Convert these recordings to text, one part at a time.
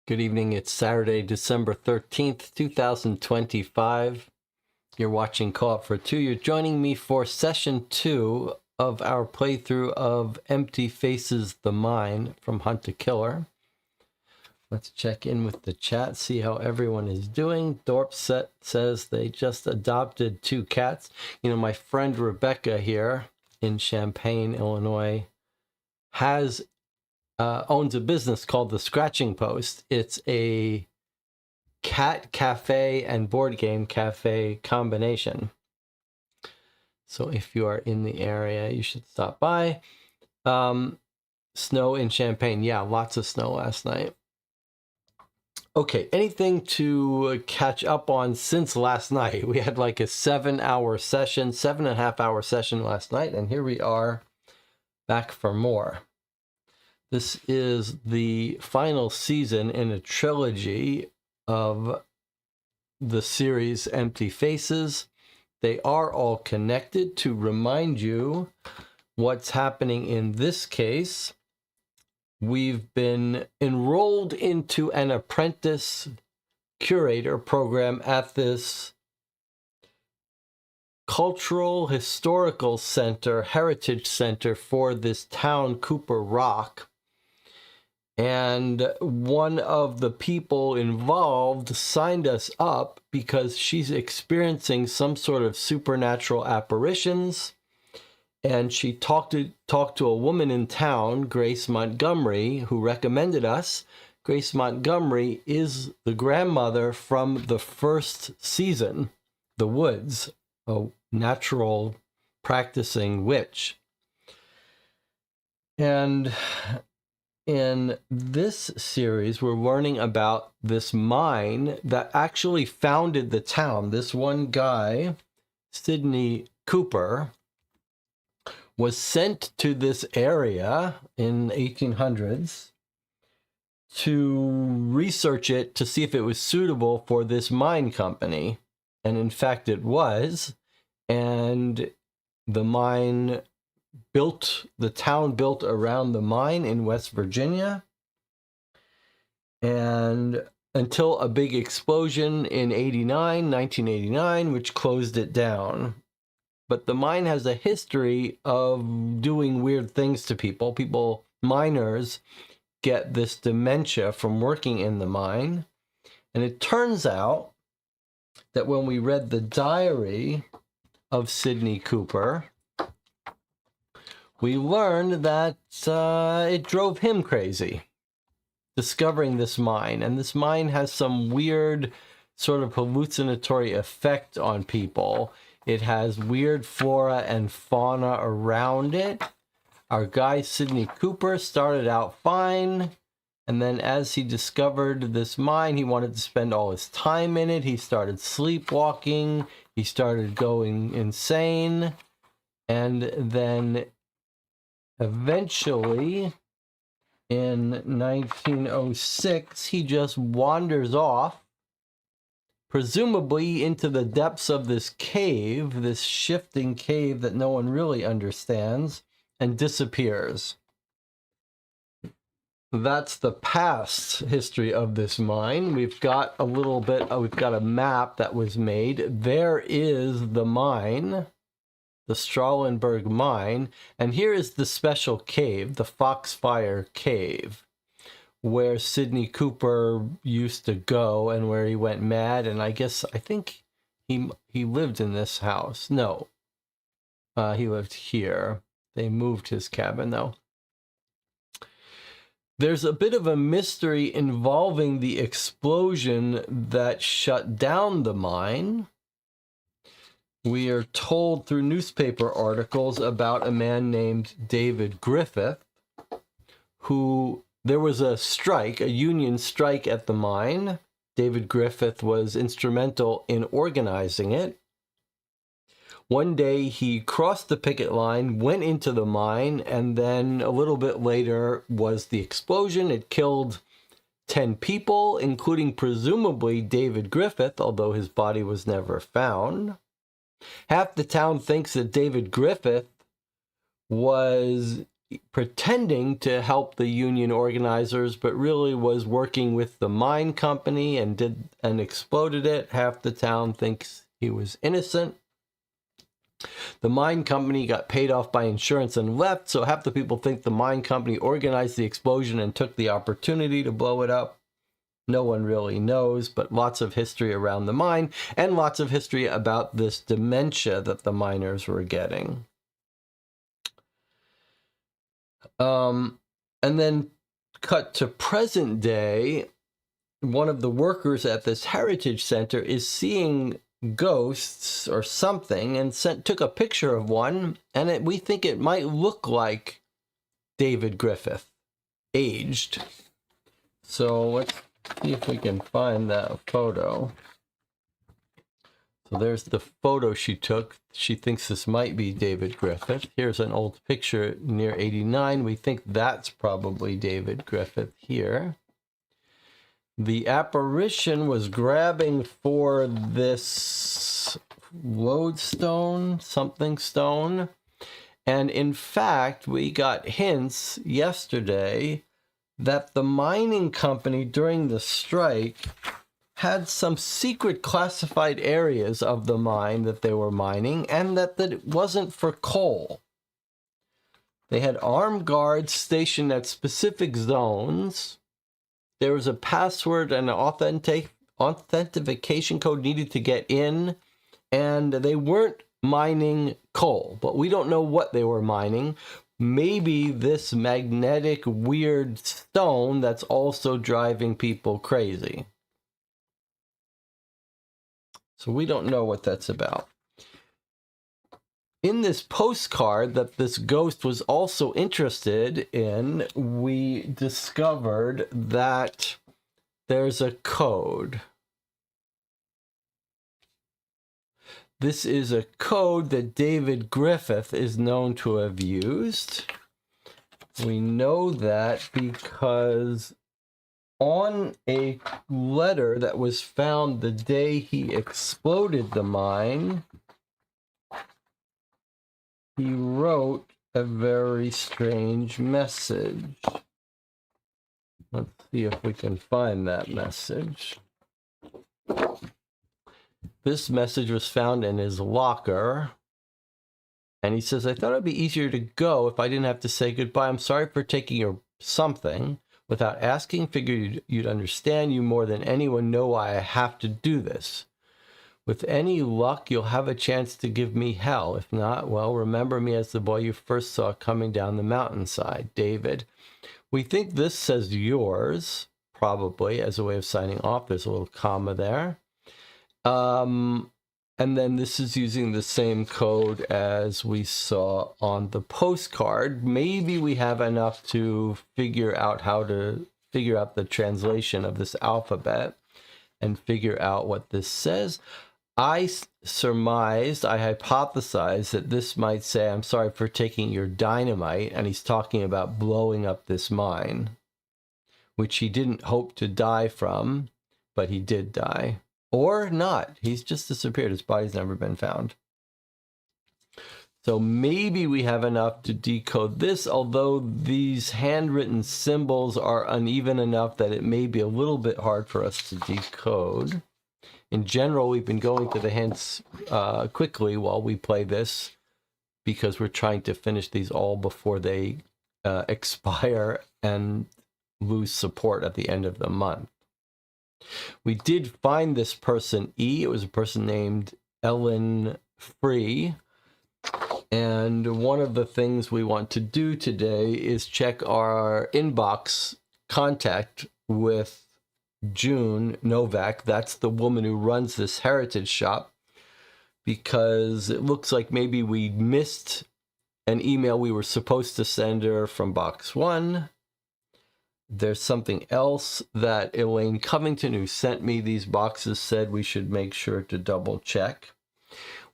Good evening. It's Saturday, December 13th, 2025. You're watching Co-op for Two. You're joining me for session 2 of our playthrough of Empty Faces: The Mine from Hunt to Killer. Let's check in with the chat, see how everyone is doing. Dorpset says they just adopted 2 cats. You know, my friend Rebecca here in Champaign, Illinois, owns a business called The Scratching Post. It's a cat cafe and board game cafe combination. So if you are in the area, you should stop by. Snow in Champaign. Yeah, lots of snow last night. Okay, anything to catch up on since last night? We had like a 7-hour session, 7.5-hour session last night, and here we are back for more. This is the final season in a trilogy of the series Empty Faces. They are all connected. To remind you what's happening in this case, we've been enrolled into an apprentice curator program at this cultural historical center, heritage center for this town, Cooper Rock. And one of the people involved signed us up because she's experiencing some sort of supernatural apparitions. And she talked to a woman in town, Grace Montgomery, who recommended us. Grace Montgomery is the grandmother from the first season, The Woods, a natural practicing witch. And in this series, we're learning about this mine that actually founded the town. This one guy, Sidney Cooper, was sent to this area in the 1800s to research it to see if it was suitable for this mine company. And in fact, it was. And the town built around the mine in West Virginia, and until a big explosion in 1989, which closed it down. But the mine has a history of doing weird things to people. Miners get this dementia from working in the mine. And it turns out that when we read the diary of Sidney Cooper, we learned that it drove him crazy, discovering this mine. And this mine has some weird sort of hallucinatory effect on people. It has weird flora and fauna around it. Our guy, Sidney Cooper, started out fine. And then as he discovered this mine, he wanted to spend all his time in it. He started sleepwalking. He started going insane. And then eventually, in 1906, he just wanders off, presumably into the depths of this cave, this shifting cave that no one really understands, and disappears. That's the past history of this mine. We've got we've got a map that was made. There is the mine, the Strahlenberg mine, and here is the special cave, the Foxfire Cave, where Sidney Cooper used to go and where he went mad. And I think he lived in this house. No, he lived here. They moved his cabin though. There's a bit of a mystery involving the explosion that shut down the mine. We are told through newspaper articles about a man named David Griffith, there was a strike, a union strike at the mine. David Griffith was instrumental in organizing it. One day he crossed the picket line, went into the mine, and then a little bit later was the explosion. It killed 10 people, including presumably David Griffith, although his body was never found. Half the town thinks that David Griffith was pretending to help the union organizers, but really was working with the mine company and exploded it. Half the town thinks he was innocent. The mine company got paid off by insurance and left, so half the people think the mine company organized the explosion and took the opportunity to blow it up. No one really knows, but lots of history around the mine and lots of history about this dementia that the miners were getting. And then cut to present day, one of the workers at this heritage center is seeing ghosts or something and took a picture of one, and we think it might look like David Griffith, aged. So let's see if we can find that photo. So there's the photo she took. She thinks this might be David Griffith. Here's an old picture near 89. We think that's probably David Griffith here. The apparition was grabbing for this lodestone, something stone. And in fact, we got hints yesterday that the mining company during the strike had some secret classified areas of the mine that they were mining, and that it wasn't for coal. They had armed guards stationed at specific zones. There was a password and an authentication code needed to get in, and they weren't mining coal, but we don't know what they were mining. Maybe this magnetic weird stone that's also driving people crazy. So we don't know what that's about. In this postcard that this ghost was also interested in, we discovered that there's a code. This is a code that David Griffith is known to have used. We know that because on a letter that was found the day he exploded the mine, he wrote a very strange message. Let's see if we can find that message. This message was found in his locker. And he says, I thought it'd be easier to go if I didn't have to say goodbye. I'm sorry for taking your something without asking. Figured you'd understand. You more than anyone know why I have to do this. With any luck, you'll have a chance to give me hell. If not, well, remember me as the boy you first saw coming down the mountainside, David. We think this says yours, probably, as a way of signing off. There's a little comma there. And then this is using the same code as we saw on the postcard. Maybe we have enough to figure out how to figure out the translation of this alphabet and figure out what this says. I surmised, I hypothesized that this might say, I'm sorry for taking your dynamite, and he's talking about blowing up this mine, which he didn't hope to die from, but he did die. Or not. He's just disappeared. His body's never been found. So maybe we have enough to decode this, although these handwritten symbols are uneven enough that it may be a little bit hard for us to decode. In general, we've been going to the hints quickly while we play this because we're trying to finish these all before they expire and lose support at the end of the month. We did find this person, E. It was a person named Ellen Free. And one of the things we want to do today is check our inbox contact with June Novak. That's the woman who runs this heritage shop, because it looks like maybe we missed an email we were supposed to send her from box 1. There's something else that Elaine Covington, who sent me these boxes, said we should make sure to double check.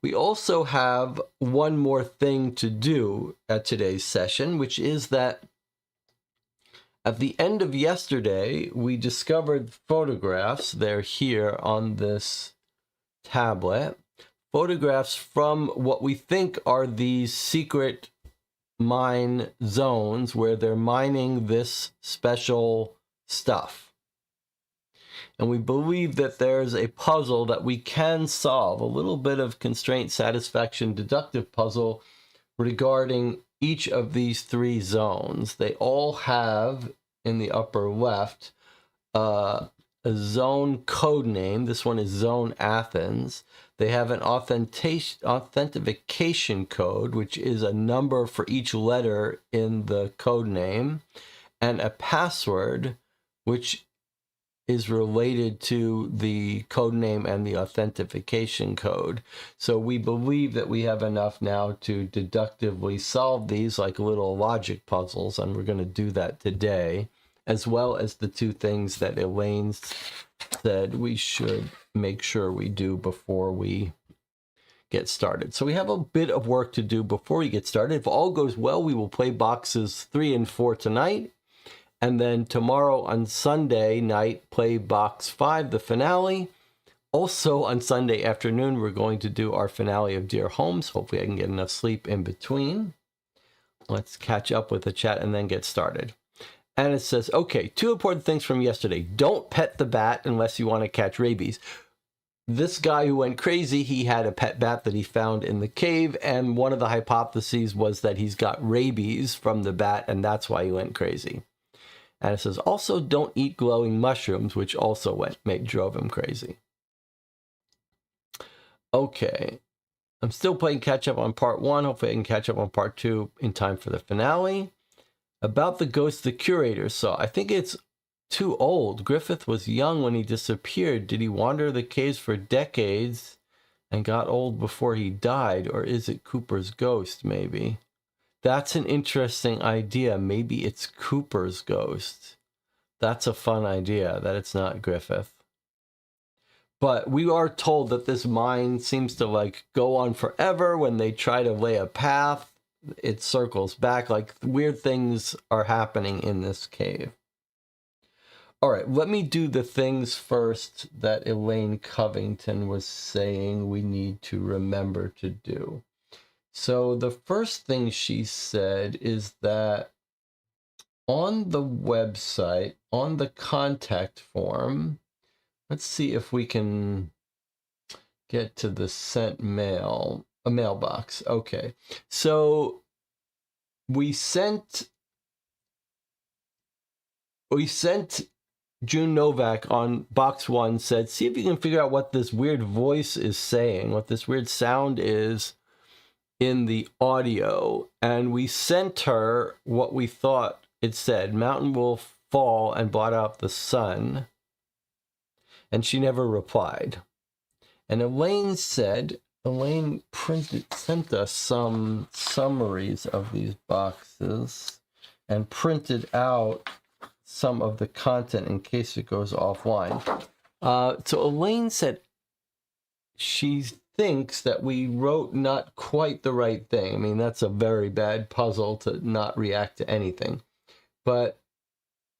We also have one more thing to do at today's session, which is that at the end of yesterday, we discovered photographs. They're here on this tablet. Photographs from what we think are these secret mine zones where they're mining this special stuff. And we believe that there's a puzzle that we can solve, a little bit of constraint satisfaction deductive puzzle regarding each of these 3 zones. They all have, in the upper left, a zone code name. This one is Zone Athens. They have an authentication code, which is a number for each letter in the code name, and a password, which is related to the code name and the authentication code. So we believe that we have enough now to deductively solve these like little logic puzzles, and we're going to do that today, as well as the 2 things that Elaine said we should make sure we do before we get started. So we have a bit of work to do before we get started. If all goes well, we will play boxes 3 and 4 tonight. And then tomorrow on Sunday night, play box 5, the finale. Also on Sunday afternoon, we're going to do our finale of Dear Homes. Hopefully I can get enough sleep in between. Let's catch up with the chat and then get started. And it says, okay, 2 important things from yesterday. Don't pet the bat unless you want to catch rabies. This guy who went crazy, he had a pet bat that he found in the cave, and one of the hypotheses was that he's got rabies from the bat, and that's why he went crazy. And it says, also don't eat glowing mushrooms, which also drove him crazy. Okay. I'm still playing catch up on part 1. Hopefully I can catch up on part 2 in time for the finale. About the ghost the curator saw. I think it's too old. Griffith was young when he disappeared. Did he wander the caves for decades and got old before he died? Or is it Cooper's ghost, maybe? That's an interesting idea. Maybe it's Cooper's ghost. That's a fun idea, that it's not Griffith. But we are told that this mine seems to like go on forever. When they try to lay a path, it circles back. Like weird things are happening in this cave. All right, let me do the things first that Elaine Covington was saying we need to remember to do. So the first thing she said is that on the website, on the contact form, let's see if we can get to the sent mail, a mailbox. Okay, so we sent June Novak on box 1, said, see if you can figure out what this weird voice is saying, what this weird sound is in the audio. And we sent her what we thought it said, mountain will fall and blot out the sun. And she never replied. And Elaine sent us some summaries of these boxes and printed out some of the content in case it goes offline. So Elaine said she thinks that we wrote not quite the right thing. I mean, that's a very bad puzzle to not react to anything. But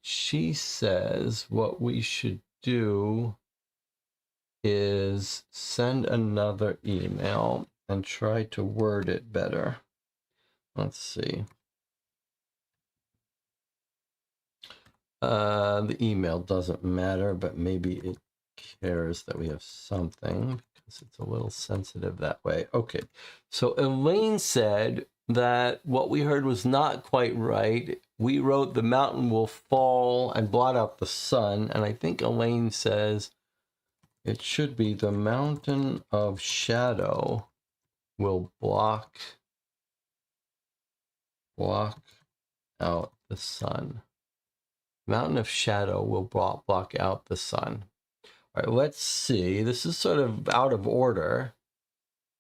she says what we should do is send another email and try to word it better. Let's see. The email doesn't matter, but maybe it cares that we have something because it's a little sensitive that way. Okay, so Elaine said that what we heard was not quite right. We wrote the mountain will fall and blot out the sun, and I think Elaine says it should be the mountain of shadow will block out the sun. Mountain of shadow will block out the sun. All right, let's see. This is sort of out of order,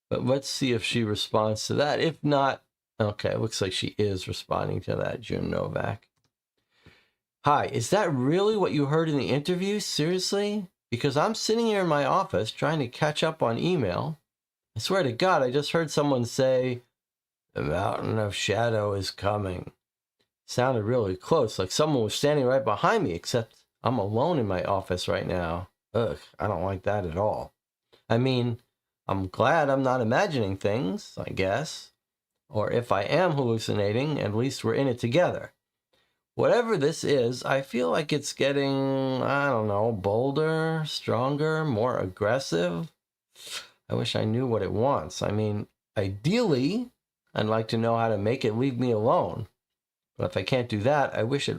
but let's see if she responds to that. If not, okay, it looks like she is responding to that, June Novak. Hi, is that really what you heard in the interview? Seriously? Because I'm sitting here in my office trying to catch up on email. I swear to God, I just heard someone say, the mountain of shadow is coming. Sounded really close, like someone was standing right behind me, except I'm alone in my office right now. Ugh, I don't like that at all. I mean, I'm glad I'm not imagining things, I guess. Or if I am hallucinating, at least we're in it together. Whatever this is, I feel like it's getting, I don't know, bolder, stronger, more aggressive. I wish I knew what it wants. I mean, ideally, I'd like to know how to make it leave me alone. But if I can't do that, I wish I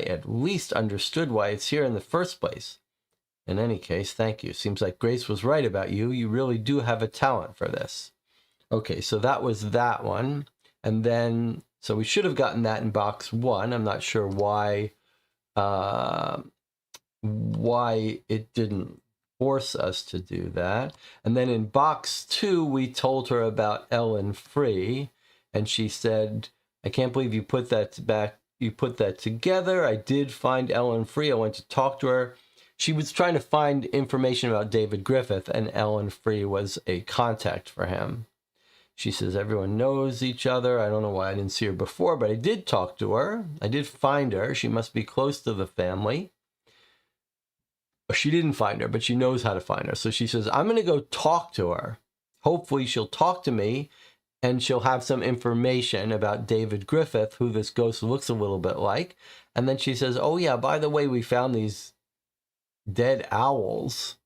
at least understood why it's here in the first place. In any case, thank you. Seems like Grace was right about you. You really do have a talent for this. Okay, so that was that one. And then, so we should have gotten that in box 1. I'm not sure why it didn't force us to do that. And then in box 2, we told her about Ellen Free, and she said, I can't believe you put that back. You put that together. I did find Ellen Free. I went to talk to her. She was trying to find information about David Griffith, and Ellen Free was a contact for him. She says, everyone knows each other. I don't know why I didn't see her before, but I did talk to her. I did find her. She must be close to the family. She didn't find her, but she knows how to find her. So she says, I'm going to go talk to her. Hopefully she'll talk to me and she'll have some information about David Griffith, who this ghost looks a little bit like. And then she says, oh yeah, by the way, we found these dead owls,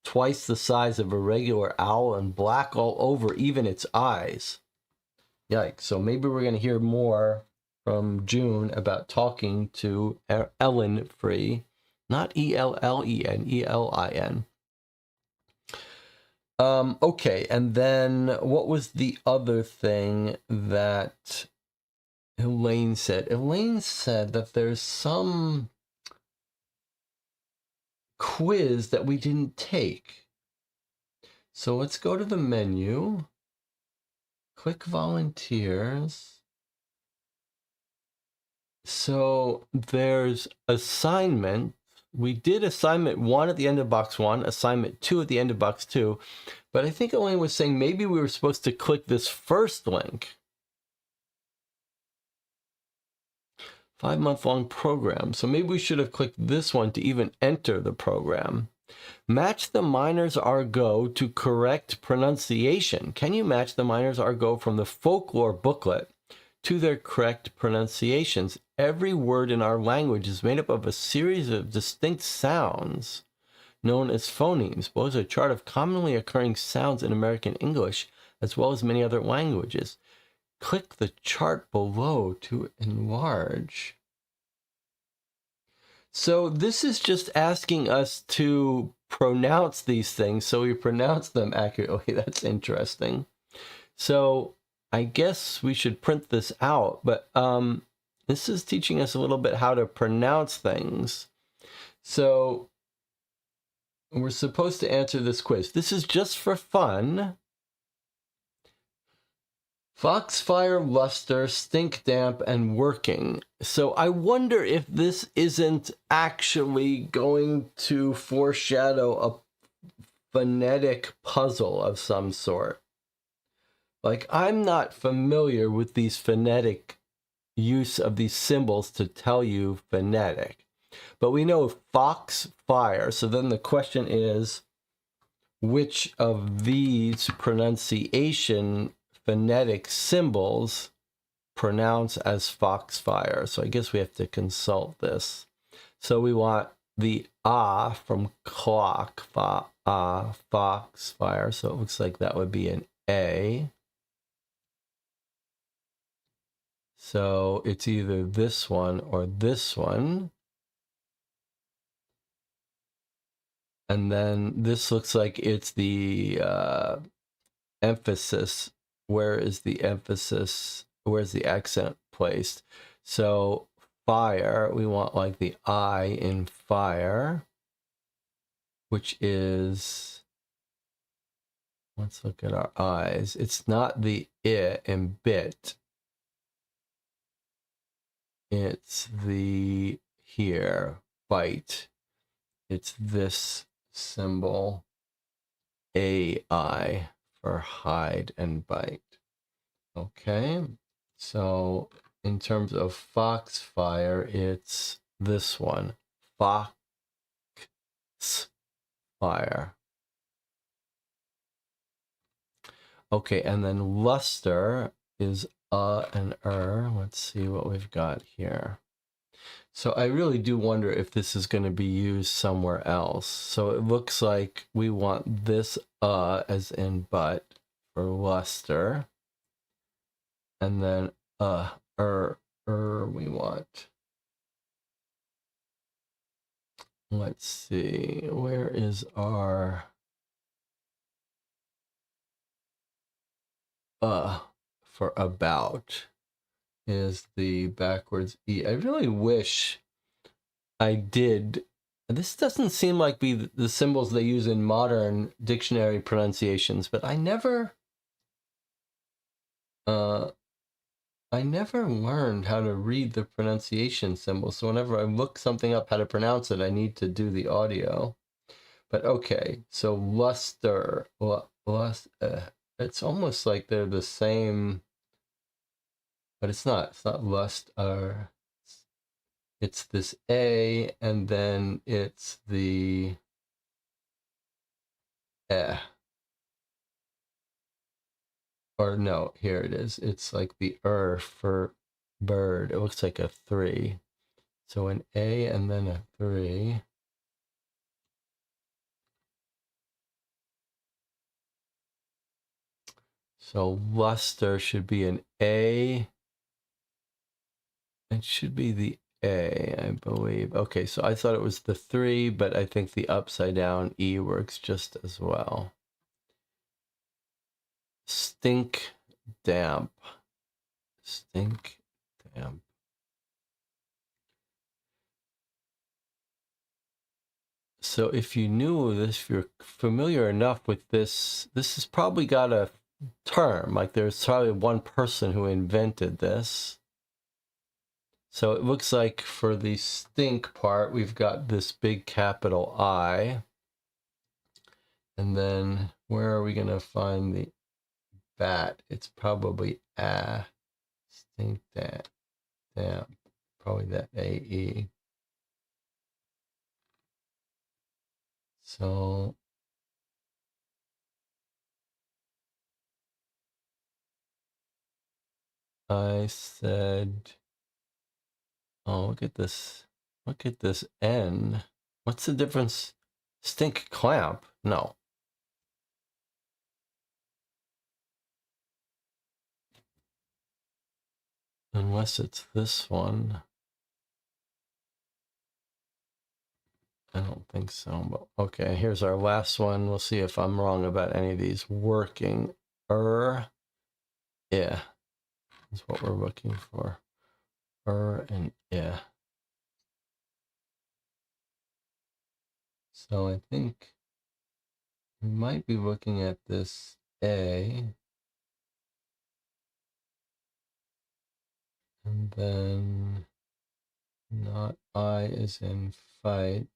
twice the size of a regular owl and black all over, even its eyes. Yikes. So maybe we're going to hear more from June about talking to Ellen Free. Not Ellen, Elin. Okay, and then what was the other thing that Elaine said? Elaine said that there's some quiz that we didn't take. So let's go to the menu, click volunteers. So there's assignment. We did assignment 1 at the end of box 1, assignment 2 at the end of box 2, but I think Elaine was saying maybe we were supposed to click this first link. 5-month-long program. So maybe we should have clicked this one to even enter the program. Match the Miners Argot to correct pronunciation. Can you match the Miners Argot from the folklore booklet to their correct pronunciations? Every word in our language is made up of a series of distinct sounds known as phonemes. Below is a chart of commonly occurring sounds in American English, as well as many other languages. Click the chart below to enlarge. So this is just asking us to pronounce these things so we pronounce them accurately. That's interesting. So I guess we should print this out, but this is teaching us a little bit how to pronounce things. So we're supposed to answer this quiz. This is just for fun. Foxfire, luster, stink damp, and working. So I wonder if this isn't actually going to foreshadow a phonetic puzzle of some sort. Like, I'm not familiar with these phonetic use of these symbols to tell you phonetic. But we know foxfire. So then the question is, which of these pronunciation phonetic symbols pronounce as foxfire? So I guess we have to consult this. So we want the ah from clock, foxfire. So it looks like that would be an A. So it's either this one or this one. And then this looks like it's the emphasis. Where is the emphasis? Where's the accent placed? So fire, we want like the I in fire, which is, let's look at our eyes. It's not the I in bit. It's the here, bite. It's this symbol, AI, for hide and bite. Okay, so in terms of foxfire, it's this one, foxfire. Okay, and then luster is and Let's see what we've got here. So I really do wonder if this is going to be used somewhere else. So it looks like we want this as in but for luster. And then we want, let's see, where is our for about is the backwards E. I really wish I did. This doesn't seem like be the symbols they use in modern dictionary pronunciations, but I never learned how to read the pronunciation symbols. So whenever I look something up how to pronounce it, I need to do the audio. But okay, so luster, it's almost like they're the same, but it's not. It's not lust. It's this A, and then it's the eh. Or no, here it is. It's like the for bird. It looks like a 3. So an A and then a 3. So luster should be an A. It should be the A, I believe. Okay, so I thought it was the 3, but I think the upside down E works just as well. Stink damp. Stink damp. So if you knew this, if you're familiar enough with this, this has probably got a term. Like there's probably one person who invented this. So it looks like for the stink part, we've got this big capital I. And then where are we going to find the bat? It's probably stink damp. Probably that AE. So I said, oh, look at this. Look at this N. What's the difference? Stink clamp? No. Unless it's this one. I don't think so, but okay, here's our last one. We'll see if I'm wrong about any of these working. Yeah, is what we're looking for. And yeah. So I think we might be looking at this A. And then not I is in fight,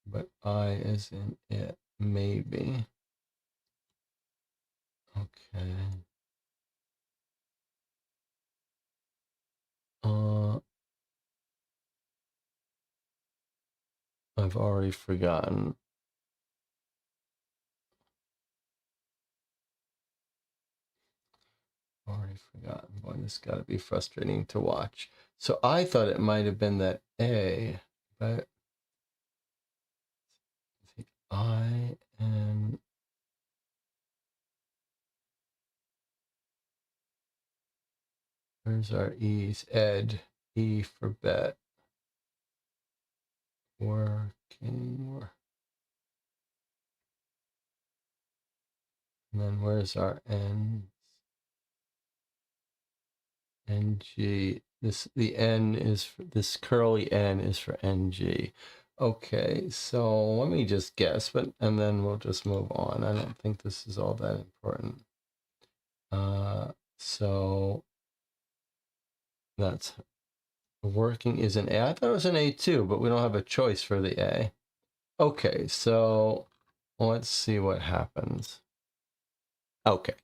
but I is in it, maybe. Okay. I've already forgotten. Boy, this got to be frustrating to watch. So I thought it might have been that A, but the I and where's our E's? Ed, E for bet. Working. And then where's our N? NG. The N is for, this curly N is for NG. Okay, so let me just guess, and then we'll just move on. I don't think this is all that important. So that's working is an A. I thought it was an A too, but we don't have a choice for the A. Okay, so let's see what happens. Okay,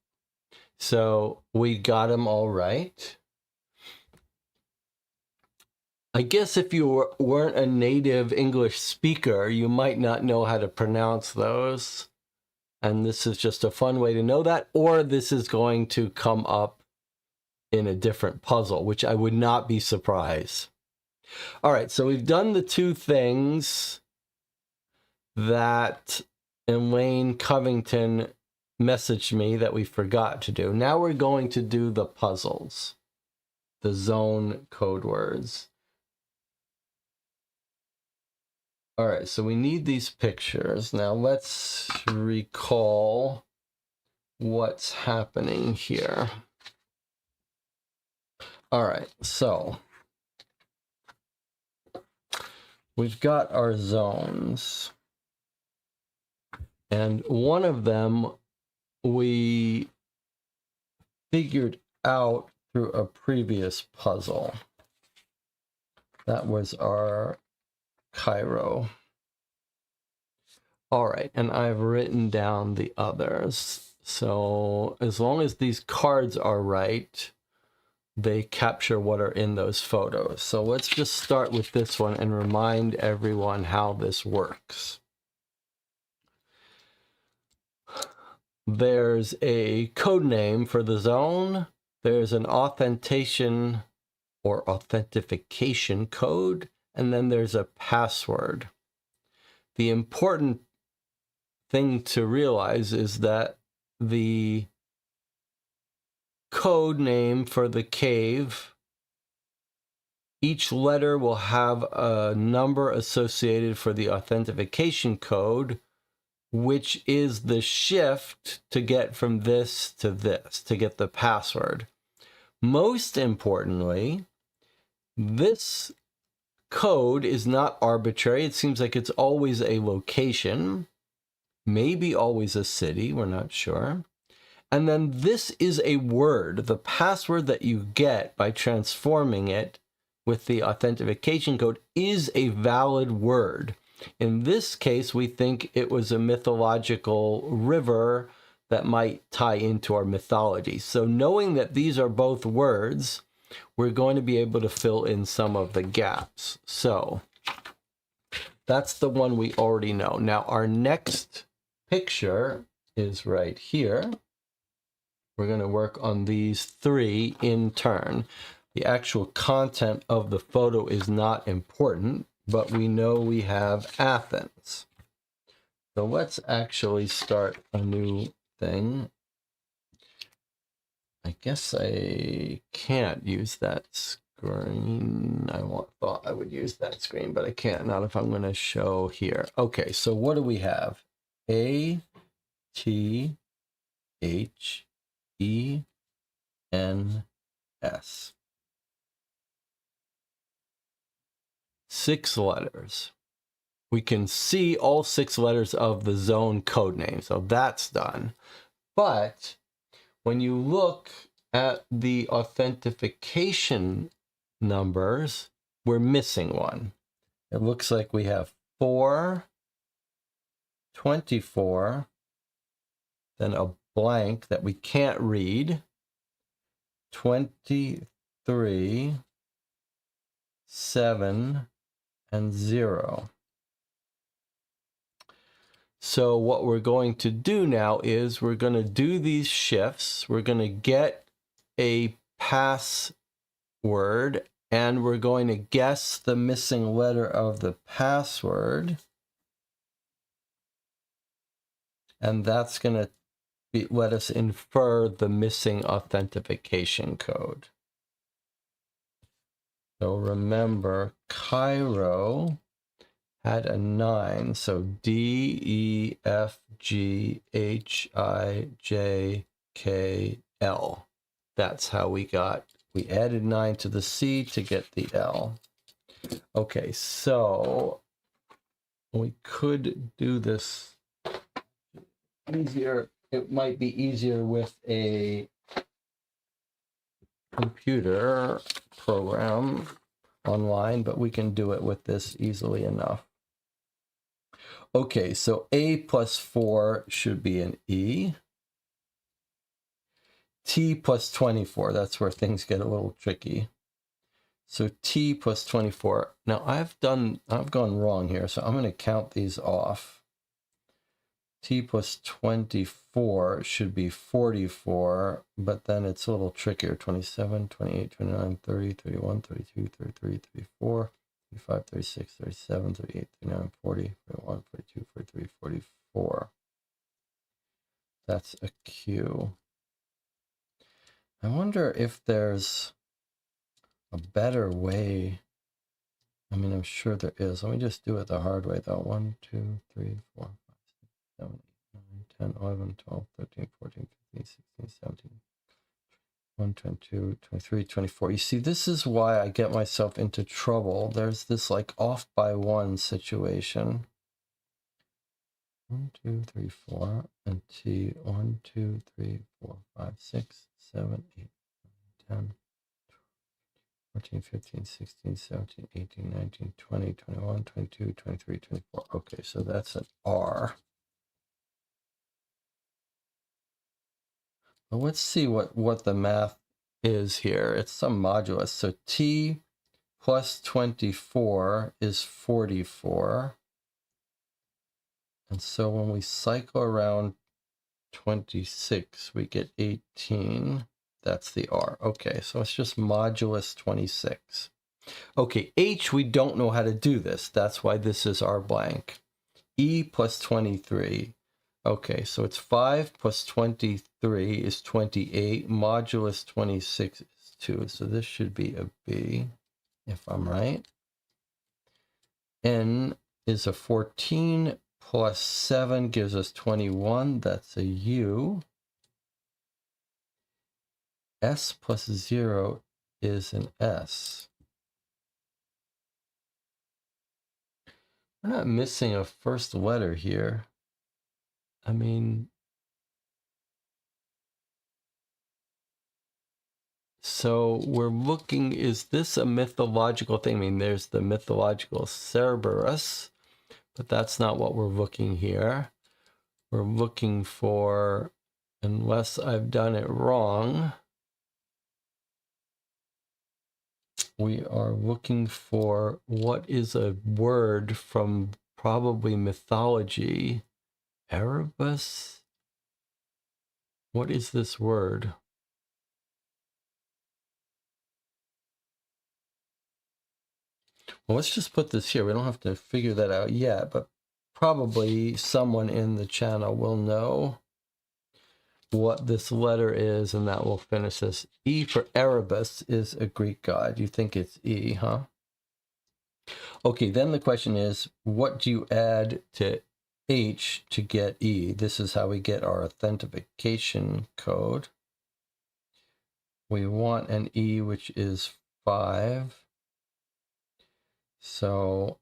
so we got them all right. I guess if you weren't a native English speaker, you might not know how to pronounce those. And this is just a fun way to know that, or this is going to come up in a different puzzle, which I would not be surprised. All right, so we've done the two things that Elaine Covington messaged me that we forgot to do. Now we're going to do the puzzles, the zone code words. All right, so we need these pictures. Now let's recall what's happening here. All right, so we've got our zones. And one of them we figured out through a previous puzzle. That was our Cairo. All right, and I've written down the others. So as long as these cards are right, they capture what are in those photos. So let's just start with this one and remind everyone how this works. There's a code name for the zone. There's an authentication or authentication code, and then there's a password. The important thing to realize is that the code name for the cave, each letter will have a number associated for the authentication code, which is the shift to get from this, to get the password. Most importantly, this code is not arbitrary. It seems like it's always a location, maybe always a city, we're not sure. And then this is a word, the password that you get by transforming it with the authentication code is a valid word. In this case, we think it was a mythological river that might tie into our mythology. So knowing that these are both words, we're going to be able to fill in some of the gaps. So that's the one we already know. Now our next picture is right here. We're going to work on these three in turn. The actual content of the photo is not important, but we know we have Athens. So let's actually start a new thing. I guess I can't use that screen. I thought I would use that screen, but I can't. Not if I'm going to show here. Okay, so what do we have? A, T, H, E, N, S. 6 letters. We can see all 6 letters of the zone code name, so that's done. But when you look at the authentication numbers, we're missing one. It looks like we have 4, 24, then a blank that we can't read, 23, 7, and 0. So what we're going to do now is we're going to do these shifts. We're going to get a password, and we're going to guess the missing letter of the password. And that's going to let us infer the missing authentication code. So remember, Cairo had a 9, so D, E, F, G, H, I, J, K, L. That's how we added 9 to the C to get the L. Okay, so we could do this easier. It might be easier with a computer program online, but we can do it with this easily enough. Okay, so A plus 4 should be an E. T plus 24, that's where things get a little tricky. So t plus 24. Now I've gone wrong here, so I'm going to count these off. T plus 24 should be 44, but then it's a little trickier. 27, 28, 29, 30, 31, 32, 33, 34, 35, 36, 37, 38, 39, 40, 41, 42, 43, 44. That's a Q. I wonder if there's a better way. I mean, I'm sure there is. Let me just do it the hard way, though. 1, 2, 3, 4, 5, 6, 7, 8, 9, 10, 11, 12, 13, 14, 15, 16, 17, 1, 22, 23, 24. You see, this is why I get myself into trouble. There's this like off by one situation. 1, 2, 3, 4, and T 1, 2, 3, 4, 5, 6, 7, 8, 9, 10, 14, 15, 16, 17, 18, 19, 20, 21, 22, 23, 24. Okay, so that's an R. Well, let's see what the math is here. It's some modulus. So T plus 24 is 44. And so when we cycle around 26, we get 18. That's the R. Okay, so it's just modulus 26. Okay, H, we don't know how to do this. That's why this is our blank. E plus 23. Okay, so it's 5 plus 23 is 28. Modulus 26 is 2. So this should be a B, if I'm right. N is a 14 plus 7 gives us 21. That's a U. S plus 0 is an S. We're not missing a first letter here. I mean, so we're looking, is this a mythological thing? I mean, there's the mythological Cerberus, but that's not what we're looking here. We're looking for, unless I've done it wrong, we are looking for what is a word from probably mythology. Erebus? What is this word? Well, let's just put this here. We don't have to figure that out yet, but probably someone in the channel will know what this letter is, and that will finish this. E for Erebus is a Greek god. You think it's E, huh? Okay, then the question is, what do you add to H to get E? This is how we get our authentication code. We want an E, which is 5. So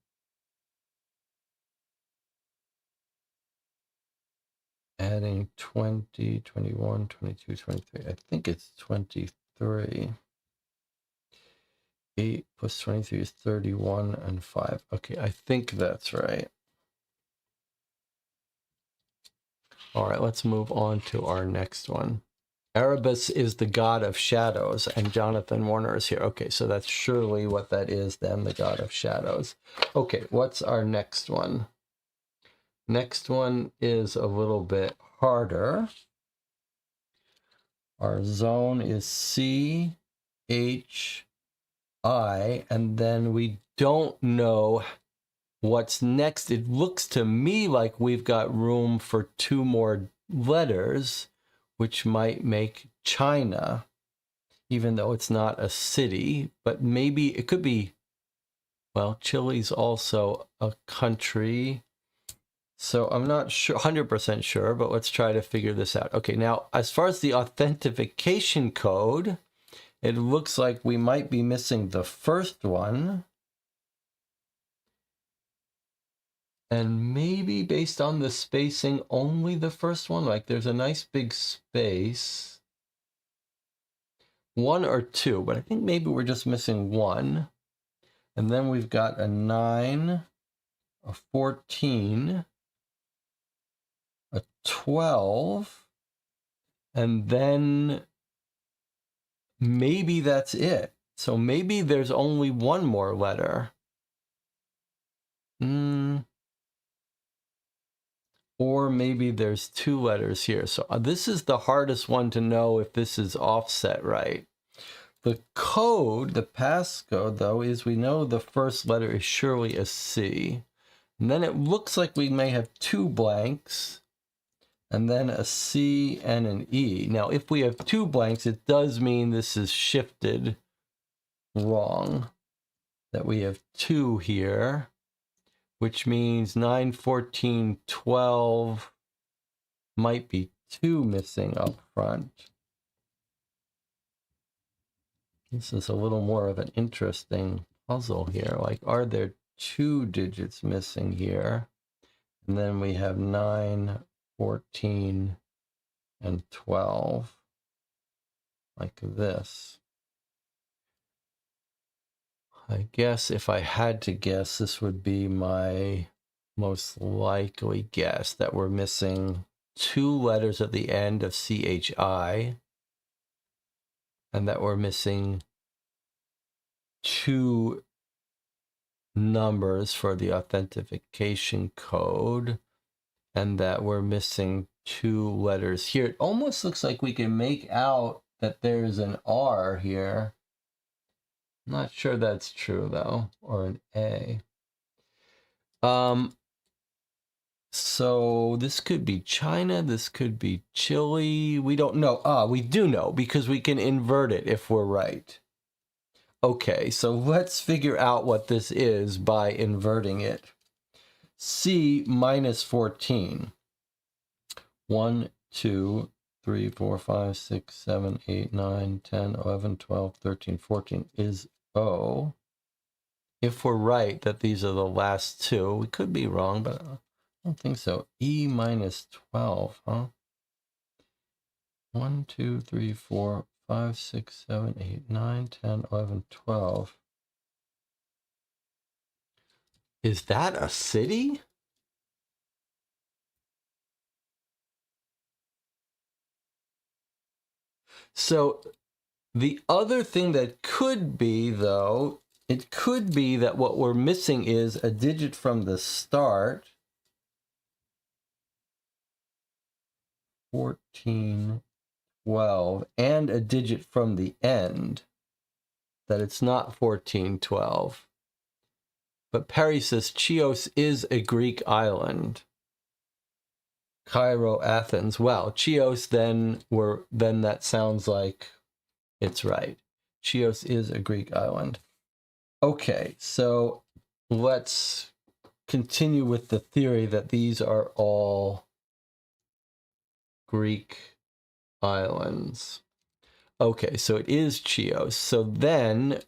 adding 20, 21, 22, 23. I think it's 23. 8 plus 23 is 31 and 5. Okay, I think that's right. All right, let's move on to our next one. Erebus is the god of shadows, and Jonathan Warner is here. Okay, so that's surely what that is then, the god of shadows. Okay, what's our next one? Next one is a little bit harder. Our zone is C, H, I, and then we don't know what's next. It looks to me like we've got room for 2 more letters, which might make China, even though it's not a city, but maybe it could be, well, Chile's also a country. So I'm not sure, 100% sure, but let's try to figure this out. Okay, now, as far as the authentication code, it looks like we might be missing the first one. And maybe based on the spacing, only the first one. Like there's a nice big space. 1 or 2, but I think maybe we're just missing 1. And then we've got a 9, a 14, a 12, and then maybe that's it. So maybe there's only one more letter. Or maybe there's two letters here. So this is the hardest one to know if this is offset right. The code, the passcode, though, is we know the first letter is surely a C. And then it looks like we may have two blanks, and then a C and an E. Now, if we have two blanks, it does mean this is shifted wrong, that we have two here, which means 9, 14, 12 might be two missing up front. This is a little more of an interesting puzzle here. Like, are there two digits missing here? And then we have 9, 14, and 12, like this. I guess if I had to guess, this would be my most likely guess, that we're missing two letters at the end of CHI, and that we're missing two numbers for the authentication code, and that we're missing two letters here. It almost looks like we can make out that there's an R here. I'm not sure that's true though, or an A. So this could be China, this could be Chile. We don't know. We do know because we can invert it if we're right. Okay, so let's figure out what this is by inverting it. C minus 14. 1, 2, 3, 4, 5, 6, 7, 8, 9, 10, 11, 12, 13, 14 is O. If we're right that these are the last two, we could be wrong, but I don't think so. E minus 12, huh? 1, 2, 3, 4, 5, 6, 7, 8, 9, 10, 11, 12. Is that a city? So the other thing that could be, though, it could be that what we're missing is a digit from the start. 14, 12, and a digit from the end. That it's not 14, 12. But Perry says Chios is a Greek island. Cairo, Athens. Well, Chios, then that sounds like it's right. Chios is a Greek island. Okay, so let's continue with the theory that these are all Greek islands. Okay, so it is Chios. So then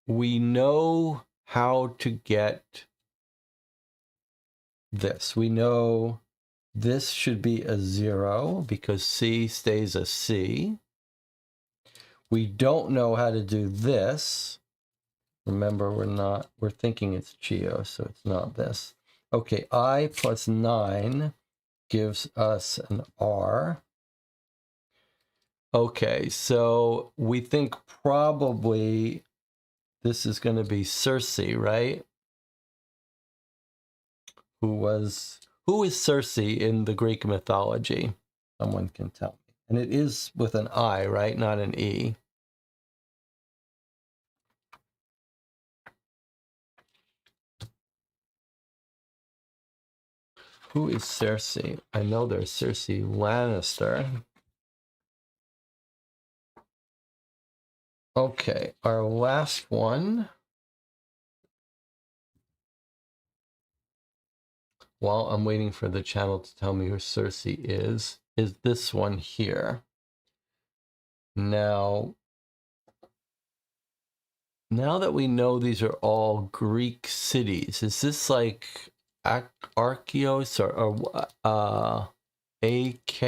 we know how to get this. We know this should be a 0 because C stays a C. We don't know how to do this. Remember, we're thinking it's Chios, so it's not this. Okay, I plus 9 gives us an R. Okay, so we think probably this is going to be Circe, right? Who is Circe in the Greek mythology? Someone can tell me. And it is with an I, right? Not an E. Who is Circe? I know there's Circe Lannister. Okay, our last one. While I'm waiting for the channel to tell me who Circe is this one here. Now that we know these are all Greek cities, is this like Archeos or AK?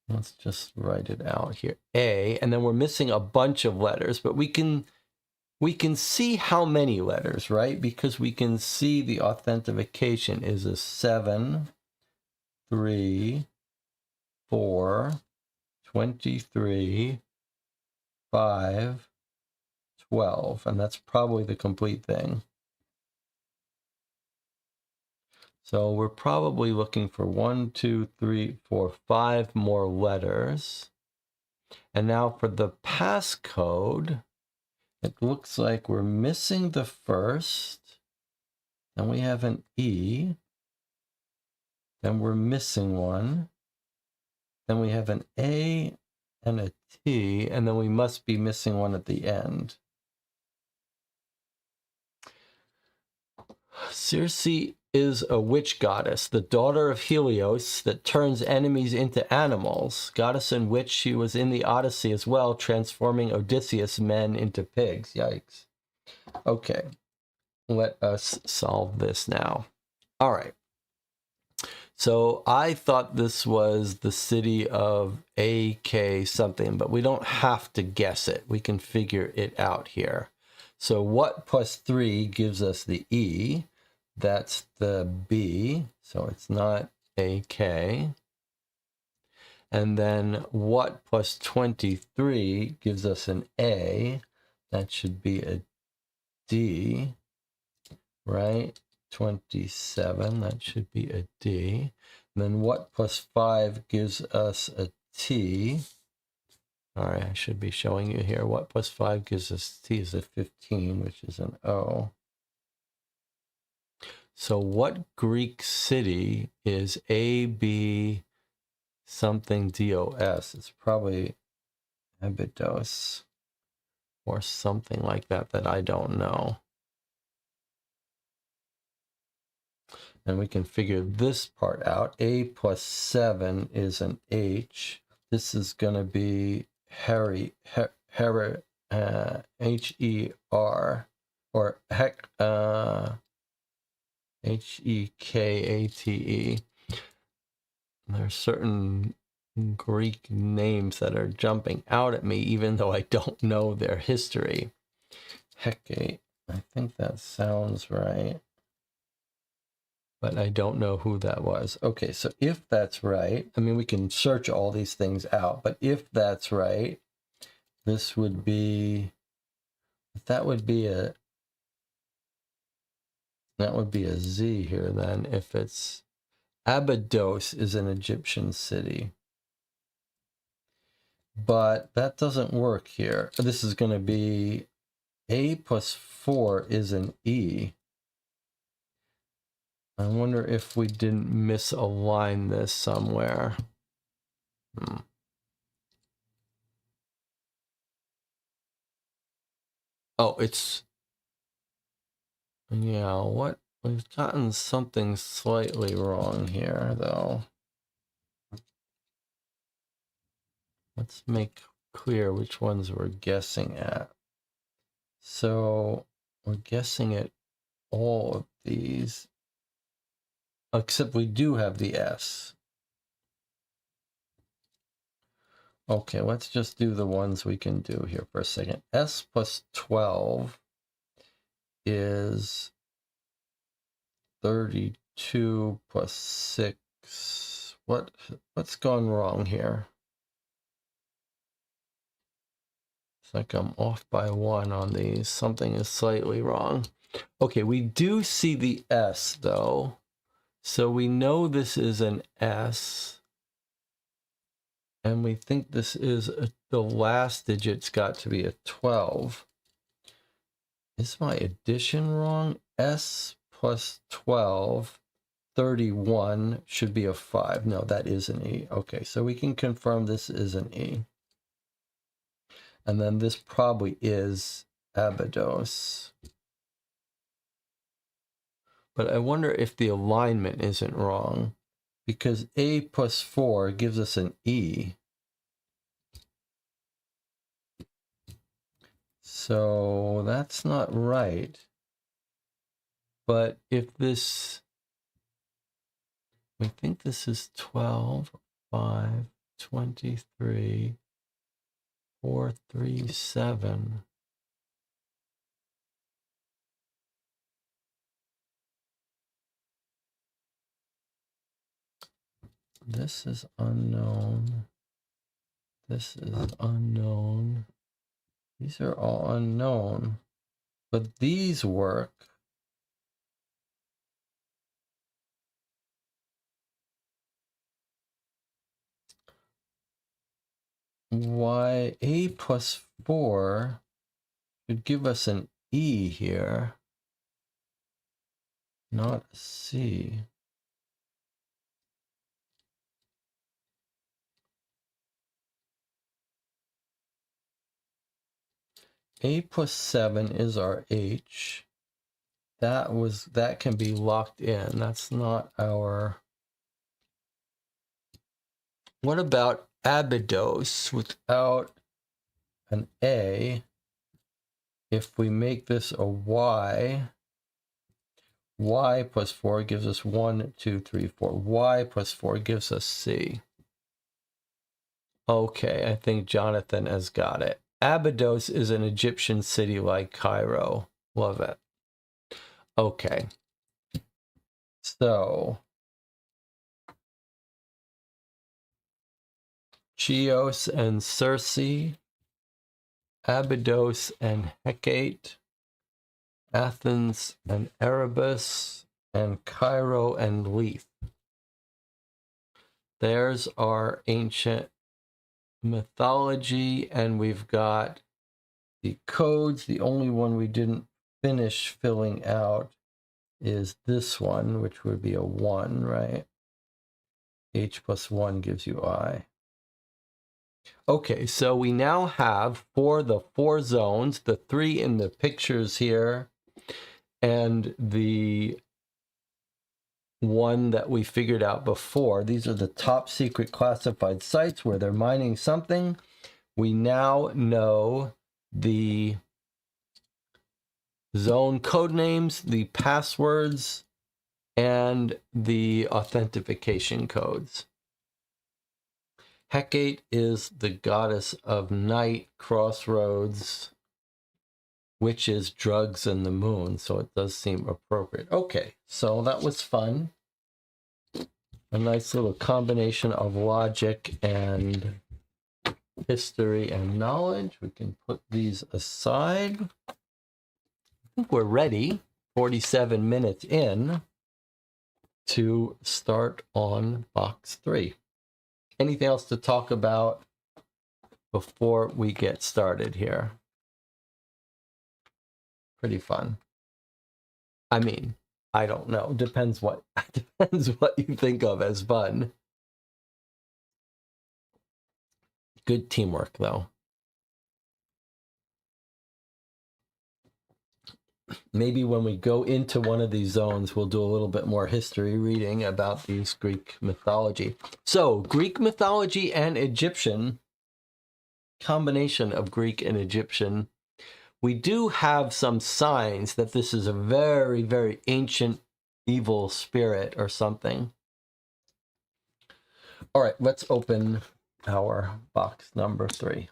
Let's just write it out here. A, and then we're missing a bunch of letters, but we can see how many letters, right? Because we can see the authentication is a 7, 3, 4, 23, 5, 12, and that's probably the complete thing. So we're probably looking for 1, 2, 3, 4, 5 more letters. And now for the passcode, it looks like we're missing the first. Then we have an E. Then we're missing one. Then we have an A and a T, and then we must be missing one at the end. Circe is a witch goddess, the daughter of Helios that turns enemies into animals. Goddess and witch, she was in the Odyssey as well, transforming Odysseus' men into pigs. Yikes. Okay, let us solve this now. All right. So I thought this was the city of AK something, but we don't have to guess it. We can figure it out here. So what plus 3 gives us the E? That's the B, so it's not AK. And then what plus 23 gives us an A? That should be a D, right? 27, that should be a D. And then what plus 5 gives us a T? All right, I should be showing you here. What plus 5 gives us T is a 15, which is an O. So what Greek city is AB something DOS? It's probably Abydos or something like that that I don't know. And we can figure this part out. A plus 7 is an H. This is going to be H-E-R, or H-E-K-A-T-E. There are certain Greek names that are jumping out at me, even though I don't know their history. Hecate, I think that sounds right, but I don't know who that was. Okay, so if that's right, I mean, we can search all these things out, but if that's right, this would be, that would be a Z here then, if it's, Abydos is an Egyptian city. But that doesn't work here. This is going to be A plus 4 is an E. I wonder if we didn't misalign this somewhere. Oh, it's... Yeah, what? We've gotten something slightly wrong here, though. Let's make clear which ones we're guessing at. So we're guessing at all of these, except we do have the S. Okay, let's just do the ones we can do here for a second. S plus 12 is 32 plus 6. What's gone wrong here? It's like I'm off by 1 on these. Something is slightly wrong. Okay, we do see the S though. So we know this is an S. And we think this is the last digit's got to be a 12. Is my addition wrong? S plus 12, 31 should be a 5. No, that is an E. Okay, so we can confirm this is an E. And then this probably is Abydos. But I wonder if the alignment isn't wrong, because A plus 4 gives us an E. So that's not right. But if this, we think this is 12, 5, 23, 4, 3, 7. This is unknown. This is unknown. These are all unknown, but these work. Why a plus 4 should give us an E here, not a C. A plus 7 is our H. That can be locked in. That's not our. What about Abydos without an A? If we make this a Y, Y plus 4 gives us 1, 2, 3, 4. Y plus 4 gives us C. Okay, I think Jonathan has got it. Abydos is an Egyptian city like Cairo. Love it. Okay. So, Chios and Circe, Abydos and Hecate, Athens and Erebus, and Cairo and Lethe. There's our ancient mythology, and we've got the codes. The only one we didn't finish filling out is this one, which would be a 1, right? H plus 1 gives you I. Okay, so we now have for the 4 zones, the 3 in the pictures here, and the 1 that we figured out before. These are the top secret classified sites where they're mining something. We now know the zone code names, the passwords, and the authentication codes. Hecate is the goddess of night, crossroads, witches, drugs, and the moon, so it does seem appropriate. Okay, so that was fun. A nice little combination of logic and history and knowledge. We can put these aside. I think we're ready, 47 minutes in, to start on box 3. Anything else to talk about before we get started here? Pretty fun. I mean, I don't know. Depends what you think of as fun. Good teamwork, though. Maybe when we go into one of these zones, we'll do a little bit more history reading about these Greek mythology. So, Greek mythology and Egyptian, combination of Greek and Egyptian. We do have some signs that this is a very, very ancient evil spirit or something. All right, let's open our box number 3.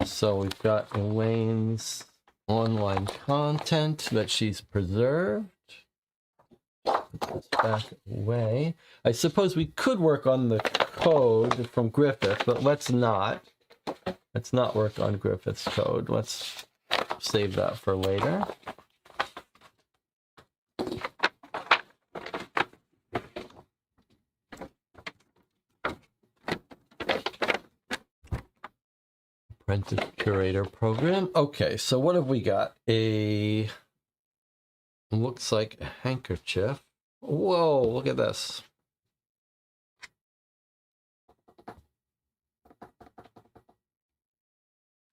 So we've got Elaine's online content that she's preserved. Put this back away. I suppose we could work on the code from Griffith, but let's not. Let's not work on Griffith's code. Let's save that for later. Apprentice Curator Program. Okay, so what have we got? Looks like a handkerchief. Whoa, look at this.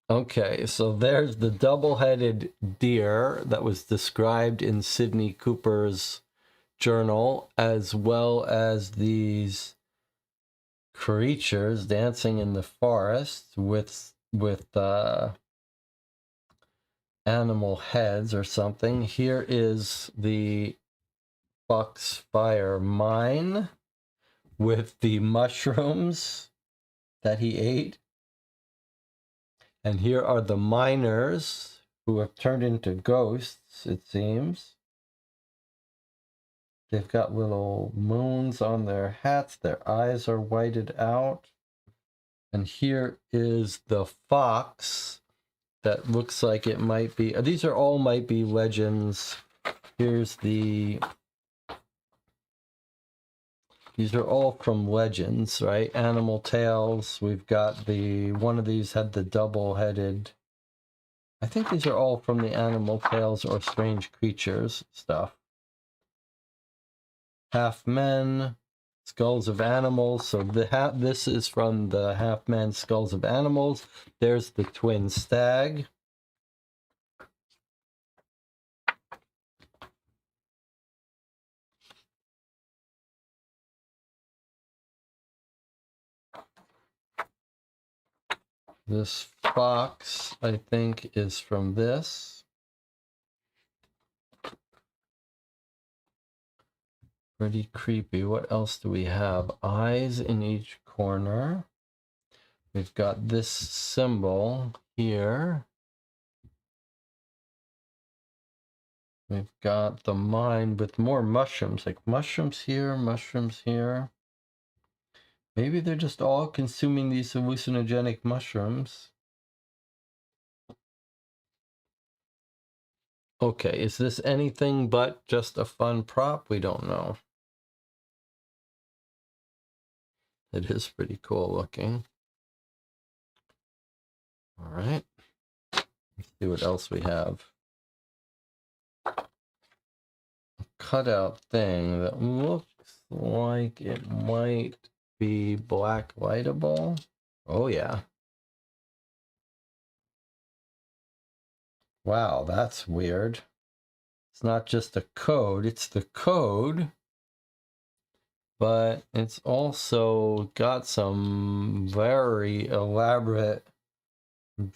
Okay, so there's the double-headed deer that was described in Sidney Cooper's journal, as well as these creatures dancing in the forest with animal heads or something. Here is the Foxfire mine with the mushrooms that he ate. And here are the miners who have turned into ghosts, it seems. They've got little moons on their hats. Their eyes are whited out. And here is the fox that looks like it might be. These are all might be legends. Here's the. These are all from legends, right? Animal tales. We've got the one of these had the double-headed. I think these are all from the animal tales or strange creatures stuff. Half men, skulls of animals. So this is from the half men skulls of animals. There's the twin stag. This fox, I think, is from this. Pretty creepy. What else do we have? Eyes in each corner. We've got this symbol here. We've got the mind with more mushrooms, like mushrooms here, mushrooms here. Maybe they're just all consuming these hallucinogenic mushrooms. Okay, is this anything but just a fun prop? We don't know. It is pretty cool looking. All right. Let's see what else we have. A cutout thing that looks like it might be black lightable. Oh, yeah. Wow, that's weird. It's not just a code, it's the code. But it's also got some very elaborate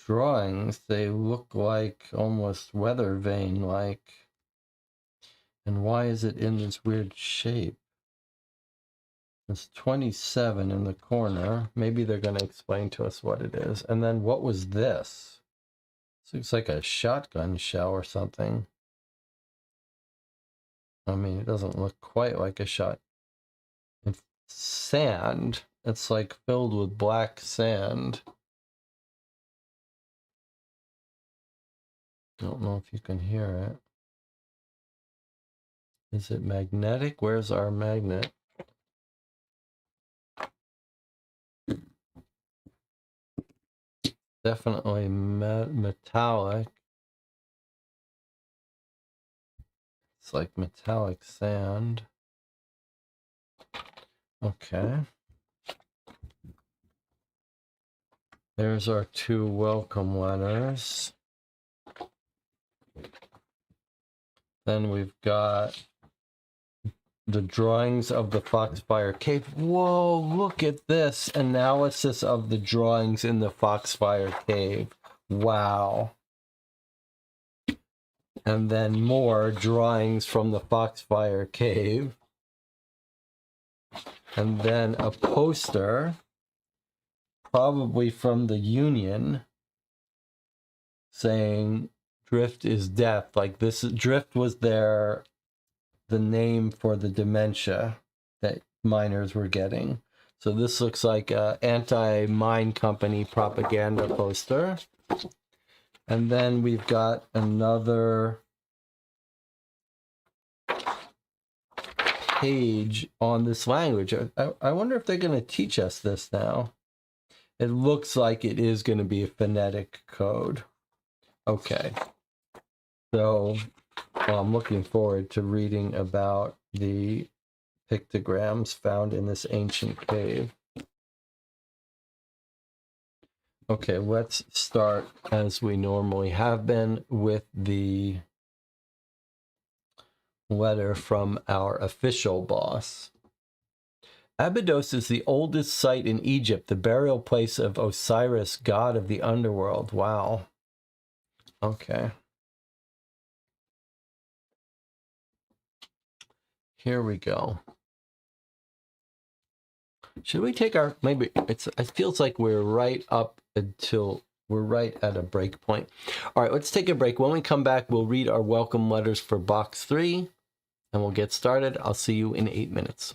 drawings. They look like almost weather vane like. And why is it in this weird shape? It's 27 in the corner. Maybe they're going to explain to us what it is. And then what was this? This looks like a shotgun shell or something. I mean, it doesn't look quite like a shot. It's sand. It's like filled with black sand. I don't know if you can hear it. Is it magnetic? Where's our magnet? Definitely metallic. It's like metallic sand. Okay. There's our 2 welcome letters. Then we've got the drawings of the Foxfire Cave. Whoa, look at this analysis of the drawings in the Foxfire Cave. Wow. And then more drawings from the Foxfire Cave. And then a poster, probably from the Union, saying drift is death. Like this, drift was the name for the dementia that miners were getting. So this looks like a anti-mine company propaganda poster. And then we've got another page on this language. I wonder if they're going to teach us this now. It looks like it is going to be a phonetic code. Okay. So I'm looking forward to reading about the pictograms found in this ancient cave. Okay, let's start as we normally have been with the letter from our official boss. Abydos is the oldest site in Egypt, the burial place of Osiris, god of the underworld. Wow. Okay. Here we go. Should we take our, maybe it feels like we're right up until we're right at a break point. All right, let's take a break. When we come back, we'll read our welcome letters for box 3, and we'll get started. I'll see you in 8 minutes.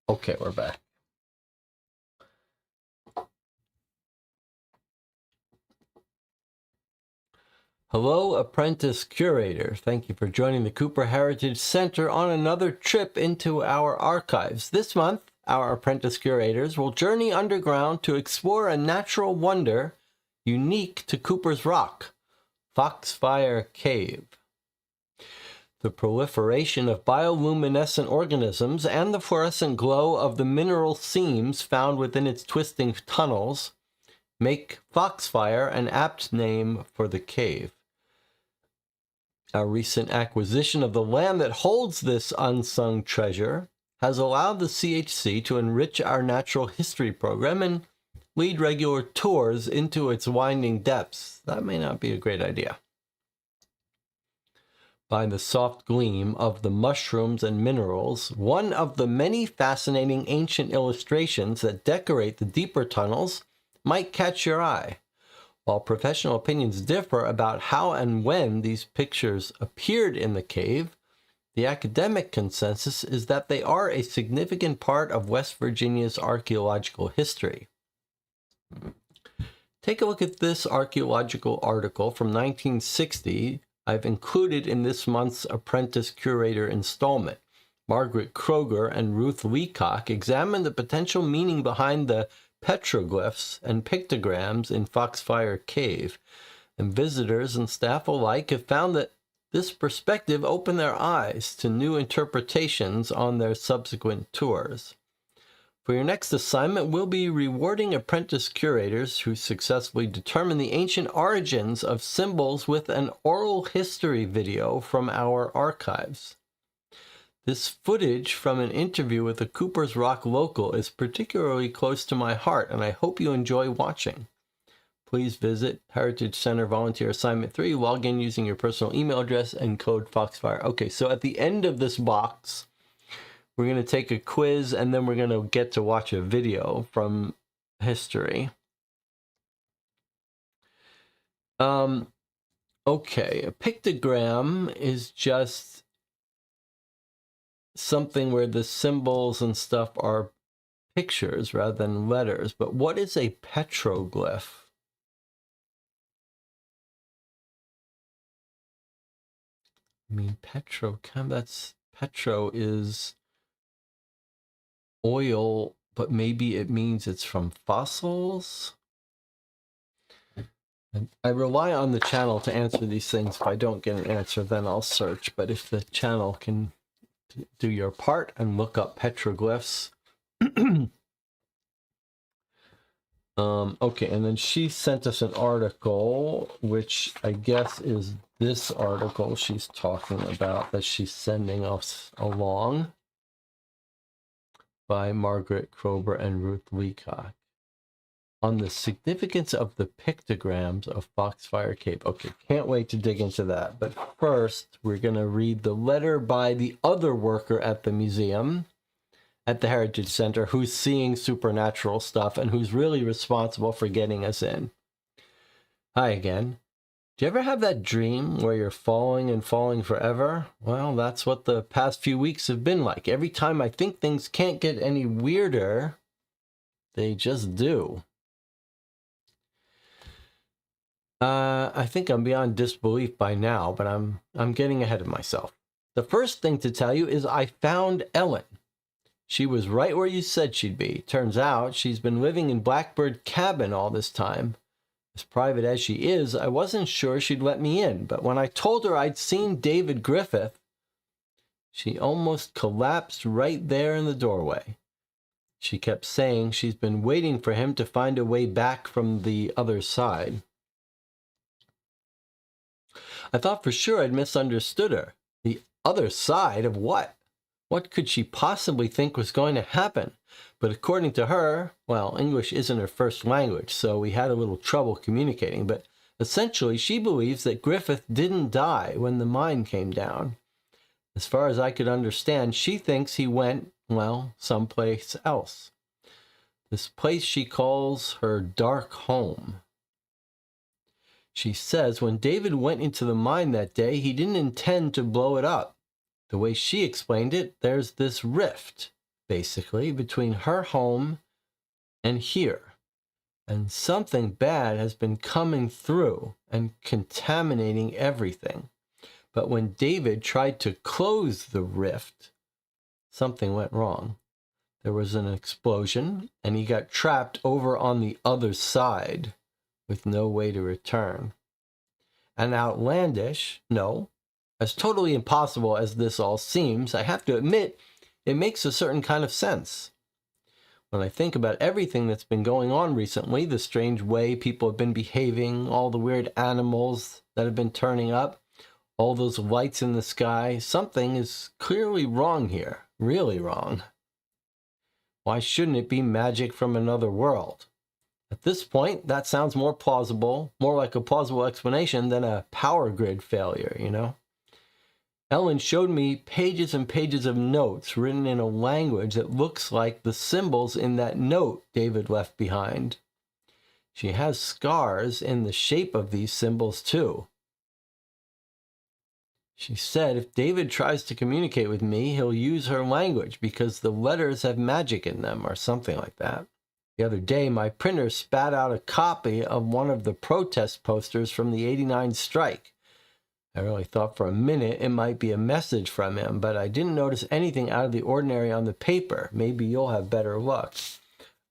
Okay, we're back. Hello, apprentice curator. Thank you for joining the Cooper Heritage Center on another trip into our archives. This month, our apprentice curators will journey underground to explore a natural wonder unique to Cooper's Rock, Foxfire Cave. The proliferation of bioluminescent organisms and the fluorescent glow of the mineral seams found within its twisting tunnels make Foxfire an apt name for the cave. Our recent acquisition of the land that holds this unsung treasure has allowed the CHC to enrich our natural history program and lead regular tours into its winding depths. That may not be a great idea. By the soft gleam of the mushrooms and minerals, one of the many fascinating ancient illustrations that decorate the deeper tunnels might catch your eye. While professional opinions differ about how and when these pictures appeared in the cave, the academic consensus is that they are a significant part of West Virginia's archaeological history. Take a look at this archaeological article from 1960 I've included in this month's Apprentice Curator installment. Margaret Kroger and Ruth Leacock examined the potential meaning behind the petroglyphs and pictograms in Foxfire Cave, and visitors and staff alike have found that this perspective opened their eyes to new interpretations on their subsequent tours. For your next assignment, we'll be rewarding apprentice curators who successfully determine the ancient origins of symbols with an oral history video from our archives. This footage from an interview with a Cooper's Rock local is particularly close to my heart, and I hope you enjoy watching. Please visit Heritage Center Volunteer Assignment 3, log in using your personal email address and code Foxfire. Okay, so at the end of this box, we're going to take a quiz, and then we're going to get to watch a video from history. Okay, a pictogram is just something where the symbols and stuff are pictures rather than letters. But what is a petroglyph? I mean, petro is oil, but maybe it means it's from fossils. And I rely on the channel to answer these things. If I don't get an answer, then I'll search. But if the channel can do your part and look up petroglyphs. Okay, and then she sent us an article, which I guess is this article she's talking about that she's sending us along, by Margaret Krober and Ruth Leacock, on the significance of the pictograms of Foxfire Cape. Okay, can't wait to dig into that. But first, we're going to read the letter by the other worker at the museum, at the Heritage Center, who's seeing supernatural stuff and who's really responsible for getting us in. Hi again. Do you ever have that dream where you're falling and falling forever? Well, that's what the past few weeks have been like. Every time I think things can't get any weirder, they just do. I think I'm beyond disbelief by now, but I'm getting ahead of myself. The first thing to tell you is I found Ellen. She was right where you said she'd be. Turns out she's been living in Blackbird Cabin all this time. As private as she is, I wasn't sure she'd let me in, but when I told her I'd seen David Griffith, she almost collapsed right there in the doorway. She kept saying she's been waiting for him to find a way back from the other side. I thought for sure I'd misunderstood her. The other side of what? What could she possibly think was going to happen? But according to her, well, English isn't her first language, so we had a little trouble communicating. But essentially, she believes that Griffith didn't die when the mine came down. As far as I could understand, she thinks he went, well, someplace else. This place she calls her dark home. She says when David went into the mine that day, he didn't intend to blow it up. The way she explained it, there's this rift, basically, between her home and here. And something bad has been coming through and contaminating everything. But when David tried to close the rift, something went wrong. There was an explosion, and he got trapped over on the other side with no way to return. And outlandish, no, as totally impossible as this all seems, I have to admit, it makes a certain kind of sense. When I think about everything that's been going on recently, the strange way people have been behaving, all the weird animals that have been turning up, all those lights in the sky, something is clearly wrong here, really wrong. Why shouldn't it be magic from another world? At this point, that sounds more plausible, more like a plausible explanation than a power grid failure, you know? Ellen showed me pages and pages of notes written in a language that looks like the symbols in that note David left behind. She has scars in the shape of these symbols too. She said if David tries to communicate with me, he'll use her language because the letters have magic in them or something like that. The other day, my printer spat out a copy of one of the protest posters from the '89 strike. I really thought for a minute it might be a message from him, but I didn't notice anything out of the ordinary on the paper. Maybe you'll have better luck.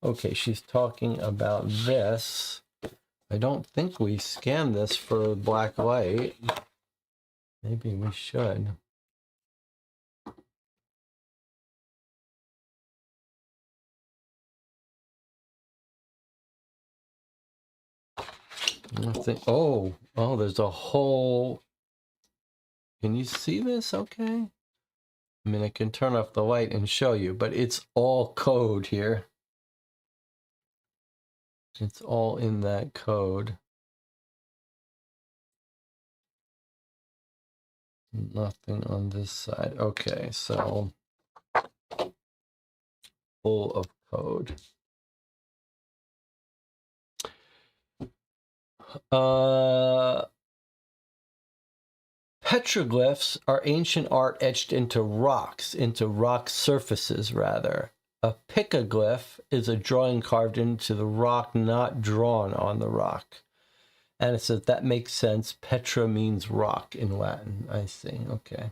Okay, she's talking about this. I don't think we scanned this for black light. Maybe we should. I think, oh, there's a whole... Can you see this okay? I mean, I can turn off the light and show you, but it's all code here. It's all in that code. Nothing on this side. Okay, so full of code. Petroglyphs are ancient art etched into rock surfaces, rather. A picoglyph is a drawing carved into the rock, not drawn on the rock. And it says that makes sense. Petra means rock in Latin. I see. Okay.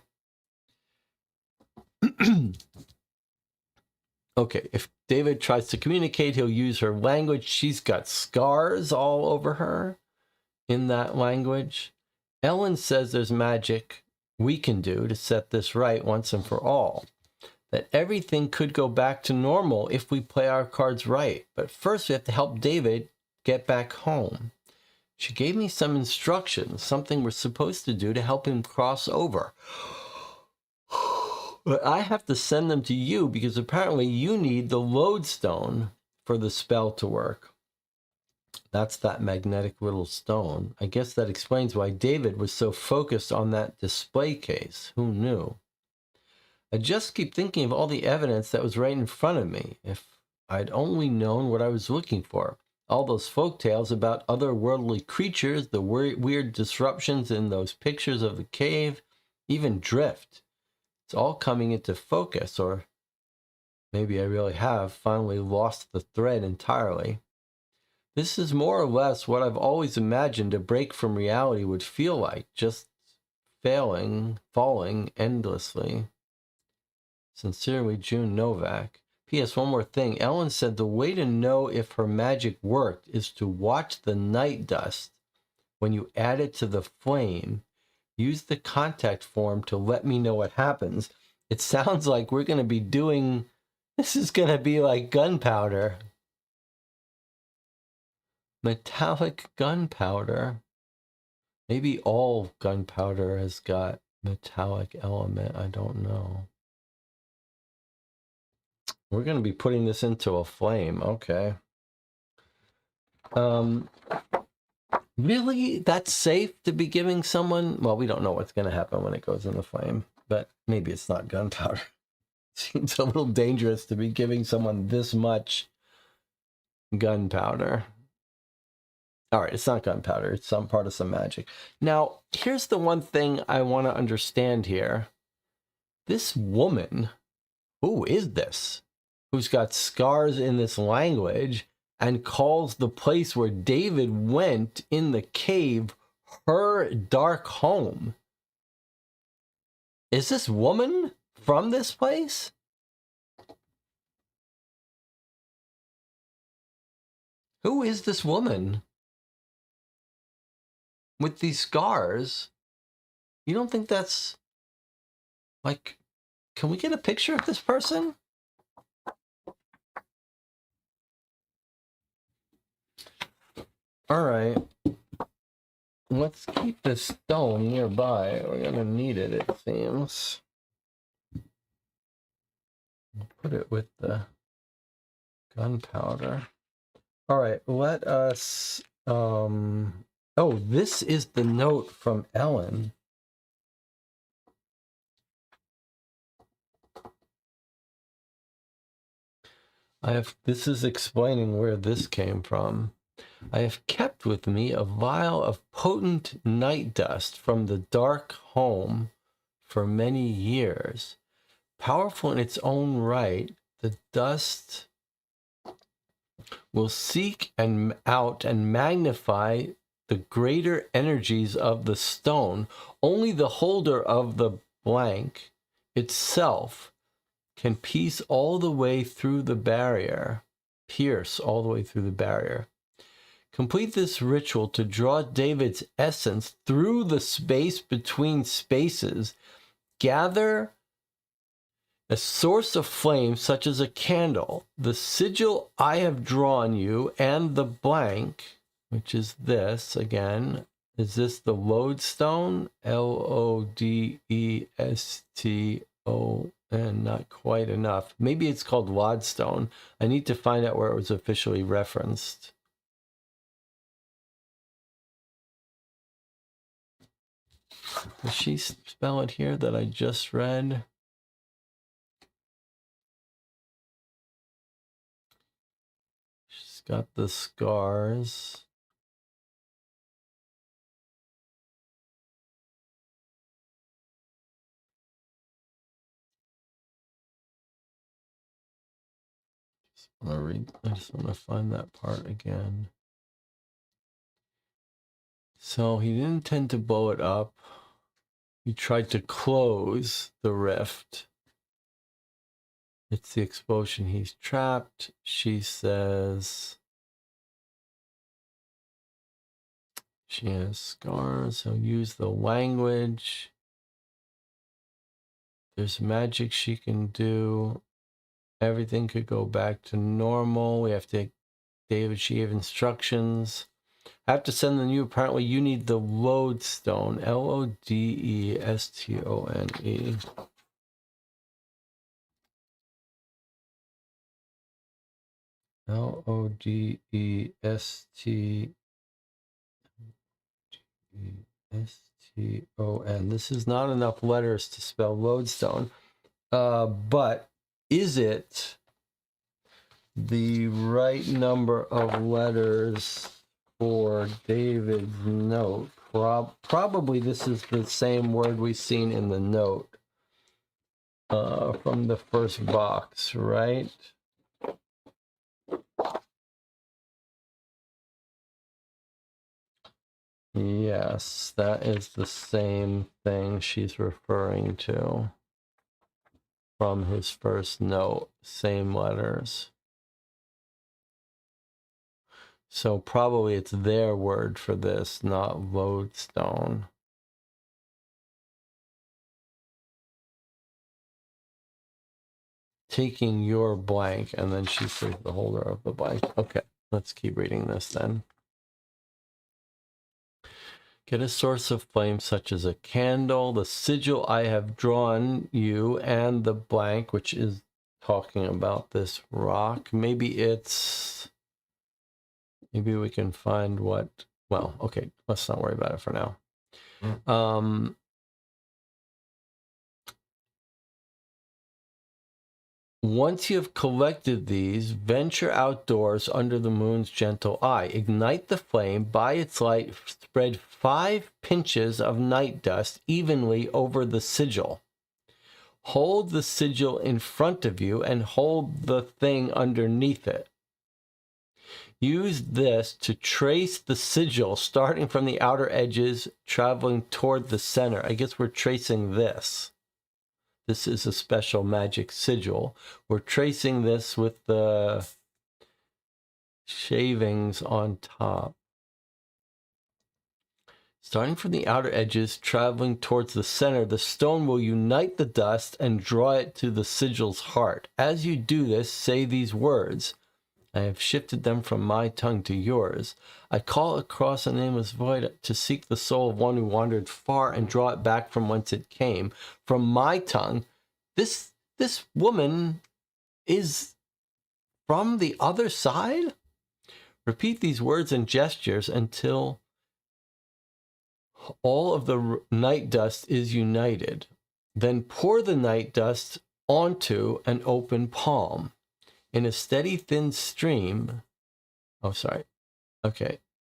Okay, if David tries to communicate, he'll use her language. She's got scars all over her in that language. Ellen says there's magic we can do to set this right once and for all. That everything could go back to normal if we play our cards right. But first we have to help David get back home. She gave me some instructions, something we're supposed to do to help him cross over. But I have to send them to you because apparently you need the lodestone for the spell to work. That's that magnetic little stone. I guess that explains why David was so focused on that display case. Who knew? I just keep thinking of all the evidence that was right in front of me. If I'd only known what I was looking for. All those folktales about otherworldly creatures, the weird disruptions in those pictures of the cave, even drift. It's all coming into focus, or maybe I really have finally lost the thread entirely. This is more or less what I've always imagined a break from reality would feel like, just falling endlessly. Sincerely, June Novak. P.S. One more thing. Ellen said the way to know if her magic worked is to watch the night dust. When you add it to the flame, use the contact form to let me know what happens. It sounds like we're going to be doing... This is going to be like gunpowder. Metallic gunpowder. Maybe all gunpowder has got metallic element. I don't know. We're going to be putting this into a flame. Okay. Really? That's safe to be giving someone? Well, we don't know what's going to happen when it goes in the flame, but maybe it's not gunpowder. Seems a little dangerous to be giving someone this much gunpowder. All right, it's not gunpowder. It's some part of some magic. Now, here's the one thing I want to understand here. This woman, who is this? Who's got scars in this language and calls the place where David went in the cave her dark home. Is this woman from this place? Who is this woman with these scars? You don't think that's like, can we get a picture of this person? All right. Let's keep this stone nearby. We're going to need it, it seems. Put it with the gunpowder. All right, let us... Oh, this is the note from Ellen. This is explaining where this came from. I have kept with me a vial of potent night dust from the dark home for many years. Powerful in its own right, the dust will seek out and magnify the greater energies of the stone. Only the holder of the blank itself can pierce all the way through the barrier. Complete this ritual to draw David's essence through the space between spaces. Gather a source of flame such as a candle, the sigil I have drawn you, and the blank, which is this again. Is this the lodestone? Lodeston. Not quite enough. Maybe it's called lodestone. I need to find out where it was officially referenced. Does she spell it here that I just read? She's got the scars. I just want to find that part again. So he didn't intend to blow it up. He tried to close the rift. It's the explosion. He's trapped. She says she has scars. So use the language. There's magic she can do. Everything could go back to normal. We have to, David, she gave instructions. I have to send the new, apparently you need the lodestone. Lodestone. Lodeston. This is not enough letters to spell lodestone. But is it the right number of letters for David's note? Probably this is the same word we've seen in the note from the first box, right? Yes, that is the same thing she's referring to from his first note, same letters. So probably it's their word for this, not lodestone. Taking your blank, and then she says the holder of the blank. Okay, let's keep reading this then. Get a source of flame such as a candle, the sigil I have drawn you, and the blank, which is talking about this rock. Maybe we can find what, well, okay, let's not worry about it for now. Once you have collected these, venture outdoors under the moon's gentle eye. Ignite the flame. By its light, spread 5 pinches of night dust evenly over the sigil. Hold the sigil in front of you and hold the thing underneath it. Use this to trace the sigil, starting from the outer edges, traveling toward the center. I guess we're tracing this. This is a special magic sigil. We're tracing this with the shavings on top. Starting from the outer edges, traveling towards the center, the stone will unite the dust and draw it to the sigil's heart. As you do this, say these words. I have shifted them from my tongue to yours. I call across a nameless void to seek the soul of one who wandered far and draw it back from whence it came. From my tongue, this woman is from the other side? Repeat these words and gestures until all of the night dust is united. Then pour the night dust onto an open palm. In a steady, thin stream. Oh, sorry. Okay.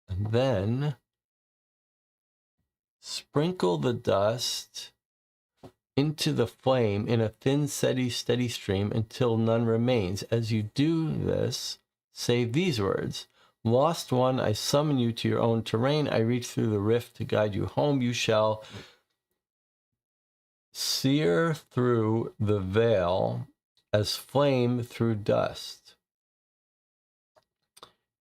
And then sprinkle the dust into the flame in a thin, steady stream until none remains. As you do this, say these words. Lost one, I summon you to your own terrain. I reach through the rift to guide you home. You shall sear through the veil as flame through dust.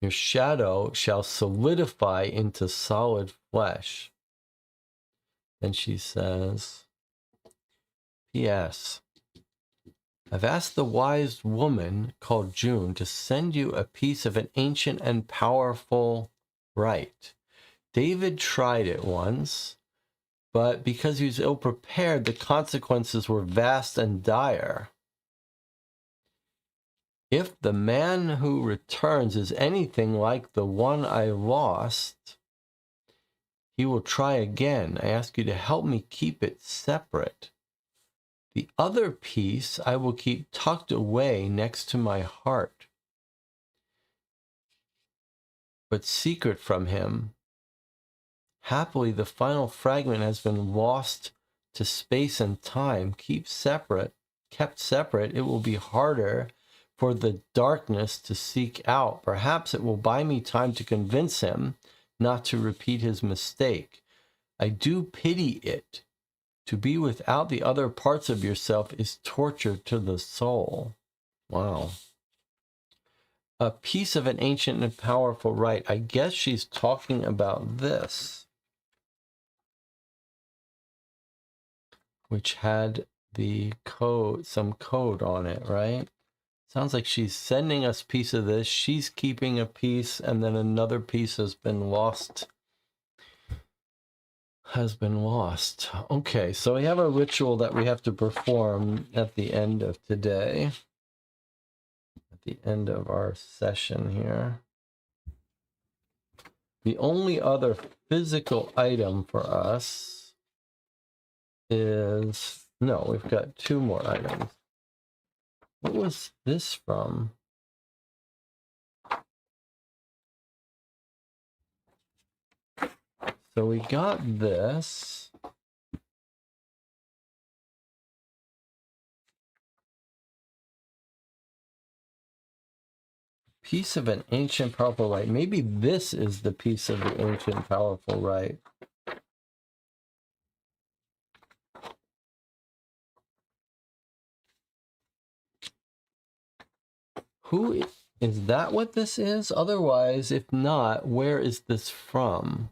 Your shadow shall solidify into solid flesh. Then she says, P.S. I've asked the wise woman called June to send you a piece of an ancient and powerful rite. David tried it once, but because he was ill-prepared, the consequences were vast and dire. If the man who returns is anything like the one I lost, he will try again. I ask you to help me keep it separate. The other piece I will keep tucked away next to my heart, but secret from him. Happily, the final fragment has been lost to space and time. Kept separate, it will be harder for the darkness to seek out. Perhaps it will buy me time to convince him not to repeat his mistake. I do pity it. To be without the other parts of yourself is torture to the soul. Wow. A piece of an ancient and powerful right. I guess she's talking about this, which had the code, some code on it, right? Sounds like she's sending us a piece of this. She's keeping a piece, and then another piece has been lost. Okay, so we have a ritual that we have to perform at the end of today. At the end of our session here. The only other physical item for us is... No, we've got two more items. What was this from? So we got this. Piece of an ancient powerful right. Maybe this is the piece of the ancient powerful right. Who is that? What this is? Otherwise, if not, where is this from?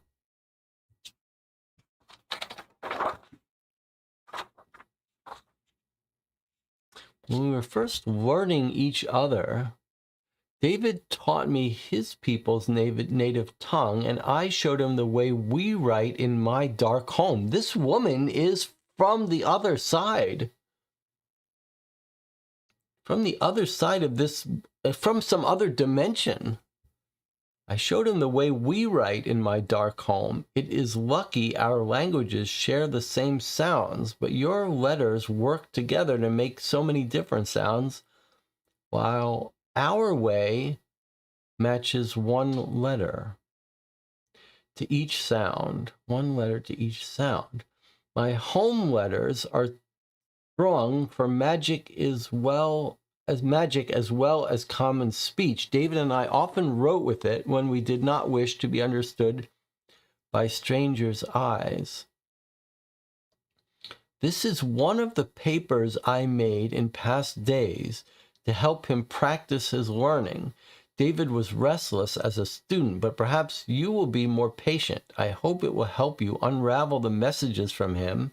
When we were first learning each other, David taught me his people's native tongue, and I showed him the way we write in my dark home. This woman is from the other side. From the other side of this, from some other dimension. I showed him the way we write in my dark home. It is lucky our languages share the same sounds, but your letters work together to make so many different sounds, while our way matches one letter to each sound. One letter to each sound. My home letters are strung for magic as well as common speech. David and I often wrote with it when we did not wish to be understood by strangers' eyes. This is one of the papers I made in past days to help him practice his learning. David was restless as a student, but perhaps you will be more patient. I hope it will help you unravel the messages from him.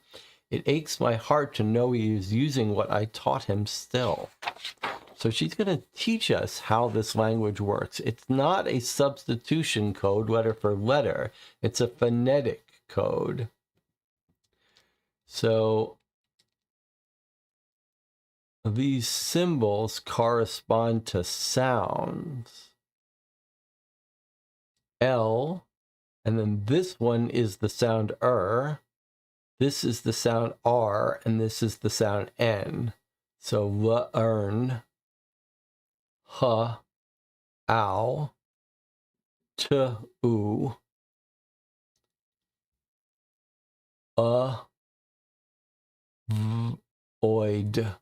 It aches my heart to know he is using what I taught him still. So she's going to teach us how this language works. It's not a substitution code, letter for letter. It's a phonetic code. So these symbols correspond to sounds. L, and then this one is the sound This is the sound R, and this is the sound N. So learn, h, ow, t, oo, v, oid.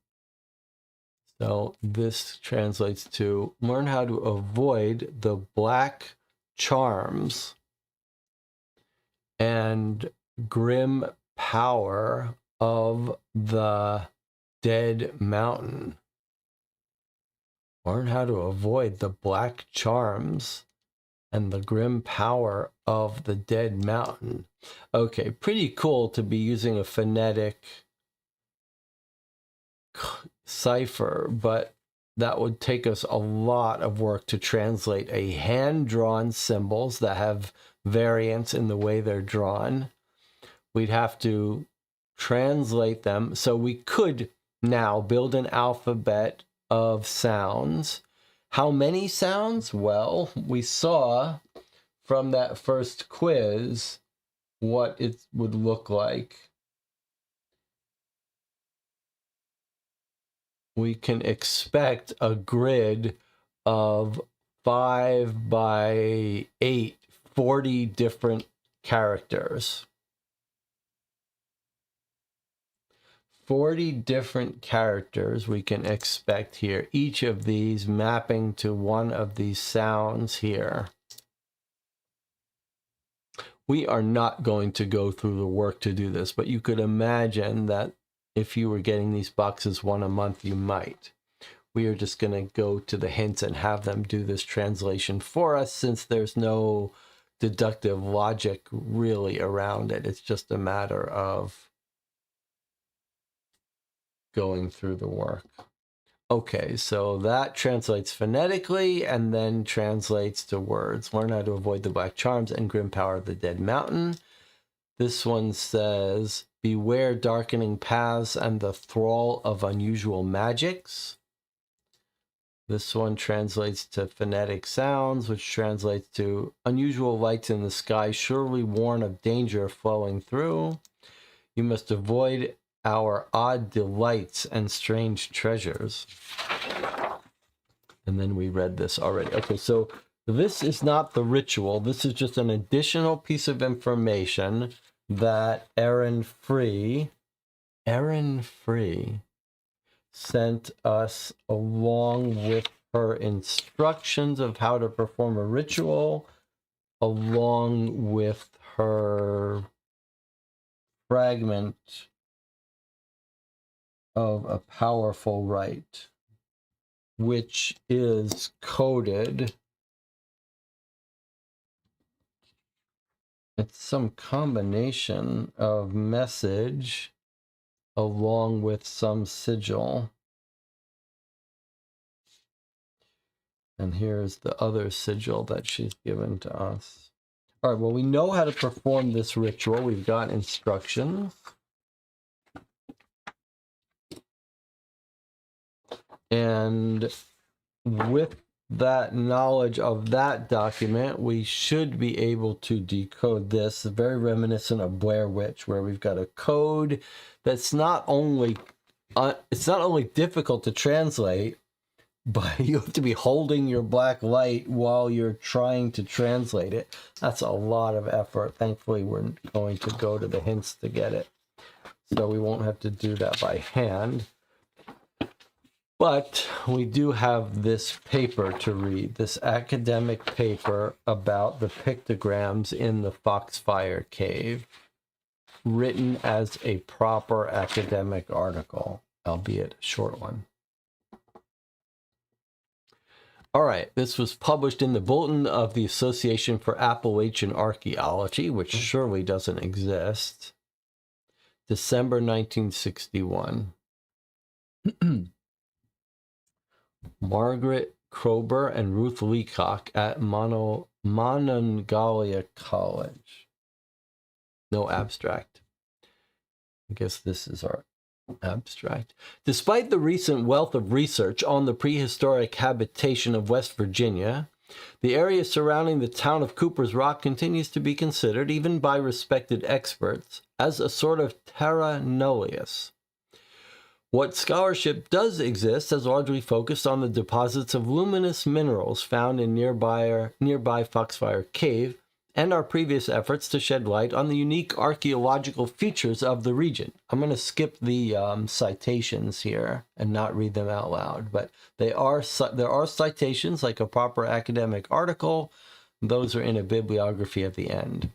So this translates to learn how to avoid the black charms and grim power of the dead mountain. Learn how to avoid the black charms and the grim power of the dead mountain. Okay, pretty cool to be using a phonetic cipher, but that would take us a lot of work to translate a hand-drawn symbols that have variants in the way they're drawn. We'd have to translate them. So we could now build an alphabet of sounds. How many sounds? Well, we saw from that first quiz what it would look like. We can expect a grid of 5 by 8, 40 different characters. 40 different characters we can expect here, each of these mapping to one of these sounds here. We are not going to go through the work to do this, but you could imagine that if you were getting these boxes one a month, you might. We are just going to go to the hints and have them do this translation for us, since there's no deductive logic really around it. It's just a matter of going through the work. Okay, so that translates phonetically and then translates to words. Learn how to avoid the black charms and grim power of the dead mountain. This one says, beware darkening paths and the thrall of unusual magics. This one translates to phonetic sounds, which translates to unusual lights in the sky, surely warn of danger flowing through. You must avoid our odd delights and strange treasures. And then we read this already. Okay, so this is not the ritual. This is just an additional piece of information that Erin Free sent us along with her instructions of how to perform a ritual, along with her fragment of a powerful rite, which is coded. It's some combination of message along with some sigil. And here's the other sigil that she's given to us. All right, well, we know how to perform this ritual. We've got instructions. And with that knowledge of that document, we should be able to decode this. It's very reminiscent of Blair Witch, where we've got a code that's not only difficult to translate, but you have to be holding your black light while you're trying to translate it. That's a lot of effort. Thankfully, we're going to go to the hints to get it, so we won't have to do that by hand. But we do have this paper to read, this academic paper about the pictograms in the Foxfire Cave, written as a proper academic article, albeit a short one. All right, this was published in the Bulletin of the Association for Appalachian Archaeology, which surely doesn't exist, December 1961. Margaret Kroeber and Ruth Leacock at Monongalia College. No abstract. I guess this is our abstract. Despite the recent wealth of research on the prehistoric habitation of West Virginia, the area surrounding the town of Cooper's Rock continues to be considered, even by respected experts, as a sort of terra nullius. What scholarship does exist has largely focused on the deposits of luminous minerals found in nearby Foxfire Cave, and our previous efforts to shed light on the unique archaeological features of the region. I'm going to skip the citations here and not read them out loud, but there are citations, like a proper academic article. Those are in a bibliography at the end.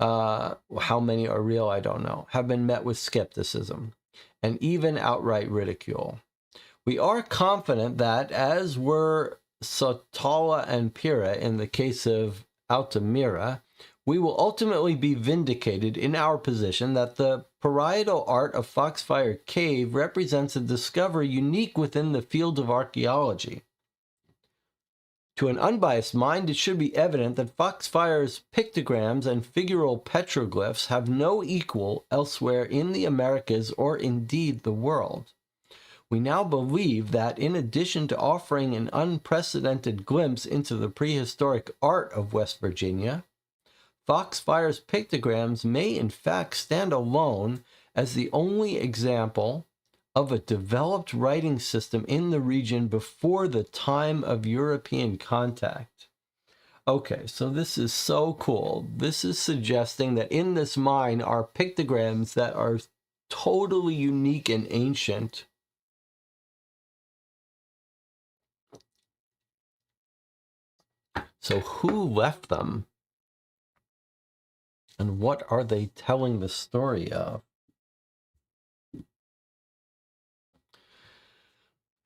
How many are real, I don't know. Have been met with skepticism and even outright ridicule. We are confident that, as were Sotala and Pyrrha in the case of Altamira, we will ultimately be vindicated in our position that the parietal art of Foxfire Cave represents a discovery unique within the field of archaeology. To an unbiased mind, it should be evident that Foxfire's pictograms and figural petroglyphs have no equal elsewhere in the Americas or indeed the world. We now believe that, in addition to offering an unprecedented glimpse into the prehistoric art of West Virginia, Foxfire's pictograms may in fact stand alone as the only example of a developed writing system in the region before the time of European contact. Okay, so this is so cool. This is suggesting that in this mine are pictograms that are totally unique and ancient. So who left them? And what are they telling the story of?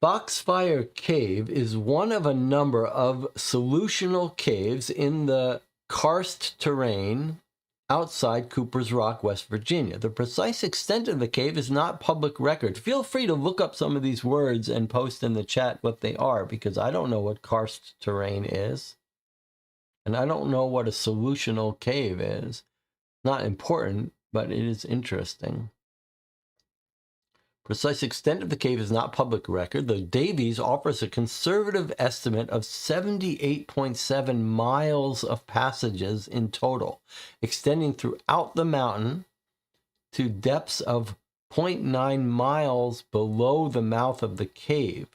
Foxfire Cave is one of a number of solutional caves in the karst terrain outside Cooper's Rock, West Virginia. The precise extent of the cave is not public record. Feel free to look up some of these words and post in the chat what they are, because I don't know what karst terrain is. And I don't know what a solutional cave is. Not important, but it is interesting. Precise extent of the cave is not public record, though Davies offers a conservative estimate of 78.7 miles of passages in total, extending throughout the mountain to depths of 0.9 miles below the mouth of the cave.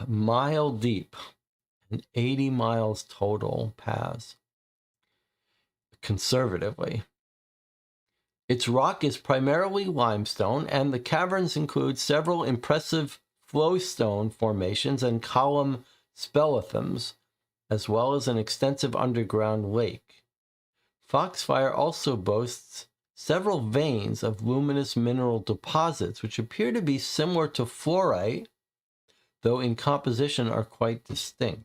A mile deep and 80 miles total paths, conservatively. Its rock is primarily limestone, and the caverns include several impressive flowstone formations and column speleothems, as well as an extensive underground lake. Foxfire also boasts several veins of luminous mineral deposits, which appear to be similar to fluorite, though in composition are quite distinct.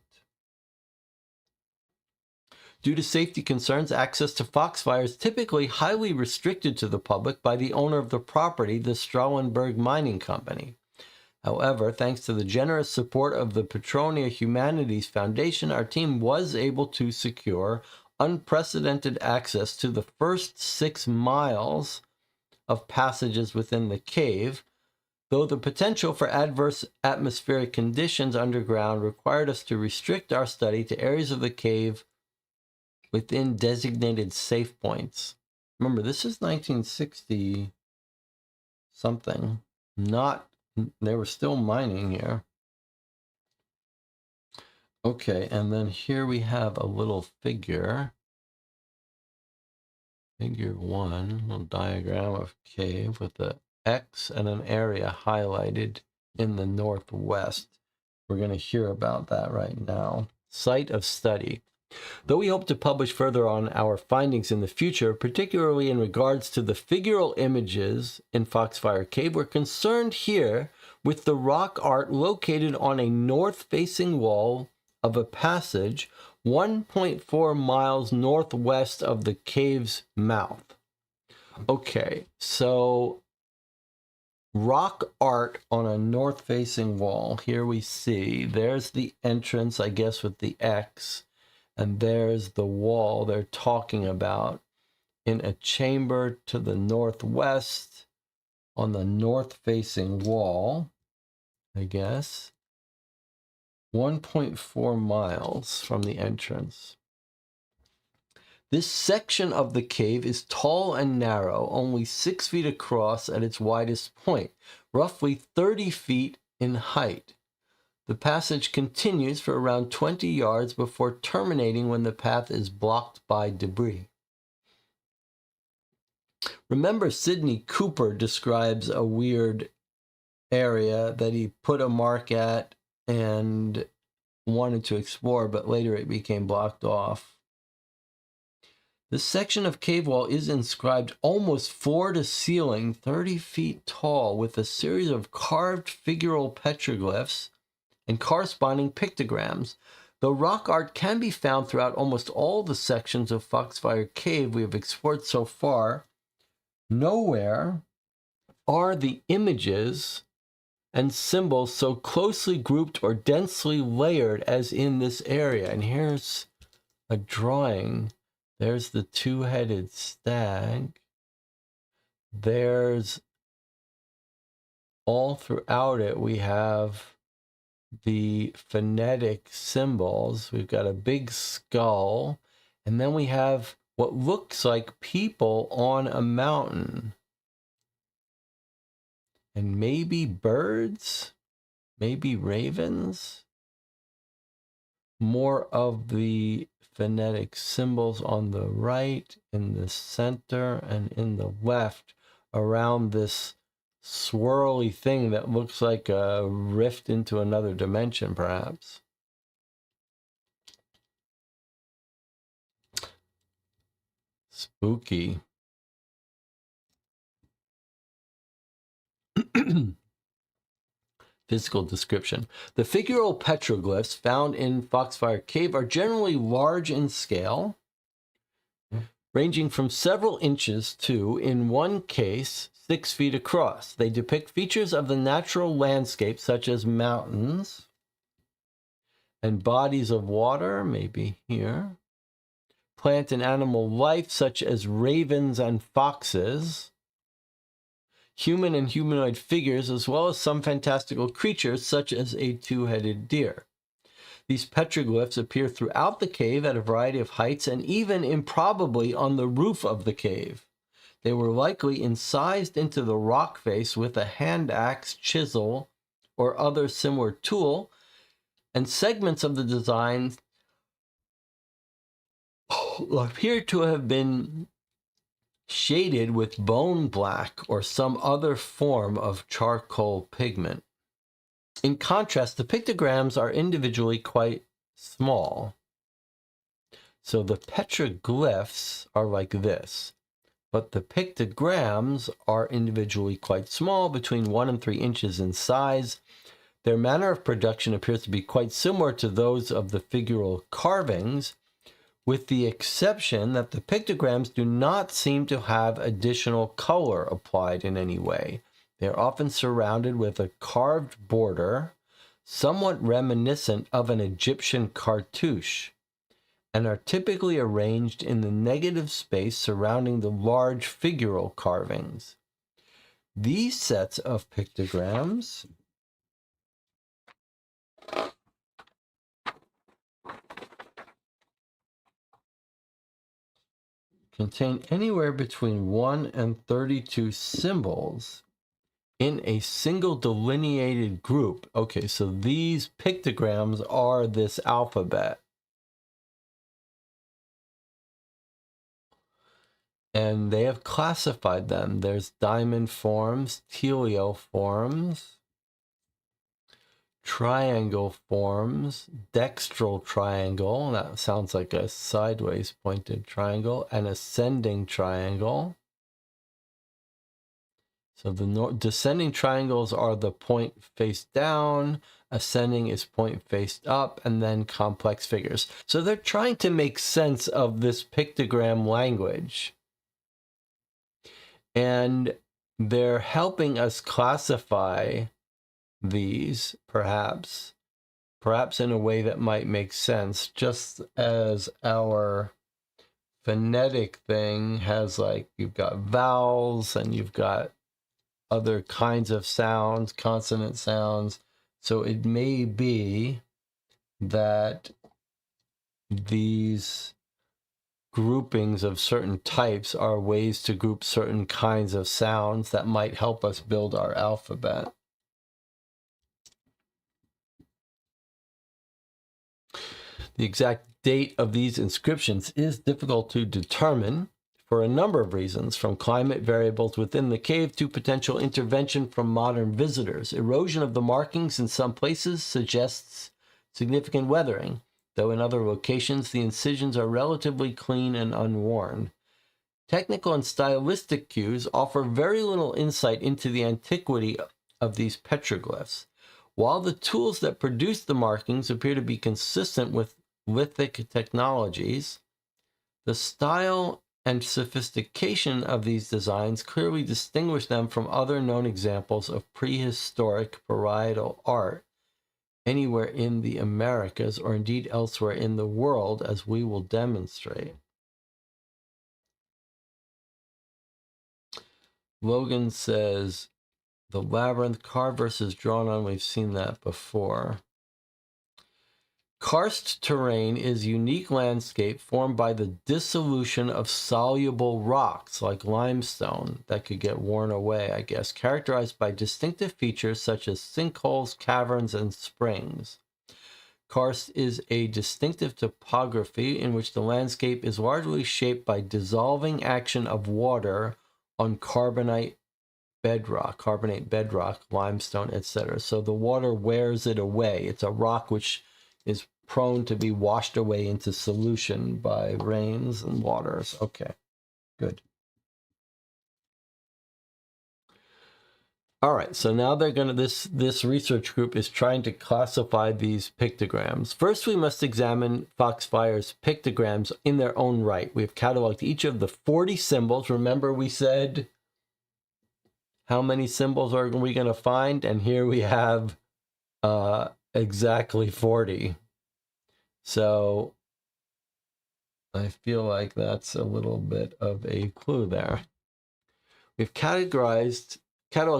Due to safety concerns, access to Foxfire is typically highly restricted to the public by the owner of the property, the Strahlenberg Mining Company. However, thanks to the generous support of the Petronia Humanities Foundation, our team was able to secure unprecedented access to the first 6 miles of passages within the cave, though the potential for adverse atmospheric conditions underground required us to restrict our study to areas of the cave within designated safe points. Remember, this is 1960 something. They were still mining here. Okay, and then here we have a little figure. Figure 1, little diagram of cave with the X and an area highlighted in the northwest. We're going to hear about that right now. Site of study. Though we hope to publish further on our findings in the future, particularly in regards to the figural images in Foxfire Cave, we're concerned here with the rock art located on a north-facing wall of a passage 1.4 miles northwest of the cave's mouth. Okay, so rock art on a north-facing wall. Here we see, there's the entrance, I guess, with the X. And there's the wall they're talking about in a chamber to the northwest on the north-facing wall, I guess. 1.4 miles from the entrance. This section of the cave is tall and narrow, only 6 feet across at its widest point, roughly 30 feet in height. The passage continues for around 20 yards before terminating when the path is blocked by debris. Remember, Sidney Cooper describes a weird area that he put a mark at and wanted to explore, but later it became blocked off. This section of cave wall is inscribed almost floor to ceiling, 30 feet tall, with a series of carved figural petroglyphs and corresponding pictograms. Though rock art can be found throughout almost all the sections of Foxfire Cave we have explored so far, nowhere are the images and symbols so closely grouped or densely layered as in this area. And here's a drawing. There's the two-headed stag. There's all throughout it, we have the phonetic symbols. We've got a big skull, and then we have what looks like people on a mountain. And maybe birds, maybe ravens. More of the phonetic symbols on the right, in the center, and in the left around this swirly thing that looks like a rift into another dimension, perhaps. Spooky. Physical description. The figural petroglyphs found in Foxfire Cave are generally large in scale, ranging from several inches to, in one case, 6 feet across. They depict features of the natural landscape, such as mountains and bodies of water, maybe here, plant and animal life, such as ravens and foxes, human and humanoid figures, as well as some fantastical creatures, such as a two-headed deer. These petroglyphs appear throughout the cave at a variety of heights and even improbably on the roof of the cave. They were likely incised into the rock face with a hand axe, chisel, or other similar tool, and segments of the design appear to have been shaded with bone black or some other form of charcoal pigment. In contrast, the pictograms are individually quite small. So the petroglyphs are like this, but the pictograms are individually quite small, between 1 and 3 inches in size. Their manner of production appears to be quite similar to those of the figural carvings, with the exception that the pictograms do not seem to have additional color applied in any way. They are often surrounded with a carved border, somewhat reminiscent of an Egyptian cartouche, and are typically arranged in the negative space surrounding the large figural carvings. These sets of pictograms contain anywhere between 1 and 32 symbols in a single delineated group. Okay, so these pictograms are this alphabet. And they have classified them. There's diamond forms, teleoforms, triangle forms, dextral triangle, that sounds like a sideways pointed triangle, and ascending triangle. So the descending triangles are the point face down, ascending is point face up, and then complex figures. So they're trying to make sense of this pictogram language. And they're helping us classify these, perhaps in a way that might make sense, just as our phonetic thing has, like, you've got vowels and you've got other kinds of sounds, consonant sounds. So it may be that these groupings of certain types are ways to group certain kinds of sounds that might help us build our alphabet. The exact date of these inscriptions is difficult to determine for a number of reasons, from climate variables within the cave to potential intervention from modern visitors. Erosion of the markings in some places suggests significant weathering, though in other locations the incisions are relatively clean and unworn. Technical and stylistic cues offer very little insight into the antiquity of these petroglyphs. While the tools that produce the markings appear to be consistent with lithic technologies, the style and sophistication of these designs clearly distinguish them from other known examples of prehistoric parietal art anywhere in the Americas, or indeed elsewhere in the world, as we will demonstrate. Logan says, the labyrinth carved versus drawn on, we've seen that before. Karst terrain is unique landscape formed by the dissolution of soluble rocks like limestone that could get worn away, I guess, characterized by distinctive features such as sinkholes, caverns, and springs. Karst is a distinctive topography in which the landscape is largely shaped by dissolving action of water on carbonate bedrock, carbonate bedrock, limestone, etc. So the water wears it away. It's a rock which is prone to be washed away into solution by rains and waters. Okay, good. All right, so now they're going to, this research group is trying to classify these pictograms. First, we must examine Foxfire's pictograms in their own right. We've cataloged each of the 40 symbols. Remember, we said how many symbols are we going to find? And here we have exactly 40. So I feel like that's a little bit of a clue there. We've cataloged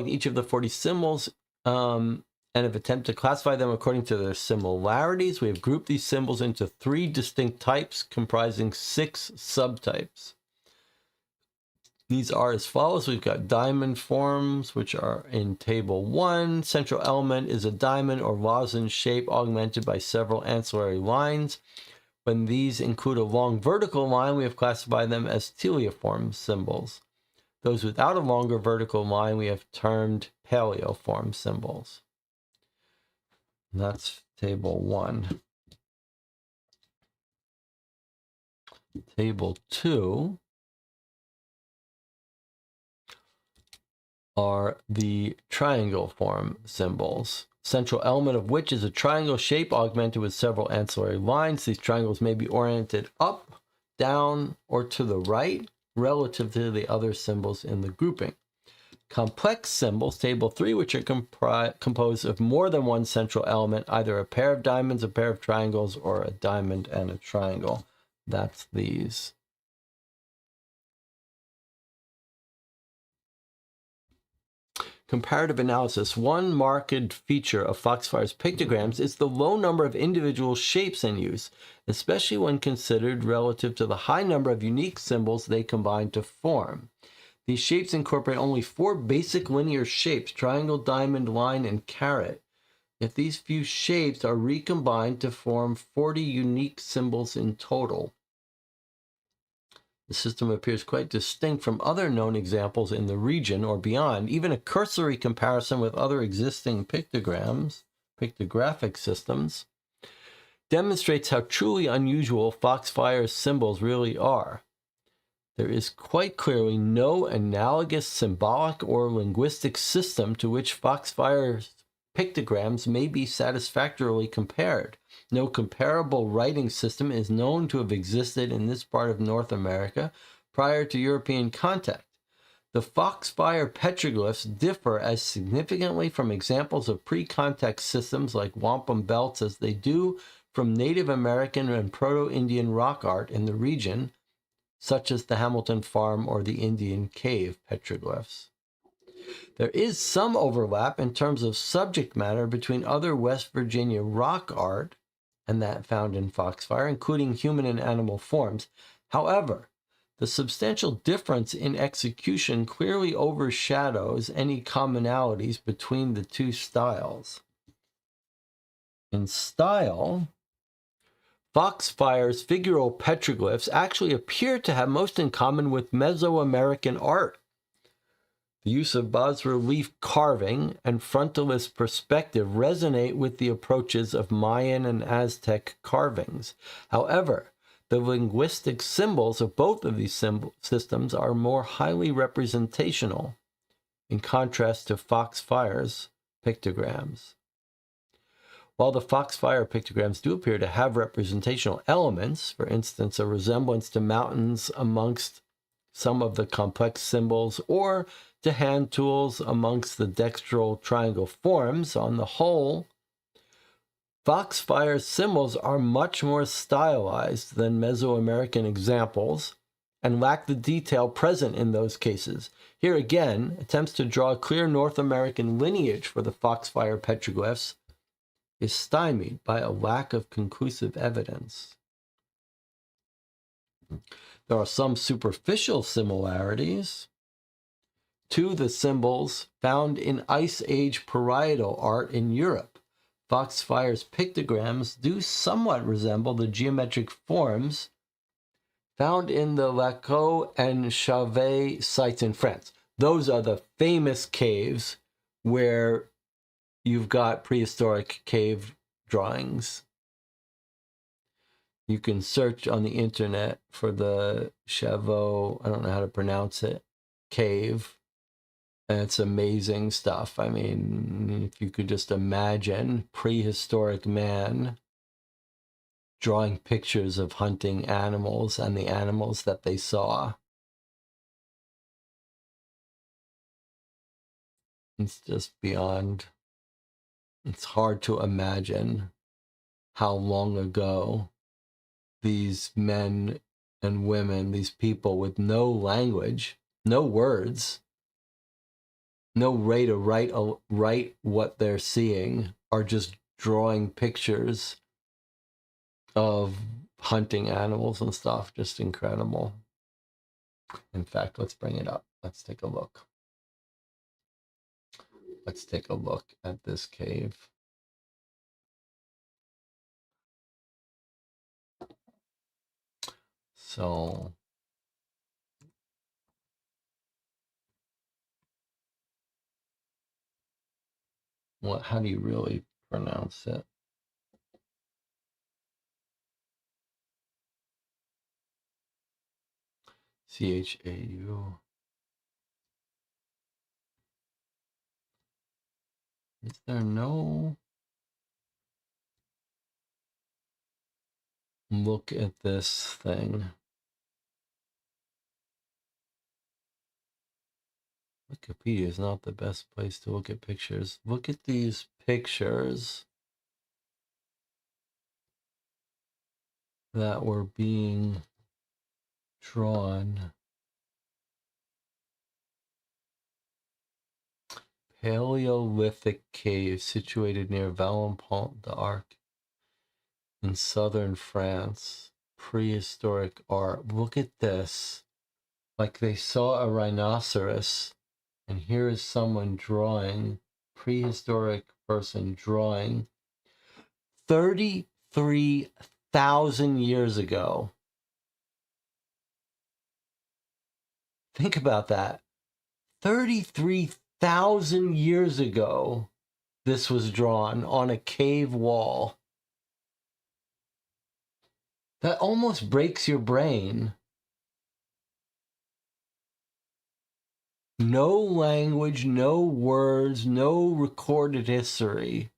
each of the 40 symbols and have attempted to classify them according to their similarities. We have grouped these symbols into 3 distinct types comprising 6 subtypes. These are as follows. We've got diamond forms, which are in table 1. Central element is a diamond or lozenge shape augmented by several ancillary lines. When these include a long vertical line, we have classified them as teleoform symbols. Those without a longer vertical line we have termed paleoform symbols. And that's table 1. Table 2 are the triangle form symbols, central element of which is a triangle shape augmented with several ancillary lines. These triangles may be oriented up, down, or to the right relative to the other symbols in the grouping. Complex symbols, table 3, which are composed of more than one central element, either a pair of diamonds, a pair of triangles, or a diamond and a triangle. That's these. Comparative analysis. One marked feature of Foxfire's pictograms is the low number of individual shapes in use, especially when considered relative to the high number of unique symbols they combine to form. These shapes incorporate only 4 basic linear shapes: triangle, diamond, line, and caret. Yet these few shapes are recombined to form 40 unique symbols in total. The system appears quite distinct from other known examples in the region or beyond. Even a cursory comparison with other existing pictographic systems, demonstrates how truly unusual Foxfire's symbols really are. There is quite clearly no analogous symbolic or linguistic system to which Foxfire's pictograms may be satisfactorily compared. No comparable writing system is known to have existed in this part of North America prior to European contact. The Foxfire petroglyphs differ as significantly from examples of pre-contact systems like wampum belts as they do from Native American and Proto-Indian rock art in the region, such as the Hamilton Farm or the Indian Cave petroglyphs. There is some overlap in terms of subject matter between other West Virginia rock art and that found in Foxfire, including human and animal forms. However, the substantial difference in execution clearly overshadows any commonalities between the two styles. In style, Foxfire's figural petroglyphs actually appear to have most in common with Mesoamerican art. The use of bas-relief carving and frontalist perspective resonate with the approaches of Mayan and Aztec carvings. However, the linguistic symbols of both of these systems are more highly representational, in contrast to Foxfire's pictograms. While the Foxfire pictograms do appear to have representational elements, for instance, a resemblance to mountains amongst some of the complex symbols, or to hand tools amongst the dextral triangle forms, on the whole, Foxfire's symbols are much more stylized than Mesoamerican examples and lack the detail present in those cases. Here again, attempts to draw a clear North American lineage for the Foxfire petroglyphs is stymied by a lack of conclusive evidence. There are some superficial similarities to the symbols found in Ice Age parietal art in Europe. Foxfire's pictograms do somewhat resemble the geometric forms found in the Lacoux and Chauvet sites in France. those are the famous caves where you've got prehistoric cave drawings. You can search on the internet for the Chauvet, I don't know how to pronounce it, cave. And it's amazing stuff. I mean, if you could just imagine prehistoric man drawing pictures of hunting animals and the animals that they saw. It's just beyond, it's hard to imagine how long ago these men and women, these people with no language, no words, no way to write what they're seeing, are just drawing pictures of hunting animals and stuff. Just incredible. In fact, let's bring it up. Let's take a look. Let's take a look at this cave. So what, how do you really pronounce it? Chau. Is there no look at this thing? Wikipedia is not the best place to look at pictures. Look at these pictures that were being drawn. Paleolithic cave situated near Valpont d'Arc in southern France. Prehistoric art. Look at this. Like they saw a rhinoceros, and here is someone drawing, prehistoric person drawing 33,000 years ago. Think about that. 33,000 years ago, this was drawn on a cave wall. That almost breaks your brain. No language, no words, no recorded history.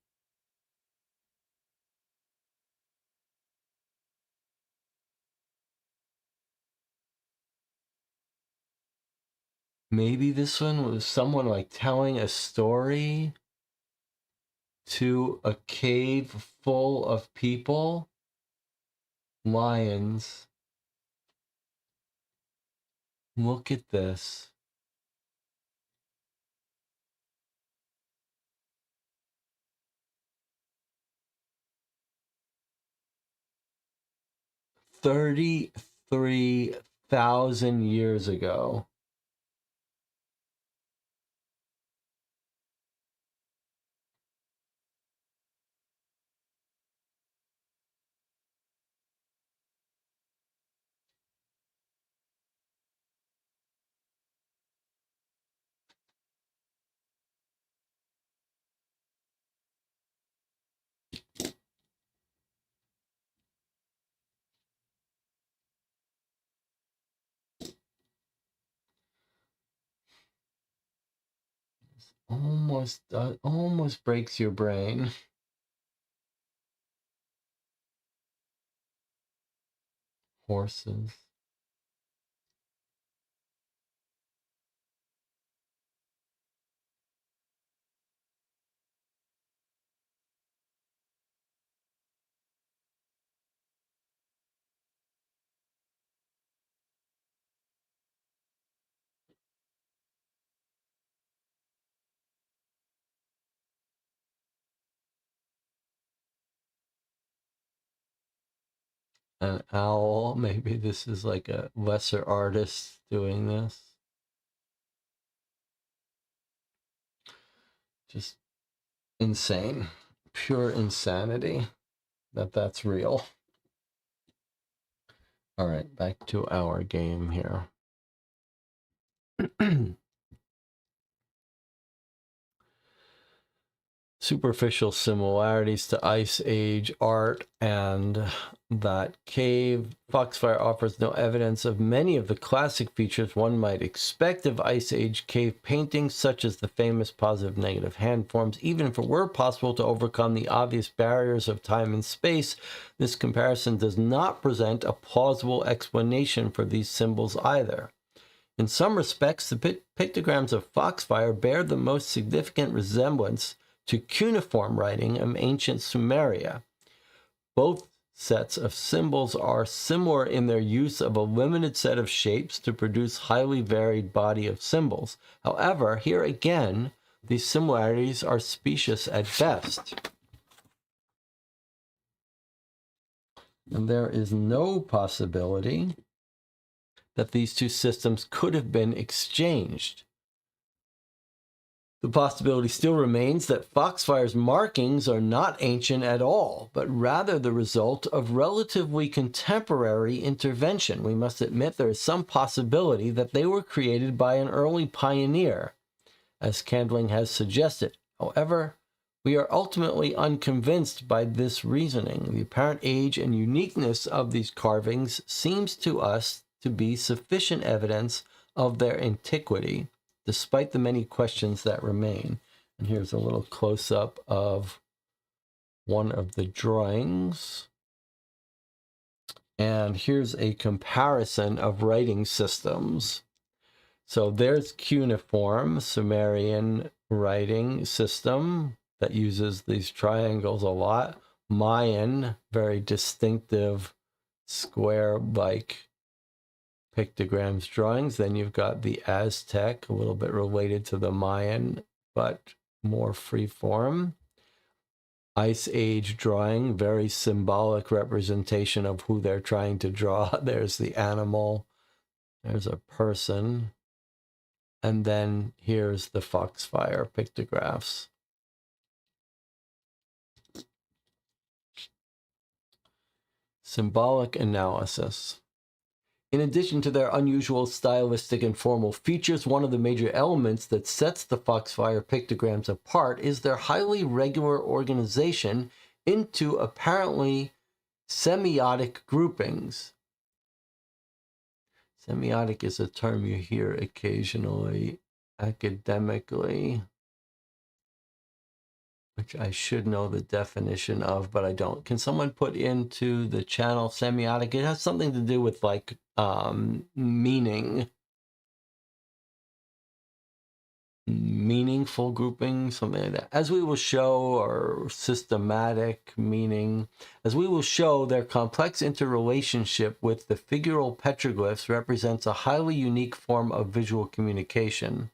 Maybe this one was someone like telling a story to a cave full of people. Lions. Look at this. $33,000 years ago. Almost breaks your brain. Horses. An owl. Maybe this is like a lesser artist doing this. Just insane. Pure insanity that that's real. All right, back to our game here. superficial similarities to Ice Age art, and that cave Foxfire offers no evidence of many of the classic features one might expect of Ice Age cave paintings, such as the famous positive-negative hand forms. Even if it were possible to overcome the obvious barriers of time and space, this comparison does not present a plausible explanation for these symbols either. In some respects, the pictograms of Foxfire bear the most significant resemblance to cuneiform writing of ancient Sumeria. Both sets of symbols are similar in their use of a limited set of shapes to produce highly varied body of symbols. However, here again, these similarities are specious at best. And there is no possibility that these two systems could have been exchanged. The possibility still remains that Foxfire's markings are not ancient at all, but rather the result of relatively contemporary intervention. We must admit there is some possibility that they were created by an early pioneer, as Candling has suggested. However, we are ultimately unconvinced by this reasoning. The apparent age and uniqueness of these carvings seems to us to be sufficient evidence of their antiquity, despite the many questions that remain. And here's a little close-up of one of the drawings. And here's a comparison of writing systems. So there's cuneiform, Sumerian writing system that uses these triangles a lot. Mayan, very distinctive square-like pictograms drawings. Then you've got the Aztec, a little bit related to the Mayan, but more free form. Ice Age drawing, very symbolic representation of who they're trying to draw. There's the animal, there's a person, and then here's the Foxfire pictographs. Symbolic analysis. In addition to their unusual stylistic and formal features, one of the major elements that sets the Foxfire pictograms apart is their highly regular organization into apparently semiotic groupings. Semiotic is a term you hear occasionally academically, which I should know the definition of, but I don't. Can someone put into the channel semiotic? It has something to do with like meaning, meaningful grouping, something like that. As we will show, or systematic meaning. As we will show, their complex interrelationship with the figural petroglyphs represents a highly unique form of visual communication.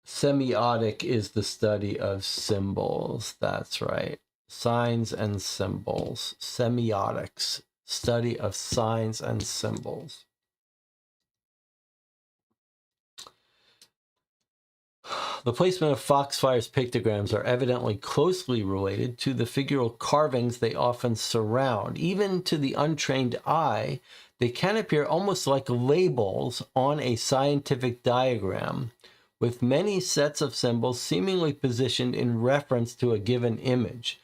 Semiotic is the study of symbols. That's right. Signs and symbols. Semiotics, study of signs and symbols. The placement of Foxfire's pictograms are evidently closely related to the figural carvings they often surround. Even to the untrained eye, they can appear almost like labels on a scientific diagram, with many sets of symbols seemingly positioned in reference to a given image.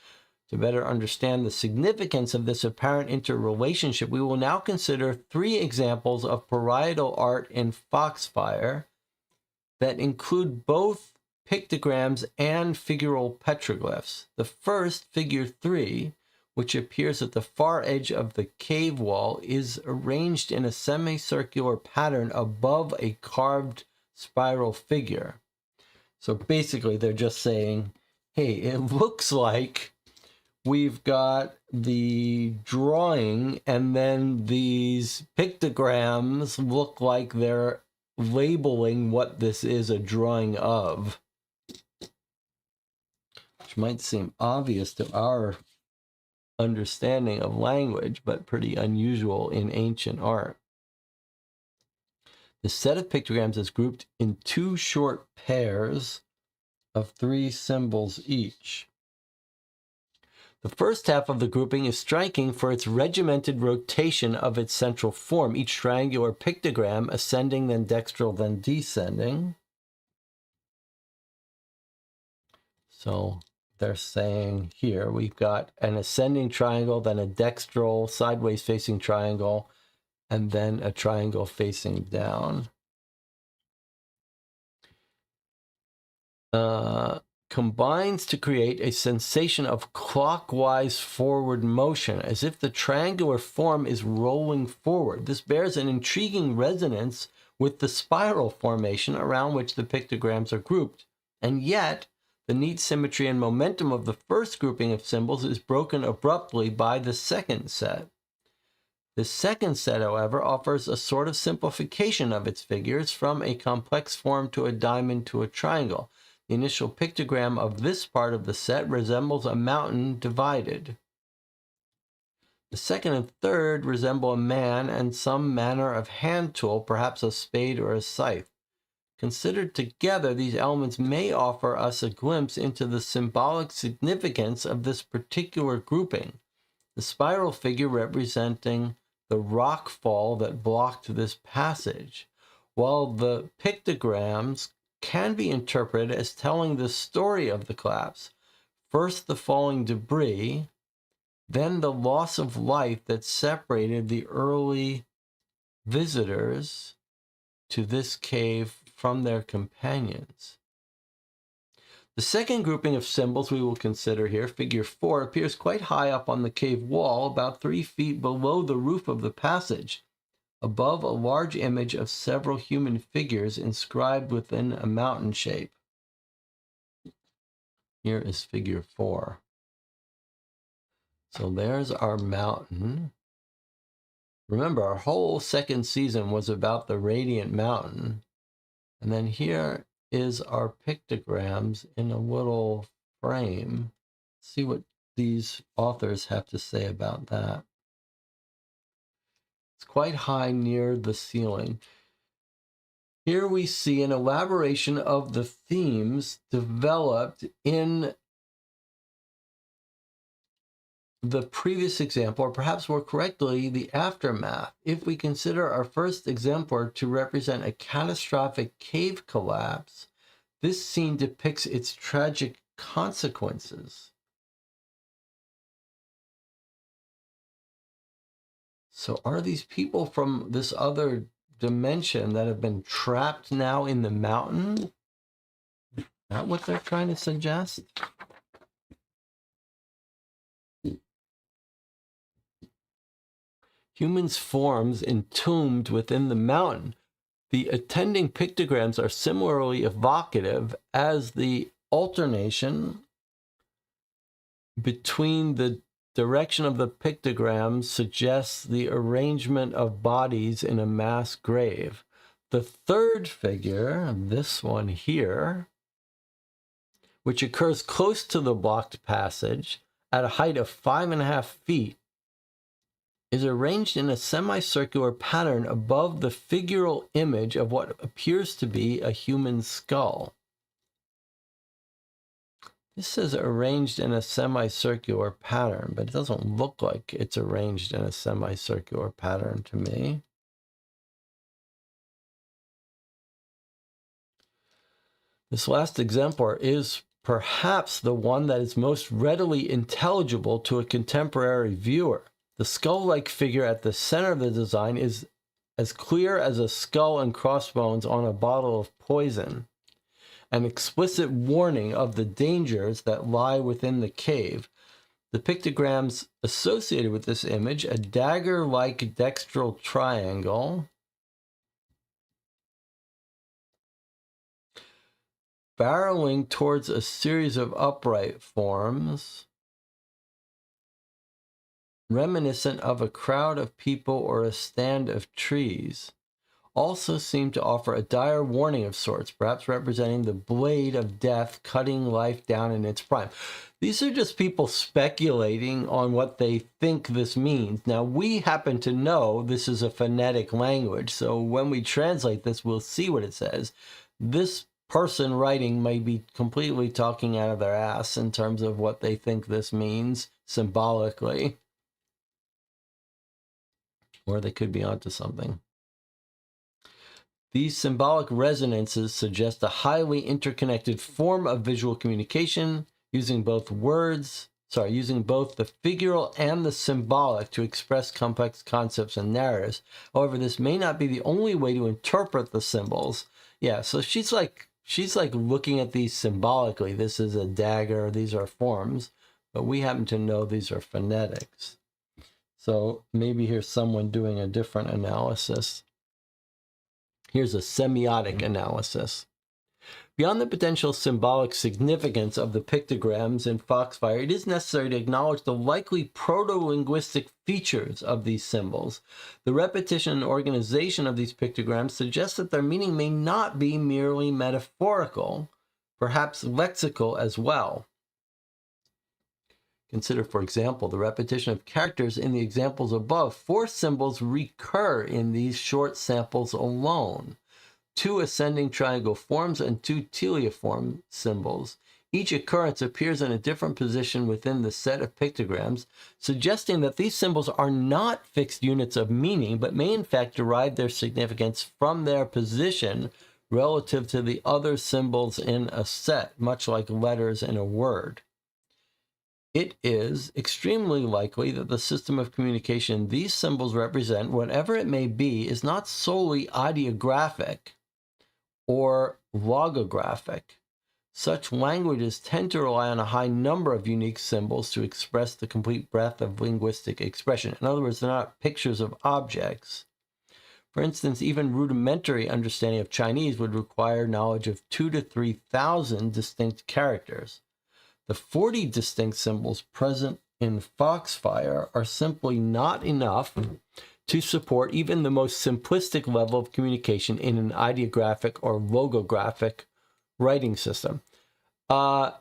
To better understand the significance of this apparent interrelationship, we will now consider 3 examples of parietal art in Foxfire that include both pictograms and figural petroglyphs. The first, figure 3, which appears at the far edge of the cave wall, is arranged in a semicircular pattern above a carved spiral figure. So basically they're just saying, hey, it looks like we've got the drawing and then these pictograms look like they're labeling what this is a drawing of, which might seem obvious to our understanding of language, but pretty unusual in ancient art. The set of pictograms is grouped in 2 short pairs of 3 symbols each. The first half of the grouping is striking for its regimented rotation of its central form, each triangular pictogram ascending, then dextral, then descending. So they're saying here we've got an ascending triangle, then a dextral sideways facing triangle, and then a triangle facing down. Combines to create a sensation of clockwise forward motion, as if the triangular form is rolling forward. This bears an intriguing resonance with the spiral formation around which the pictograms are grouped. And yet, the neat symmetry and momentum of the first grouping of symbols is broken abruptly by the second set. The second set, however, offers a sort of simplification of its figures from a complex form to a diamond to a triangle. The initial pictogram of this part of the set resembles a mountain divided. The second and third resemble a man and some manner of hand tool, perhaps a spade or a scythe. Considered together, these elements may offer us a glimpse into the symbolic significance of this particular grouping. The spiral figure representing the rock fall that blocked this passage, while the pictograms can be interpreted as telling the story of the collapse. First, the falling debris, then the loss of life that separated the early visitors to this cave from their companions. The second grouping of symbols we will consider here, figure 4, appears quite high up on the cave wall, about 3 feet below the roof of the passage, above a large image of several human figures inscribed within a mountain shape. Here is figure 4. So there's our mountain. Remember, our whole second season was about the Radiant Mountain. And then here is our pictograms in a little frame. See what these authors have to say about that. It's quite high near the ceiling. Here we see an elaboration of the themes developed in the previous example, or perhaps more correctly, the aftermath. If we consider our first exemplar to represent a catastrophic cave collapse, this scene depicts its tragic consequences. So are these people from this other dimension that have been trapped now in the mountain? Is that what they're trying to suggest? Humans' forms entombed within the mountain. The attending pictograms are similarly evocative, as the alternation between the direction of the pictograms suggests the arrangement of bodies in a mass grave. The third figure, this one here, which occurs close to the blocked passage at a height of 5.5 feet, is arranged in a semicircular pattern above the figural image of what appears to be a human skull. This says arranged in a semicircular pattern, but it doesn't look like it's arranged in a semicircular pattern to me. This last exemplar is perhaps the one that is most readily intelligible to a contemporary viewer. The skull-like figure at the center of the design is as clear as a skull and crossbones on a bottle of poison, an explicit warning of the dangers that lie within the cave. The pictograms associated with this image, a dagger-like dextral triangle, barreling towards a series of upright forms, reminiscent of a crowd of people or a stand of trees, also seem to offer a dire warning of sorts, perhaps representing the blade of death cutting life down in its prime. These are just people speculating on what they think this means. Now, we happen to know this is a phonetic language, so when we translate this, we'll see what it says. This person writing may be completely talking out of their ass in terms of what they think this means symbolically. Or they could be onto something. These symbolic resonances suggest a highly interconnected form of visual communication using both the figural and the symbolic to express complex concepts and narratives. However, this may not be the only way to interpret the symbols. Yeah, so she's like looking at these symbolically. This is a dagger, these are forms, but we happen to know these are phonetics. So maybe here's someone doing a different analysis. Here's a semiotic analysis. Beyond the potential symbolic significance of the pictograms in Foxfire, it is necessary to acknowledge the likely proto-linguistic features of these symbols. The repetition and organization of these pictograms suggests that their meaning may not be merely metaphorical, perhaps lexical as well. Consider, for example, the repetition of characters in the examples above. 4 symbols recur in these short samples alone. 2 ascending triangle forms and 2 teleform symbols. Each occurrence appears in a different position within the set of pictograms, suggesting that these symbols are not fixed units of meaning, but may in fact derive their significance from their position relative to the other symbols in a set, much like letters in a word. It is extremely likely that the system of communication these symbols represent, whatever it may be, is not solely ideographic or logographic. Such languages tend to rely on a high number of unique symbols to express the complete breadth of linguistic expression. In other words, they're not pictures of objects. For instance, even rudimentary understanding of Chinese would require knowledge of 2,000 to 3,000 distinct characters. The 40 distinct symbols present in Foxfire are simply not enough to support even the most simplistic level of communication in an ideographic or logographic writing system. I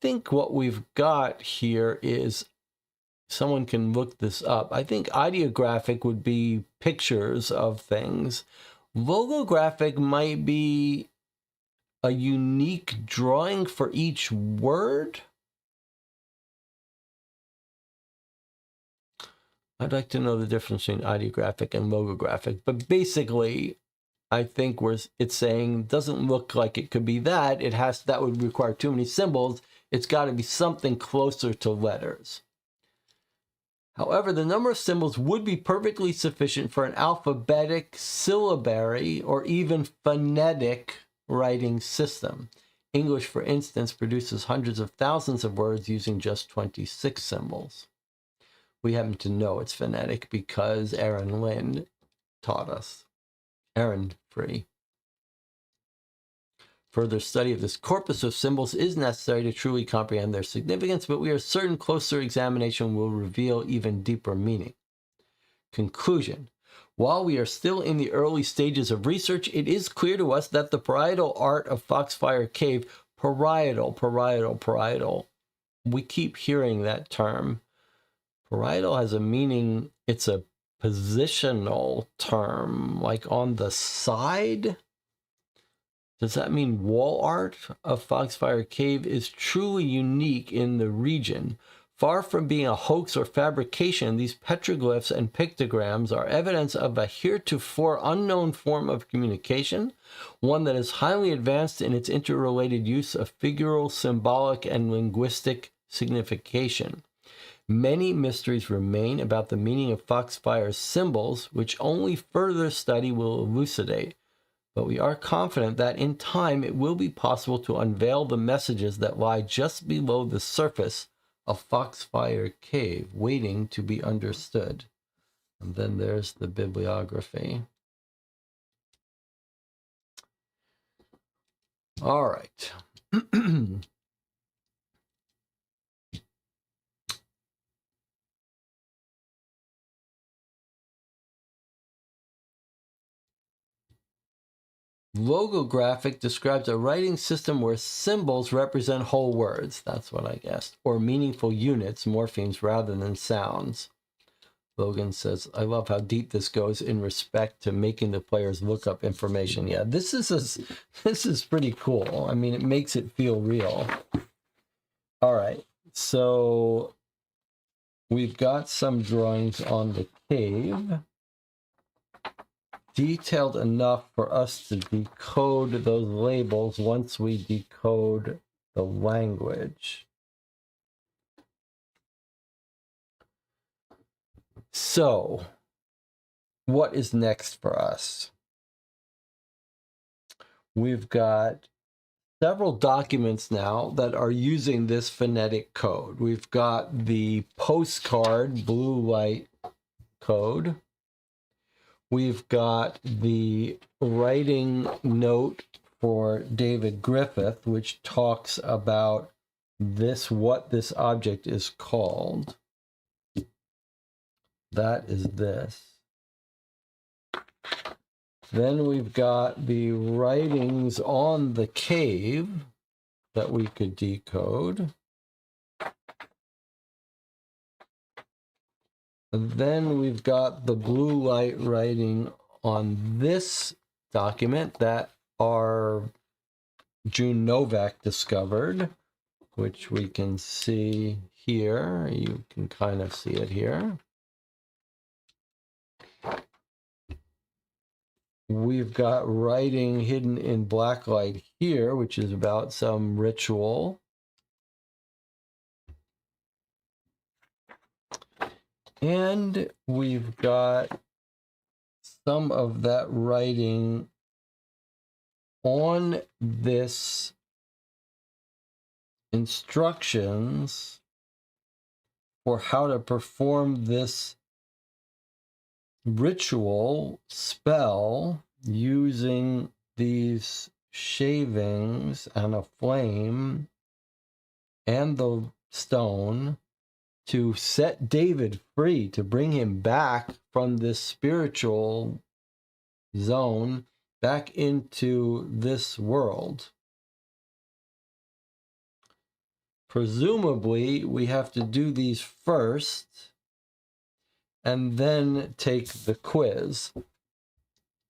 think what we've got here is, someone can look this up. I think ideographic would be pictures of things. Logographic might be a unique drawing for each word. I'd like to know the difference between ideographic and logographic, but basically, I think it's saying doesn't look like it could be that. That would require too many symbols. It's got to be something closer to letters. However, the number of symbols would be perfectly sufficient for an alphabetic, syllabary, or even phonetic writing system. English, for instance, produces hundreds of thousands of words using just 26 symbols. We happen to know it's phonetic because Aaron Lynn taught us. Aaron Free. Further study of this corpus of symbols is necessary to truly comprehend their significance, but we are certain closer examination will reveal even deeper meaning. Conclusion. While we are still in the early stages of research, it is clear to us that the parietal art of Foxfire Cave, parietal, we keep hearing that term. Parietal has a meaning, it's a positional term, like on the side. Does that mean wall art of Foxfire Cave is truly unique in the region? Far from being a hoax or fabrication, these petroglyphs and pictograms are evidence of a heretofore unknown form of communication, one that is highly advanced in its interrelated use of figural, symbolic, and linguistic signification. Many mysteries remain about the meaning of Foxfire's symbols, which only further study will elucidate. But we are confident that in time it will be possible to unveil the messages that lie just below the surface of Foxfire Cave, waiting to be understood. And then there's the bibliography. All right. Logographic describes a writing system where symbols represent whole words, that's what I guessed, or meaningful units, morphemes, rather than sounds. Logan says, I love how deep this goes in respect to making the players look up information. Yeah, this is pretty cool. I mean, it makes it feel real. All right, so we've got some drawings on the cave. Detailed enough for us to decode those labels once we decode the language. So, what is next for us? We've got several documents now that are using this phonetic code. We've got the postcard blue light code. We've got the writing note for David Griffith, which talks about what this object is called. That is this. Then we've got the writings on the cave that we could decode. And then we've got the blue light writing on this document that our June Novak discovered, which we can see here. You can kind of see it here. We've got writing hidden in black light here, which is about some ritual. And we've got some of that writing on this instructions for how to perform this ritual spell using these shavings and a flame and the stone to set David free, to bring him back from this spiritual zone back into this world. Presumably, we have to do these first and then take the quiz.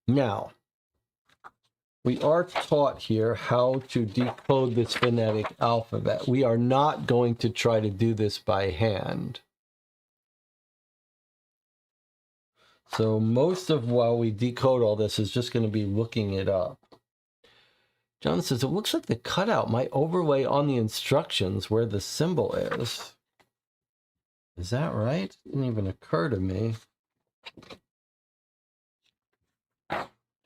Now, we are taught here how to decode this phonetic alphabet. We are not going to try to do this by hand. So most of while we decode all this is just going to be looking it up. John says, it looks like the cutout might overlay on the instructions where the symbol is. Is that right? Didn't even occur to me.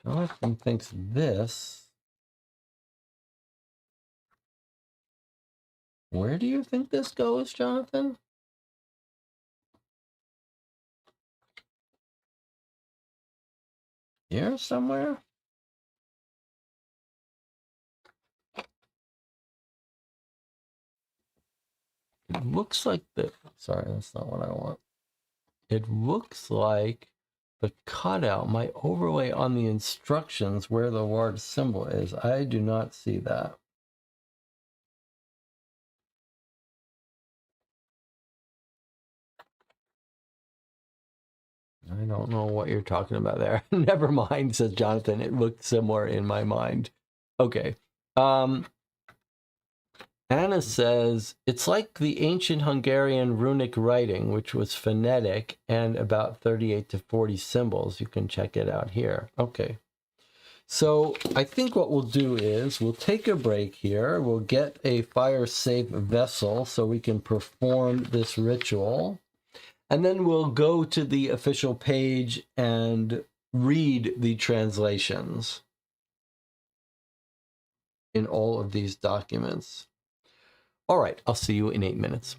Jonathan thinks this. Where do you think this goes, Jonathan? Here somewhere? It looks like sorry, that's not what I want. It looks like the cutout might overlay on the instructions where the word symbol is. I do not see that. I don't know what you're talking about there. Never mind, says Jonathan. It looked similar in my mind. Okay. Anna says, it's like the ancient Hungarian runic writing, which was phonetic and about 38 to 40 symbols. You can check it out here. Okay. So I think what we'll do is we'll take a break here. We'll get a fire-safe vessel so we can perform this ritual. And then we'll go to the official page and read the translations in all of these documents. All right, I'll see you in 8 minutes.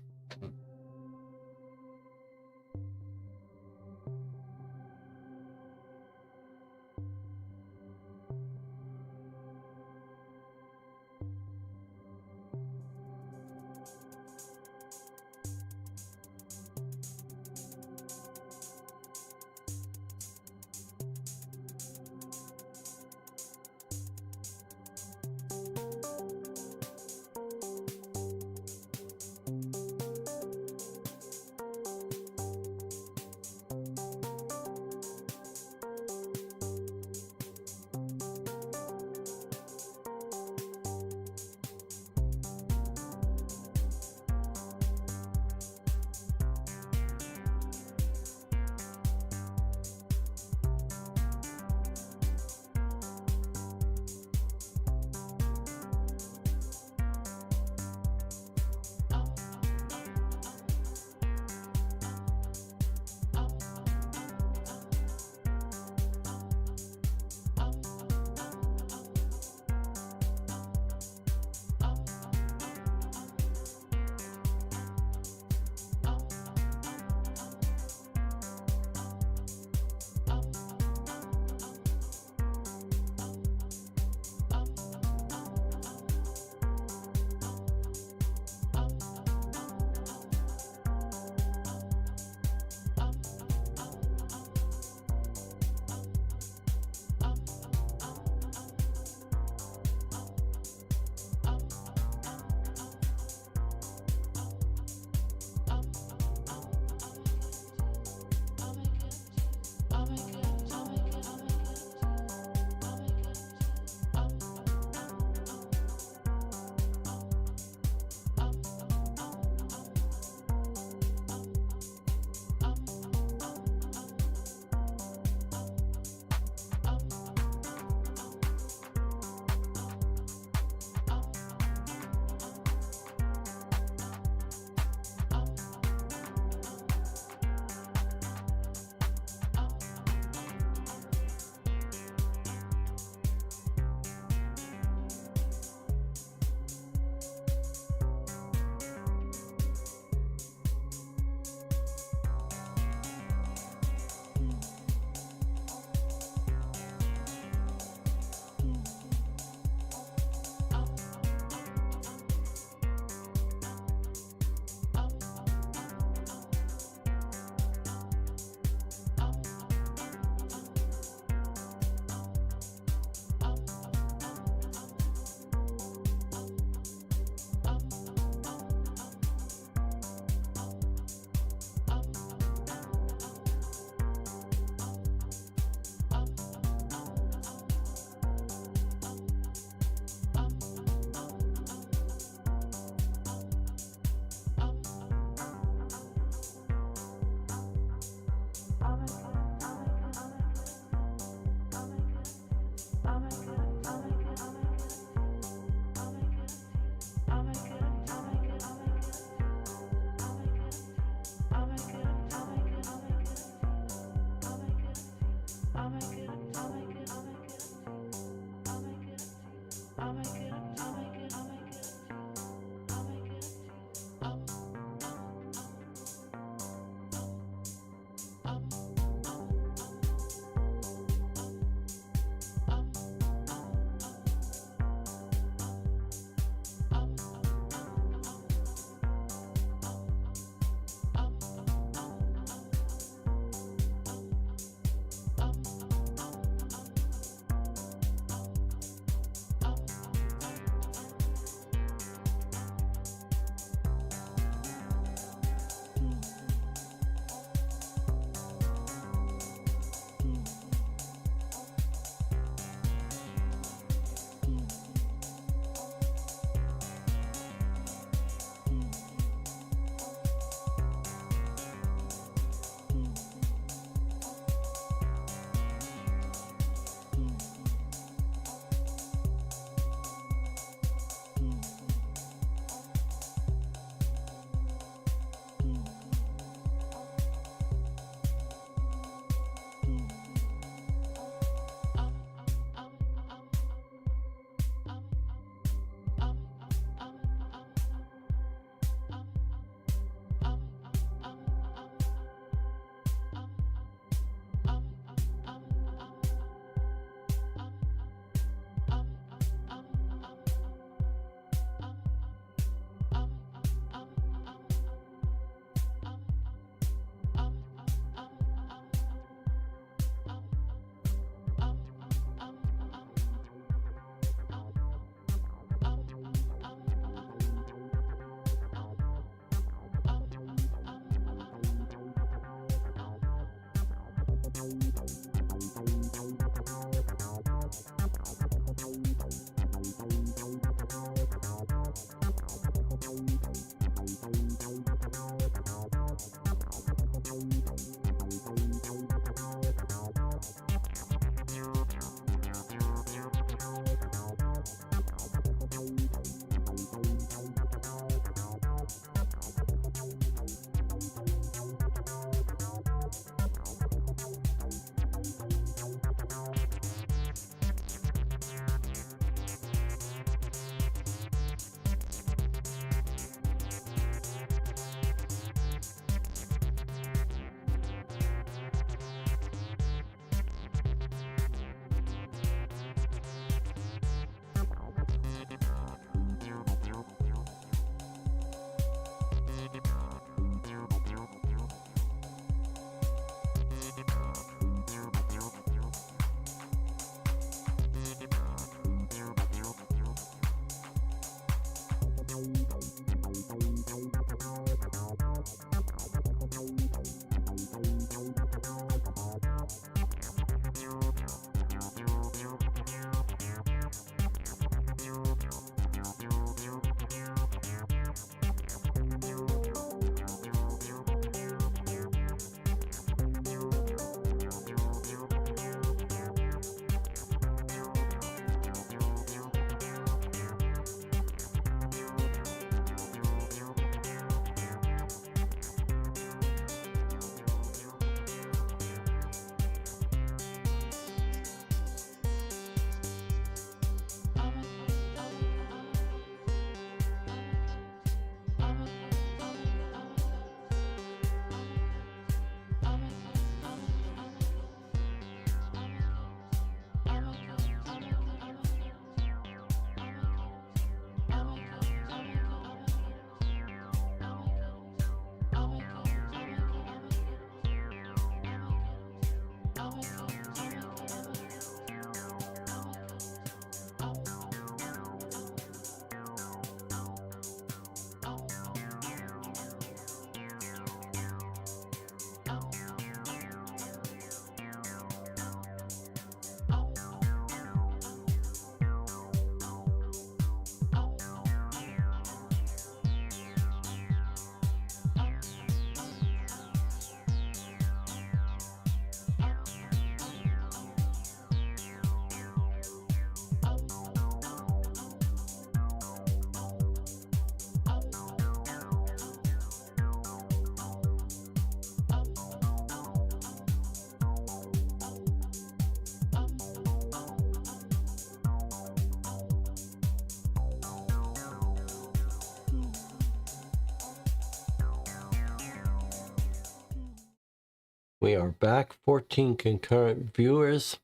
We are back. 14 concurrent viewers,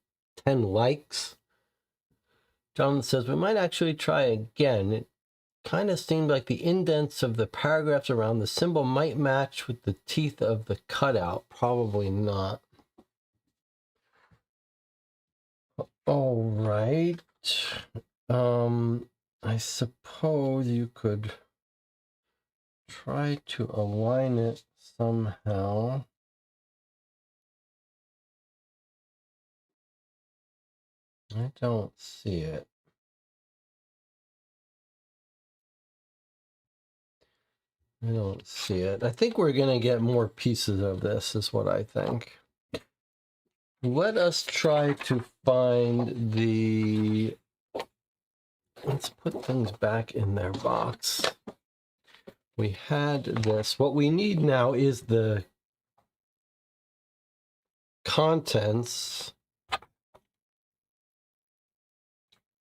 10 likes. Jonathan says, we might actually try again. It kind of seemed like the indents of the paragraphs around the symbol might match with the teeth of the cutout. Probably not. All right. I suppose you could try to align it somehow. I don't see it. I don't see it. I think we're going to get more pieces of this, is what I think. Let us try to find the... Let's put things back in their box. We had this. What we need now is the contents.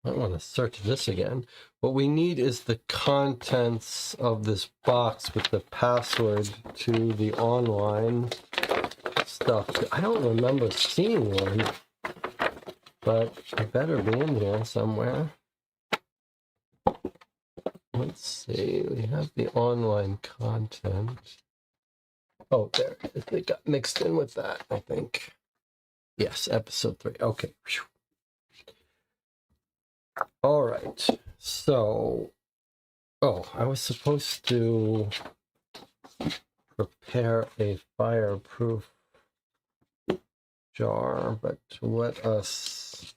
I want to search this again. What we need is the contents of this box with the password to the online stuff. I don't remember seeing one, but it better be in here somewhere. Let's see. We have the online content. Oh, there it is. It got mixed in with that, I think. Yes, episode 3. Okay. Whew. All right. So, I was supposed to prepare a fireproof jar, but let us...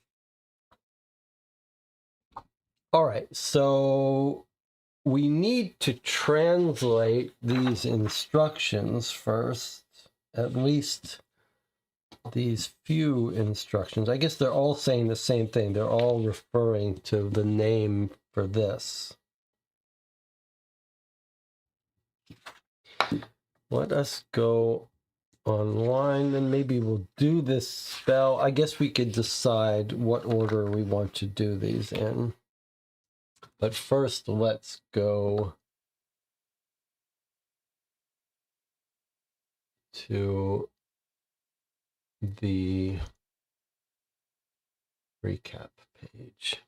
All right. So we need to translate these instructions first, at least these few instructions. I guess they're all saying the same thing. They're all referring to the name for this. Let us go online and maybe we'll do this spell. I guess we could decide what order we want to do these in. But first, let's go to the recap page.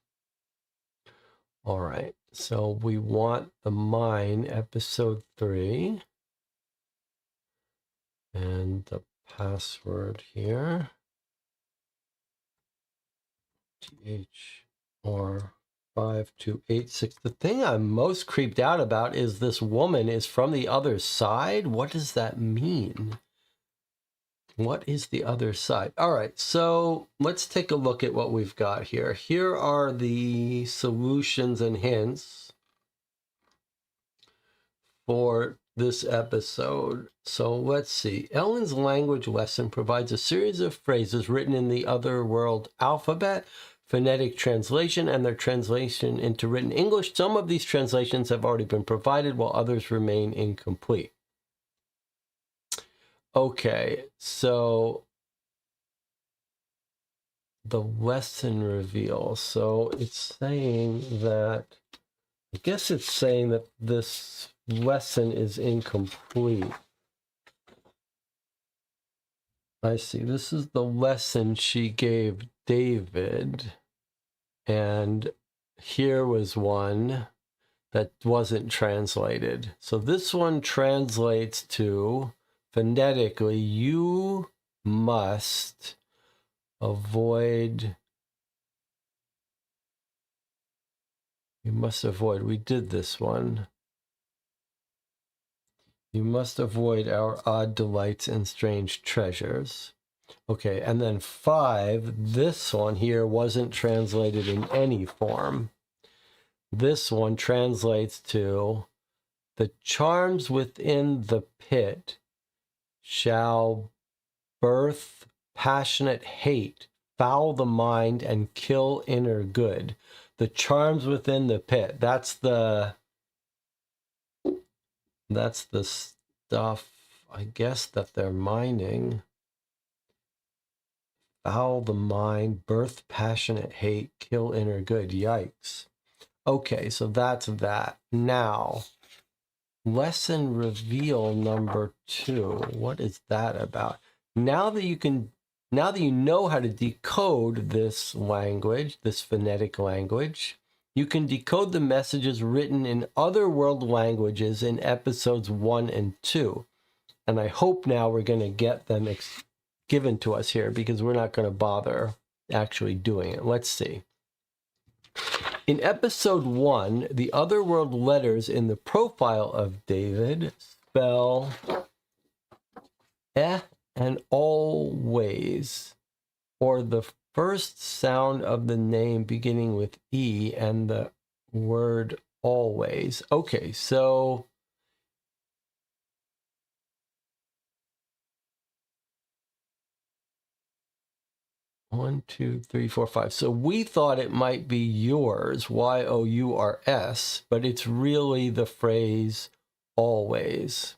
All right, so we want the mine, episode 3. And the password here. THR5286. The thing I'm most creeped out about is this woman is from the other side. What does that mean? What is the other side? All right, so let's take a look at what we've got here. Here are the solutions and hints for this episode. So let's see. Ellen's language lesson provides a series of phrases written in the Otherworld alphabet, phonetic translation, and their translation into written English. Some of these translations have already been provided, while others remain incomplete. Okay, so the lesson reveal. So it's saying that, I guess it's saying that this lesson is incomplete. I see. This is the lesson she gave David. And here was one that wasn't translated. So this one translates to, phonetically, you must avoid. You must avoid. We did this one. You must avoid our odd delights and strange treasures. Okay, and then 5, this one here wasn't translated in any form. This one translates to, the charms within the pit shall birth passionate hate, foul the mind, and kill inner good. The charms within the pit, that's the stuff, I guess, that they're mining. Foul the mind, birth passionate hate, kill inner good. Yikes. Okay, so that's that. Now, lesson reveal number 2. What is that about? Now that you know how to decode this language, this phonetic language, you can decode the messages written in other world languages in episodes 1 and 2. And I hope now we're going to get them given to us here, because we're not going to bother actually doing it. Let's see. In episode 1, the otherworld letters in the profile of David spell eh and always, or the first sound of the name beginning with E and the word always. Okay, so one, two, three, four, five. So we thought it might be yours, Y-O-U-R-S, but it's really the phrase always.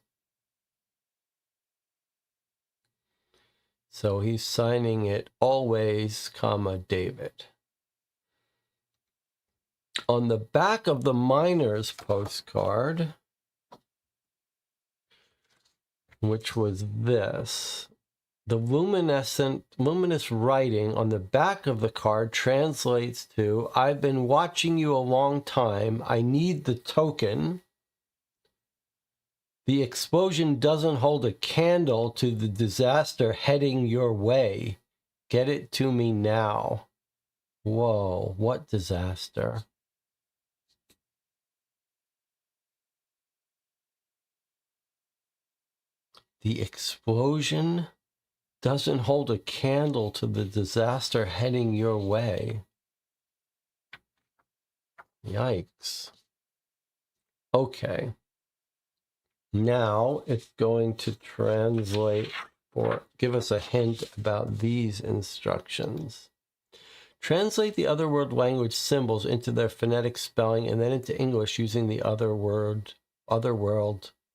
So he's signing it always, comma, David. On the back of the miner's postcard, which was this, the luminous writing on the back of the card translates to, I've been watching you a long time. I need the token. The explosion doesn't hold a candle to the disaster heading your way. Get it to me now. Whoa, what disaster? The explosion doesn't hold a candle to the disaster heading your way. Yikes. Okay. Now it's going to translate or give us a hint about these instructions. Translate the otherworld language symbols into their phonetic spelling and then into English using the otherworld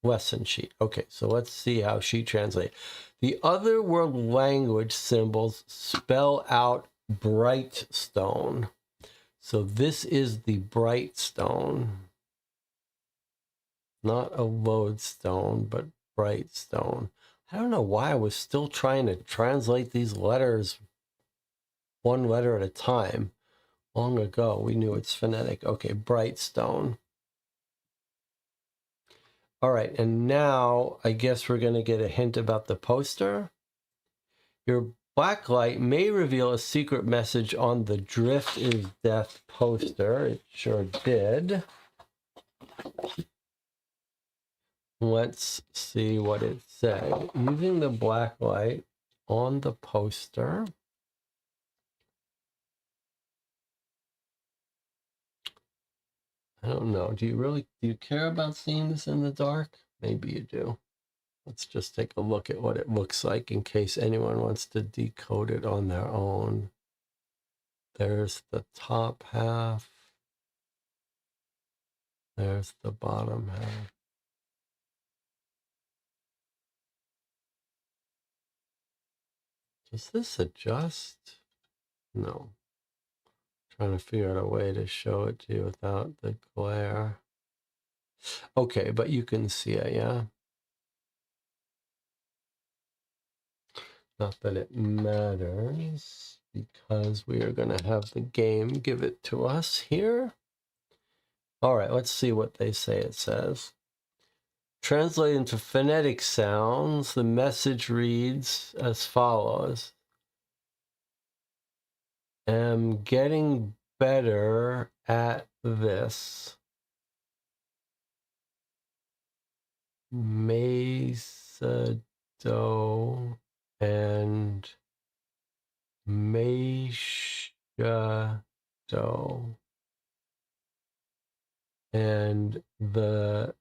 lesson sheet. Okay, so let's see how she translates. The otherworld language symbols spell out bright stone. So this is the bright stone. Not a lodestone, but bright stone. I don't know why I was still trying to translate these letters one letter at a time. Long ago, we knew it's phonetic. Okay, bright stone. All right, and now I guess we're going to get a hint about the poster. Your blacklight may reveal a secret message on the Drift is Death poster. It sure did. Let's see what it said. Using the blacklight on the poster. I don't know. Do you care about seeing this in the dark? Maybe you do. Let's just take a look at what it looks like in case anyone wants to decode it on their own. There's the top half. There's the bottom half. Does this adjust? No. Trying to figure out a way to show it to you without the glare. Okay, but you can see it, yeah? Not that it matters, because we are going to have the game give it to us here. All right, let's see what they say it says. Translate into phonetic sounds, the message reads as follows. Am getting better at this. Mesa do and Meisha do. And the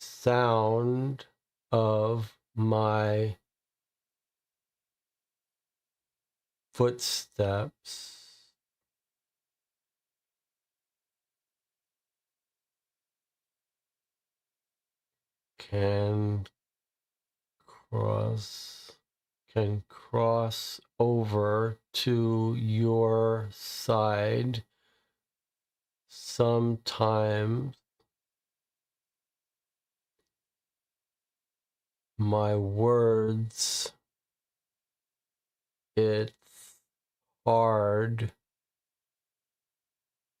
sound of my footsteps can cross over to your side sometimes. My words it's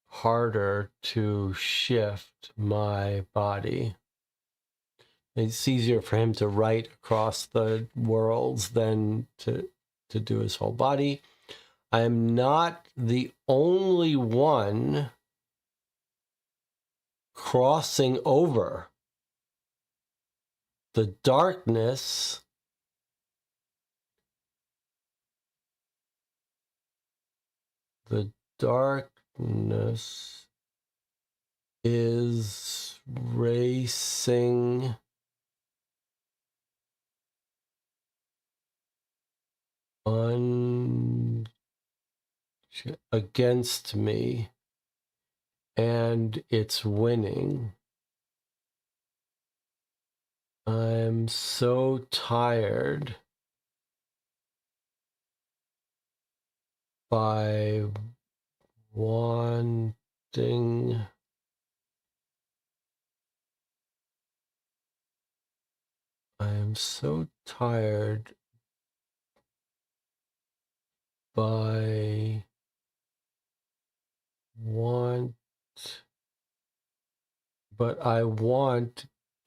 harder to shift my body. It's easier for him to write across the worlds than to do his whole body. I am not the only one crossing over. The darkness is racing against me, and it's winning. I'm so tired by wanting I am so tired by want but I want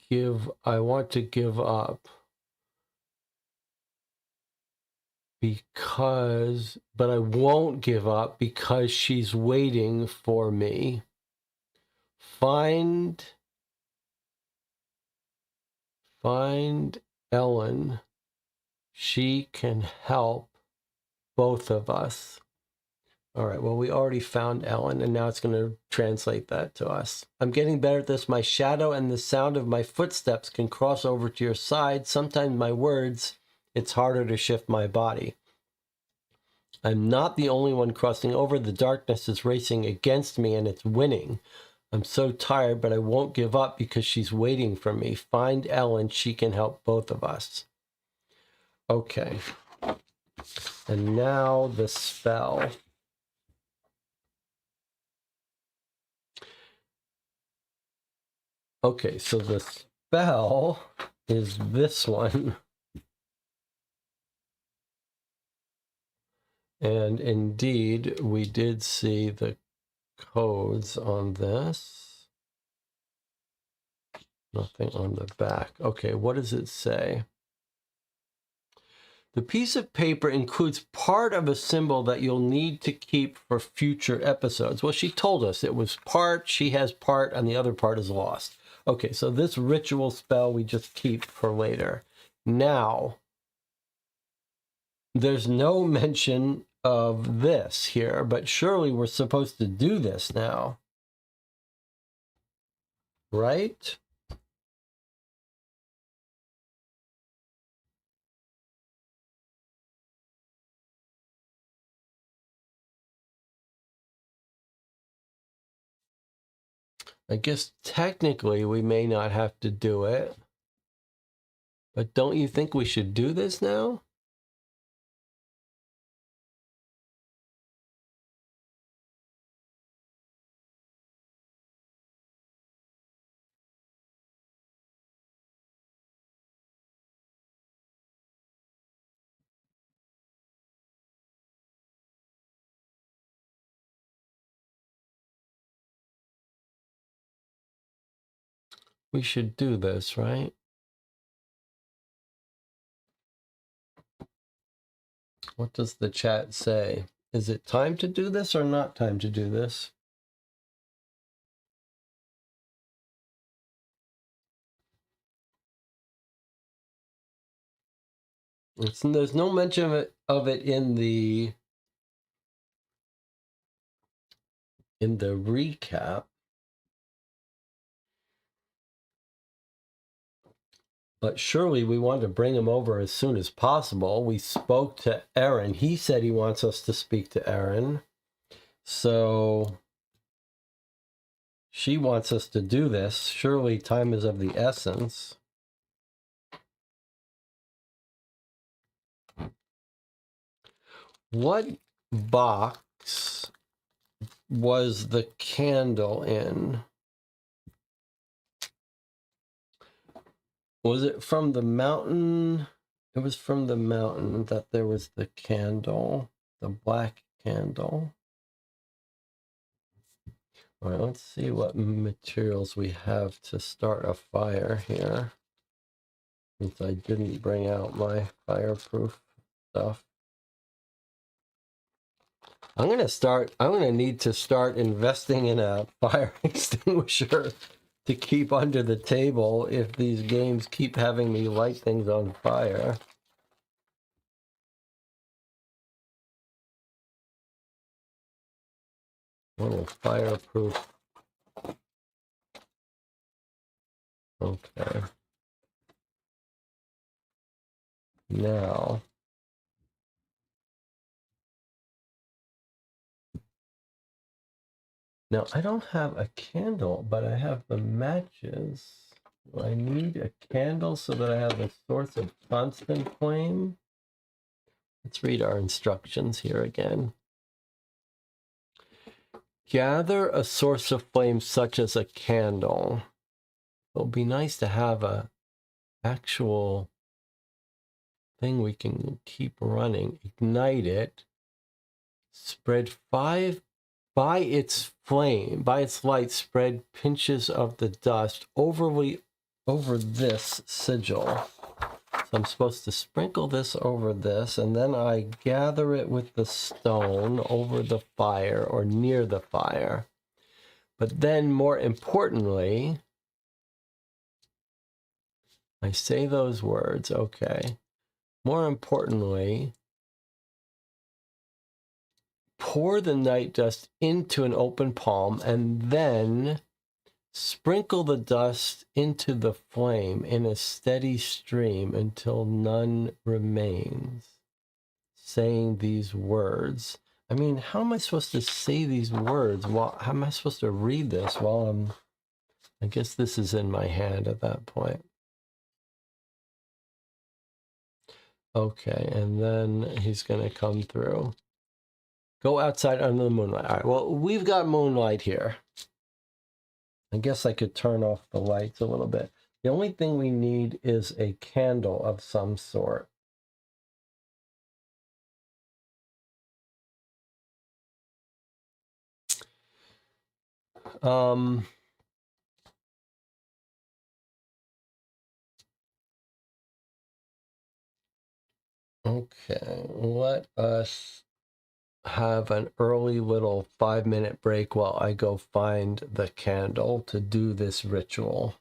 to give up but I won't give up because she's waiting for me. Find Ellen. She can help both of us. All right, well, we already found Ellen, and now it's going to translate that to us. I'm getting better at this. My shadow and the sound of my footsteps can cross over to your side. Sometimes my words, it's harder to shift my body. I'm not the only one crossing over. The darkness is racing against me, and it's winning. I'm so tired, but I won't give up because she's waiting for me. Find Ellen. She can help both of us. Okay. And now the spell. Okay, so the spell is this one. And indeed, we did see the codes on this. Nothing on the back. Okay, what does it say? The piece of paper includes part of a symbol that you'll need to keep for future episodes. Well, she told us it was part, she has part, and the other part is lost. Okay, so this ritual spell we just keep for later. Now, there's no mention of this here, but surely we're supposed to do this now. Right? I guess technically we may not have to do it. But don't you think we should do this now? We should do this, right? What does the chat say? Is it time to do this or not time to do this? There's no mention of it in the recap. But surely we want to bring him over as soon as possible. We spoke to Aaron. He said he wants us to speak to Aaron. So she wants us to do this. Surely time is of the essence. What box was the candle in? Was it from the mountain? It was from the mountain that there was the candle, the black candle. All right, let's see what materials we have to start a fire here. Since I didn't bring out my fireproof stuff. I'm gonna need to start investing in a fire extinguisher to keep under the table if these games keep having me light things on fire. Oh, fireproof. Okay. Now. Now, I don't have a candle, but I have the matches. Do I need a candle so that I have a source of constant flame? Let's read our instructions here again. Gather a source of flame such as a candle. It'll be nice to have a actual thing we can keep running. Ignite it. Spread 5 by its flame, by its light, spread pinches of the dust over this sigil. So I'm supposed to sprinkle this over this, and then I gather it with the stone over the fire or near the fire. But then, more importantly, I say those words, okay. More importantly, pour the night dust into an open palm and then sprinkle the dust into the flame in a steady stream until none remains. Saying these words. I mean, how am I supposed to say these words? How am I supposed to read this while I guess this is in my hand at that point. Okay, and then he's going to come through. Go outside under the moonlight. All right, well, we've got moonlight here. I guess I could turn off the lights a little bit. The only thing we need is a candle of some sort. Okay, let us have an early little 5-minute break while I go find the candle to do this ritual.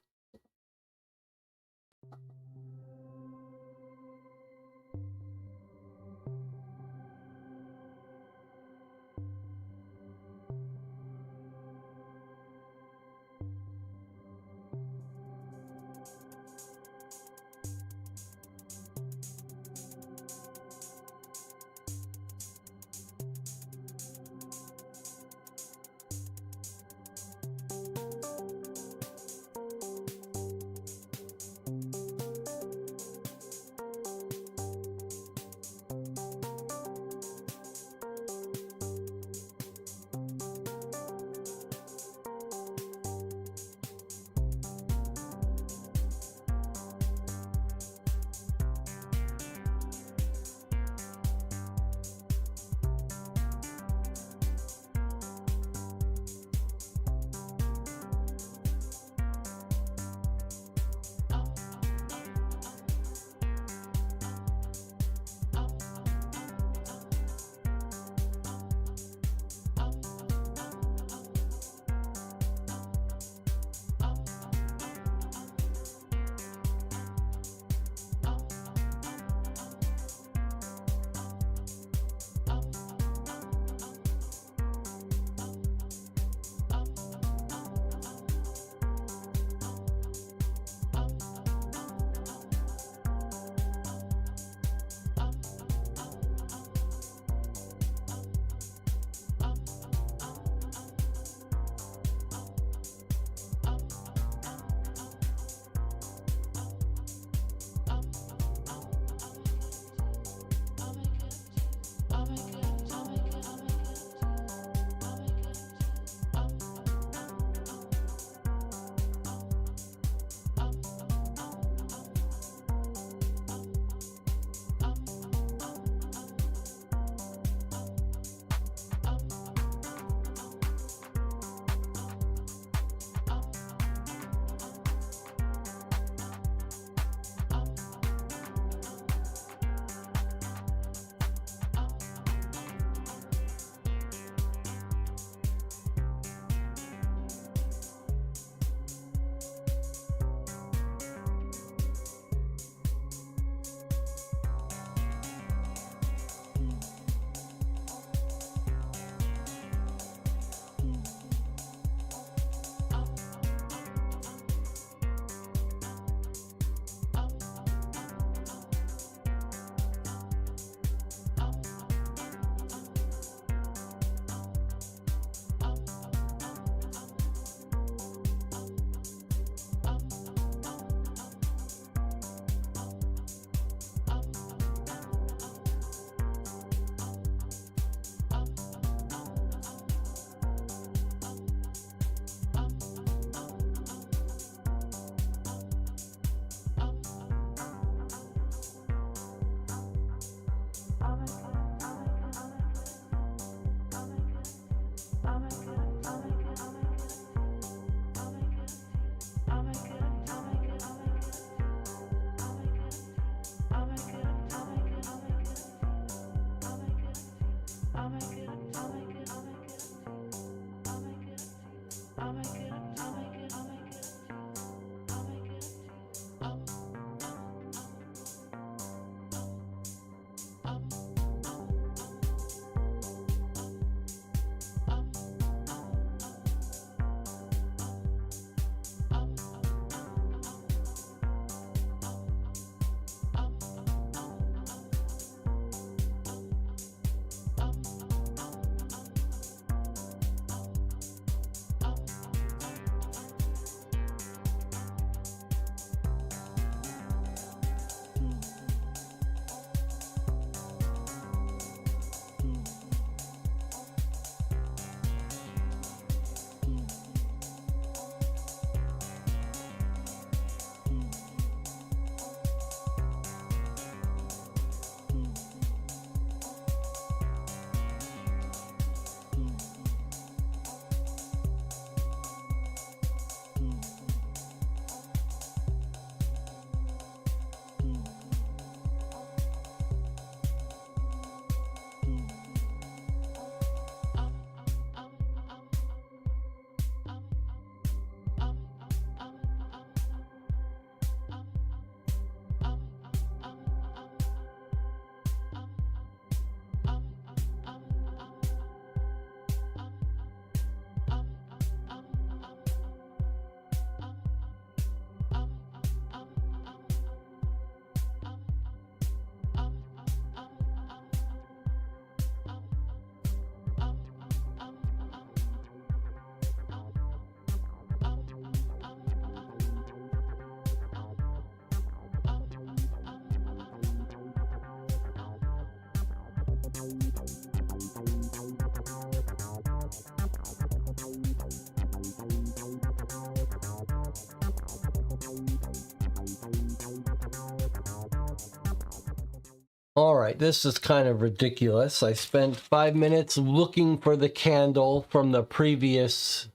All right, this is kind of ridiculous. I spent 5 minutes looking for the candle from the previous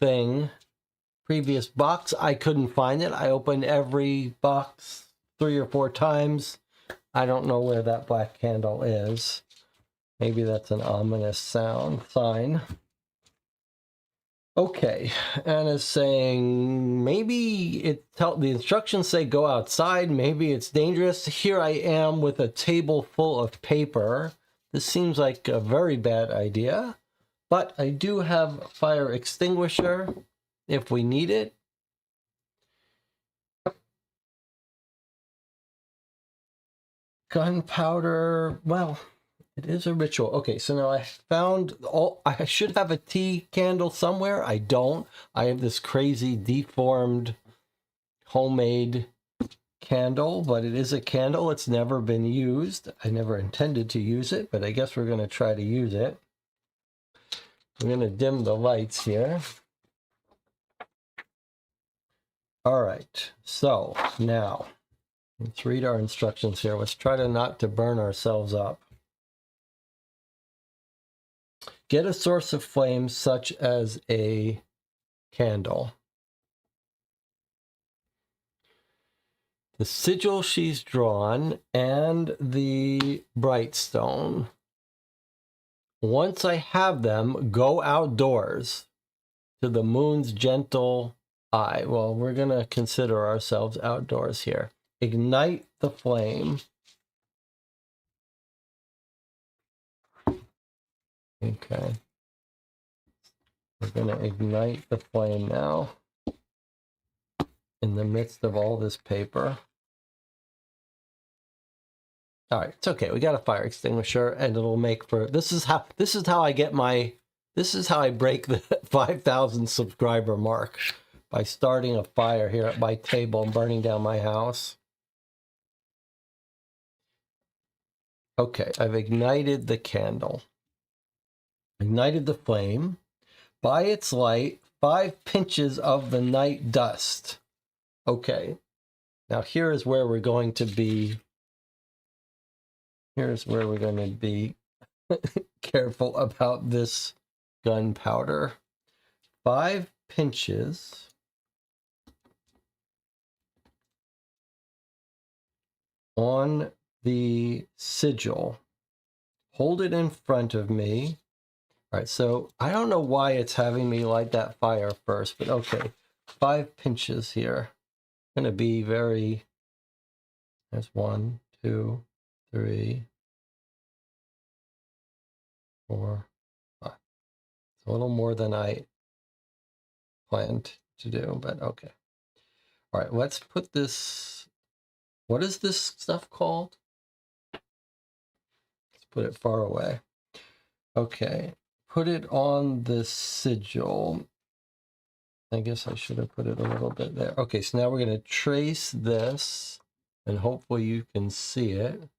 box. I couldn't find it. I opened every box 3 or 4 times. I don't know where that black candle is. Maybe that's an ominous sign. Okay, Anna's saying maybe the instructions say go outside. Maybe it's dangerous. Here I am with a table full of paper. This seems like a very bad idea, but I do have a fire extinguisher if we need it. Gunpowder, well, it is a ritual. Okay, so now I found I should have a tea candle somewhere. I don't. I have this crazy deformed homemade candle, but it is a candle. It's never been used. I never intended to use it, but I guess we're going to try to use it. I'm going to dim the lights here. All right, so now let's read our instructions here. Let's try not to burn ourselves up. Get a source of flame such as a candle. The sigil she's drawn and the bright stone. Once I have them, go outdoors to the moon's gentle eye. Well, we're going to consider ourselves outdoors here. Ignite the flame. Okay. We're going to ignite the flame now in the midst of all this paper. All right, it's okay. We got a fire extinguisher, and it'll make for this is how I break the 5,000 subscriber mark, by starting a fire here at my table and burning down my house. Okay, I've ignited the candle. Ignited the flame. By its light, 5 pinches of the night dust. Okay, now here is where we're going to be. Here's where we're going to be careful about this gunpowder. 5 pinches on the sigil. Hold it in front of me. All right, so I don't know why it's having me light that fire first, but okay. 5 pinches here. Going to be very... There's 1, 2, 3, 4, 5. It's a little more than I planned to do, but okay. All right, let's put this... What is this stuff called? Let's put it far away. Okay, put it on the sigil. I guess I should have put it a little bit there. Okay, so now we're going to trace this, and hopefully you can see it.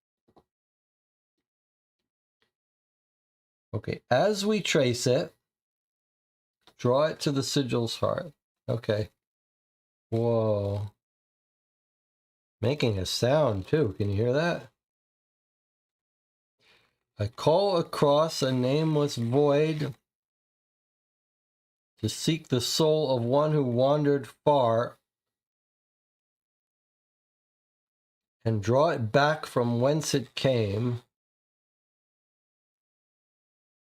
Okay, as we trace it, draw it to the sigil's heart. Okay. Whoa. Making a sound too. Can you hear that? I call across a nameless void to seek the soul of one who wandered far and draw it back from whence it came.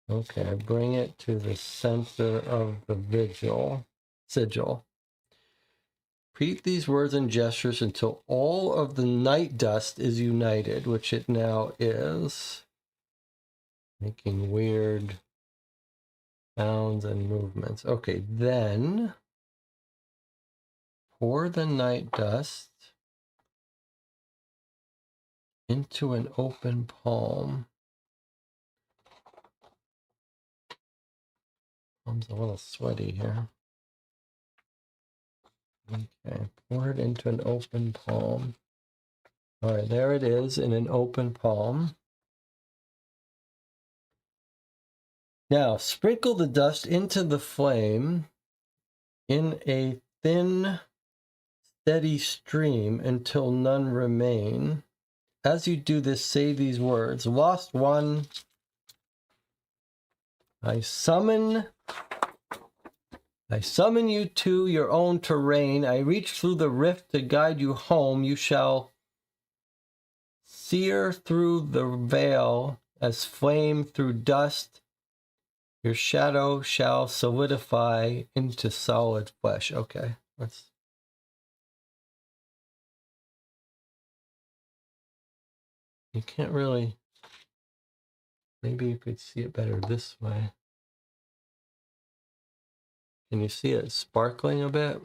Okay, bring it to the center of the sigil. Repeat these words and gestures until all of the night dust is united, which it now is. Making weird sounds and movements. Okay, then pour the night dust into an open palm. Palm's a little sweaty here. Okay, pour it into an open palm. All right, there it is in an open palm. Now, sprinkle the dust into the flame in a thin, steady stream until none remain. as you do this, say these words. Lost one, I summon you to your own terrain. I reach through the rift to guide you home. You shall sear through the veil as flame through dust. Your shadow shall solidify into solid flesh. Okay, you can't really, maybe you could see it better this way. Can you see it sparkling a bit?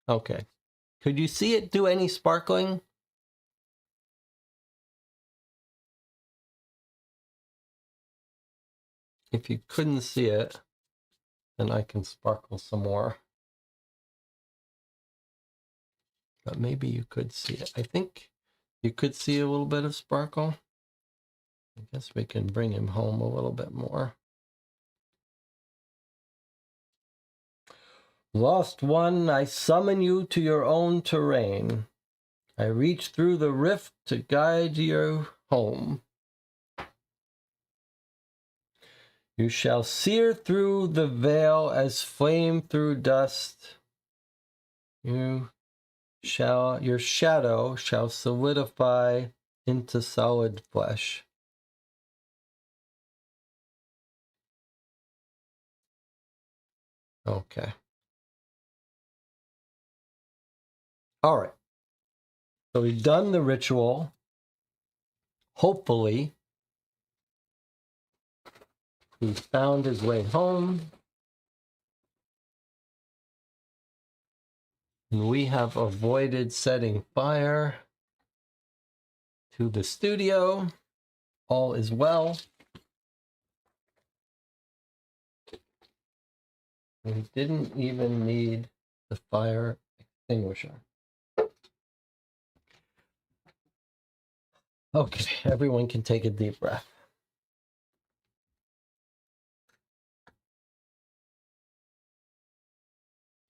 Okay. Could you see it do any sparkling? If you couldn't see it, then I can sparkle some more. But maybe you could see it. I think you could see a little bit of sparkle. I guess we can bring him home a little bit more. Lost one, I summon you to your own terrain. I reach through the rift to guide you home. You shall sear through the veil as flame through dust. Your shadow shall solidify into solid flesh. Okay. All right. So we've done the ritual. Hopefully, he found his way home. And we have avoided setting fire to the studio. All is well. We didn't even need the fire extinguisher. Okay, everyone can take a deep breath.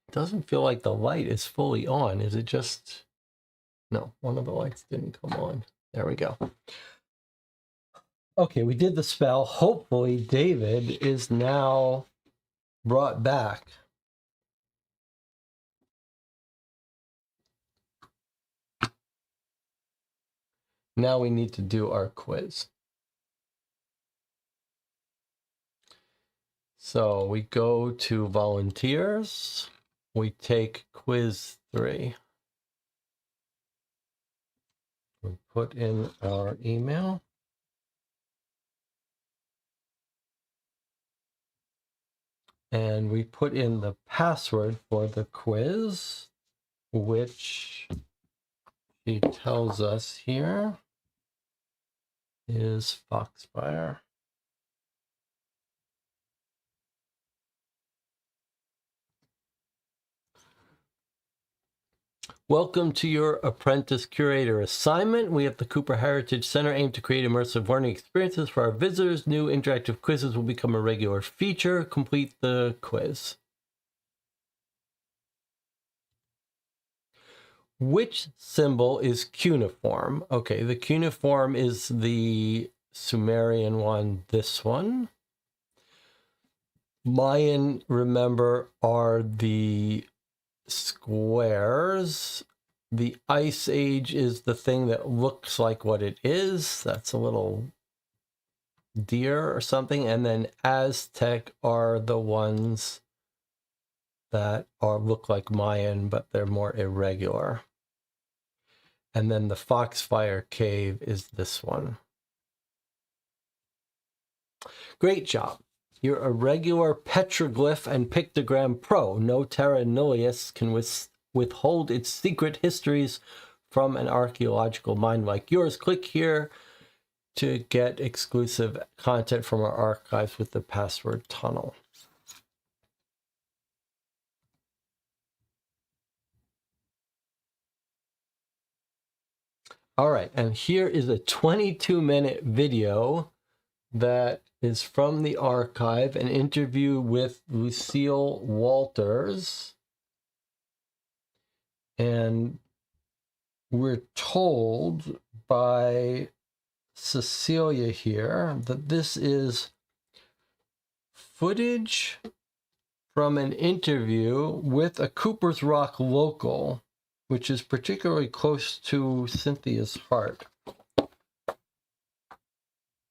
It doesn't feel like the light is fully on. Is it just... No, one of the lights didn't come on. There we go. Okay, we did the spell. Hopefully David is now brought back. Now we need to do our quiz. So we go to volunteers. We take quiz 3. We put in our email. And we put in the password for the quiz, which he tells us here is Foxfire. Welcome to your Apprentice Curator assignment. We at the Cooper Heritage Center aim to create immersive learning experiences for our visitors. New interactive quizzes will become a regular feature. Complete the quiz. Which symbol is cuneiform? Okay, the cuneiform is the Sumerian one, this one. Mayan, remember, are the squares. The Ice Age is the thing that looks like what it is. That's a little deer or something. And then Aztec are the ones that look like Mayan, but they're more irregular. And then the Foxfire Cave is this one. Great job. You're a regular petroglyph and pictogram pro. No terra nullius can withhold its secret histories from an archaeological mind like yours. Click here to get exclusive content from our archives with the password tunnel. All right, and here is a 22-minute video that is from the archive, an interview with Lucille Walters. And we're told by Cecilia here that this is footage from an interview with a Cooper's Rock local, which is particularly close to Cynthia's heart.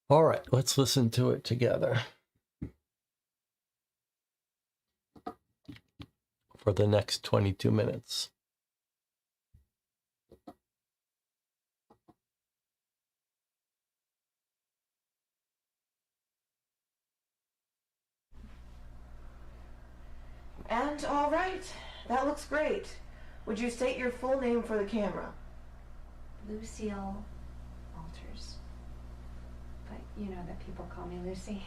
All right, let's listen to it together for the next 22 minutes. And all right, that looks great. Would you state your full name for the camera? Lucille Walters. But you know that people call me Lucy.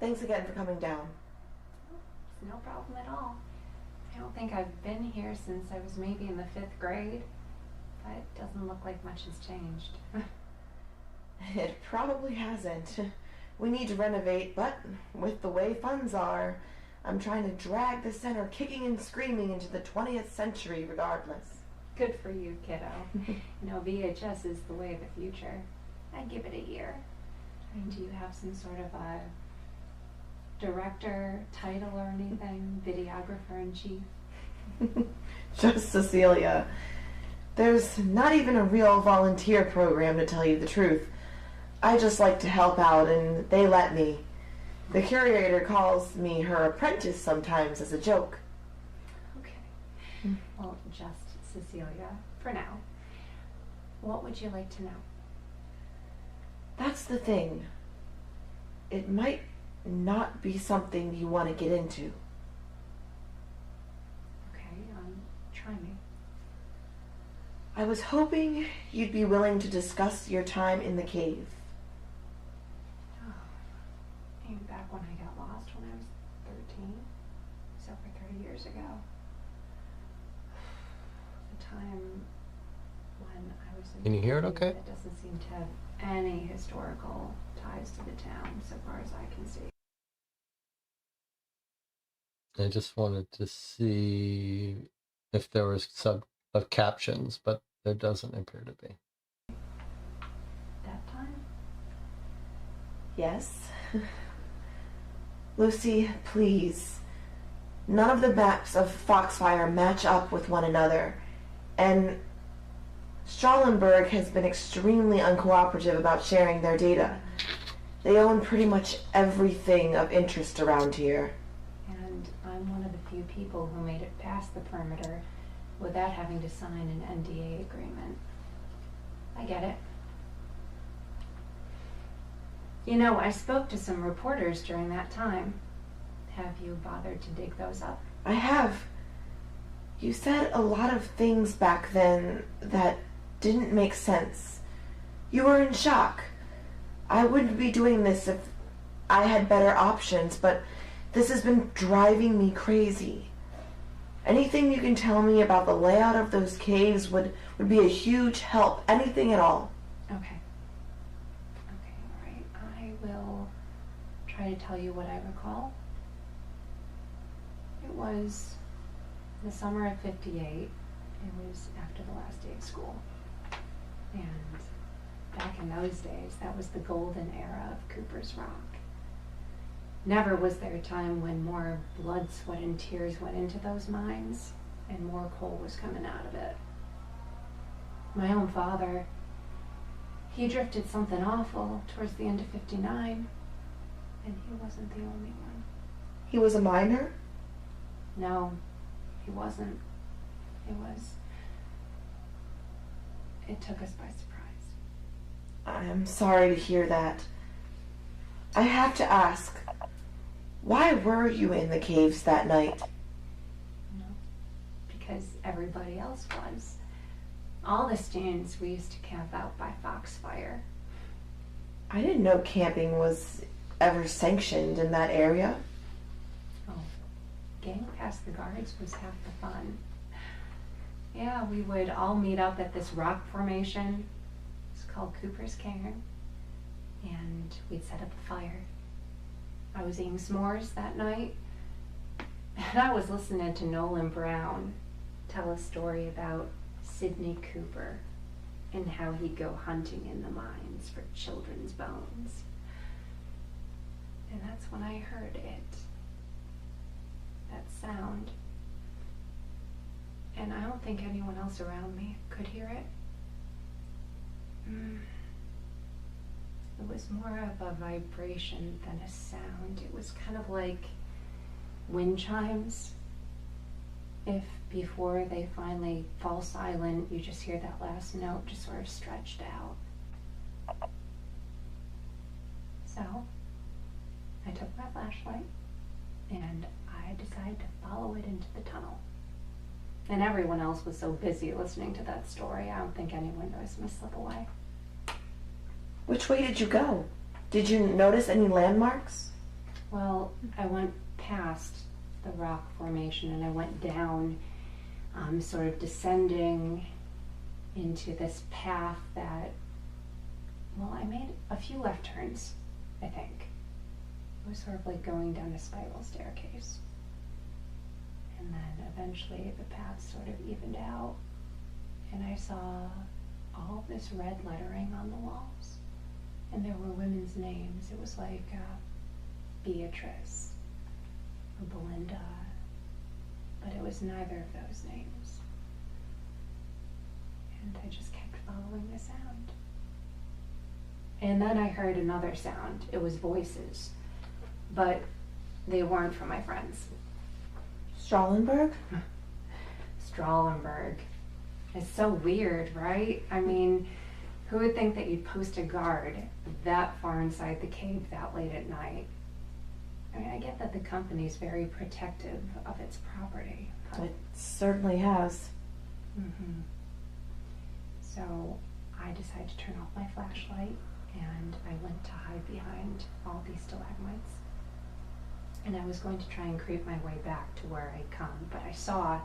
Thanks again for coming down. It's no problem at all. I don't think I've been here since I was maybe in the 5th grade, but it doesn't look like much has changed. It probably hasn't. We need to renovate, but with the way funds are, I'm trying to drag the center kicking and screaming into the 20th century regardless. Good for you, kiddo. You know, VHS is the way of the future. I'd give it a year. I mean, do you have some sort of a director title or anything? Videographer in chief? Just Cecilia. There's not even a real volunteer program, to tell you the truth. I just like to help out, and they let me. The curator calls me her apprentice sometimes as a joke. Okay. Well, just Cecilia, for now. What would you like to know? That's the thing. It might not be something you want to get into. Okay, try me. I was hoping you'd be willing to discuss your time in the cave. Oh, I mean, back when I got lost when I was 13, so over 30 years ago. The time when I was in Can you hear it okay? It doesn't seem to have any historical ties to the town, so far as I can see. I just wanted to see if there was captions, but there doesn't appear to be. That time? Yes? Lucy, please. None of the maps of Foxfire match up with one another, and Strahlenberg has been extremely uncooperative about sharing their data. They own pretty much everything of interest around here. And I'm one of the few people who made it past the perimeter without having to sign an NDA agreement. I get it. You know, I spoke to some reporters during that time. Have you bothered to dig those up? I have. You said a lot of things back then that didn't make sense. You were in shock. I wouldn't be doing this if I had better options, but this has been driving me crazy. Anything you can tell me about the layout of those caves would be a huge help. Anything at all. Okay. Okay, all right. I will try to tell you what I recall. It was the summer of '58. It was after the last day of school. And back in those days, that was the golden era of Cooper's Rock. Never was there a time when more blood, sweat, and tears went into those mines and more coal was coming out of it. My own father, he drifted something awful towards the end of '59, and he wasn't the only one. He was a miner? No, he wasn't. It took us by surprise. I'm sorry to hear that. I have to ask, why were you in the caves that night? No, because everybody else was. All the students, we used to camp out by Foxfire. I didn't know camping was ever sanctioned in that area. Oh, getting past the guards was half the fun. Yeah, we would all meet up at this rock formation. It's called Cooper's Cairn. And we'd set up a fire. I was eating s'mores that night. And I was listening to Nolan Brown tell a story about Sidney Cooper and how he'd go hunting in the mines for children's bones. And that's when I heard it. That sound. And I don't think anyone else around me could hear it. It was more of a vibration than a sound. It was kind of like wind chimes. If before they finally fall silent, you just hear that last note just sort of stretched out. So, I took my flashlight and I decided to follow it into the tunnel. And everyone else was so busy listening to that story, I don't think anyone noticed me slip away. Which way did you go? Did you notice any landmarks? Well, I went past the rock formation and I went down, sort of descending into this path that, well, I made a few left turns, I think. It was sort of like going down a spiral staircase. And then eventually the path sort of evened out and I saw all this red lettering on the walls. And there were women's names. It was like Beatrice or Belinda, but it was neither of those names. And I just kept following the sound. And then I heard another sound. It was voices, but they weren't from my friends. Strahlenberg? Strahlenberg. It's so weird, right? I mean, who would think that you'd post a guard that far inside the cave that late at night? I mean, I get that the company's very protective of its property. But It certainly has. So I decided to turn off my flashlight and I went to hide behind all these stalagmites. And I was going to try and creep my way back to where I'd come, but I saw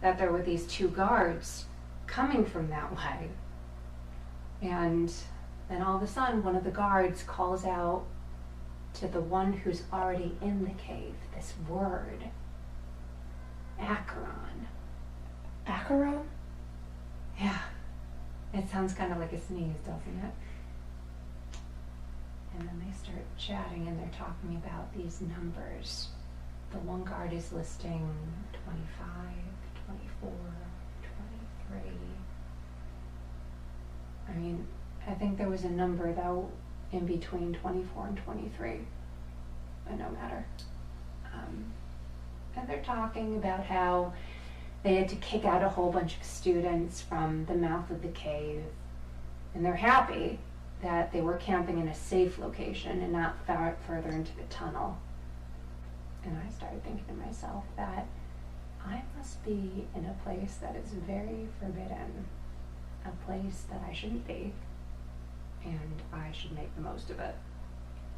that there were these two guards coming from that way. And then all of a sudden, one of the guards calls out to the one who's already in the cave, this word, Acheron. Acheron? Yeah, it sounds kind of like a sneeze, doesn't it? And then they start chatting and they're talking about these numbers. The one guard is listing 25, 24, 23. I mean, I think there was a number though in between 24 and 23, but no matter. And they're talking about how they had to kick out a whole bunch of students from the mouth of the cave, and they're happy that they were camping in a safe location and not far further into the tunnel. And I started thinking to myself that I must be in a place that is very forbidden, a place that I shouldn't be, and I should make the most of it.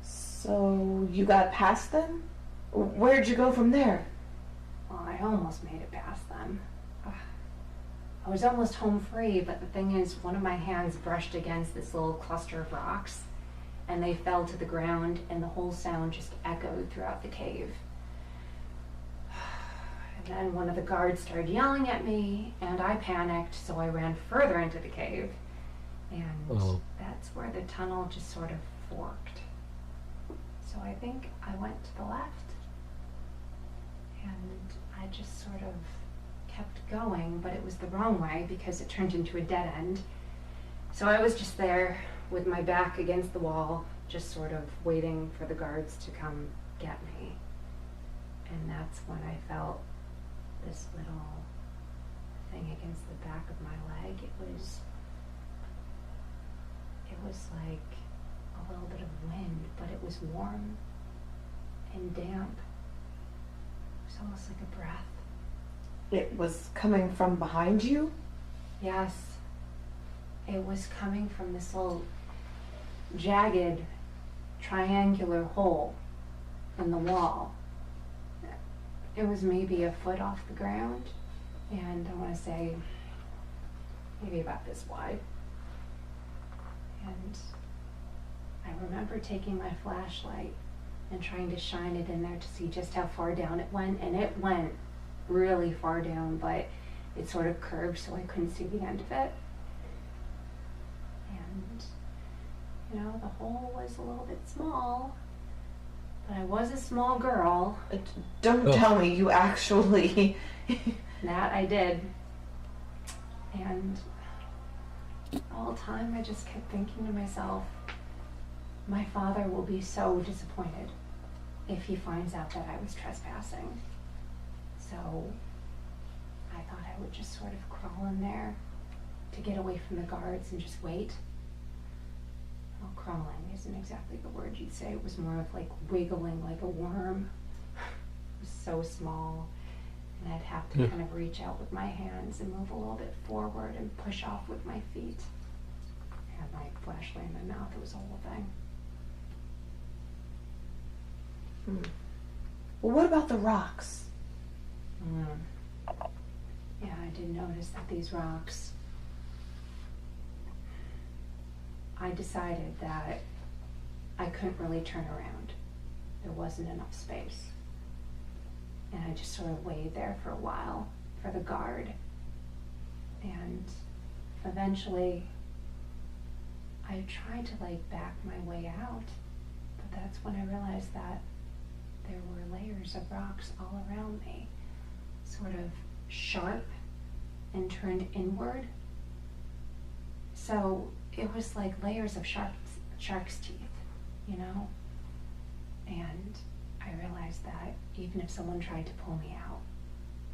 So you got past them? Where'd you go from there? Well, I almost made it past them. I was almost home free, but the thing is, one of my hands brushed against this little cluster of rocks, and they fell to the ground, and the whole sound just echoed throughout the cave. And then one of the guards started yelling at me, and I panicked, so I ran further into the cave, and that's where the tunnel just sort of forked. So I think I went to the left, and I just sort of kept going, but it was the wrong way because it turned into a dead end. So I was just there with my back against the wall, just sort of waiting for the guards to come get me. And that's when I felt this little thing against the back of my leg. It was like a little bit of wind, but it was warm and damp. It was almost like a breath. It was coming from behind you? Yes, it was coming from this little jagged triangular hole in the wall. It was maybe a foot off the ground, and I want to say maybe about this wide. And I remember taking my flashlight and trying to shine it in there to see just how far down it went, and it went really far down, but it sort of curved so I couldn't see the end of it. And, you know, the hole was a little bit small, but I was a small girl. Don't Oh. tell me you actually... That I did. And all the time I just kept thinking to myself, my father will be so disappointed if he finds out that I was trespassing. So I thought I would just sort of crawl in there to get away from the guards and just wait. Well, crawling isn't exactly the word you'd say. It was more of like wiggling like a worm. It was so small. And I'd have to kind of reach out with my hands and move a little bit forward and push off with my feet. I had my flashlight in my mouth. It was a whole thing. Well, what about the rocks? Yeah, I did notice that these rocks, I decided that I couldn't really turn around. There wasn't enough space. And I just sort of waited there for a while for the guard. And eventually I tried to like back my way out, but that's when I realized that there were layers of rocks all around me, sort of sharp and turned inward. So it was like layers of shark's teeth, you know? And I realized that even if someone tried to pull me out,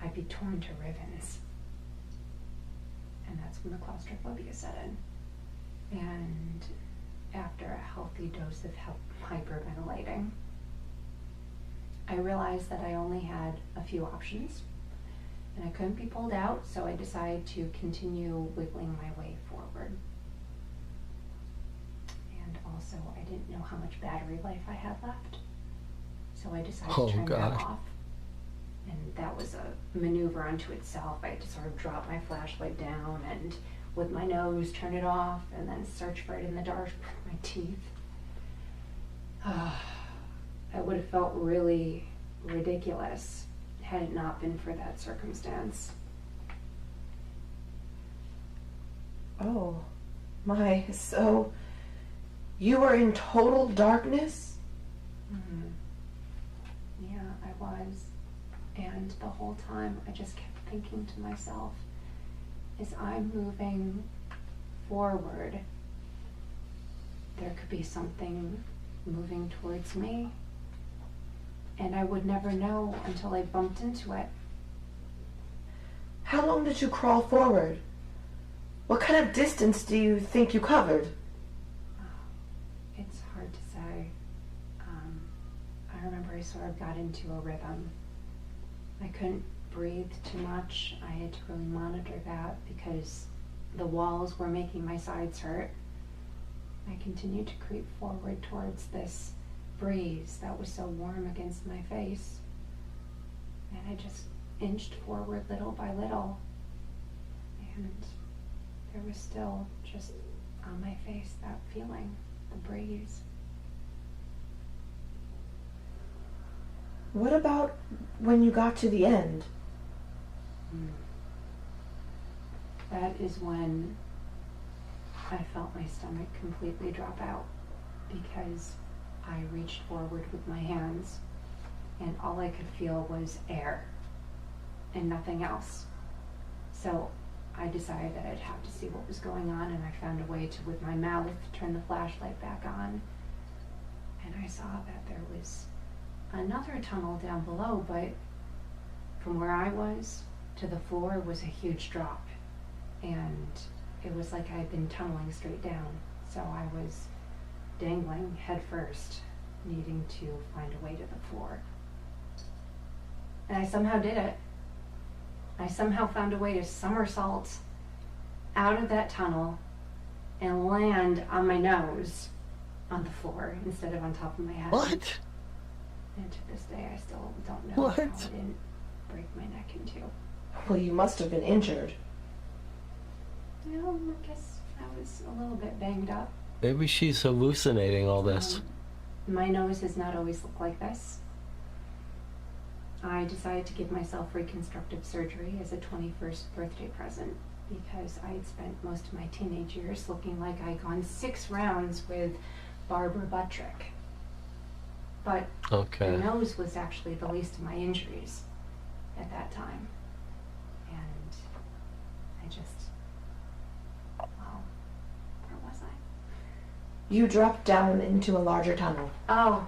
I'd be torn to ribbons. And that's when the claustrophobia set in. And after a healthy dose of hyperventilating, I realized that I only had a few options and I couldn't be pulled out, so I decided to continue wiggling my way forward. And also, I didn't know how much battery life I had left, so I decided to turn that off. And that was a maneuver unto itself. I had to sort of drop my flashlight down and with my nose turn it off and then search for it in the dark with my teeth. I would have felt really ridiculous had it not been for that circumstance. Oh, my, so you were in total darkness? Mm-hmm. Yeah, I was. And the whole time I just kept thinking to myself, as I'm moving forward, there could be something moving towards me. And I would never know until I bumped into it. How long did you crawl forward? What kind of distance do you think you covered? It's hard to say. I remember I sort of got into a rhythm. I couldn't breathe too much. I had to really monitor that because the walls were making my sides hurt. I continued to creep forward towards this breeze that was so warm against my face. And I just inched forward little by little. And there was still just on my face that feeling, the breeze. What about when you got to the end? That is when I felt my stomach completely drop out because I reached forward with my hands and all I could feel was air and nothing else. So I decided that I'd have to see what was going on, and I found a way to, with my mouth, turn the flashlight back on. And I saw that there was another tunnel down below, but from where I was to the floor was a huge drop. And it was like I had been tunneling straight down. So I was dangling head first, needing to find a way to the floor. And I somehow did it. I somehow found a way to somersault out of that tunnel and land on my nose on the floor instead of on top of my head. What? And to this day, I still don't know how I didn't break my neck in two. Well, you must have been injured. Well, I guess I was a little bit banged up. Maybe she's hallucinating all this. My nose has not always looked like this. I decided to give myself reconstructive surgery as a 21st birthday present because I had spent most of my teenage years looking like I'd gone 6 rounds with Barbara Buttrick. But Okay. the nose was actually the least of my injuries at that time. And I just, well, where was I? You dropped down into a larger tunnel. Oh,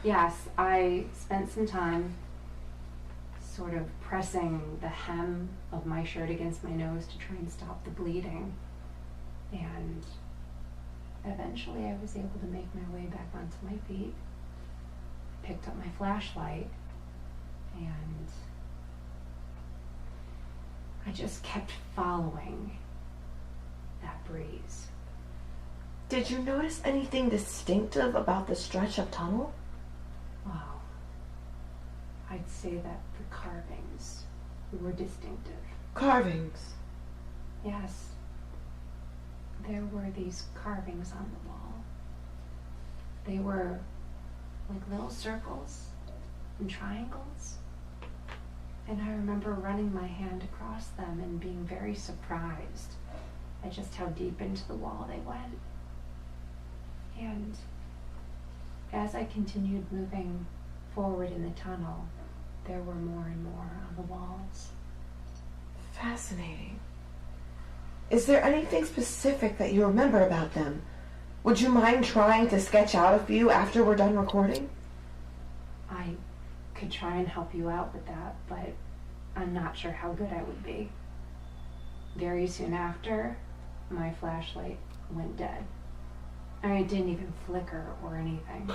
yes, I spent some time sort of pressing the hem of my shirt against my nose to try and stop the bleeding. And eventually I was able to make my way back onto my feet. Picked up my flashlight and I just kept following that breeze. Did you notice anything distinctive about the stretch of tunnel? Wow. I'd say that the carvings were distinctive. Carvings. Yes. There were these carvings on the wall. They were like little circles and triangles. And I remember running my hand across them and being very surprised at just how deep into the wall they went. And as I continued moving forward in the tunnel, there were more and more on the walls. Fascinating. Is there anything specific that you remember about them? Would you mind trying to sketch out a few after we're done recording? I could try and help you out with that, but I'm not sure how good I would be. Very soon after, my flashlight went dead. I mean, it didn't even flicker or anything.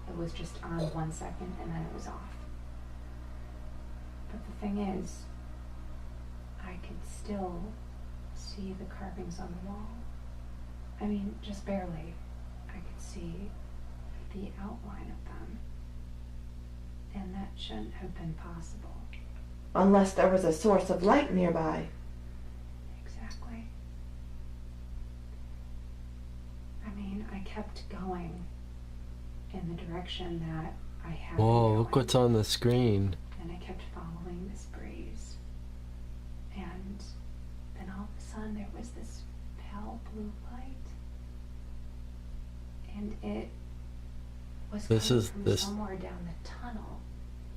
It was just on 1 second and then it was off. But the thing is, I could still see the carvings on the wall. I mean, just barely. I could see the outline of them. And that shouldn't have been possible. Unless there was a source of light nearby. Exactly. I mean, I kept going in the direction that I had been Whoa, going. look what's on the screen. And I kept following this breeze. And then all of a sudden there was this pale blue light. And it was This coming is- from this- somewhere down the tunnel,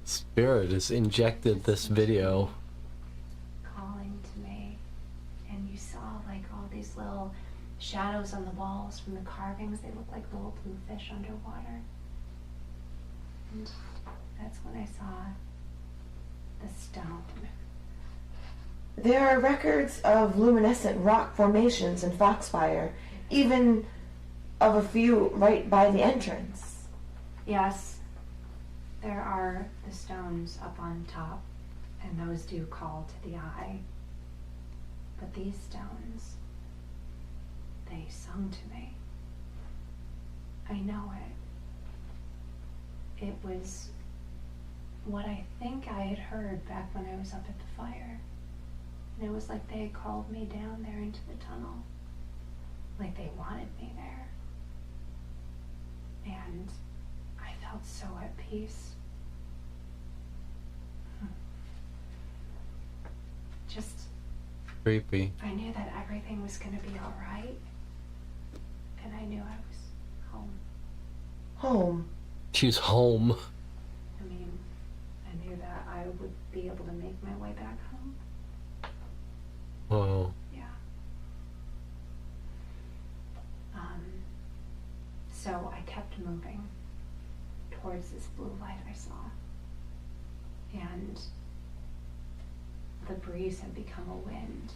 Spirit has injected this video. calling to me. And you saw like all these little shadows on the walls from the carvings. They look like little blue fish underwater. And that's when I saw the stone. There are records of luminescent rock formations in Foxfire, even of a few right by the entrance. Yes, there are the stones up on top, and those do call to the eye. But these stones, they sung to me. I know it. It was what I think I had heard back when I was up at the fire. And it was like they had called me down there into the tunnel. Like they wanted me there. And I felt so at peace. Just, Creepy. I knew that everything was going to be all right. And I knew I was home. Home. She's home. I mean, I knew that I would be able to make my way back home. Whoa. Yeah. So I kept moving towards this blue light I saw. And the breeze had become a wind.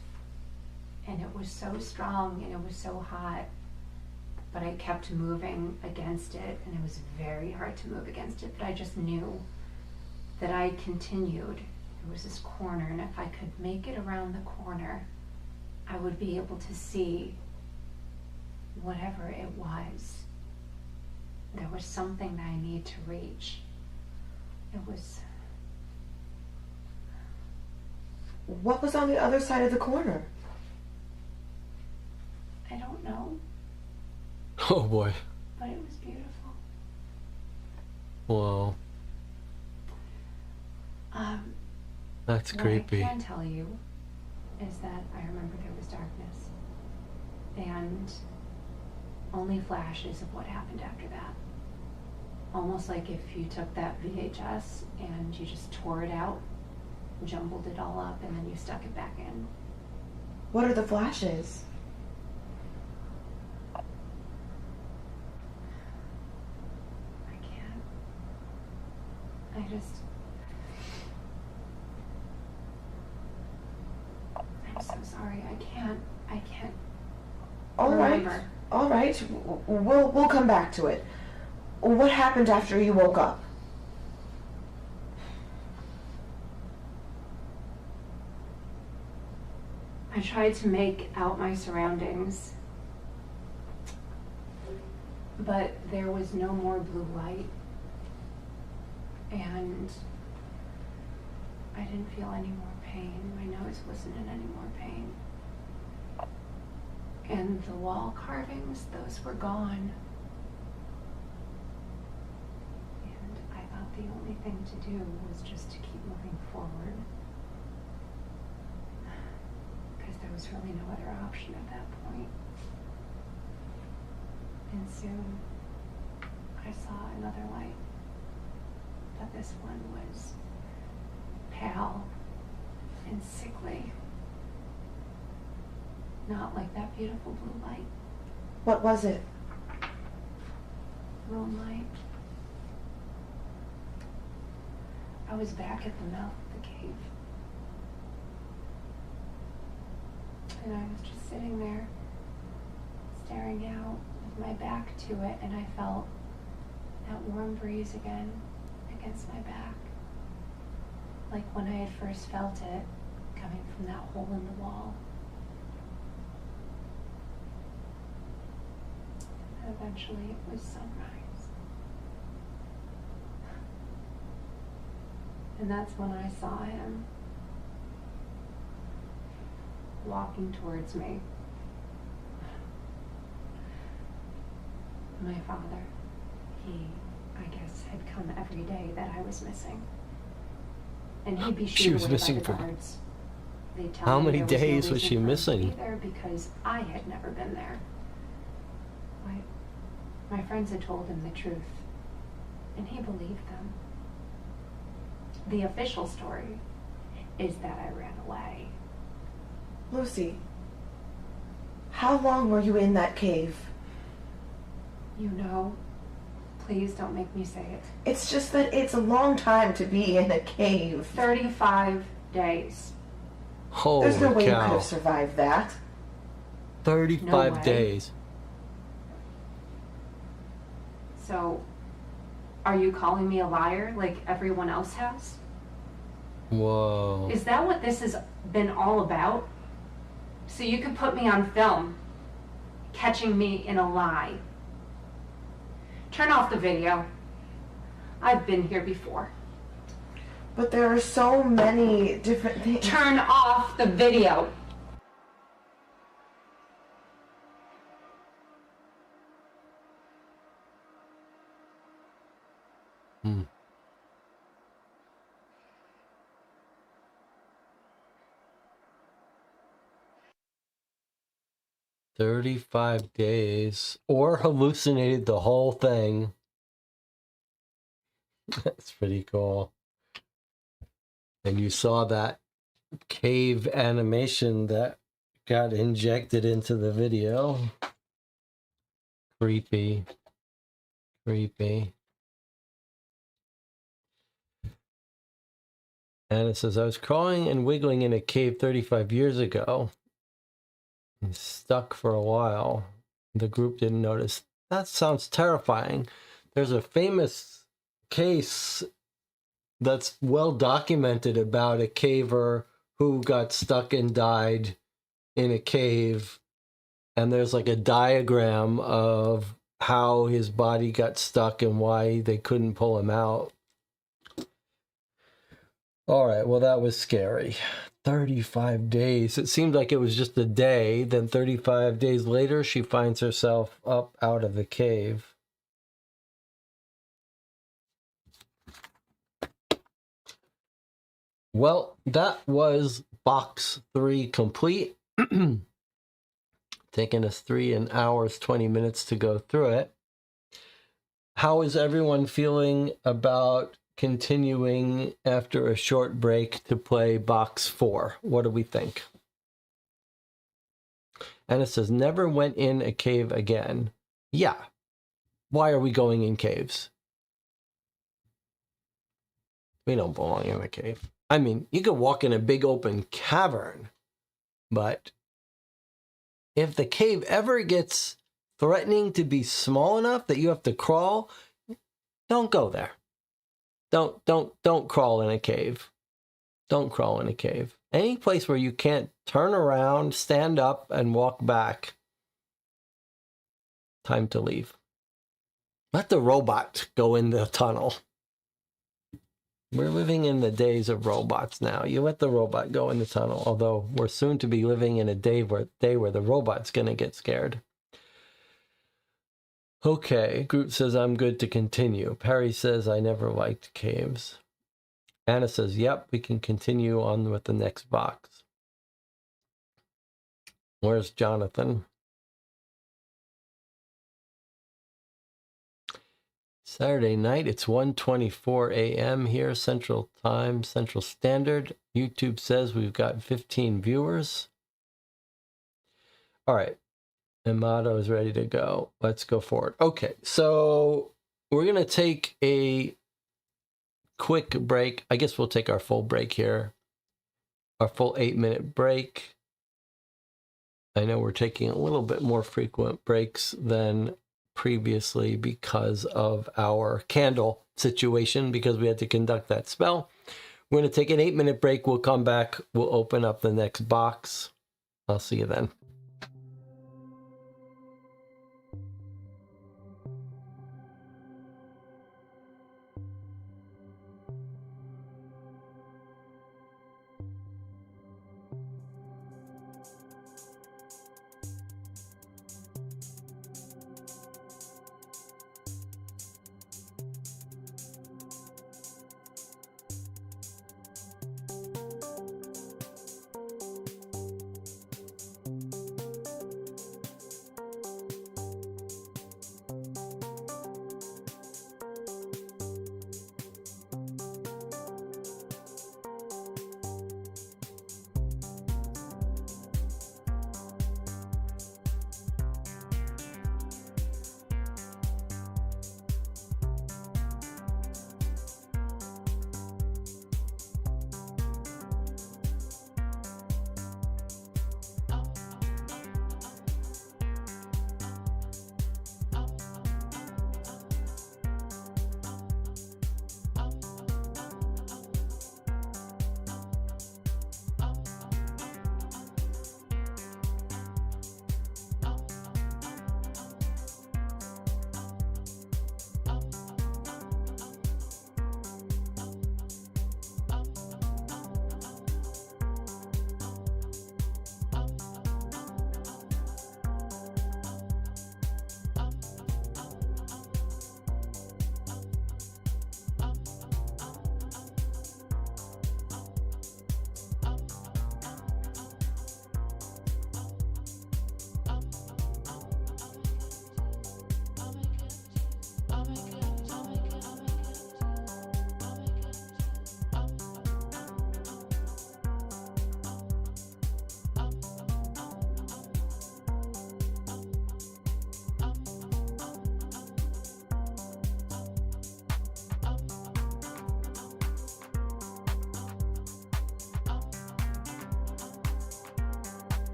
And it was so strong and it was so hot. But I kept moving against it, and it was very hard to move against it, but I just knew that I continued. There was this corner, and if I could make it around the corner, I would be able to see whatever it was. There was something that I need to reach. It was, What was on the other side of the corner? I don't know, Oh boy. but it was beautiful. Whoa. That's What creepy. I can tell you is that I remember there was darkness and only flashes of what happened after that. Almost like if you took that VHS and you just tore it out, jumbled it all up, and then you stuck it back in. What are the flashes? I can't. I'm so sorry. I can't All right. remember. All right. We'll come back to it. What happened after you woke up? I tried to make out my surroundings, but there was no more blue light, and I didn't feel any more pain. My nose wasn't in any more pain. And the wall carvings, those were gone. And I thought the only thing to do was just to keep moving forward, because there was really no other option at that point. And soon I saw another light, but this one was pale and sickly. Not like that beautiful blue light. What was it? Moonlight. I was back at the mouth of the cave. And I was just sitting there, staring out with my back to it, and I felt that warm breeze again against my back. Like when I had first felt it coming from that hole in the wall. And eventually it was sunrise. And that's when I saw him walking towards me. My father, he, I guess, had come every day that I was missing. And he'd be She shooed was away missing by the for guards. They'd tell how me many there was no days was reason she for him to missing? be there because I had never been there. My friends had told him the truth, and he believed them. The official story is that I ran away. Lucy, how long were you in that cave? You know, please don't make me say it. It's just that it's a long time to be in a cave. 35 days. Holy There's no way you could cow. have survived that. 35 No way. days. So, are you calling me a liar like everyone else has? Whoa. Is that what this has been all about? So you could put me on film, catching me in a lie. Turn off the video. I've been here before. But there are so many different things. Turn off the video. Hmm. "35 days," or hallucinated the whole thing. That's pretty cool. And you saw that cave animation that got injected into the video. Creepy. Creepy. And it says, I was crawling and wiggling in a cave 35 years ago. And stuck for a while. The group didn't notice. That sounds terrifying. There's a famous case that's well documented about a caver who got stuck and died in a cave. And there's like a diagram of how his body got stuck and why they couldn't pull him out. All right, well, that was scary. 35 days. It seemed like it was just a day. Then 35 days later, she finds herself up out of the cave. Well, that was box 3 complete. Taking us 3 hours, 20 minutes to go through it. How is everyone feeling about continuing after a short break to play box 4? What do we think? And it says, never went in a cave again. Yeah. Why are we going in caves? We don't belong in a cave. I mean, you could walk in a big open cavern, but if the cave ever gets threatening to be small enough that you have to crawl, don't go there. Don't crawl in a cave. Don't crawl in a cave. Any place where you can't turn around, stand up, and walk back. Time to leave. Let the robot go in the tunnel. We're living in the days of robots now. You let the robot go in the tunnel, although we're soon to be living in a day where the robot's going to get scared. Okay, Groot says, I'm good to continue. Perry says, I never liked caves. Anna says, yep, we can continue on with the next box. Where's Jonathan? Saturday night, it's 1:24 a.m. here, Central Time, Central Standard. YouTube says we've got 15 viewers. All right. Amato is ready to go. Let's go forward. Okay, so we're going to take a quick break. I guess we'll take our full break here. Our full 8-minute break. I know we're taking a little bit more frequent breaks than previously because of our candle situation, because we had to conduct that spell. We're going to take an 8-minute break. We'll come back. We'll open up the next box. I'll see you then.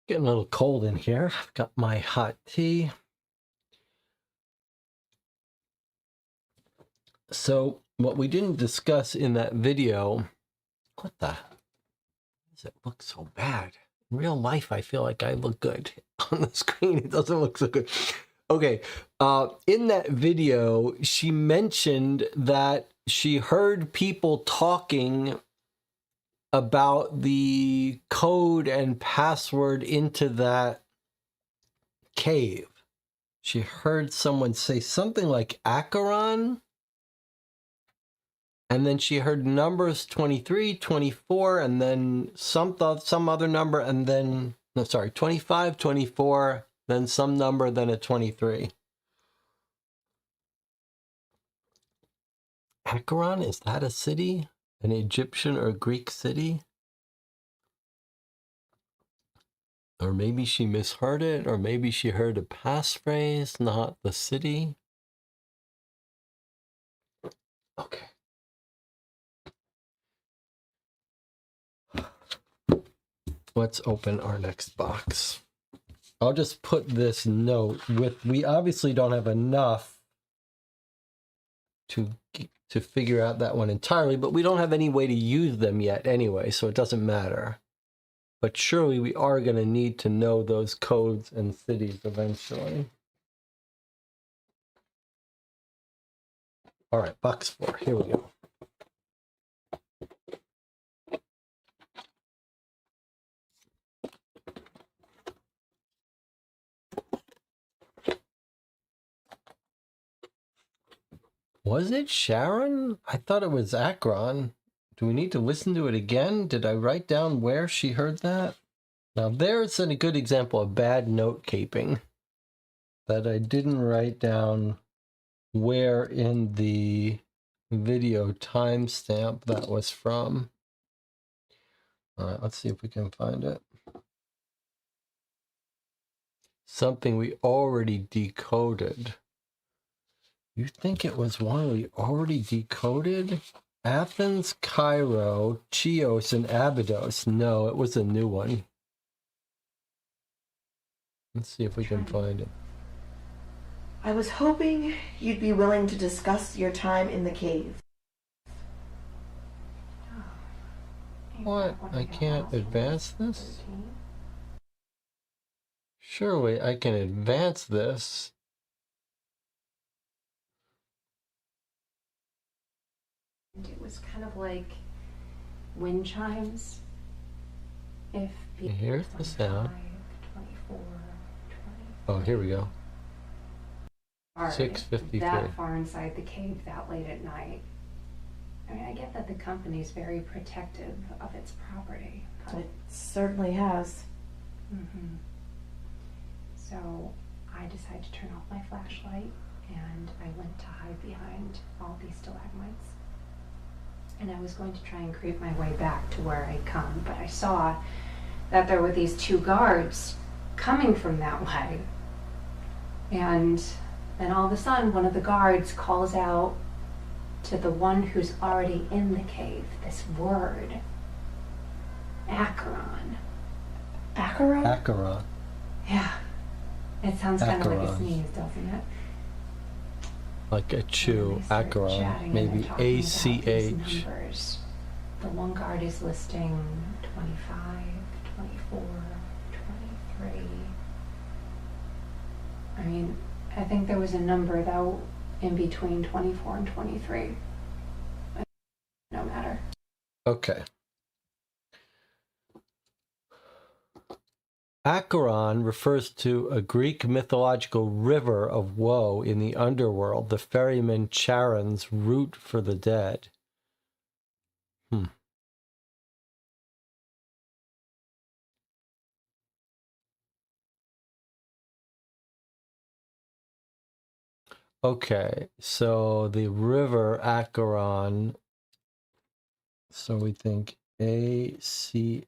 Getting a little cold in here. I've got my hot tea. So what we didn't discuss in that video, what the, does it look so bad? In real life, I feel like I look good. On the screen, it doesn't look so good. Okay, in that video, she mentioned that she heard people talking about the code and password into that cave. She heard someone say something like Acheron, and then she heard numbers 23, 24, and then some other number, and then, no, sorry, 25, 24, then some number, then a 23. Acheron, is that a city? An Egyptian or Greek city? Or maybe she misheard it, or maybe she heard a passphrase, not the city. Okay. Let's open our next box. I'll just put this note with, we obviously don't have enough to figure out that one entirely, but we don't have any way to use them yet anyway, so it doesn't matter. But surely we are going to need to know those codes and cities eventually. All right, box 4, here we go. Was it Sharon? I thought it was Akron. Do we need to listen to it again? Did I write down where she heard that? Now there's a good example of bad note caping. That I didn't write down where in the video timestamp that was from. All right, let's see if we can find it. Something we already decoded. You think it was one we already decoded? Athens, Cairo, Chios, and Abydos. No, it was a new one. Let's see if we can find it. I was hoping you'd be willing to discuss your time in the cave. What? I can't advance this? Surely I can advance this. It was kind of like wind chimes. If Here's the sound. 24, 20. Oh, here we go. 6:53. 6:53. That far inside the cave that late at night. I mean, I get that the company's very protective of its property. But It certainly has. mm-hmm. So I decided to turn off my flashlight and I went to hide behind all these stalagmites. And I was going to try and creep my way back to where I'd come, but I saw that there were these 2 guards coming from that way. And then all of a sudden, one of the guards calls out to the one who's already in the cave this word, Acheron. Acheron? Acheron. Yeah, it sounds kind of like a Acheron. sneeze, doesn't it? Like a chew. And they start Acheron. chatting and Maybe they're talking about these ACH. numbers. The one guard is listing 25, 24, 23. I mean, I think there was a number though in between 24 and 23. But no matter. Okay. Acheron refers to a Greek mythological river of woe in the underworld, the ferryman Charon's route for the dead. Okay, so the river Acheron, so we think Acheron.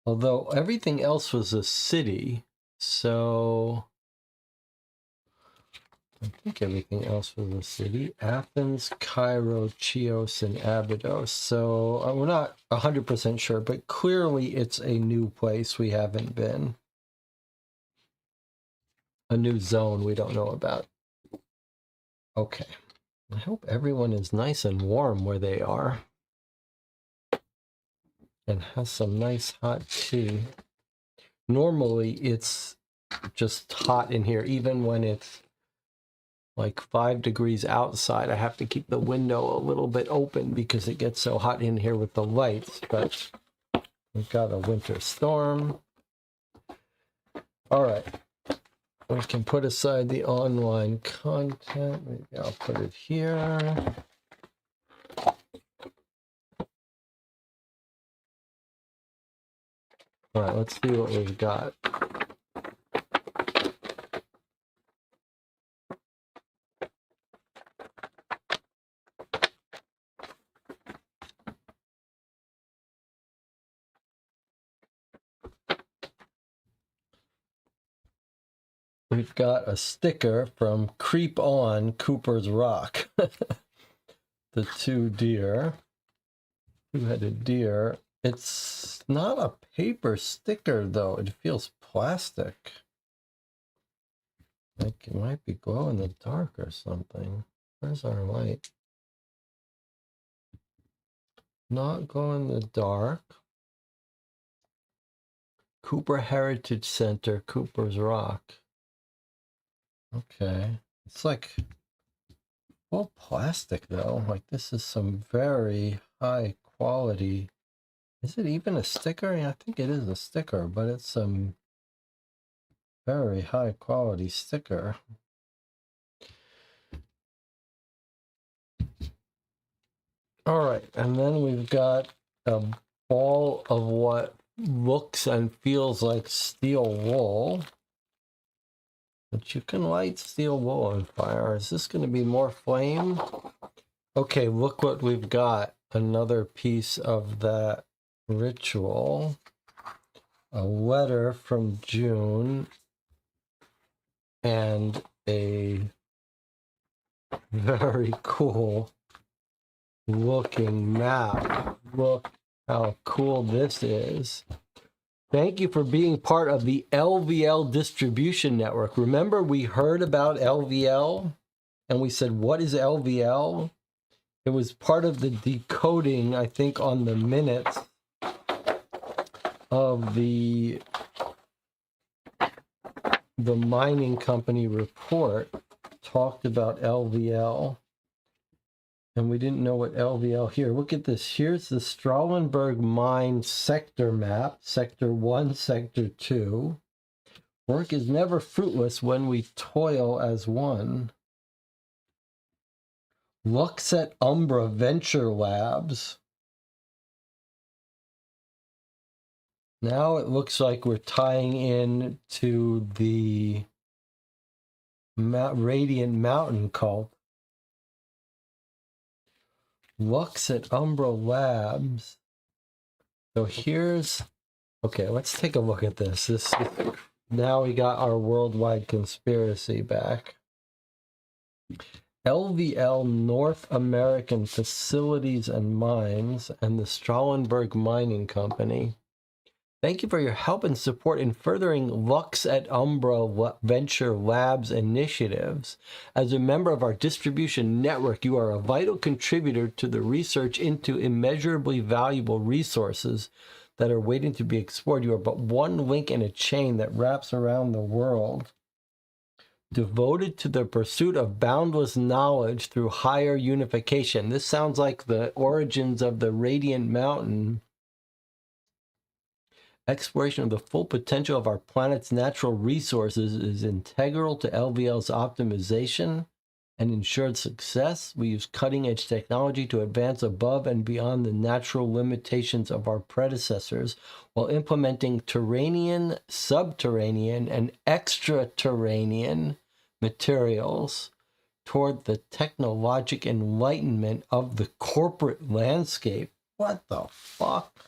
Although everything else was a city, so I think everything else was a city. Athens, Cairo, Chios, and Abydos. So we're not 100% sure, but clearly it's a new place we haven't been. A new zone we don't know about. Okay. I hope everyone is nice and warm where they are. And has some nice hot tea. Normally it's just hot in here, even when it's like 5 degrees outside. I have to keep the window a little bit open because it gets so hot in here with the lights, but we've got a winter storm. All right. We can put aside the online content. Maybe I'll put it here. All right, let's see what we've got. We've got a sticker from Creep On Cooper's Rock. The two-headed deer. It's not a paper sticker, though. It feels plastic. Like it might be glow in the dark or something. Where's our light? Not glow in the dark. Cooper Heritage Center, Cooper's Rock. Okay. It's like all plastic, though. Like this is some very high quality. Is it even a sticker? Yeah, I think it is a sticker, but it's some very high quality sticker. All right, and then we've got a ball of what looks and feels like steel wool. But you can light steel wool on fire. Is this going to be more flame? Okay, look what we've got. Another piece of that ritual. A letter from June. And a very cool looking map. Look how cool this is. Thank you for being part of the LVL distribution network. Remember, we heard about LVL and we said, what is LVL? It was part of the decoding, I think, on the minutes of the mining company report talked about LVL. And we didn't know what LVL here. Look at this. Here's the Strahlenberg mine sector map. Sector 1, Sector 2. Work is never fruitless when we toil as one. Luxet Umbra Venture Labs. Now it looks like we're tying in to the Radiant Mountain cult. Luxet Umbra Labs. So here's, okay, let's take a look at this. Now we got our worldwide conspiracy back. LVL North American Facilities and Mines and the Strahlenberg Mining Company. Thank you for your help and support in furthering Lux at Umbra Venture Labs initiatives. As a member of our distribution network, you are a vital contributor to the research into immeasurably valuable resources that are waiting to be explored. You are but one link in a chain that wraps around the world, devoted to the pursuit of boundless knowledge through higher unification. This sounds like the origins of the Radiant Mountain. Exploration of the full potential of our planet's natural resources is integral to LVL's optimization and ensured success. We use cutting-edge technology to advance above and beyond the natural limitations of our predecessors while implementing terranean, subterranean, and extraterranean materials toward the technologic enlightenment of the corporate landscape. What the fuck?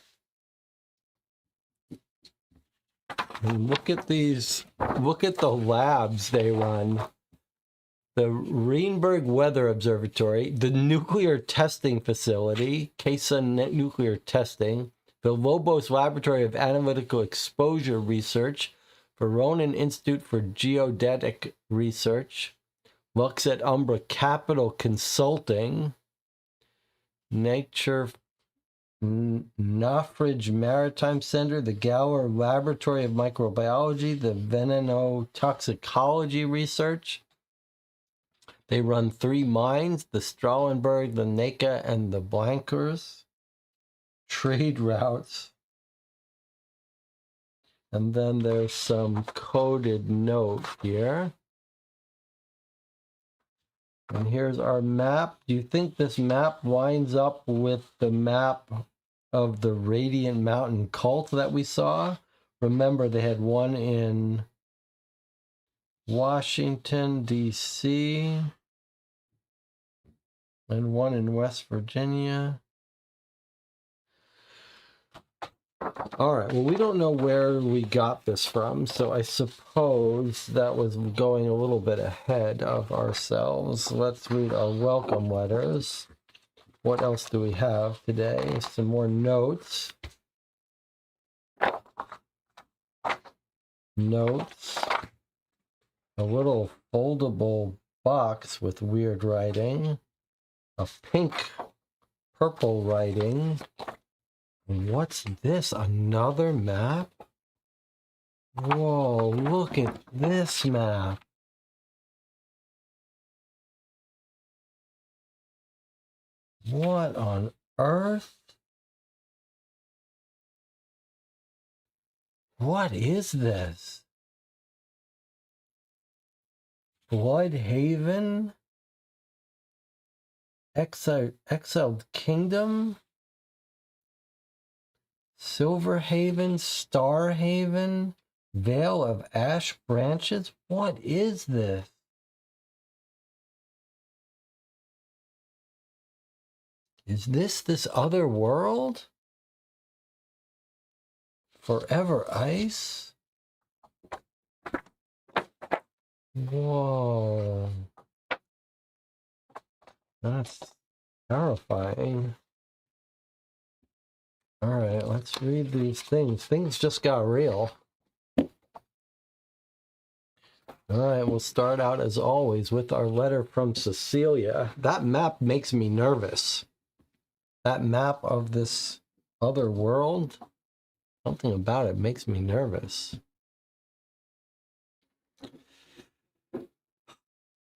And look at these, look at the labs they run. The Reinberg Weather Observatory, the Nuclear Testing Facility, CASA Nuclear Testing, the Lobos Laboratory of Analytical Exposure Research, Veronin Institute for Geodetic Research, Luxet Umbra Capital Consulting, Nature Nafridge Maritime Center, the Gower Laboratory of Microbiology, the Veneno Toxicology Research, They run 3 mines, the Strahlenberg, the Neka, and the Blankers. Trade routes. And then there's some coded note here. And here's our map. Do you think this map winds up with the map of the Radiant Mountain cult that we saw? Remember, they had one in Washington, D.C., and one in West Virginia. All right, well, we don't know where we got this from, so I suppose that was going a little bit ahead of ourselves. Let's read our welcome letters. What else do we have today? Some more notes. Notes. A little foldable box with weird writing. A pink, purple writing. What's this? Another map? Whoa, look at this map. What on earth? What is this? Bloodhaven? Exiled Kingdom? Silverhaven, Starhaven, Vale of Ash Branches. What is this? Is this other world? Forever Ice? Whoa. That's terrifying. All right, let's read these things. Things just got real. All right, we'll start out as always with our letter from Cecilia. That map makes me nervous. That map of this other world, something about it makes me nervous.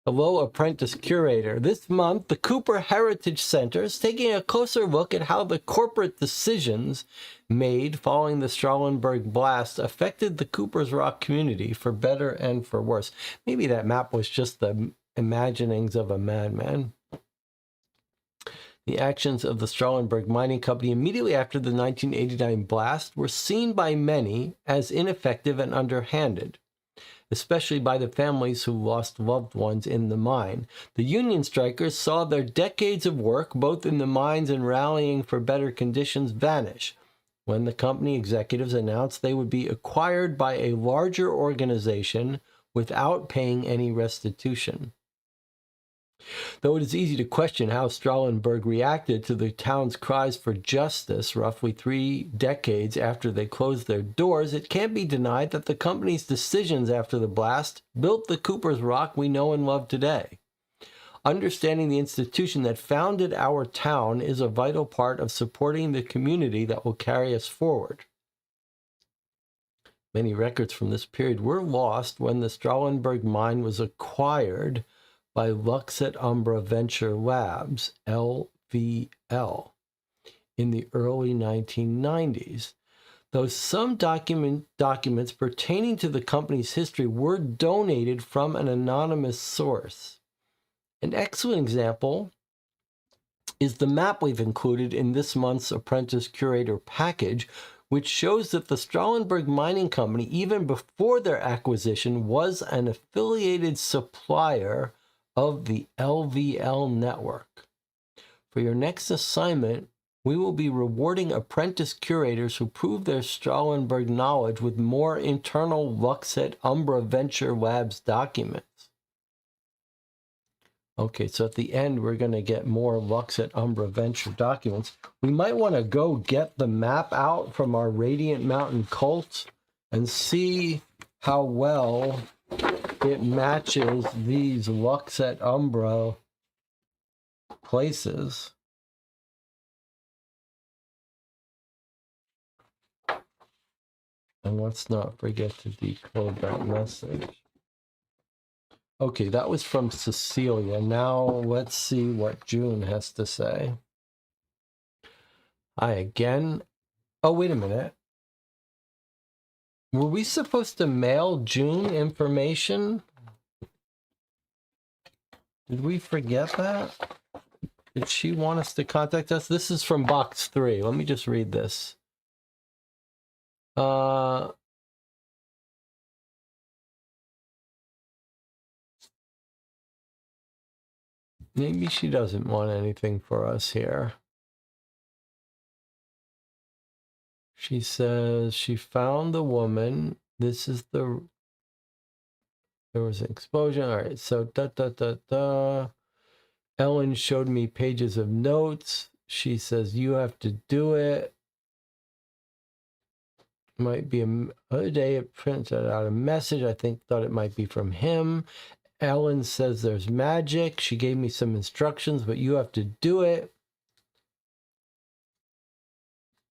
Hello, apprentice curator. This month, the Cooper Heritage Center is taking a closer look at how the corporate decisions made following the Strahlenberg blast affected the Cooper's Rock community for better and for worse. Maybe that map was just the imaginings of a madman. The actions of the Strahlenberg Mining Company immediately after the 1989 blast were seen by many as ineffective and underhanded, especially by the families who lost loved ones in the mine. The union strikers saw their decades of work, both in the mines and rallying for better conditions, vanish when the company executives announced they would be acquired by a larger organization without paying any restitution. Though it is easy to question how Strahlenberg reacted to the town's cries for justice roughly 3 decades after they closed their doors, it can't be denied that the company's decisions after the blast built the Cooper's Rock we know and love today. Understanding the institution that founded our town is a vital part of supporting the community that will carry us forward. Many records from this period were lost when the Strahlenberg mine was acquired by Luxet Umbra Venture Labs, LVL, in the early 1990s. Though some documents pertaining to the company's history were donated from an anonymous source. An excellent example is the map we've included in this month's Apprentice Curator package, which shows that the Strahlenberg Mining Company, even before their acquisition, was an affiliated supplier of the LVL network. For your next assignment, we will be rewarding apprentice curators who prove their Strahlenberg knowledge with more internal Luxet Umbra Venture Labs documents. Okay, so at the end, we're going to get more Luxet Umbra Venture documents. We might want to go get the map out from our Radiant Mountain cult and see how well it matches these Luxet Umbra places. And let's not forget to decode that message. Okay, that was from Cecilia. Now let's see what June has to say. I again. Oh, wait a minute. Were we supposed to mail June information? Did we forget that? Did she want us to contact us? This is from box 3. Let me just read this. Maybe she doesn't want anything for us here. She says she found the woman. This is the... There was an explosion. All right, so Ellen showed me pages of notes. She says, you have to do it. Might be other day it printed out a message. I thought it might be from him. Ellen says there's magic. She gave me some instructions, but you have to do it.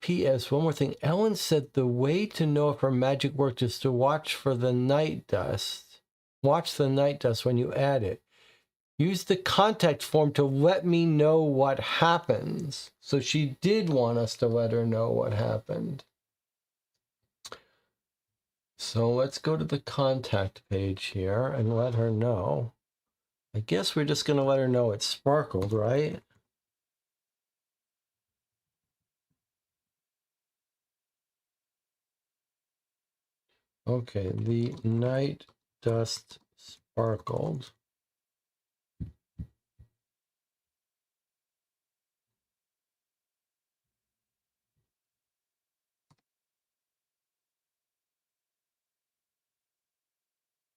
P.S. One more thing. Ellen said the way to know if her magic worked is to watch for the night dust. Watch the night dust when you add it. Use the contact form to let me know what happens. So she did want us to let her know what happened. So let's go to the contact page here and let her know. I guess we're just going to let her know it sparkled, right? Okay, the night dust sparkled.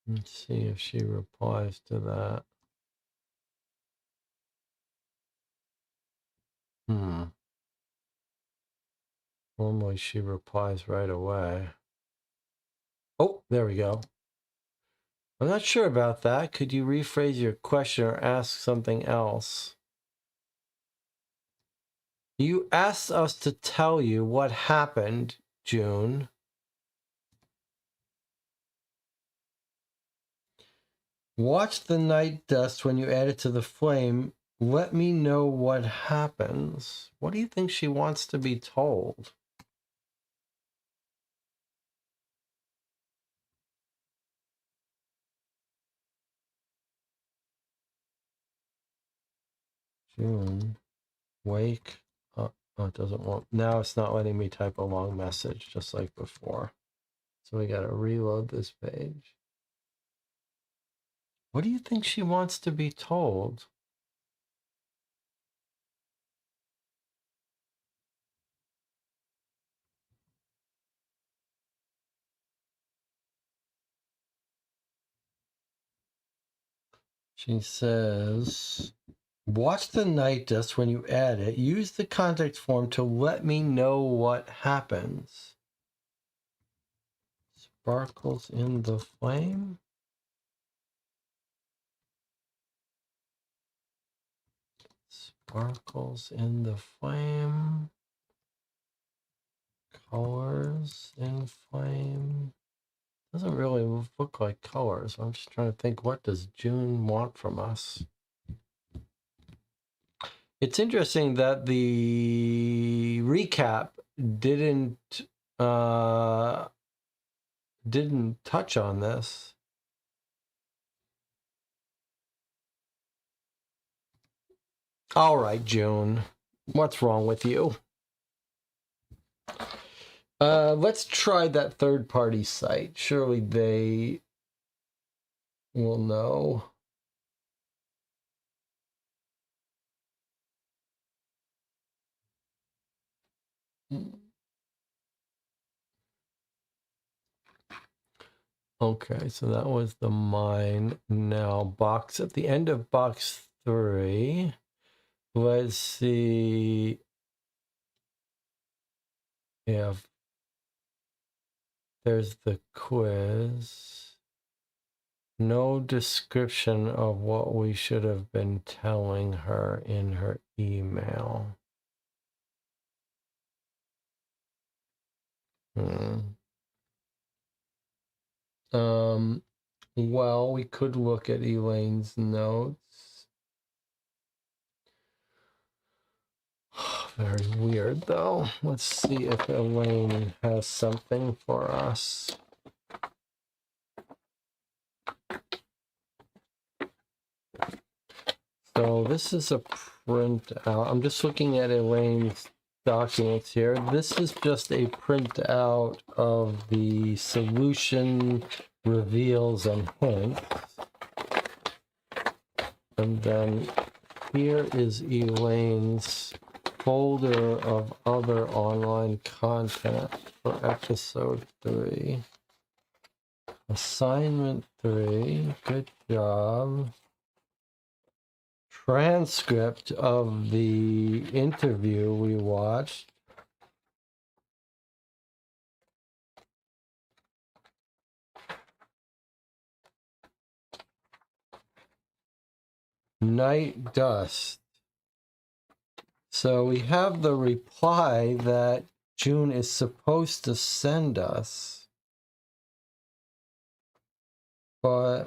Let's see if she replies to that. Normally she replies right away. Oh, there we go. I'm not sure about that. Could you rephrase your question or ask something else? You asked us to tell you what happened, June. Watch the night dust when you add it to the flame. Let me know what happens. What do you think she wants to be told? June, wake up. Oh, it doesn't want. Now it's not letting me type a long message just like before. So we got to reload this page. What do you think she wants to be told? She says, watch the night dust when you add it. Use the contact form to let me know what happens. Sparkles in the flame. Sparkles in the flame. Colors in flame. Doesn't really look like colors. I'm just trying to think, what does June want from us? It's interesting that the recap didn't touch on this. All right, June, what's wrong with you? Let's try that third-party site. Surely they will know. Okay, so that was the mine. Now, box at the end of box 3. Let's see if there's the quiz. No description of what we should have been telling her in her email. Well, we could look at Elaine's notes. Very weird, though. Let's see if Elaine has something for us. So this is a printout. I'm just looking at Elaine's documents here. This is just a printout of the solution reveals and hints. And then here is Elaine's folder of other online content for episode 3. Assignment 3, good job. Transcript of the interview we watched. Night dust. So we have the reply that June is supposed to send us, but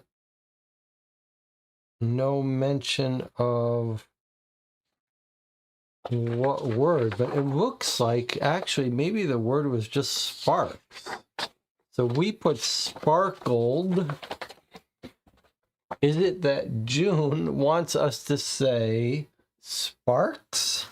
no mention of what word. But it looks like actually maybe the word was just sparks. So we put sparkled. Is it that June wants us to say sparks?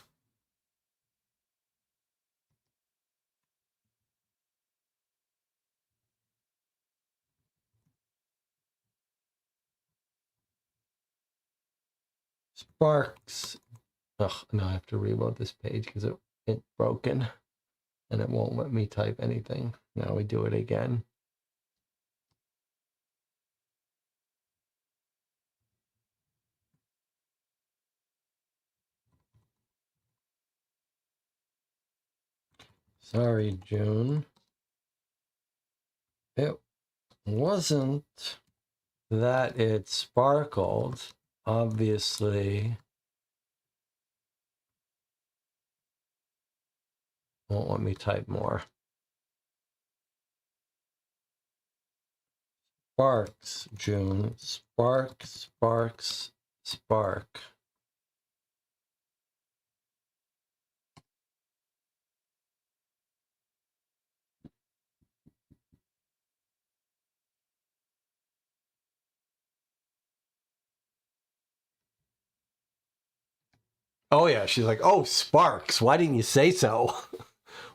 Sparks. Ugh, now I have to reload this page because it's broken and it won't let me type anything. Now we do it again. Sorry, June. It wasn't that it sparkled, obviously. Won't let me type more. Sparks, June. Spark, sparks, spark. Oh, yeah. She's like, oh, sparks. Why didn't you say so?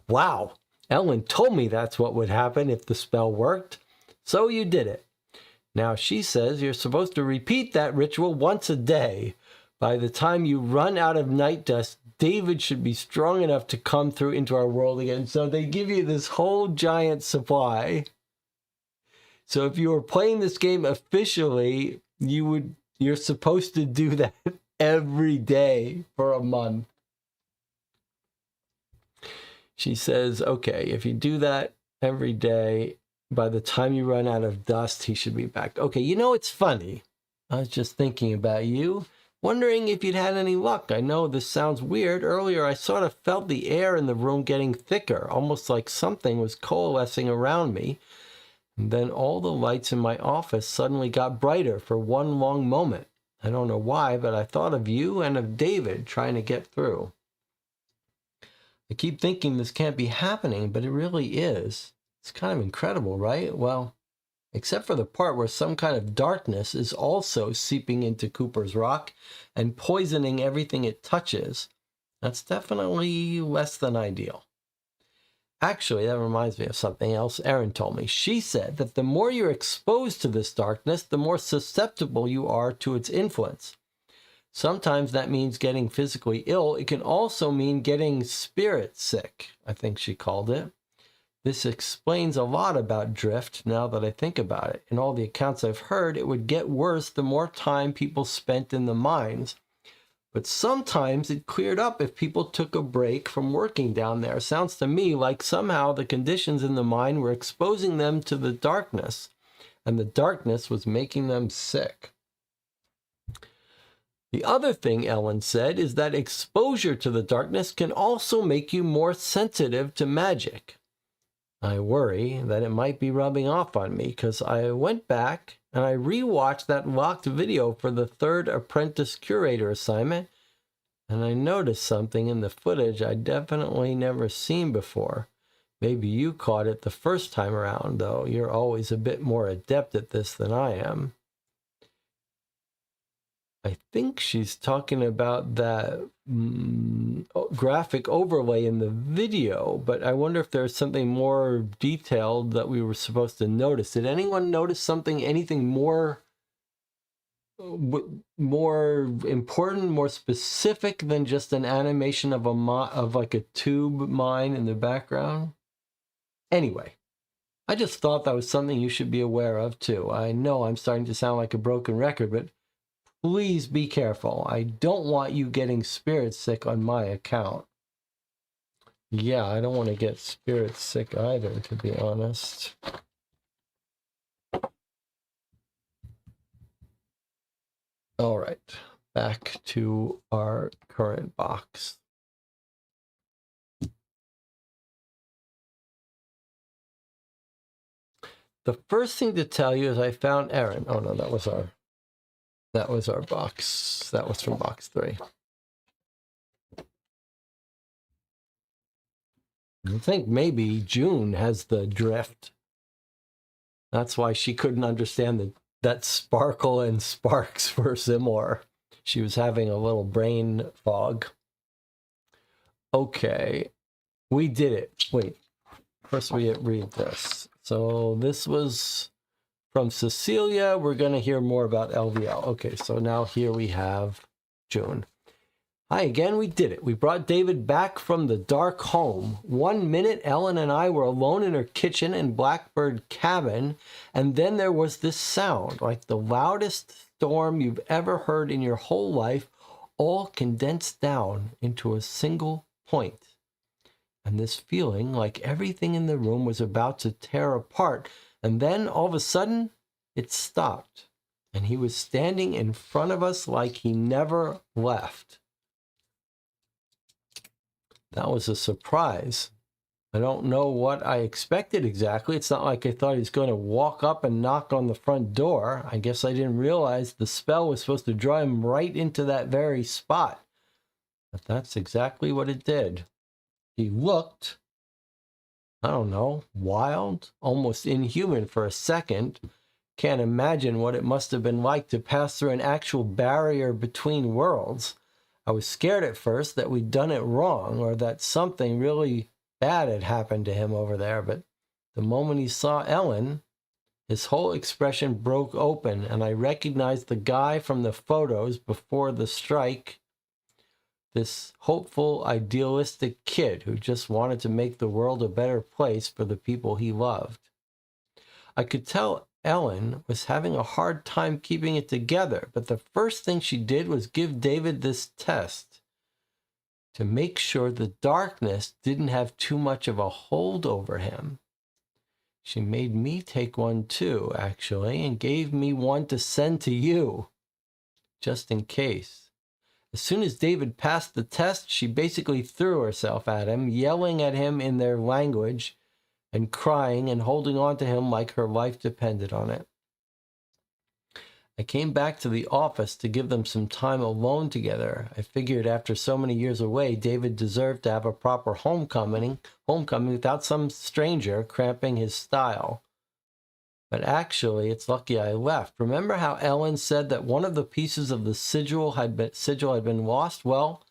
Wow. Ellen told me that's what would happen if the spell worked. So you did it. Now she says you're supposed to repeat that ritual once a day. By the time you run out of night dust, David should be strong enough to come through into our world again. So they give you this whole giant supply. So if you were playing this game officially, you're supposed to do that every day for a month. She says, okay, if you do that every day, by the time you run out of dust, he should be back. Okay, you know, it's funny. I was just thinking about you, wondering if you'd had any luck. I know this sounds weird. Earlier, I sort of felt the air in the room getting thicker, almost like something was coalescing around me. And then all the lights in my office suddenly got brighter for one long moment. I don't know why, but I thought of you and of David trying to get through. I keep thinking this can't be happening, but it really is. It's kind of incredible, right? Well, except for the part where some kind of darkness is also seeping into Cooper's Rock and poisoning everything it touches. That's definitely less than ideal. Actually, that reminds me of something else Erin told me. She said that the more you're exposed to this darkness, the more susceptible you are to its influence. Sometimes that means getting physically ill. It can also mean getting spirit sick, I think she called it. This explains a lot about drift now that I think about it. In all the accounts I've heard, it would get worse the more time people spent in the mines. But sometimes it cleared up if people took a break from working down there. Sounds to me like somehow the conditions in the mine were exposing them to the darkness, and the darkness was making them sick. The other thing Ellen said is that exposure to the darkness can also make you more sensitive to magic. I worry that it might be rubbing off on me because I went back and I rewatched that locked video for the third apprentice curator assignment, and I noticed something in the footage I definitely never seen before. Maybe you caught it the first time around, though. You're always a bit more adept at this than I am. I think she's talking about that graphic overlay in the video, but I wonder if there's something more detailed that we were supposed to notice. Did anyone notice something, anything more important, more specific than just an animation of like a tube mine in the background? Anyway, I just thought that was something you should be aware of too. I know I'm starting to sound like a broken record, but please be careful. I don't want you getting spirit sick on my account. Yeah, I don't want to get spirit sick either, to be honest. All right, back to our current box. The first thing to tell you is I found Erin. Oh no, that was our box. That was from box 3. I think maybe June has the drift. That's why she couldn't understand that sparkle and sparks were similar. She was having a little brain fog. Okay, we did it. Wait, first we read this. So this was from Cecilia. We're going to hear more about LVL. Okay, so now here we have June. Hi again, we did it. We brought David back from the dark home. 1 minute, Ellen and I were alone in her kitchen in Blackbird cabin, and then there was this sound, like the loudest storm you've ever heard in your whole life, all condensed down into a single point. And this feeling like everything in the room was about to tear apart, and then all of a sudden, it stopped, and he was standing in front of us like he never left. That was a surprise. I don't know what I expected exactly. It's not like I thought he was going to walk up and knock on the front door. I guess I didn't realize the spell was supposed to draw him right into that very spot. But that's exactly what it did. He looked, I don't know, wild, almost inhuman for a second. Can't imagine what it must have been like to pass through an actual barrier between worlds. I was scared at first that we'd done it wrong or that something really bad had happened to him over there, but the moment he saw Ellen, his whole expression broke open, and I recognized the guy from the photos before the strike, this hopeful, idealistic kid who just wanted to make the world a better place for the people he loved. I could tell Ellen was having a hard time keeping it together, but the first thing she did was give David this test to make sure the darkness didn't have too much of a hold over him. She made me take one too, actually, and gave me one to send to you, just in case. As soon as David passed the test, she basically threw herself at him, yelling at him in their language and crying and holding on to him like her life depended on it. I came back to the office to give them some time alone together. I figured after so many years away, David deserved to have a proper homecoming without some stranger cramping his style. But actually, it's lucky I left. Remember how Ellen said that one of the pieces of the sigil had been lost? Well,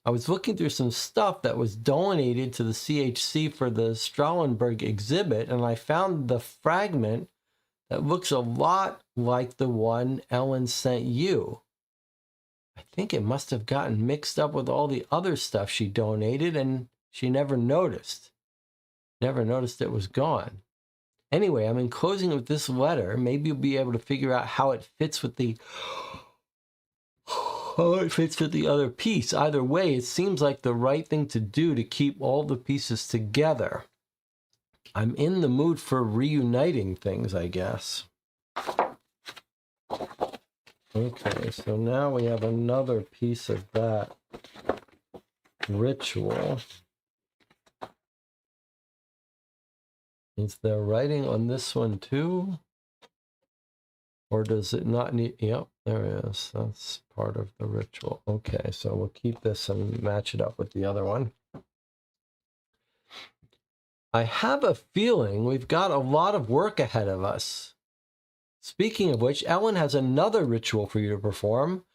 I was looking through some stuff that was donated to the CHC for the Strahlenberg exhibit, and I found the fragment that looks a lot like the one Ellen sent you. I think it must have gotten mixed up with all the other stuff she donated, and she never noticed. Never noticed it was gone. Anyway, I'm enclosing it with this letter. Maybe you'll be able to figure out how it fits with the other piece. Either way, it seems like the right thing to do to keep all the pieces together. I'm in the mood for reuniting things, I guess. Okay, so now we have another piece of that ritual. Is there writing on this one too? Or does it not need? Yep, there is. That's part of the ritual. Okay, so we'll keep this and match it up with the other one. I have a feeling we've got a lot of work ahead of us. Speaking of which, Ellen has another ritual for you to perform.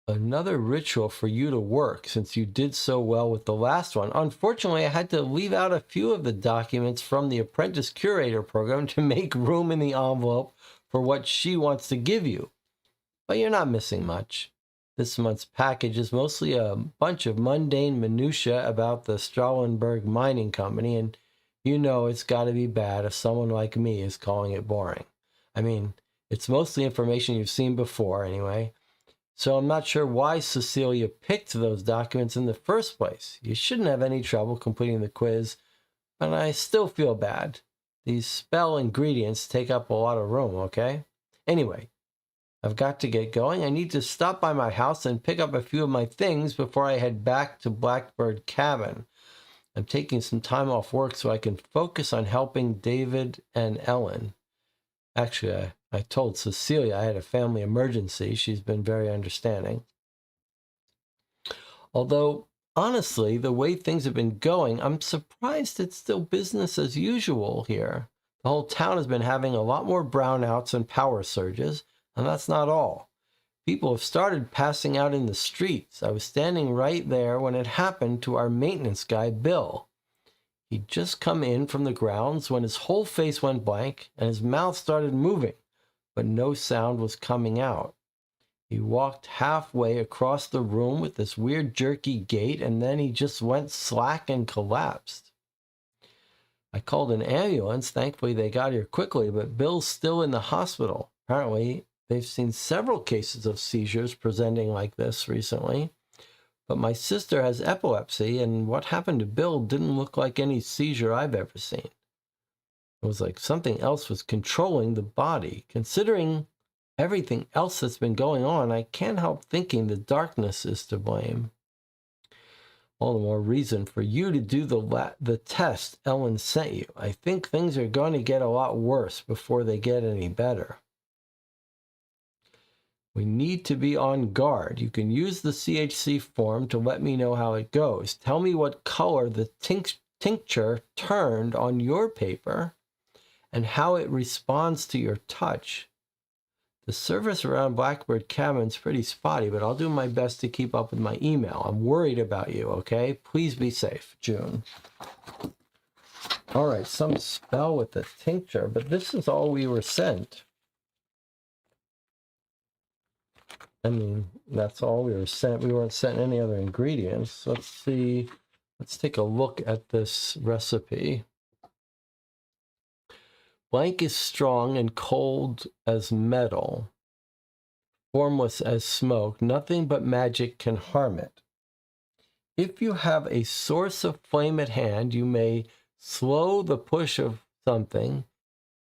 Another ritual for you to work, since you did so well with the last one. Unfortunately, I had to leave out a few of the documents from the Apprentice Curator program to make room in the envelope for what she wants to give you. But you're not missing much. This month's package is mostly a bunch of mundane minutiae about the Strahlenberg Mining Company, and you know it's got to be bad if someone like me is calling it boring. I mean, it's mostly information you've seen before anyway. So I'm not sure why Cecilia picked those documents in the first place. You shouldn't have any trouble completing the quiz, but I still feel bad. These spell ingredients take up a lot of room, okay? Anyway, I've got to get going. I need to stop by my house and pick up a few of my things before I head back to Blackbird Cabin. I'm taking some time off work so I can focus on helping David and Ellen. Actually, I told Cecilia I had a family emergency. She's been very understanding. Although, honestly, the way things have been going, I'm surprised it's still business as usual here. The whole town has been having a lot more brownouts and power surges, and that's not all. People have started passing out in the streets. I was standing right there when it happened to our maintenance guy, Bill. He'd just come in from the grounds when his whole face went blank and his mouth started moving, but no sound was coming out. He walked halfway across the room with this weird jerky gait, and then he just went slack and collapsed. I called an ambulance. Thankfully, they got here quickly, but Bill's still in the hospital. Apparently, they've seen several cases of seizures presenting like this recently. But my sister has epilepsy, and what happened to Bill didn't look like any seizure I've ever seen. It was like something else was controlling the body. Considering everything else that's been going on, I can't help thinking the darkness is to blame. All the more reason for you to do the test Ellen sent you. I think things are going to get a lot worse before they get any better. We need to be on guard. You can use the CHC form to let me know how it goes. Tell me what color the tincture turned on your paper and how it responds to your touch. The service around Blackbird Cabin's pretty spotty, but I'll do my best to keep up with my email. I'm worried about you, okay? Please be safe, June. All right, some spell with the tincture, but this is all we were sent. I mean, that's all we were sent. We weren't sent any other ingredients. Let's see. Let's take a look at this recipe. Blank is strong and cold as metal, formless as smoke. Nothing but magic can harm it. If you have a source of flame at hand, you may slow the push of something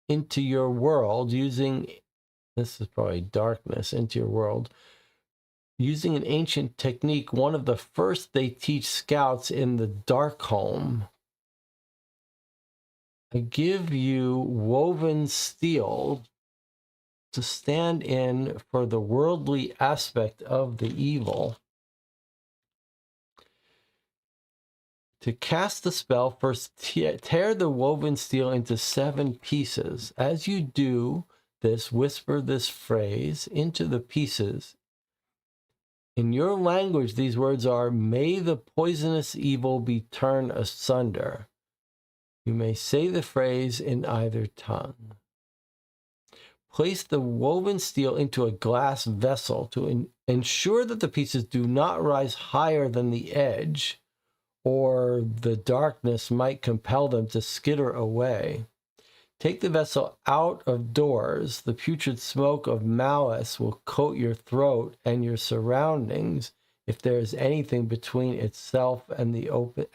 into your world using, this is probably darkness, into your world, using an ancient technique, one of the first they teach scouts in the Darkholme. I give you woven steel to stand in for the worldly aspect of the evil. To cast the spell, first tear the woven steel into 7 pieces. As you do this, whisper this phrase into the pieces. In your language, these words are, "May the poisonous evil be turned asunder." You may say the phrase in either tongue. Place the woven steel into a glass vessel to ensure that the pieces do not rise higher than the edge, or the darkness might compel them to skitter away. Take the vessel out of doors. The putrid smoke of malice will coat your throat and your surroundings if there is anything between itself and the open.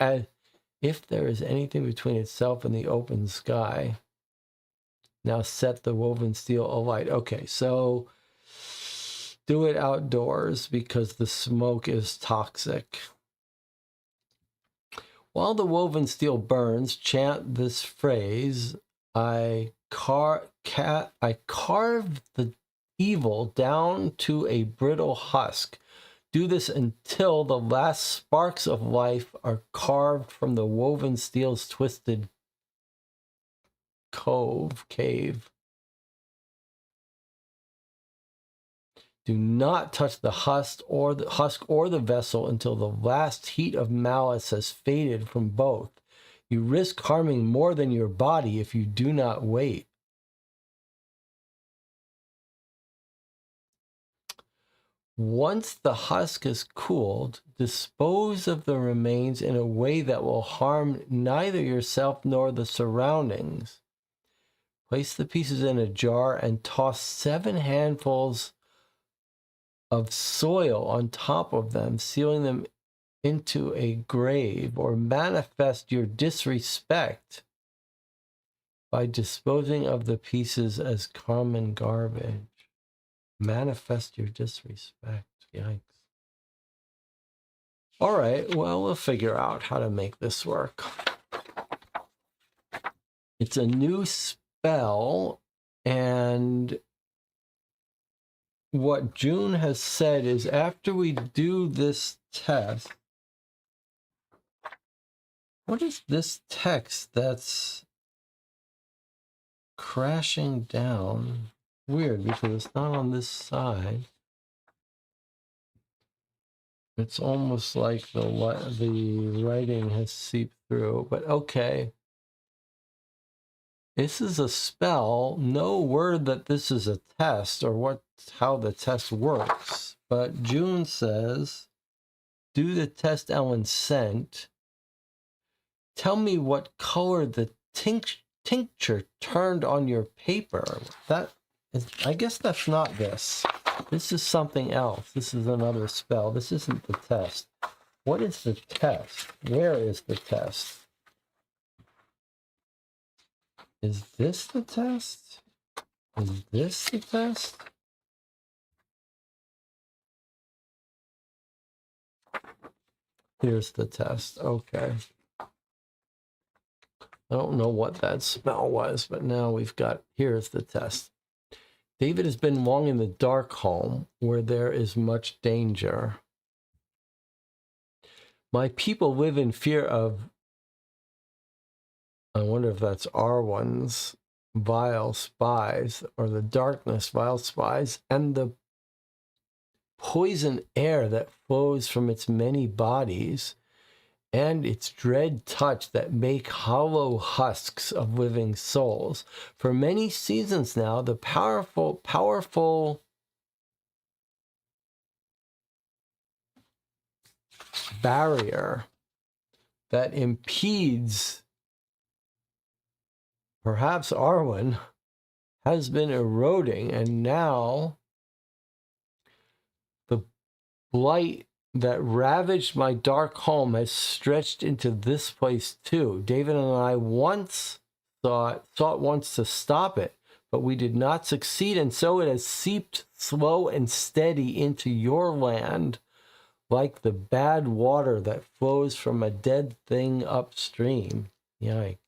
If there is anything between itself and the open sky. Now set the woven steel alight. Okay, so do it outdoors because the smoke is toxic. While the woven steel burns, chant this phrase, I carve the evil down to a brittle husk. Do this until the last sparks of life are carved from the woven steel's twisted cave. Do not touch the husk or the vessel until the last heat of malice has faded from both. You risk harming more than your body if you do not wait. Once the husk is cooled, dispose of the remains in a way that will harm neither yourself nor the surroundings. Place the pieces in a jar and toss 7 handfuls of soil on top of them, sealing them into a grave, or manifest your disrespect by disposing of the pieces as common garbage. Manifest your disrespect. Yikes. All right, well, we'll figure out how to make this work. It's a new spell, and what June has said is after we do this test, what is this text that's crashing down? Weird, because it's not on this side. It's almost like the writing has seeped through, but okay. This is a spell. No word that this is a test or how the test works. But June says, do the test Ellen sent. Tell me what color the tincture turned on your paper. I guess that's not this. This is something else. This is another spell. This isn't the test. What is the test? Where is the test? Is this the test? Is this the test? Here's the test. Okay. I don't know what that spell was, but now here's the test. David has been long in the dark home where there is much danger. My people live in fear of, I wonder if that's Arwen's vile spies, or the darkness, vile spies, and the poison air that flows from its many bodies, and its dread touch that make hollow husks of living souls. For many seasons now, the powerful barrier that impedes perhaps Arwen has been eroding, and now the blight that ravaged my dark home has stretched into this place too. David and I sought once to stop it, but we did not succeed, and so it has seeped slow and steady into your land like the bad water that flows from a dead thing upstream. Yikes.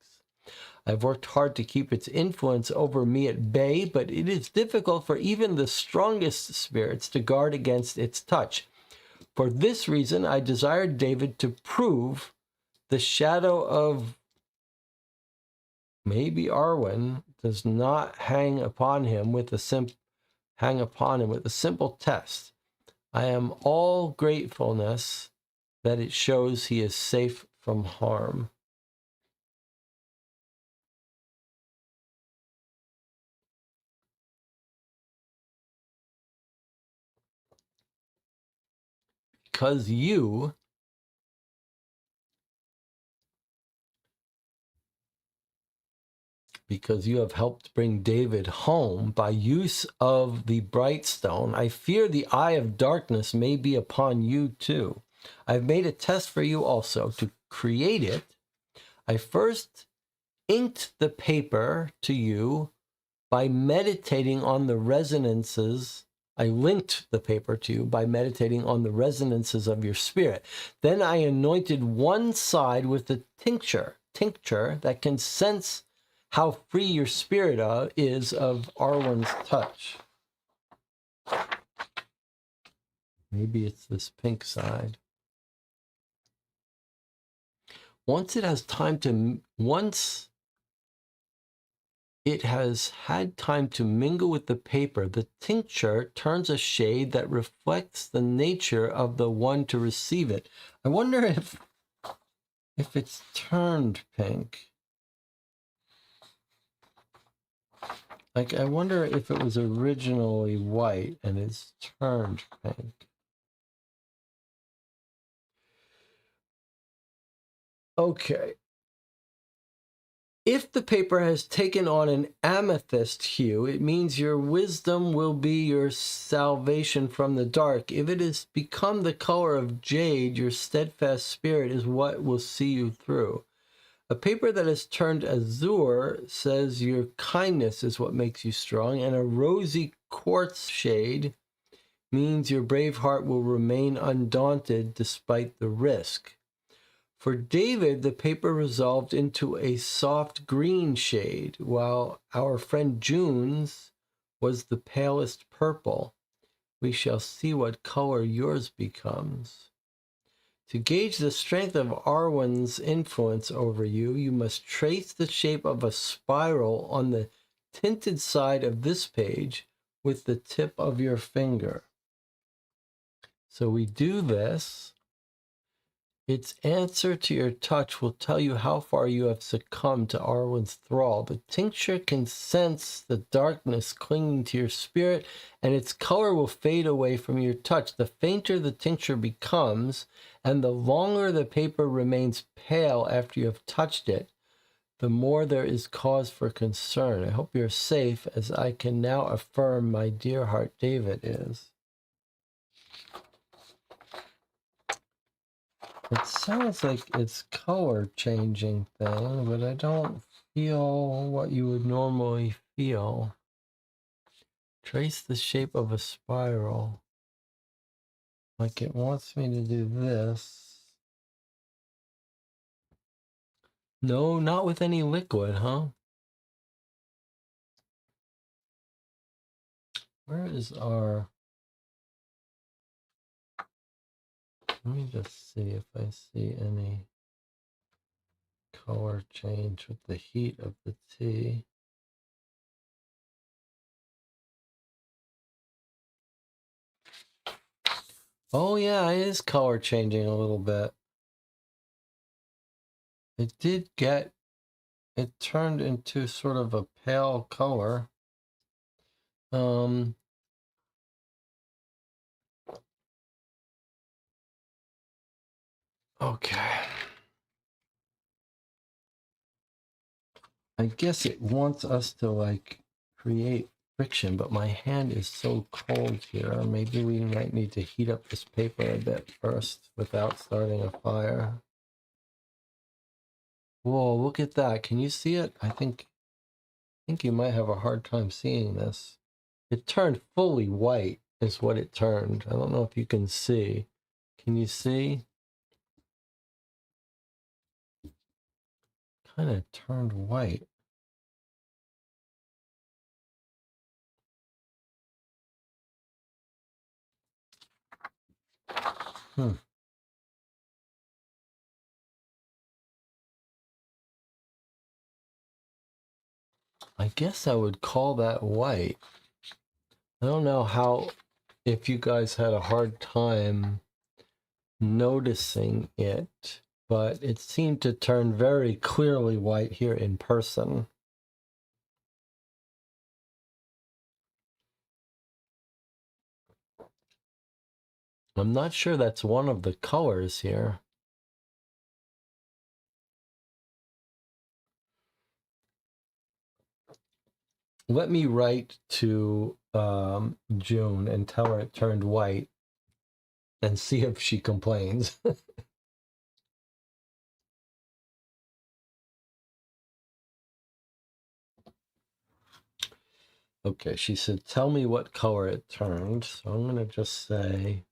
I've worked hard to keep its influence over me at bay, but it is difficult for even the strongest spirits to guard against its touch. For this reason, I desired David to prove the shadow of maybe Arwen does not hang upon him with a simple test. I am all gratefulness that it shows he is safe from harm. Because you have helped bring David home by use of the bright stone, I fear the eye of darkness may be upon you too. I've made a test for you also. To create it, I first inked the paper to you by meditating on the resonances I linked the paper to you by meditating on the resonances of your spirit. Then I anointed one side with the tincture that can sense how free your spirit is of Arwen's touch. Maybe it's this pink side. Once it has had time to mingle with the paper, the tincture turns a shade that reflects the nature of the one to receive it. I wonder if it's turned pink. Like, I wonder if it was originally white and it's turned pink. Okay. If the paper has taken on an amethyst hue, it means your wisdom will be your salvation from the dark. If it has become the color of jade, your steadfast spirit is what will see you through. A paper that has turned azure says your kindness is what makes you strong, and a rosy quartz shade means your brave heart will remain undaunted despite the risk. For David, the paper resolved into a soft green shade, while our friend June's was the palest purple. We shall see what color yours becomes. To gauge the strength of Arwen's influence over you, you must trace the shape of a spiral on the tinted side of this page with the tip of your finger. So we do this. Its answer to your touch will tell you how far you have succumbed to Arwen's thrall. The tincture can sense the darkness clinging to your spirit, and its color will fade away from your touch. The fainter the tincture becomes, and the longer the paper remains pale after you have touched it, the more there is cause for concern. I hope you're safe, as I can now affirm my dear heart David is. It sounds like it's color changing thing, but I don't feel what you would normally feel. Trace the shape of a spiral. Like it wants me to do this. No, not with any liquid, huh? Where is our... Let me just see if I see any color change with the heat of the tea. Oh yeah, it is color changing a little bit. It turned into sort of a pale color. Okay. I guess it wants us to like create friction, but my hand is so cold here. Maybe we might need to heat up this paper a bit first without starting a fire. Whoa, look at that. Can you see it? I think you might have a hard time seeing this. It turned fully white is what it turned. I don't know if you can see. Can you see? Kind of turned white. I guess I would call that white. I don't know if you guys had a hard time noticing it, but it seemed to turn very clearly white here in person. I'm not sure that's one of the colors here. Let me write to June and tell her it turned white and see if she complains. Okay, she said, tell me what color it turned. So I'm going to just say,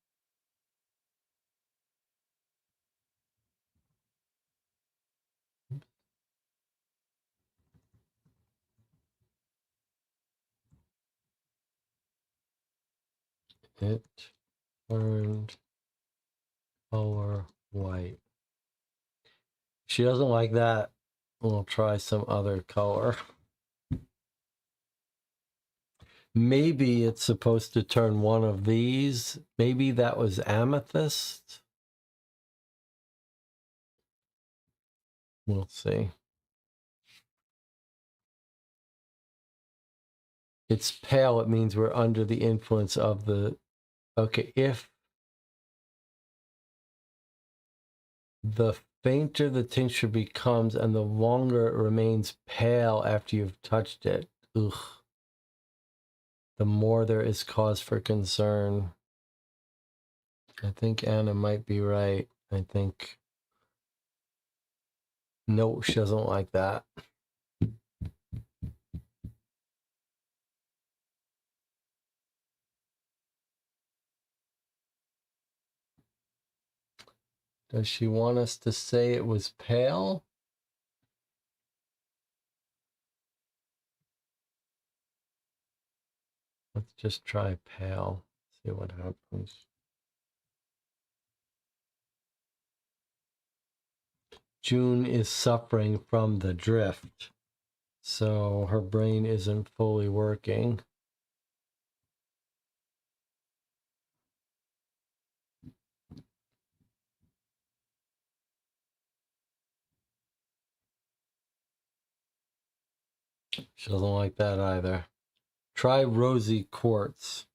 it turned color white. She doesn't like that. We'll try some other color. Maybe it's supposed to turn one of these. Maybe that was amethyst. We'll see. It's pale. It means we're under the influence of the... Okay, if the fainter the tincture becomes and the longer it remains pale after you've touched it, ugh, the more there is cause for concern. I think Anna might be right. I think... No, she doesn't like that. Does she want us to say it was pale? Let's just try pale. See what happens. June is suffering from the drift, so her brain isn't fully working. She doesn't like that either. Try rosy quartz.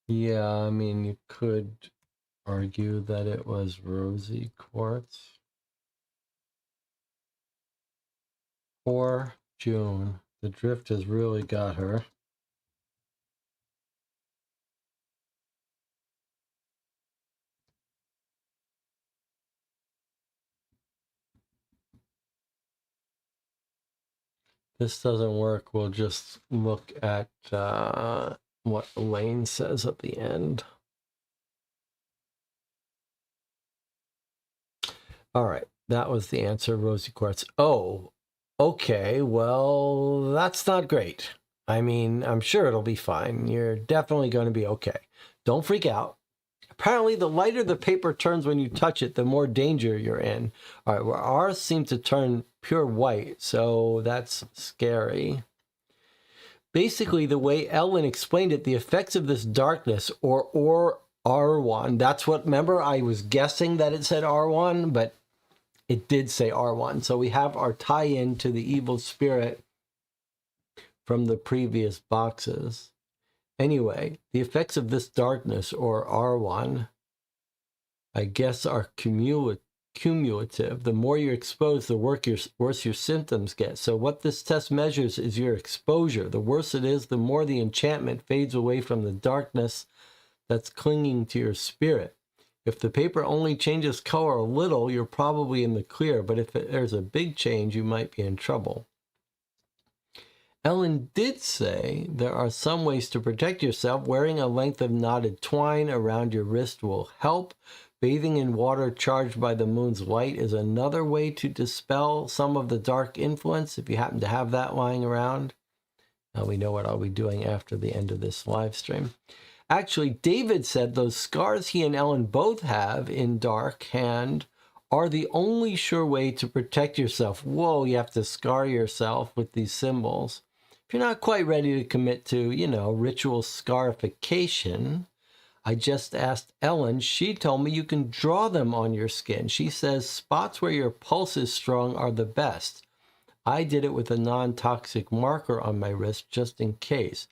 Yeah, I mean, you could argue that it was rosy quartz. Poor June. The drift has really got her. This doesn't work. We'll just look at what Elaine says at the end. All right, that was the answer, rosy quartz. Oh, okay, well, that's not great. I mean, I'm sure it'll be fine. You're definitely going to be okay. Don't freak out. Apparently, the lighter the paper turns when you touch it, the more danger you're in. All right, well, ours seem to turn pure white, so that's scary. Basically, the way Ellen explained it, the effects of this darkness, or R1, that's what, remember, I was guessing that it said R1, but it did say R1. So we have our tie-in to the evil spirit from the previous boxes. Anyway, the effects of this darkness, or R1, I guess are cumulative. The more you're exposed, the worse your symptoms get. So what this test measures is your exposure. The worse it is, the more the enchantment fades away from the darkness that's clinging to your spirit. If the paper only changes color a little, you're probably in the clear, but if there's a big change, you might be in trouble. Ellen did say there are some ways to protect yourself. Wearing a length of knotted twine around your wrist will help. Bathing in water charged by the moon's light is another way to dispel some of the dark influence, if you happen to have that lying around. Now we know what I'll be doing after the end of this live stream. Actually, David said those scars he and Ellen both have in dark hand are the only sure way to protect yourself. Whoa, you have to scar yourself with these symbols. If you're not quite ready to commit to, ritual scarification, I just asked Ellen. She told me you can draw them on your skin. She says spots where your pulse is strong are the best. I did it with a non-toxic marker on my wrist just in case.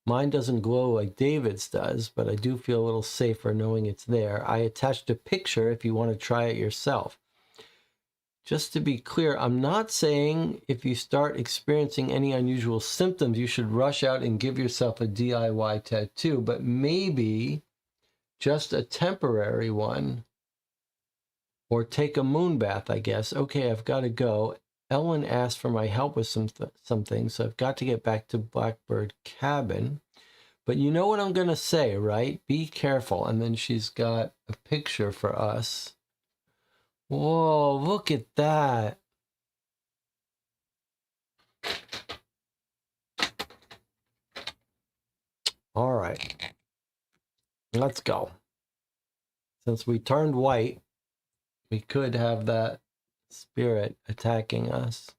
Mine doesn't glow like David's does, but I do feel a little safer knowing it's there. I attached a picture if you want to try it yourself. Just to be clear, I'm not saying if you start experiencing any unusual symptoms, you should rush out and give yourself a DIY tattoo, but maybe just a temporary one Or take a moon bath, I guess. Okay, I've got to go. Ellen asked for my help with some things, so I've got to get back to Blackbird Cabin. But you know what I'm going to say, right? Be careful. And then she's got a picture for us. Whoa, look at that. All right. Let's go. Since we turned white, we could have that spirit attacking us.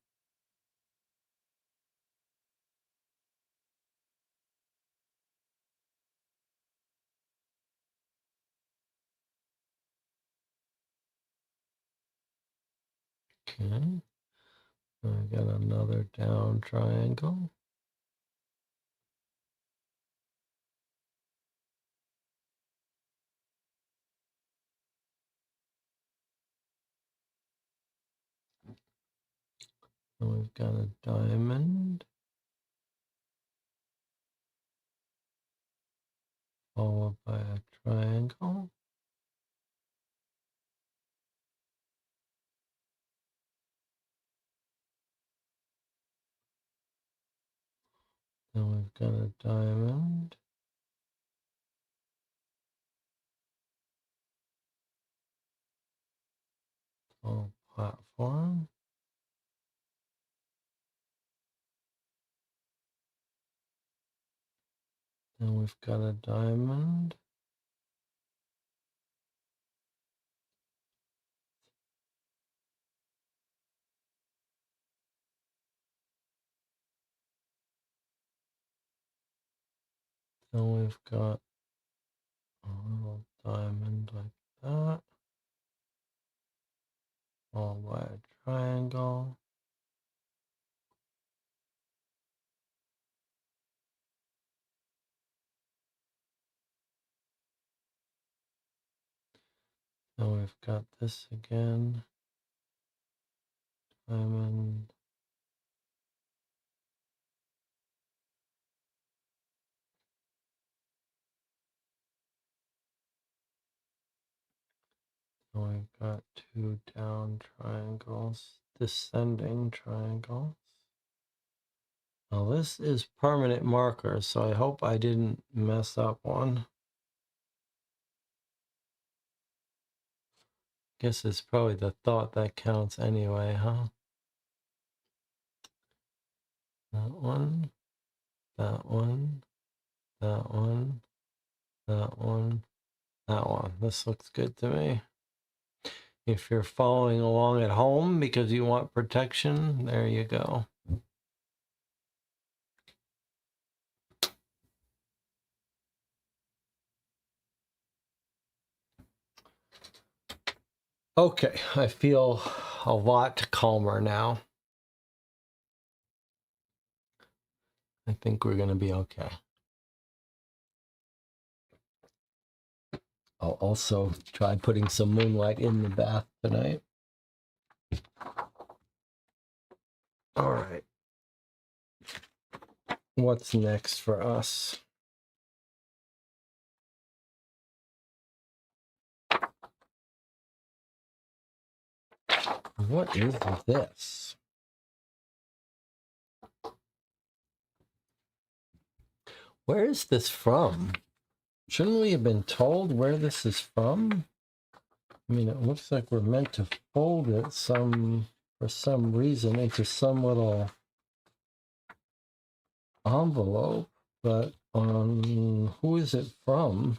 Okay. I got another down triangle. And we've got a diamond. Followed by a triangle. Then we've got a diamond. Tall platform. Then we've got a diamond. Then we've got a little diamond like that. Followed by a triangle. Then we've got this again. Diamond. Then we've got two down triangles, descending triangles. Now this is permanent marker, so I hope I didn't mess up one. Guess it's probably the thought that counts anyway, huh? That one, that one, that one, that one, that one. This looks good to me. If you're following along at home because you want protection, there you go. Okay, I feel a lot calmer now. I think we're going to be okay. I'll also try putting some moonlight in the bath tonight. All right. What's next for us? What is this? Where is this from? Shouldn't we have been told where this is from? I mean, it looks like we're meant to fold it for some reason into some little envelope, but who is it from?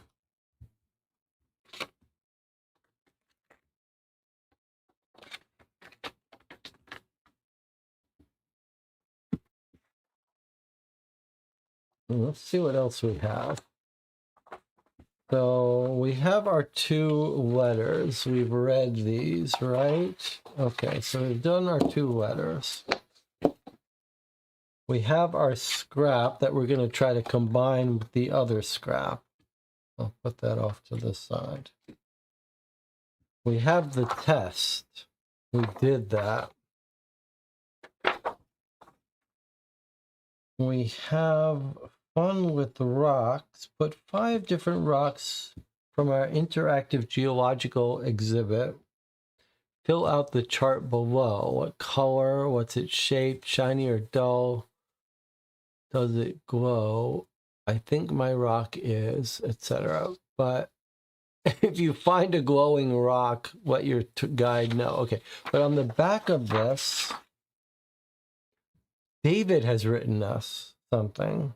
Let's see what else we have. So we have our two letters. We've read these, right? Okay, so we've done our two letters. We have our scrap that we're going to try to combine with the other scrap. I'll put that off to the side. We have the test. We did that. We have fun with the rocks. Put 5 different rocks from our interactive geological exhibit fill out the chart below. What color? What's its shape? Shiny or dull? Does it glow? I think my rock is, etc. But if you find a glowing rock, let your guide know. Okay, but on the back of this, David has written us something.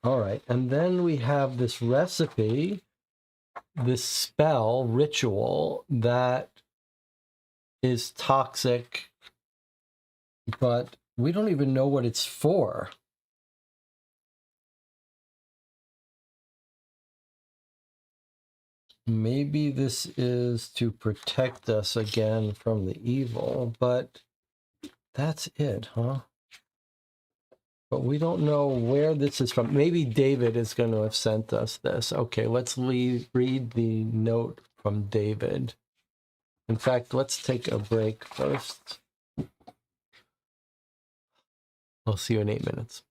All right, and then we have this recipe, this spell ritual that is toxic, but we don't even know what it's for. Maybe this is to protect us again from the evil, but that's it, huh? But we don't know where this is from. Maybe David is going to have sent us this. Okay, let's read the note from David. In fact, let's take a break first. I'll see you in 8 minutes.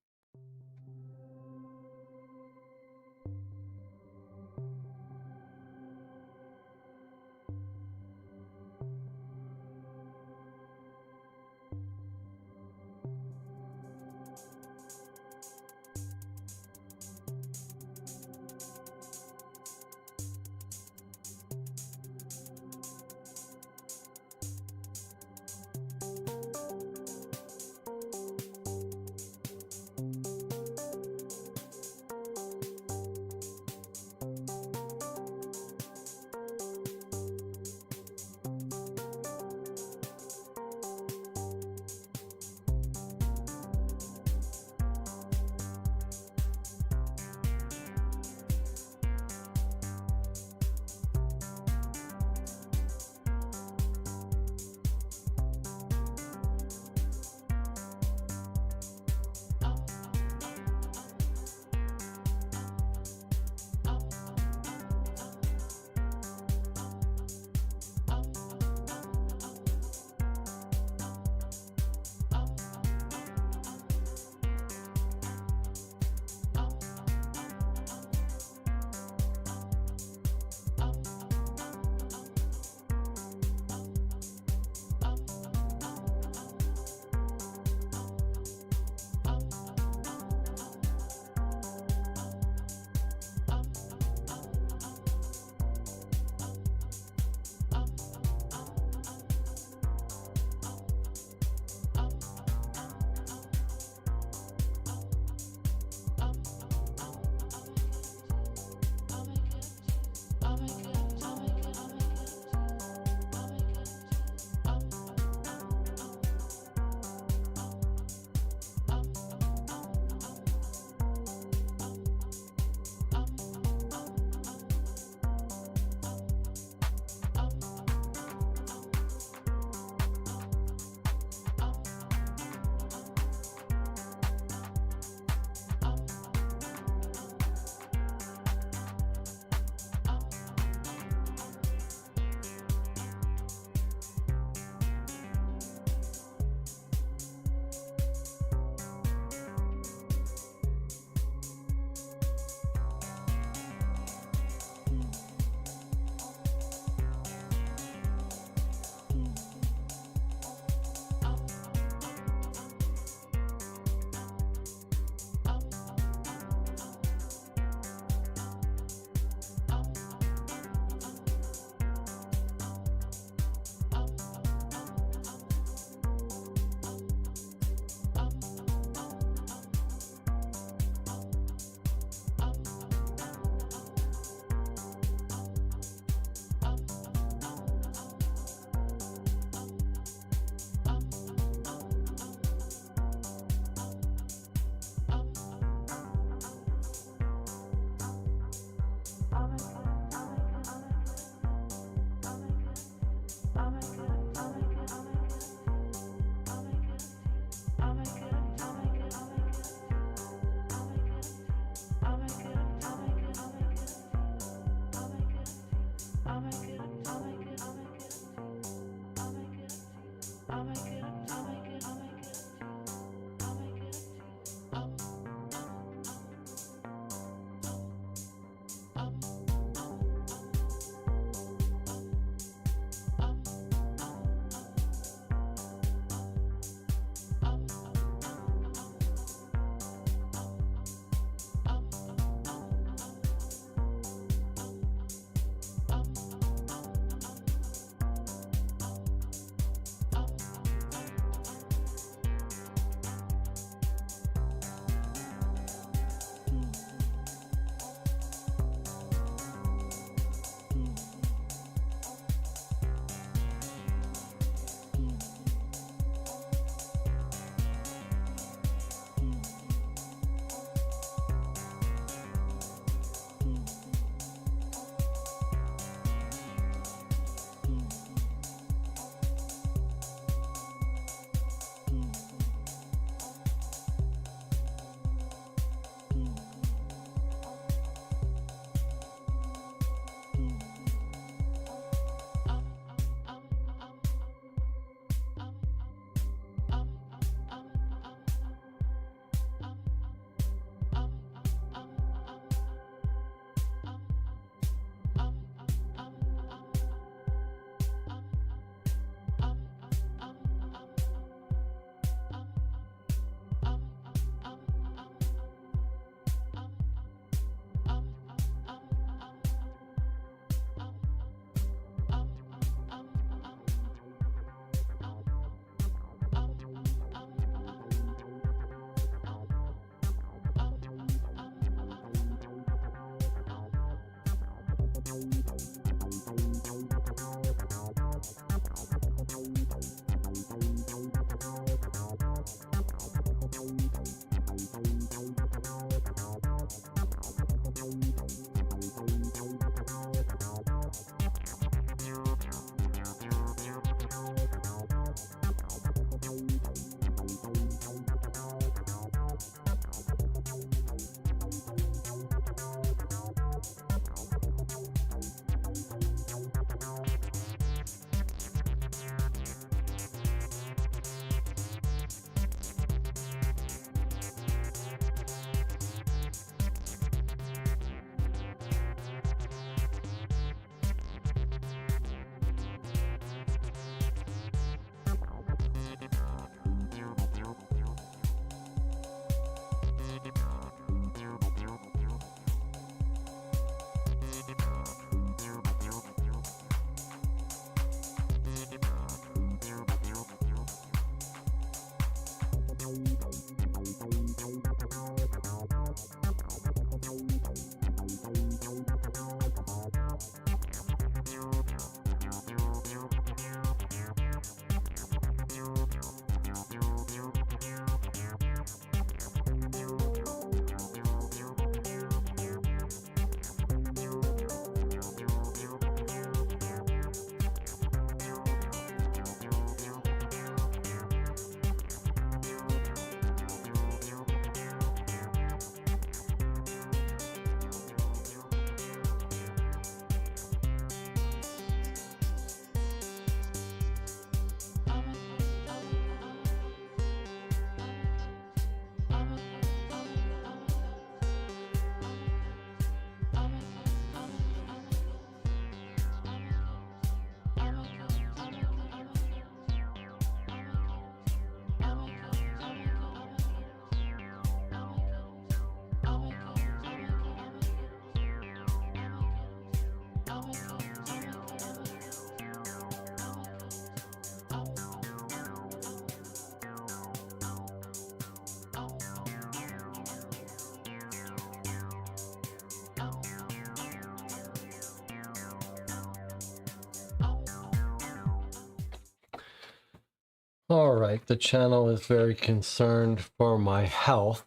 All right, the channel is very concerned for my health.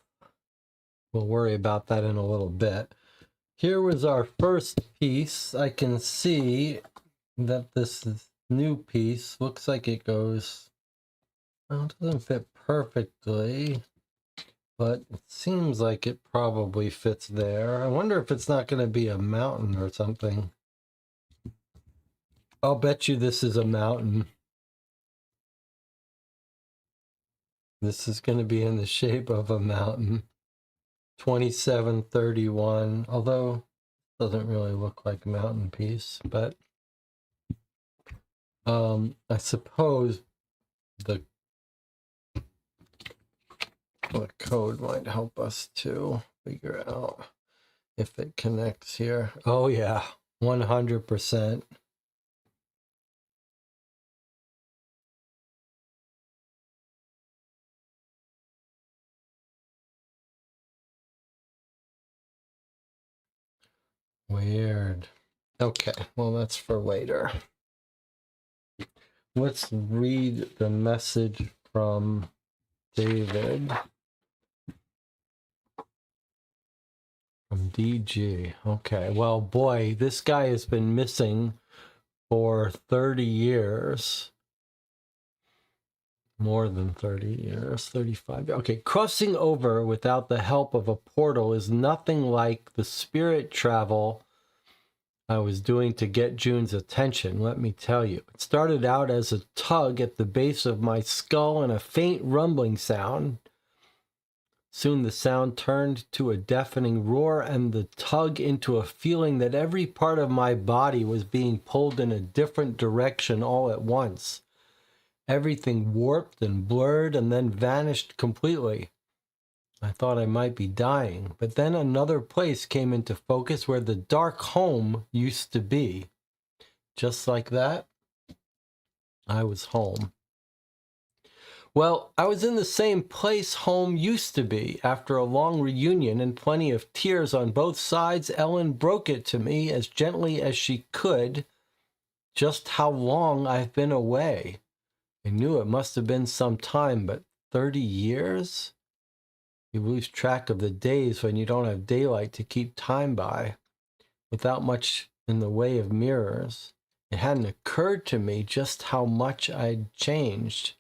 We'll worry about that in a little bit. Here was our first piece. I can see that this new piece looks like it goes, well, it doesn't fit perfectly, but it seems like it probably fits there. I wonder if it's not going to be a mountain or something. I'll bet you this is a mountain. This is going to be in the shape of a mountain. 2731, although it doesn't really look like a mountain piece, but I suppose the code might help us to figure out if it connects here. Oh yeah, 100%. Weird. Okay, well, that's for later. Let's read the message from David. From DG. Okay, well, boy, this guy has been missing for 30 years. More than 30 years, 35. Okay, crossing over without the help of a portal is nothing like the spirit travel I was doing to get June's attention, let me tell you. It started out as a tug at the base of my skull and a faint rumbling sound. Soon the sound turned to a deafening roar and the tug into a feeling that every part of my body was being pulled in a different direction all at once. Everything warped and blurred and then vanished completely. I thought I might be dying, but then another place came into focus where the dark home used to be. Just like that, I was home. Well, I was in the same place home used to be. After a long reunion and plenty of tears on both sides, Ellen broke it to me as gently as she could just how long I've been away. I knew it must have been some time, but 30 years? You lose track of the days when you don't have daylight to keep time by, without much in the way of mirrors. It hadn't occurred to me just how much I'd changed.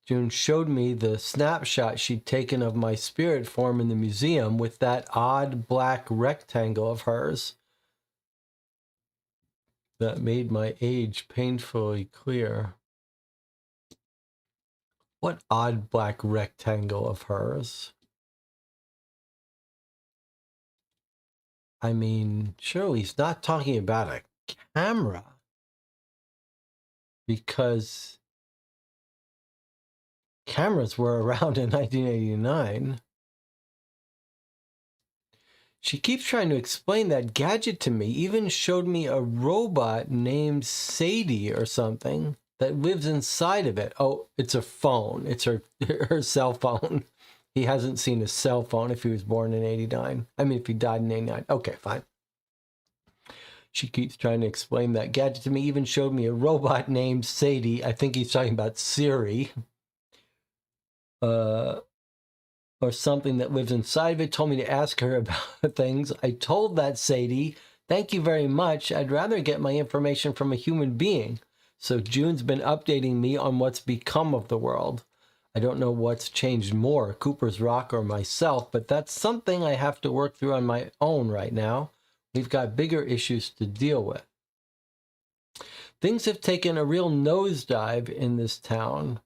June showed me the snapshot she'd taken of my spirit form in the museum with that odd black rectangle of hers that made my age painfully clear. What odd black rectangle of hers? I mean, surely he's not talking about a camera, because cameras were around in 1989. She keeps trying to explain that gadget to me, even showed me a robot named Sadie or something that lives inside of it. Oh, it's a phone. It's her cell phone. He hasn't seen a cell phone if he was born in 89. I mean, if he died in 89. Okay, fine. She keeps trying to explain that gadget to me, even showed me a robot named Sadie. I think he's talking about Siri. Or something that lives inside of it, told me to ask her about things. I told that Sadie, thank you very much. I'd rather get my information from a human being. So June's been updating me on what's become of the world. I don't know what's changed more, Cooper's Rock or myself, but that's something I have to work through on my own right now. We've got bigger issues to deal with. Things have taken a real nosedive in this town.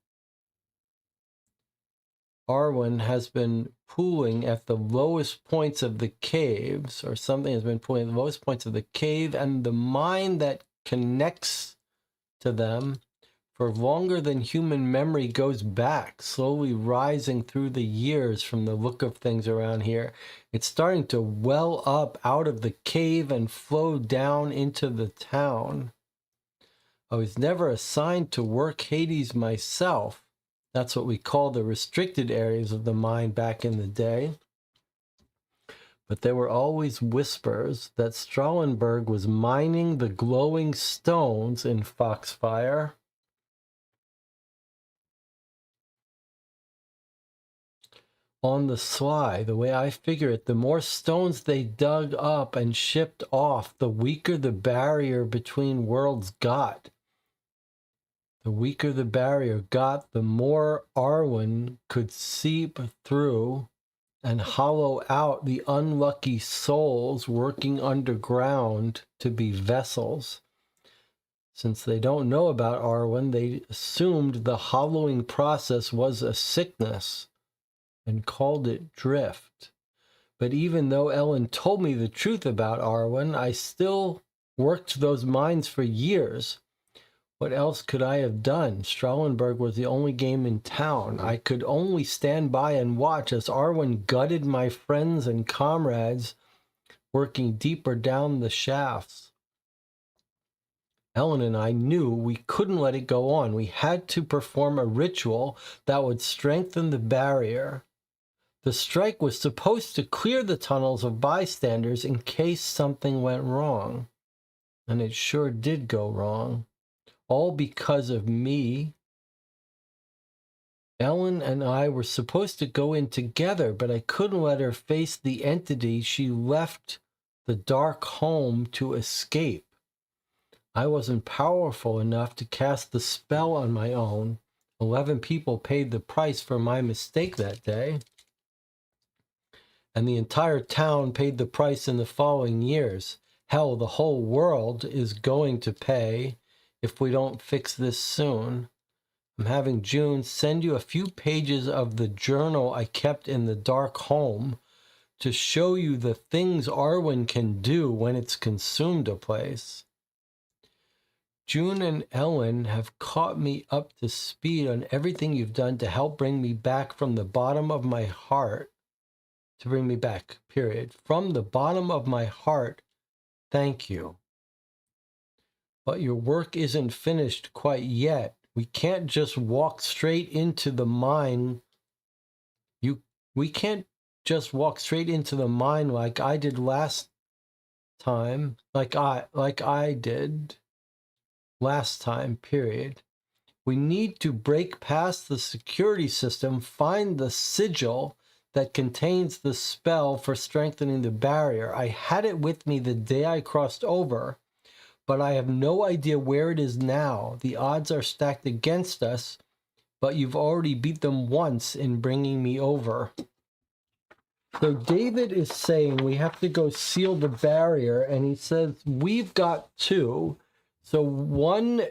Arwen has been pooling at the lowest points of the caves, or something has been pooling at the lowest points of the cave, and the mind that connects to them for longer than human memory goes back, slowly rising through the years from the look of things around here. It's starting to well up out of the cave and flow down into the town. I was never assigned to work Hades myself. That's what we call the restricted areas of the mind back in the day. But there were always whispers that Strahlenberg was mining the glowing stones in Foxfire. On the sly, the way I figure it, the more stones they dug up and shipped off, the weaker the barrier between worlds got. The weaker the barrier got, the more Arwen could seep through and hollow out the unlucky souls working underground to be vessels. Since they don't know about Arwen, they assumed the hollowing process was a sickness and called it drift. But even though Ellen told me the truth about Arwen, I still worked those mines for years. What else could I have done? Strahlenberg was the only game in town. I could only stand by and watch as Arwen gutted my friends and comrades working deeper down the shafts. Ellen and I knew we couldn't let it go on. We had to perform a ritual that would strengthen the barrier. The strike was supposed to clear the tunnels of bystanders in case something went wrong. And it sure did go wrong. All because of me. Ellen and I were supposed to go in together, but I couldn't let her face the entity she left the dark home to escape. I wasn't powerful enough to cast the spell on my own. 11 people paid the price for my mistake that day. And the entire town paid the price in the following years. Hell, the whole world is going to pay if we don't fix this soon. I'm having June send you a few pages of the journal I kept in the dark home to show you the things Arwen can do when it's consumed a place. June and Ellen have caught me up to speed on everything you've done to help bring me back from the bottom of my heart. To bring me back, period. From the bottom of my heart, thank you. But your work isn't finished quite yet. We can't just walk straight into the mine. We can't just walk straight into the mine like I did last time, like I did last time, period. We need to break past the security system, find the sigil that contains the spell for strengthening the barrier. I had it with me the day I crossed over, but I have no idea where it is now. The odds are stacked against us, but you've already beat them once in bringing me over. So David is saying we have to go seal the barrier, and he says we've got two. So one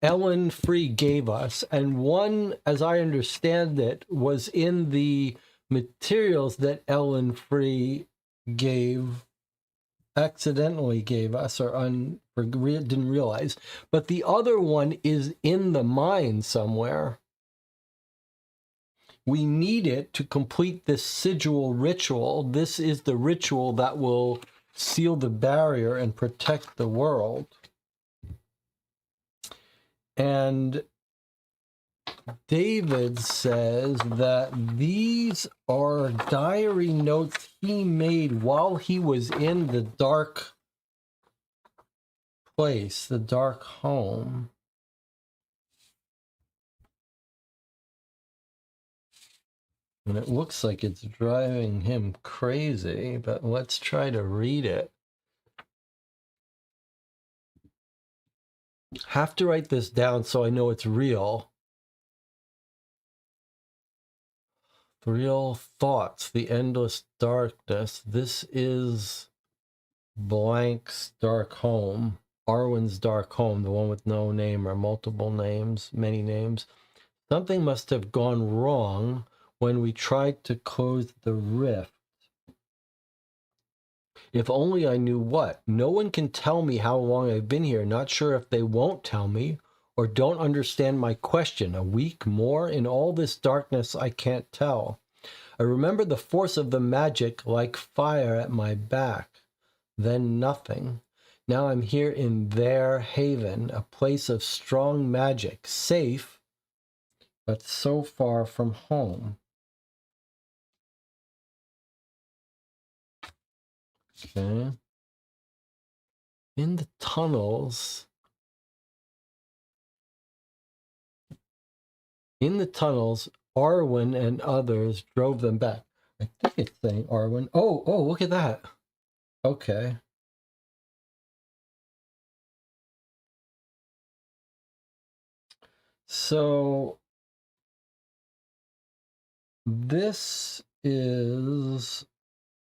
Ellen Free gave us, and one, as I understand it, was in the materials that Ellen Free accidentally gave us, or didn't realize. But the other one is in the mine somewhere. We need it to complete this sigil ritual. This is the ritual that will seal the barrier and protect the world. And David says that these are diary notes he made while he was in the dark place, the dark home. And it looks like it's driving him crazy, but let's try to read it. Have to write this down so I know it's real. The real thoughts, the endless darkness. This is Blank's dark home, Arwen's dark home, the one with no name or multiple names, many names. Something must have gone wrong when we tried to close the rift. If only I knew what. No one can tell me how long I've been here. Not sure if they won't tell me or don't understand my question. A week more? In all this darkness, I can't tell. I remember the force of the magic like fire at my back. Then nothing. Now I'm here in their haven, a place of strong magic, safe, but so far from home. Okay. In the tunnels. Arwen and others drove them back. I think it's saying Arwen. Oh, look at that. Okay. So this is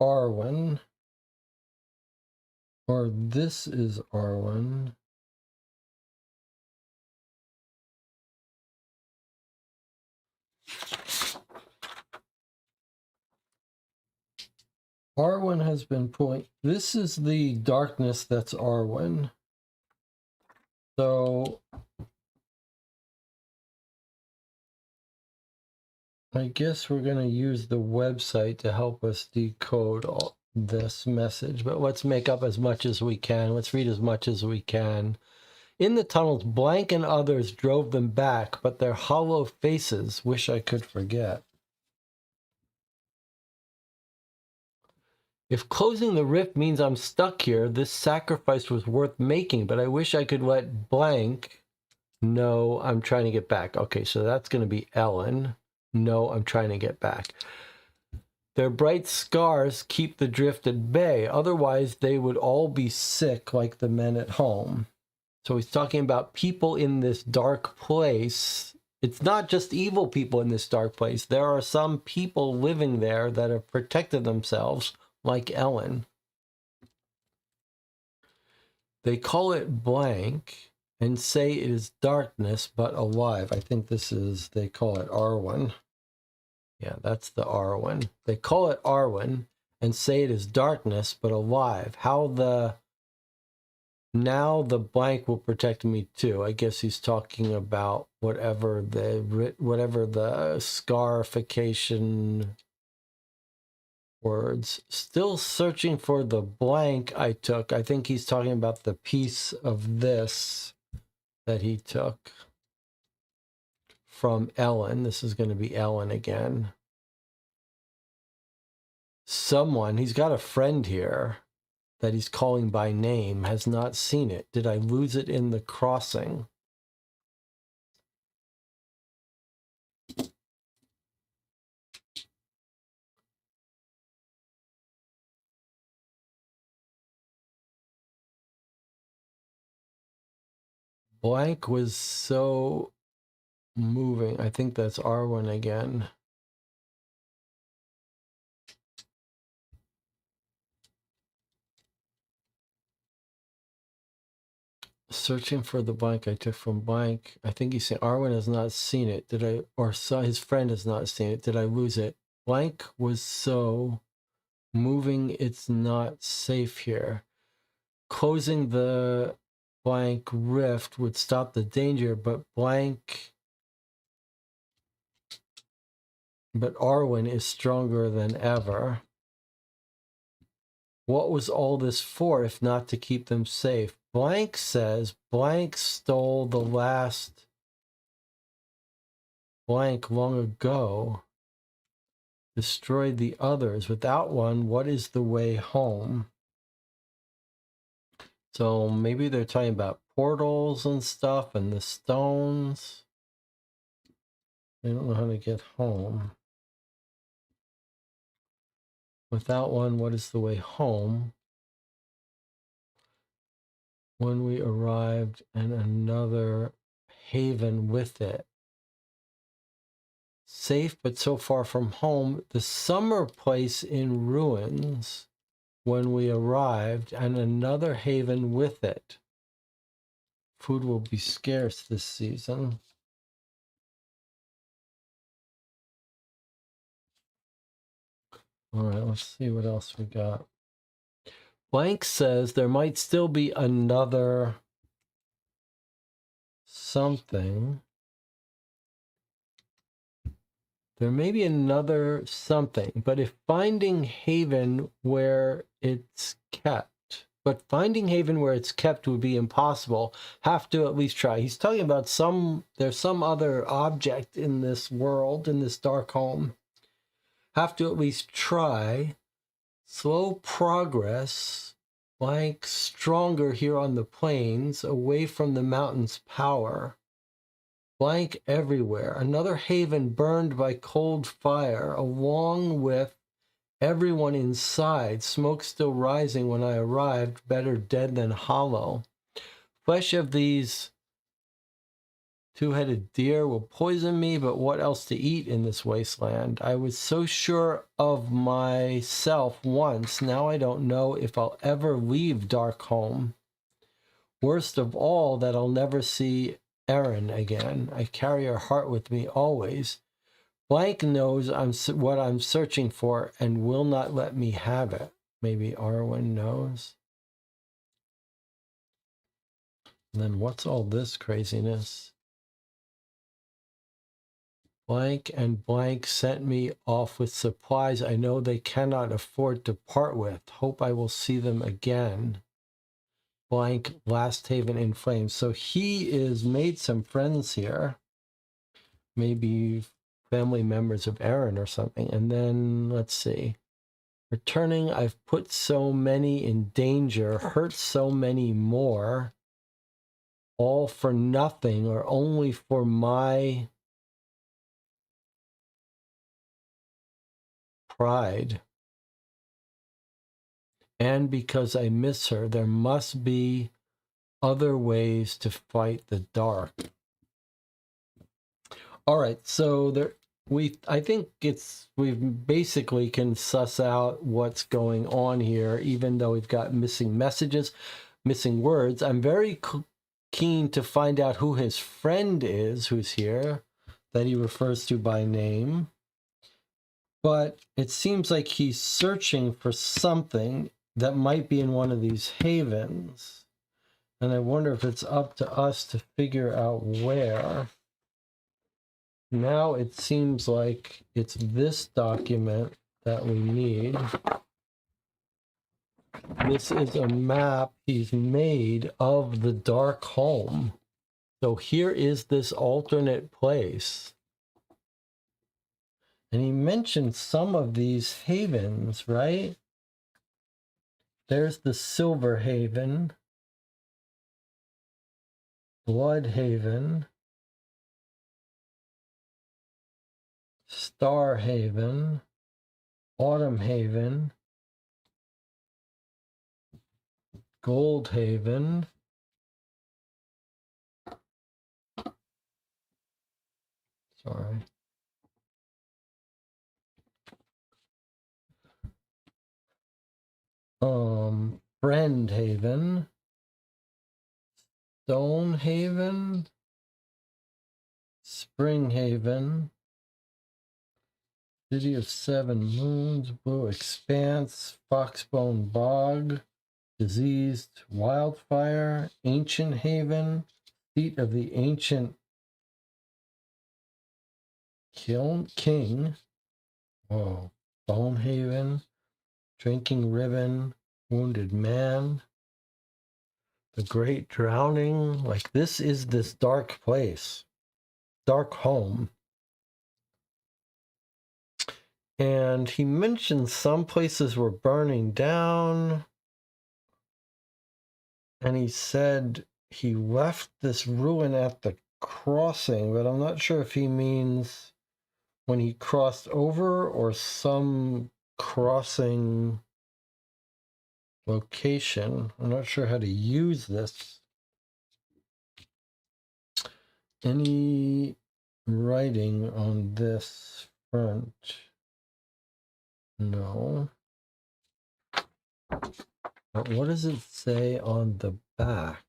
Arwen. Or this is Arwen. Arwen has been pulling. This is the darkness that's Arwen. So I guess we're going to use the website to help us decode all this message, but let's make up as much as we can. Let's read as much as we can. In the tunnels, Blank and others drove them back, but their hollow faces wish I could forget. If closing the rift means I'm stuck here, this sacrifice was worth making, but I wish I could let Blank know I'm trying to get back. Okay, so that's going to be Ellen. No, I'm trying to get back. Their bright scars keep the drift at bay. Otherwise, they would all be sick like the men at home. So he's talking about people in this dark place. It's not just evil people in this dark place. There are some people living there that have protected themselves, like Ellen. They call it Blank and say it is darkness but alive. I think this is, they call it Arwen. Yeah, that's the Arwen. They call it Arwen and say it is darkness but alive. Now the Blank will protect me too. I guess he's talking about whatever the scarification words. Still searching for the Blank I took. I think he's talking about the piece of this that he took. from Ellen. This is going to be Ellen again. Someone, he's got a friend here that he's calling by name, has not seen it. Did I lose it in the crossing? Blank was so moving. I think that's Arwen again. Searching for the blank I took from blank. I think he's saying Arwen has not seen it. Did I, or saw his friend has not seen it. Did I lose it? Blank was so moving. It's not safe here. Closing the blank rift would stop the danger, but Arwen is stronger than ever. What was all this for if not to keep them safe? Blank says blank stole the last blank long ago, destroyed the others. Without one, what is the way home? So maybe they're talking about portals and stuff and the stones. They don't know how to get home. Without one, what is the way home? When we arrived, and another haven with it. Safe, but so far from home. The summer place in ruins when we arrived, and another haven with it. Food will be scarce this season. All right, let's see what else we got. Blank says there might still be another something. There may be another something, but if finding haven where it's kept, would be impossible, have to at least try. He's talking about there's some other object in this world, in this dark home. Have to at least try. Slow progress, blank stronger here on the plains, away from the mountain's power. Blank everywhere. Another haven burned by cold fire, along with everyone inside. Smoke still rising when I arrived, better dead than hollow. Flesh of these two-headed deer will poison me, but what else to eat in this wasteland? I was so sure of myself once, now I don't know if I'll ever leave dark home. Worst of all, that I'll never see Erin again. I carry her heart with me always. Blank knows what I'm searching for and will not let me have it. Maybe Arwen knows. And then what's all this craziness? Blank and blank sent me off with supplies I know they cannot afford to part with. Hope I will see them again. Blank, last haven in flames. So he is made some friends here. Maybe family members of Erin or something. And then, let's see. Returning, I've put so many in danger, hurt so many more. All for nothing, or only for my pride. And because I miss her, there must be other ways to fight the dark. All right, so I think we basically can suss out what's going on here, even though we've got missing messages, missing words. I'm very keen to find out who his friend is, who's here, that he refers to by name. But it seems like he's searching for something that might be in one of these havens. And I wonder if it's up to us to figure out where. Now it seems like it's this document that we need. This is a map he's made of the dark home. So here is this alternate place. And he mentioned some of these havens, right? There's the Silver Haven, Blood Haven, Star Haven, Autumn Haven, Gold Haven, sorry. Friend Haven, Stone Haven, Spring Haven, City of Seven Moons, Blue Expanse, Foxbone Bog, Diseased Wildfire, Ancient Haven, Seat of the Ancient King, whoa, Bone Haven, Drinking Ribbon, Wounded Man, The Great Drowning. Like, this is this dark place, dark home. And he mentioned some places were burning down. And he said he left this ruin at the crossing, but I'm not sure if he means when he crossed over or some crossing location. I'm not sure how to use this. Any writing on this front? No. But what does it say on the back?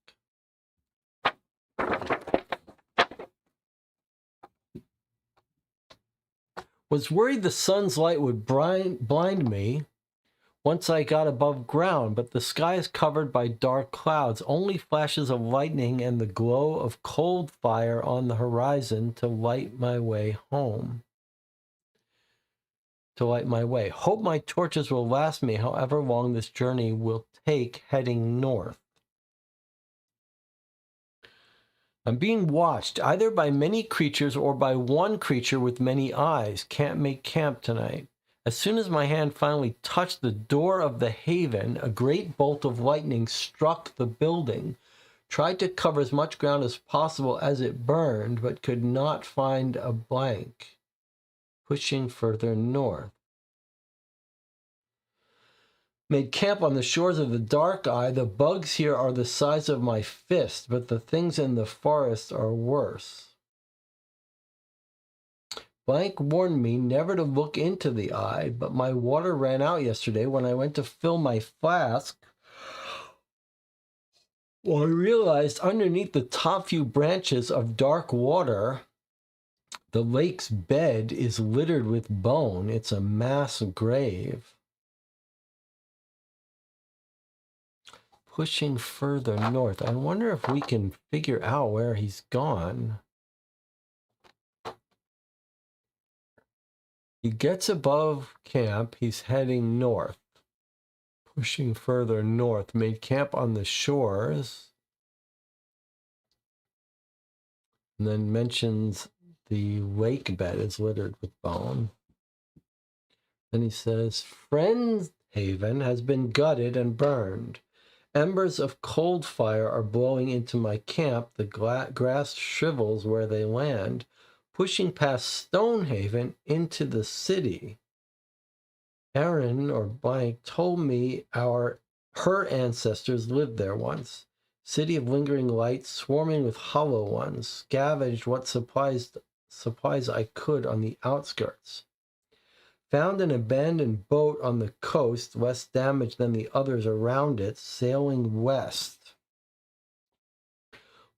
Was worried the sun's light would blind me once I got above ground, but the sky is covered by dark clouds, only flashes of lightning and the glow of cold fire on the horizon to light my way home. To light my way. Hope my torches will last me however long this journey will take heading north. I'm being watched either by many creatures or by one creature with many eyes. Can't make camp tonight. As soon as my hand finally touched the door of the haven, a great bolt of lightning struck the building. Tried to cover as much ground as possible as it burned, but could not find a blank. Pushing further north. Made camp on the shores of the Dark Eye. The bugs here are the size of my fist, but the things in the forest are worse. Blank warned me never to look into the eye, but my water ran out yesterday when I went to fill my flask. Well, I realized underneath the top few branches of dark water, the lake's bed is littered with bone. It's a mass grave. Pushing further north. I wonder if we can figure out where he's gone. He gets above camp. He's heading north. Pushing further north. Made camp on the shores. And then mentions the lake bed is littered with bone. Then he says, Friend Haven has been gutted and burned. Embers of cold fire are blowing into my camp. The grass shrivels where they land, pushing past Stonehaven into the city. Erin or blank told me her ancestors lived there once. City of lingering lights, swarming with hollow ones. Scavenged what supplies I could on the outskirts. Found an abandoned boat on the coast, less damaged than the others around it, sailing west.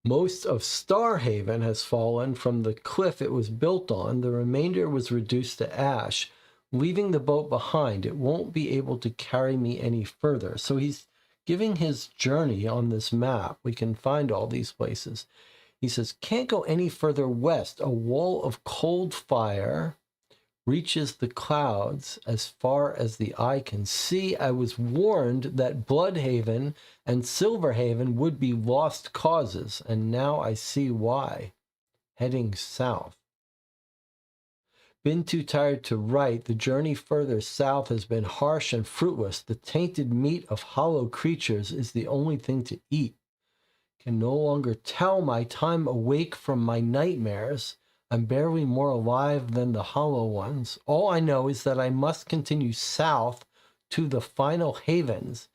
Most of Starhaven has fallen from the cliff it was built on. The remainder was reduced to ash, leaving the boat behind. It won't be able to carry me any further. So he's giving his journey on this map. We can find all these places. He says, can't go any further west. A wall of cold fire reaches the clouds as far as the eye can see. I was warned that Bloodhaven and Silverhaven would be lost causes, and now I see why. Heading south. Been too tired to write. The journey further south has been harsh and fruitless. The tainted meat of hollow creatures is the only thing to eat. Can no longer tell my time awake from my nightmares. I'm barely more alive than the hollow ones. All I know is that I must continue south to the final havens.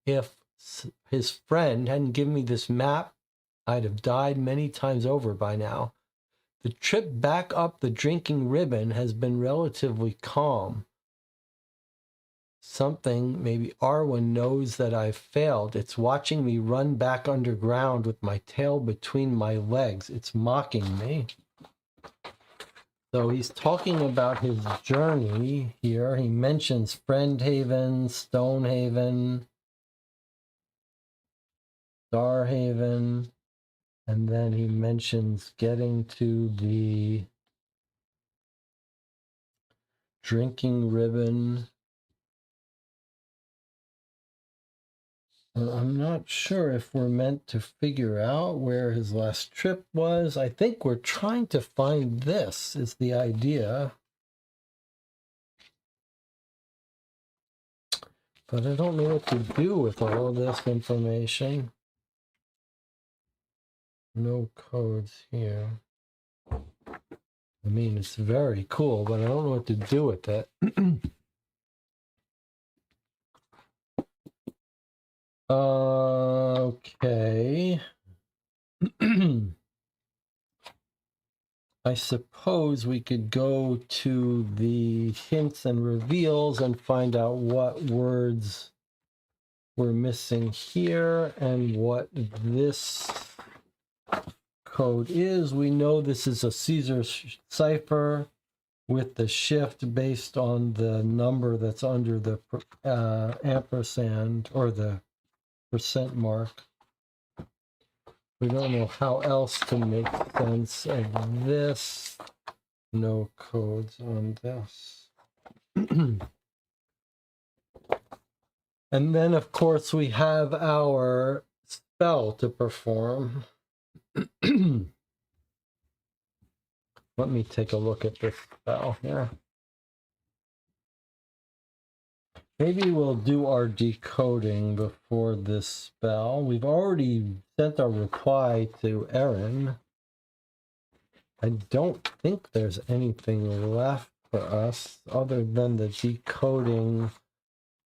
If his friend hadn't given me this map, I'd have died many times over by now. The trip back up the drinking ribbon has been relatively calm. Something, maybe Arwen knows that I've failed. It's watching me run back underground with my tail between my legs. It's mocking me. So he's talking about his journey here. He mentions Friendhaven, Stonehaven, Starhaven, and then he mentions getting to the drinking ribbon. I'm not sure if we're meant to figure out where his last trip was. I think we're trying to find this, is the idea. But I don't know what to do with all of this information. No codes here. I mean, it's very cool, but I don't know what to do with it. Okay. I suppose we could go to the hints and reveals and find out what words we're missing here and what this code is. We know this is a Caesar cipher with the shift based on the number that's under the ampersand or the percent mark. We don't know how else to make sense of this. No codes on this. And then, of course, we have our spell to perform. Let me take a look at this spell here. Maybe we'll do our decoding before this spell. We've already sent our reply to Erin. I don't think there's anything left for us other than the decoding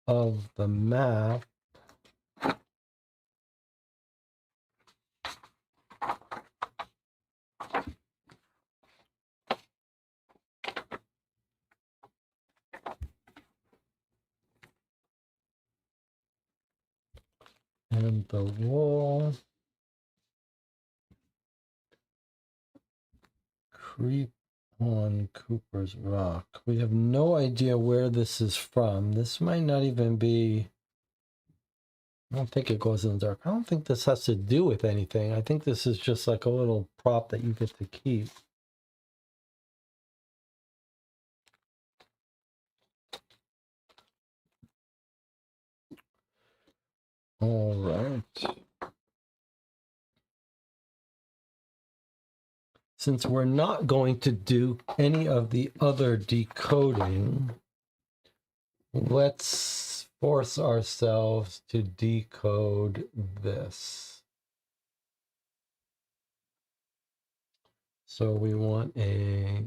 of the map. And the wall. Creep on Cooper's Rock. We have no idea where this is from. This might not even be... I don't think it goes in the dark. I don't think this has to do with anything. I think this is just like a little prop that you get to keep. All right. Since we're not going to do any of the other decoding, let's force ourselves to decode this. So we want a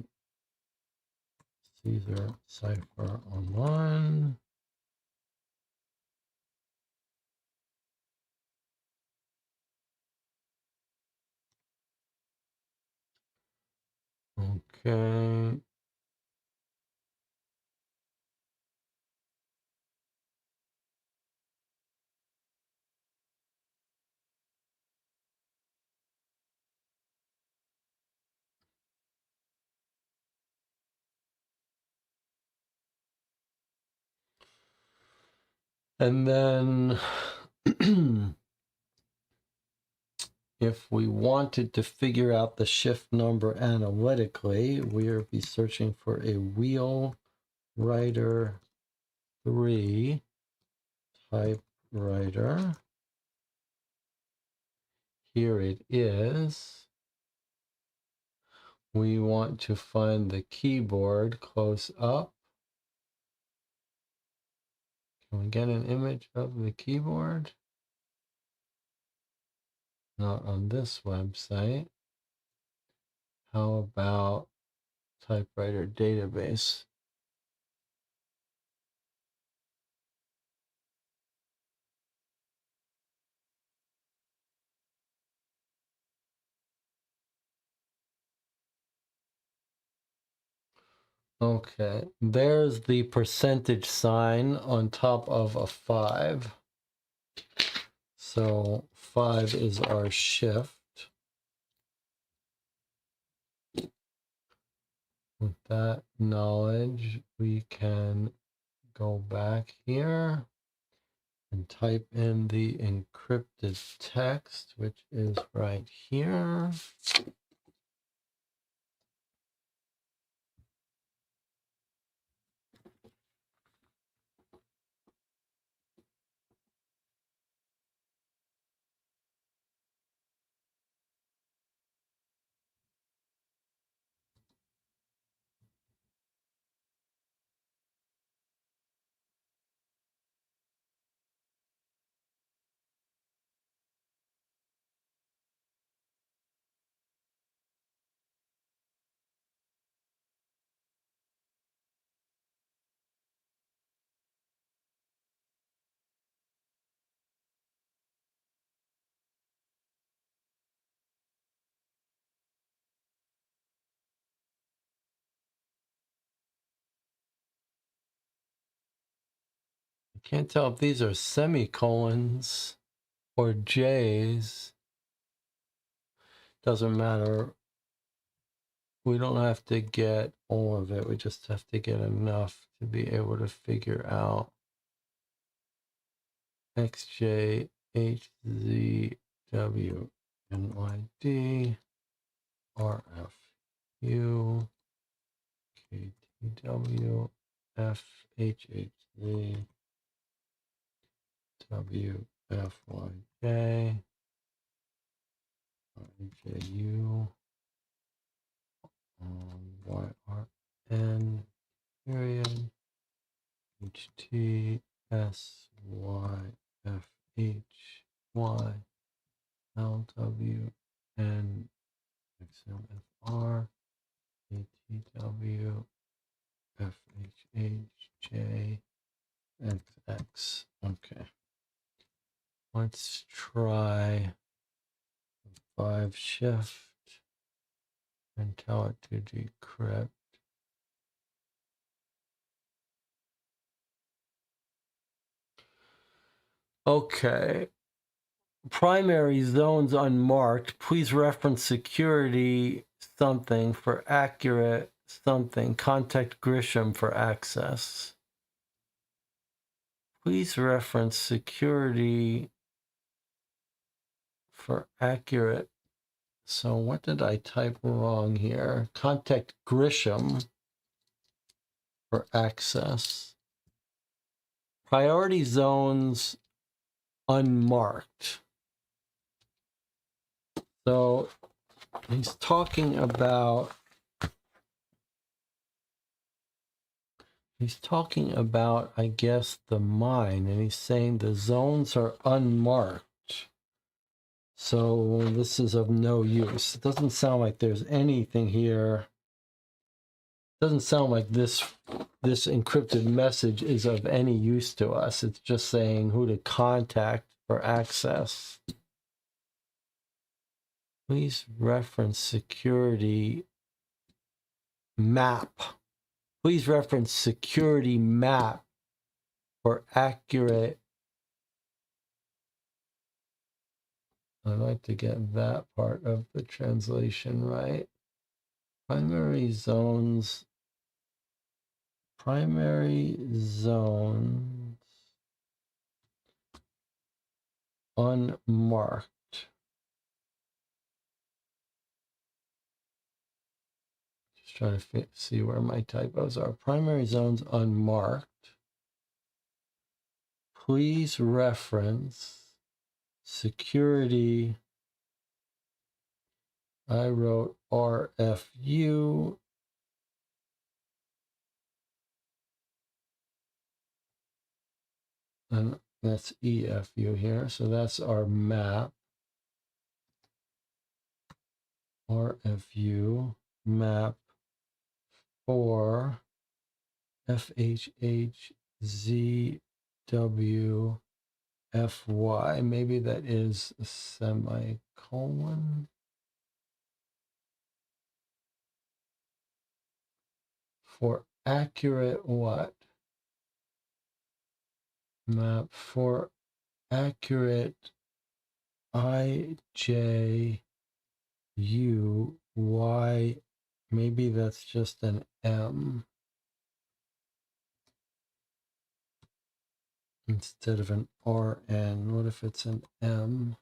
Caesar cipher online. Okay. And then if we wanted to figure out the shift number analytically, we would be searching for a Wheelwriter 3 typewriter. Here it is. We want to find the keyboard close up. Can we get an image of the keyboard? Not on this website. How about typewriter database? Okay, there's the percentage sign on top of a 5. So 5 is our shift. With that knowledge, we can go back here and type in the encrypted text, which is right here. I can't tell if these are semicolons or J's. Doesn't matter. We don't have to get all of it. We just have to get enough to be able to figure out XJ, HZ, W, NYD, RFU, KTW, FHHZ, WFYJ, RJU, YRN, period, HT, SY, FHY, LW, and XMFR, ATW, FHHJ, XX. Okay. Let's try 5 shift and tell it to decrypt. Okay. Primary zones unmarked. Please reference security something for accurate something. Contact Grisham for access. Please reference security for accurate. So what did I type wrong here? Contact Grisham for access. Priority zones unmarked. So he's talking about I guess the mine, and he's saying the zones are unmarked. So this is of no use. It doesn't sound like there's anything here. It doesn't sound like this encrypted message is of any use to us. It's just saying who to contact for access. Please reference security map. Please reference security map for accurate. I'd like to get that part of the translation right. Primary zones unmarked. trying to see where my typos are. Primary zones unmarked. Please reference security. I wrote RFU. And that's EFU here. So that's our map. RFU map for FHHZWFY. Maybe that is a semicolon. For accurate what? Map for accurate IJUY. Maybe that's just an M instead of an RN. What if it's an M?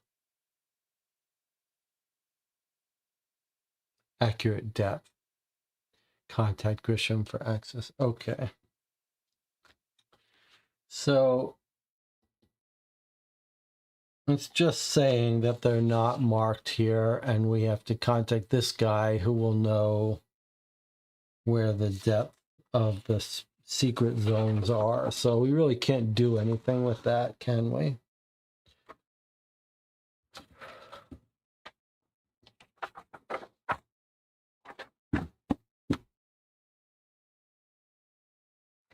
Accurate depth. Contact Grisham for access. Okay. So it's just saying that they're not marked here, and we have to contact this guy who will know where the depth of the secret zones are. So we really can't do anything with that, can we?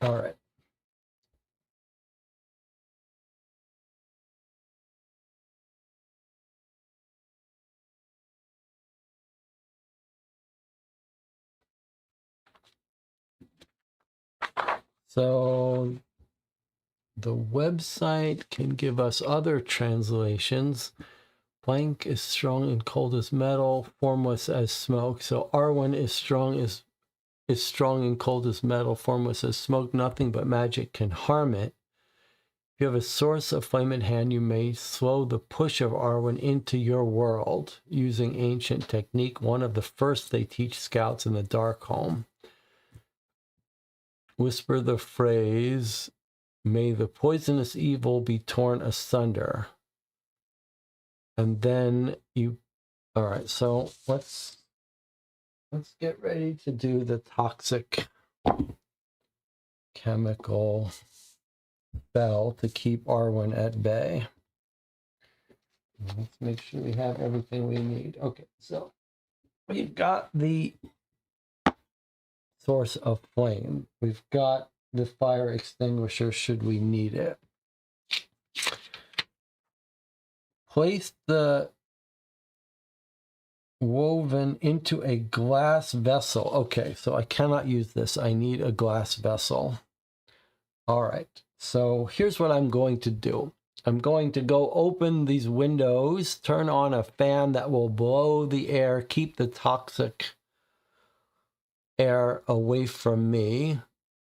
All right. So the website can give us other translations. Blank is strong and cold as metal, formless as smoke. So Arwen is strong and cold as metal, formless as smoke. Nothing but magic can harm it. If you have a source of flame in hand, you may slow the push of Arwen into your world using ancient technique, one of the first they teach scouts in the Darkholme. Whisper the phrase, "May the poisonous evil be torn asunder." And then you, all right, so let's get ready to do the toxic chemical spell to keep Arwen at bay. Let's make sure we have everything we need. Okay, so we've got the source of flame. We've got the fire extinguisher should we need it. Place the woven into a glass vessel. Okay, so I cannot use this. I need a glass vessel. All right, so here's what I'm going to do. I'm going to go open these windows, turn on a fan that will blow the air, keep the toxic air away from me,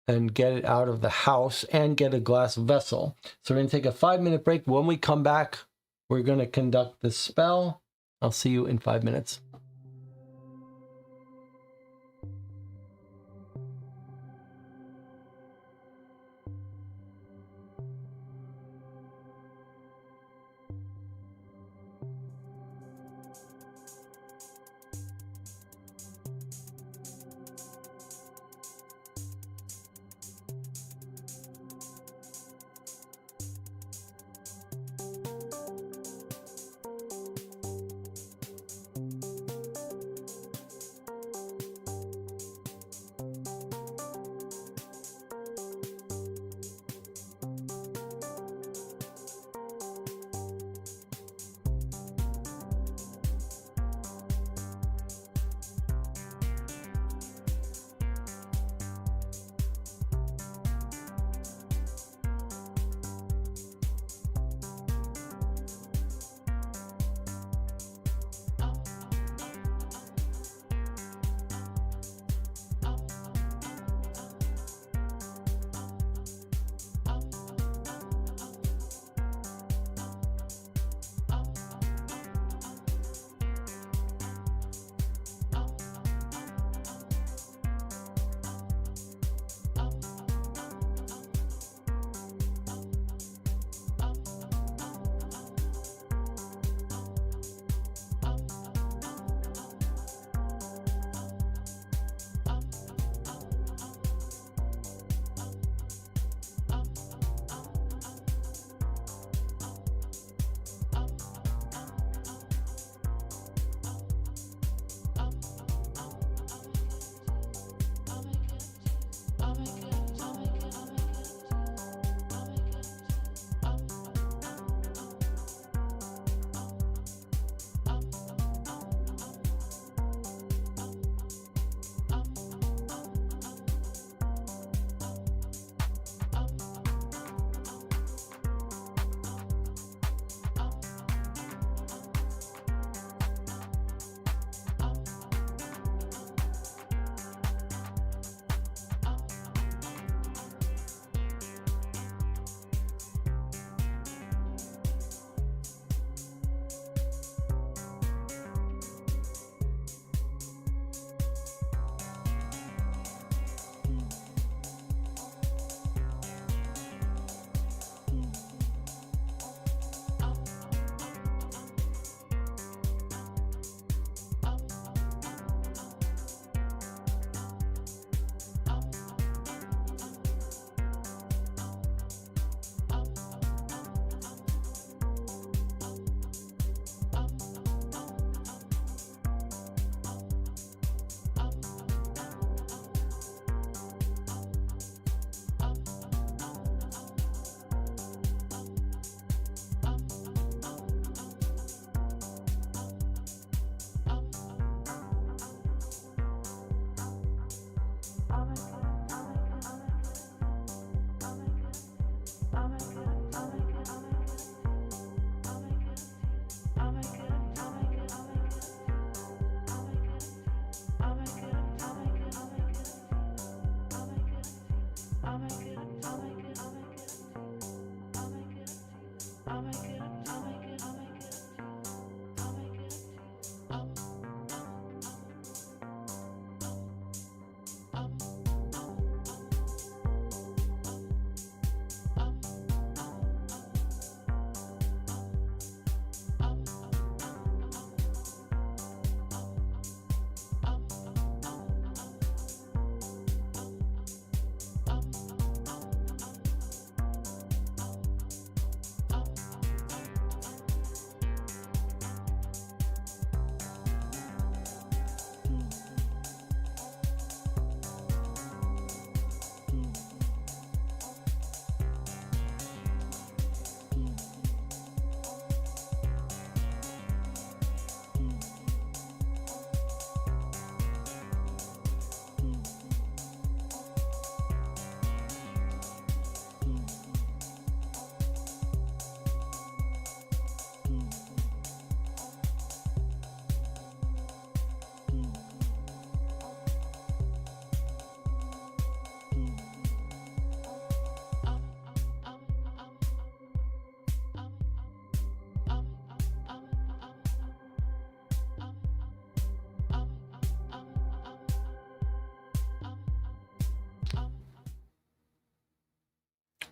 and get it out of the house, and get a glass vessel. So we're going to take a 5-minute break. When we come back, we're going to conduct this spell. I'll see you in 5 minutes.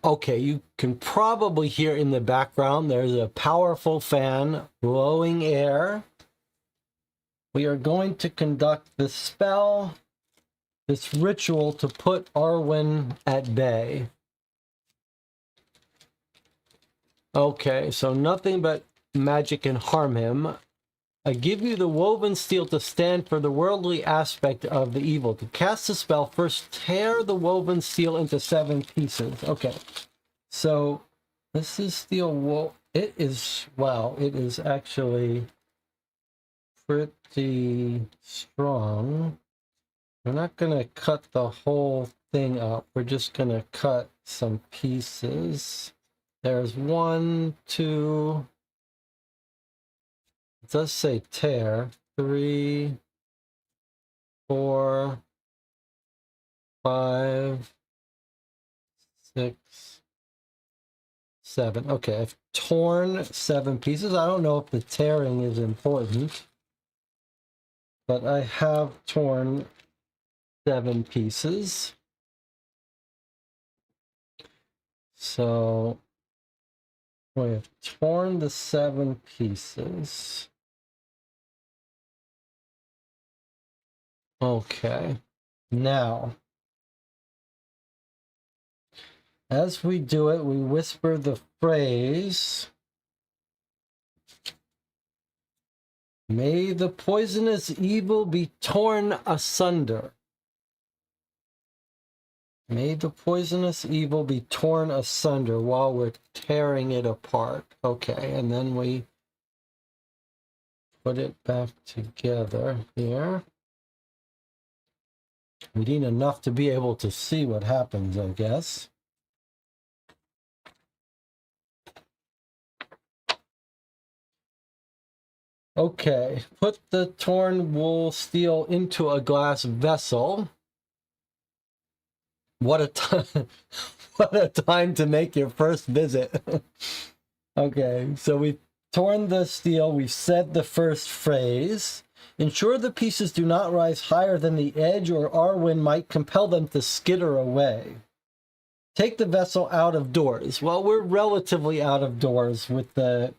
Okay, you can probably hear in the background there's a powerful fan blowing air. We are going to conduct the spell, this ritual to put Arwen at bay. Okay, so nothing but magic can harm him. I give you the woven steel to stand for the worldly aspect of the evil. To cast the spell, first tear the woven steel into 7 pieces. Okay, so this is steel it is, wow, it is actually pretty strong. We're not going to cut the whole thing up. We're just going to cut some pieces. There's 1, 2... It does say tear. 3, 4, 5, 6, 7. Okay, I've torn 7 pieces. I don't know if the tearing is important, but I have torn 7 pieces. So we have torn the 7 pieces. Okay, now, as we do it, we whisper the phrase, "May the poisonous evil be torn asunder." May the poisonous evil be torn asunder while we're tearing it apart. Okay, and then we put it back together here. We need enough to be able to see what happens, I guess. Okay, put the torn wool steel into a glass vessel. What a time! What a time to make your first visit. Okay, so we've torn the steel. We've said the first phrase. Ensure the pieces do not rise higher than the edge, or Arwen might compel them to skitter away. Take the vessel out of doors. Well, we're relatively out of doors with the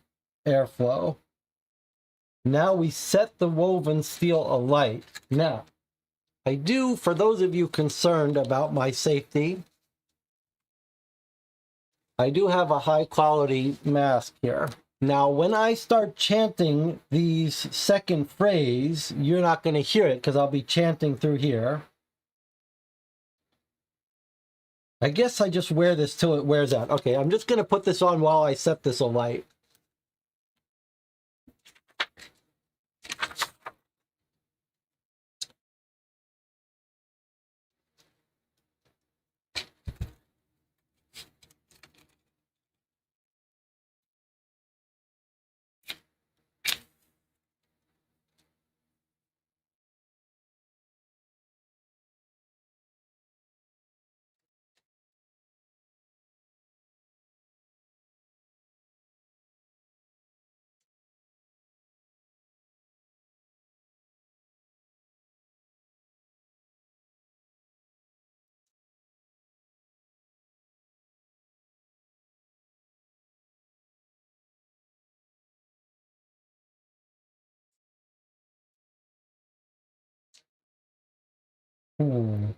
airflow. Now we set the woven steel alight. Now, I do, for those of you concerned about my safety, I do have a high quality mask here. Now, when I start chanting these second phrase, you're not going to hear it because I'll be chanting through here. I guess I just wear this till it wears out. Okay, I'm just going to put this on while I set this alight. Hmm.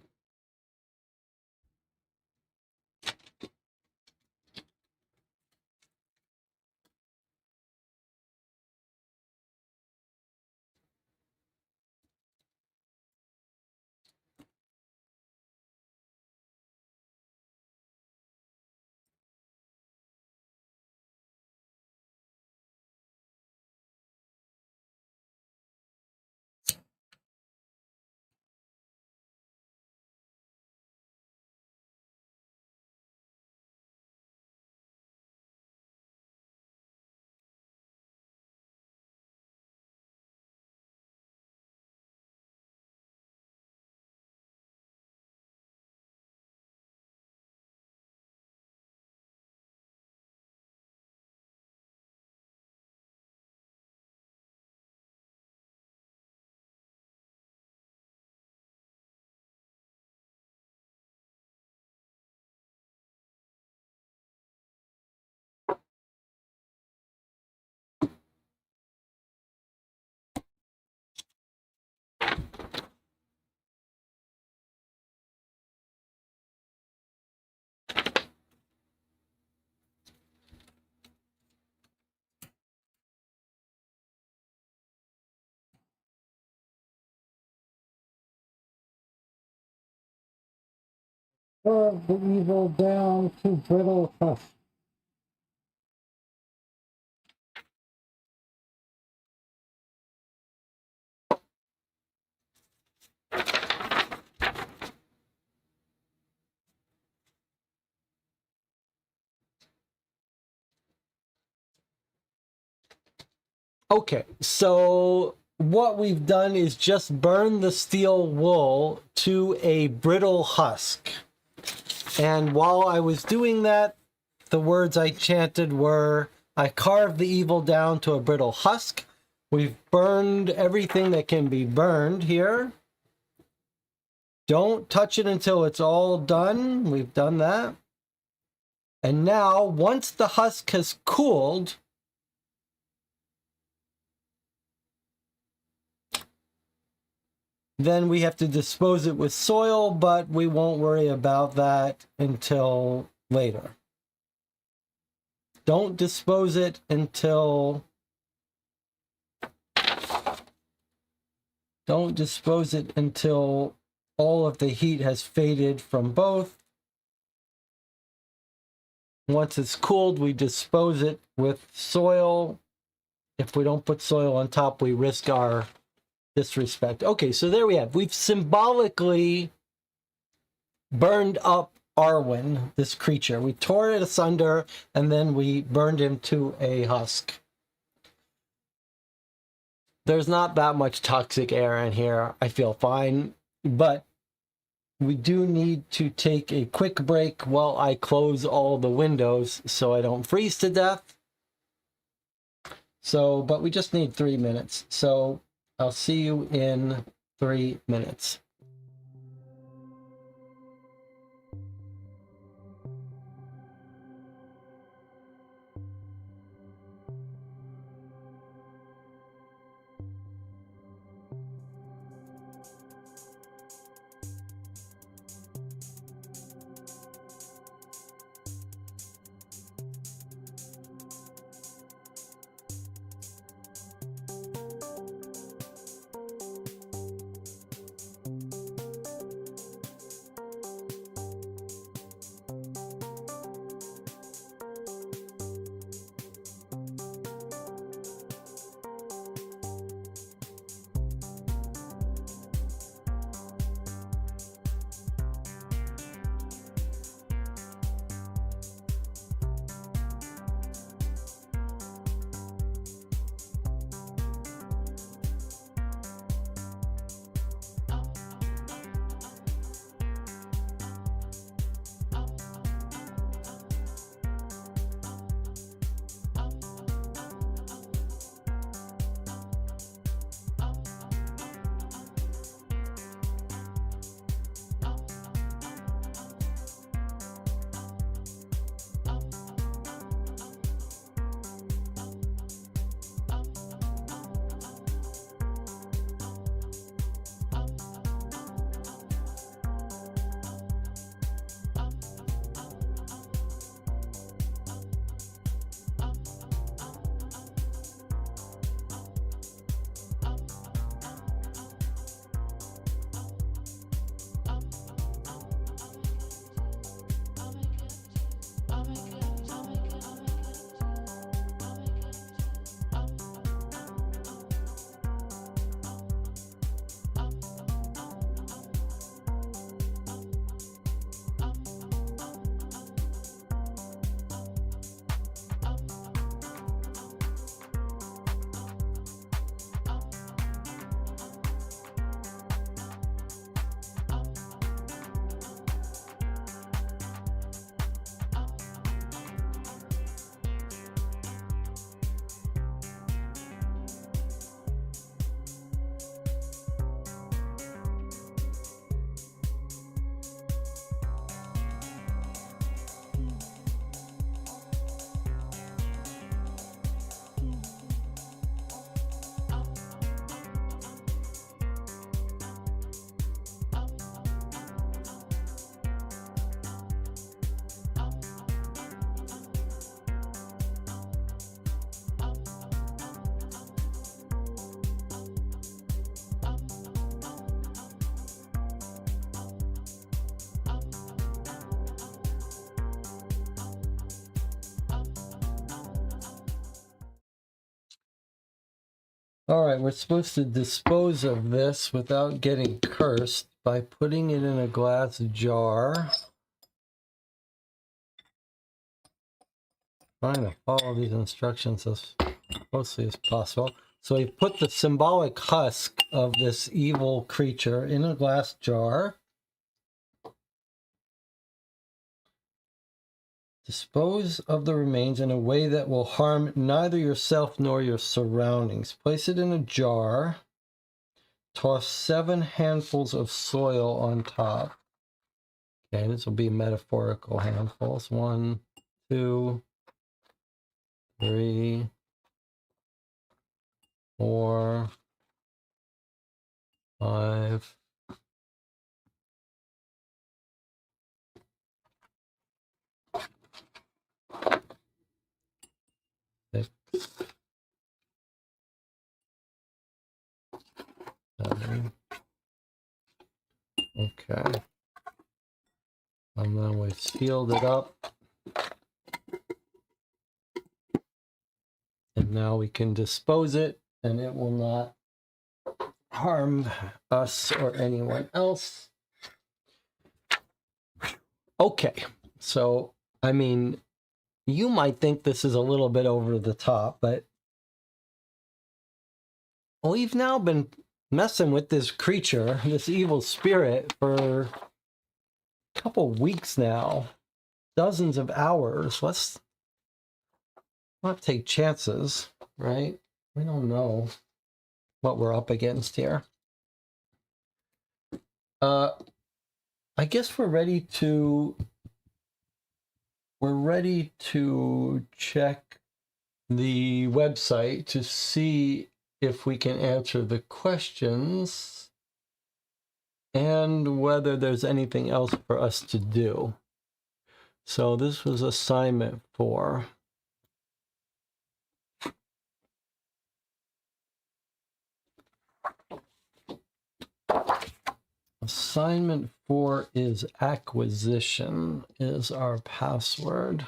Curve the evil down to brittle husk. Okay, so what we've done is just burn the steel wool to a brittle husk. And while I was doing that, the words I chanted were, I carved the evil down to a brittle husk. We've burned everything that can be burned here. Don't touch it until it's all done. We've done that. And now, once the husk has cooled, then we have to dispose it with soil, but we won't worry about that until later. Don't dispose it until... Don't dispose it until all of the heat has faded from both. Once it's cooled, we dispose it with soil. If we don't put soil on top, we risk our disrespect. Okay, so there we have. We've symbolically burned up Arwen, this creature. We tore it asunder, and then we burned him to a husk. There's not that much toxic air in here. I feel fine, but we do need to take a quick break while I close all the windows so I don't freeze to death. So, but we just need 3 minutes. So I'll see you in 3 minutes. All right, we're supposed to dispose of this without getting cursed by putting it in a glass jar. Trying to follow these instructions as closely as possible. So we put the symbolic husk of this evil creature in a glass jar. Dispose of the remains in a way that will harm neither yourself nor your surroundings. Place it in a jar. Toss 7 handfuls of soil on top. Okay, this will be metaphorical handfuls. 1, 2, 3, 4, 5. 6, 7. Okay. And then we sealed it up. And now we can dispose it, and it will not harm us or anyone else. Okay, so, I mean, you might think this is a little bit over the top, but we've now been messing with this creature, this evil spirit, for a couple weeks now. Dozens of hours. Let's not take chances, right? We don't know what we're up against here. I guess we're ready to check the website to see if we can answer the questions and whether there's anything else for us to do. So this was assignment 4. Assignment 4 is acquisition, is our password.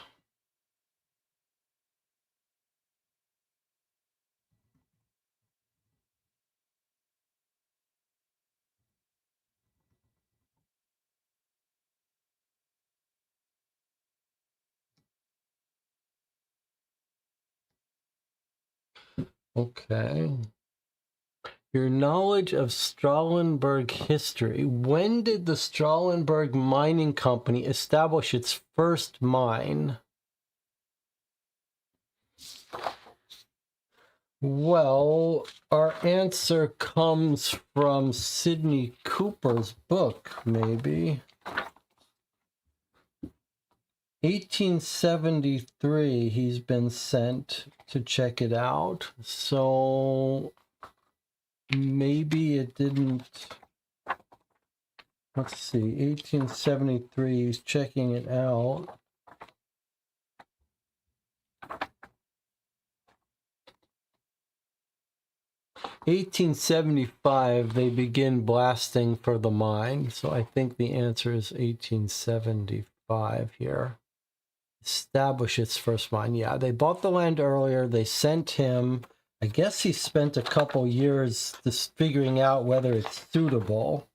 Okay. Your knowledge of Strahlenberg history. When did the Strahlenberg Mining Company establish its first mine? Well, our answer comes from Sidney Cooper's book, maybe. 1873, he's been sent to check it out. So maybe it didn't. Let's see, 1873, he's checking it out. (1875) they begin blasting for the mine, so I think the answer is 1875 here. Establish its first mine. Yeah, they bought the land earlier. They sent him. I guess he spent a couple years just figuring out whether it's suitable.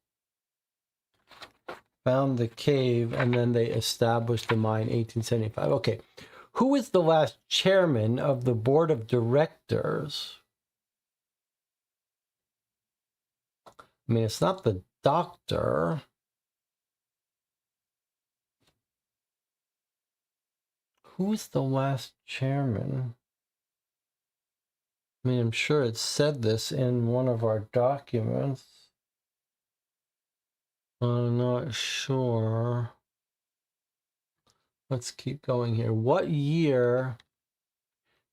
Found the cave, and then they established the mine 1875. Okay. Who is the last chairman of the board of directors? I mean, it's not the doctor. Who's the last chairman? I mean, I'm sure it said this in one of our documents. I'm not sure. Let's keep going here. What year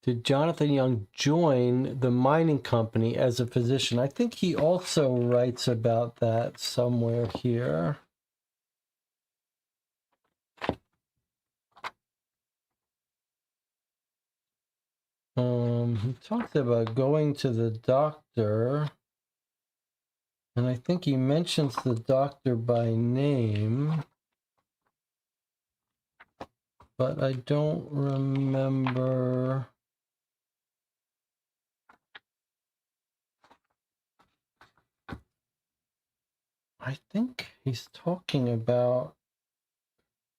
did Jonathan Young join the mining company as a physician? I think he also writes about that somewhere here. He talks about going to the doctor, and I think he mentions the doctor by name, but I don't remember. I think he's talking about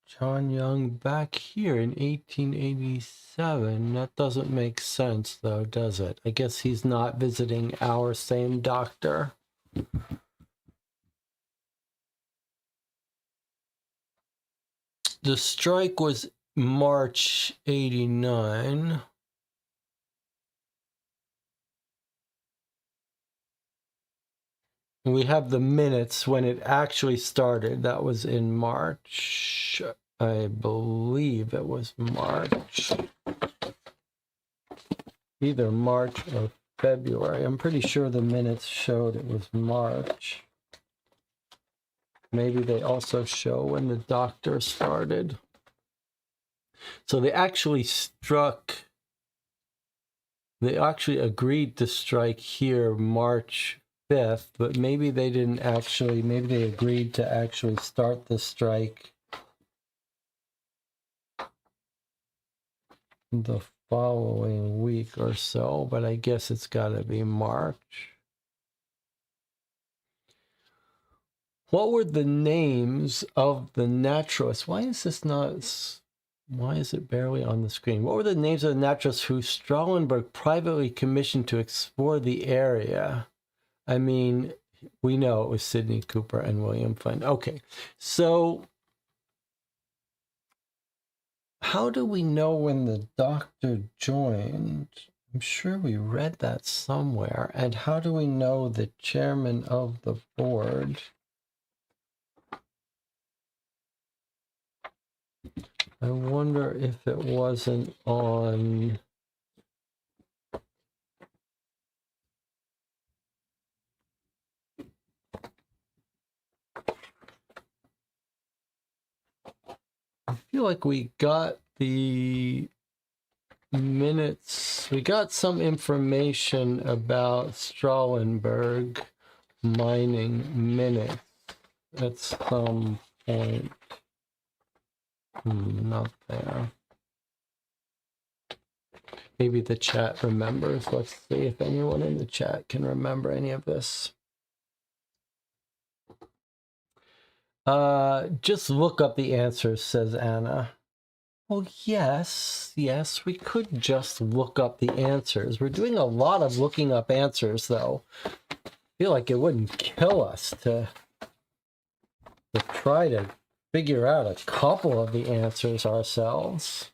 John Young back here in 1887. That doesn't make sense, though, does it? I guess he's not visiting our same doctor. The strike was March 89. We have the minutes when it actually started. That was in March. I believe it was March. Either March or February. I'm pretty sure the minutes showed it was March. Maybe they also show when the doctor started. So they actually agreed to strike here March 5th, but maybe they didn't actually, maybe they agreed to actually start the strike the following week or so, but I guess it's got to be March. What were the names of the naturalists? Why is it barely on the screen? What were the names of the naturalists who Strahlenberg privately commissioned to explore the area? I mean, we know it was Sidney Cooper and William Flynn. Okay, so how do we know when the doctor joined? I'm sure we read that somewhere. And how do we know the chairman of the board? I wonder if it wasn't on... I feel like we got the minutes. We got some information about Strahlenberg mining minutes at some point. Not there. Maybe the chat remembers. Let's see if anyone in the chat can remember any of this. Just look up the answers, says Anna. Well, yes, we could just look up the answers. We're doing a lot of looking up answers, though. I feel like it wouldn't kill us to try to figure out a couple of the answers ourselves.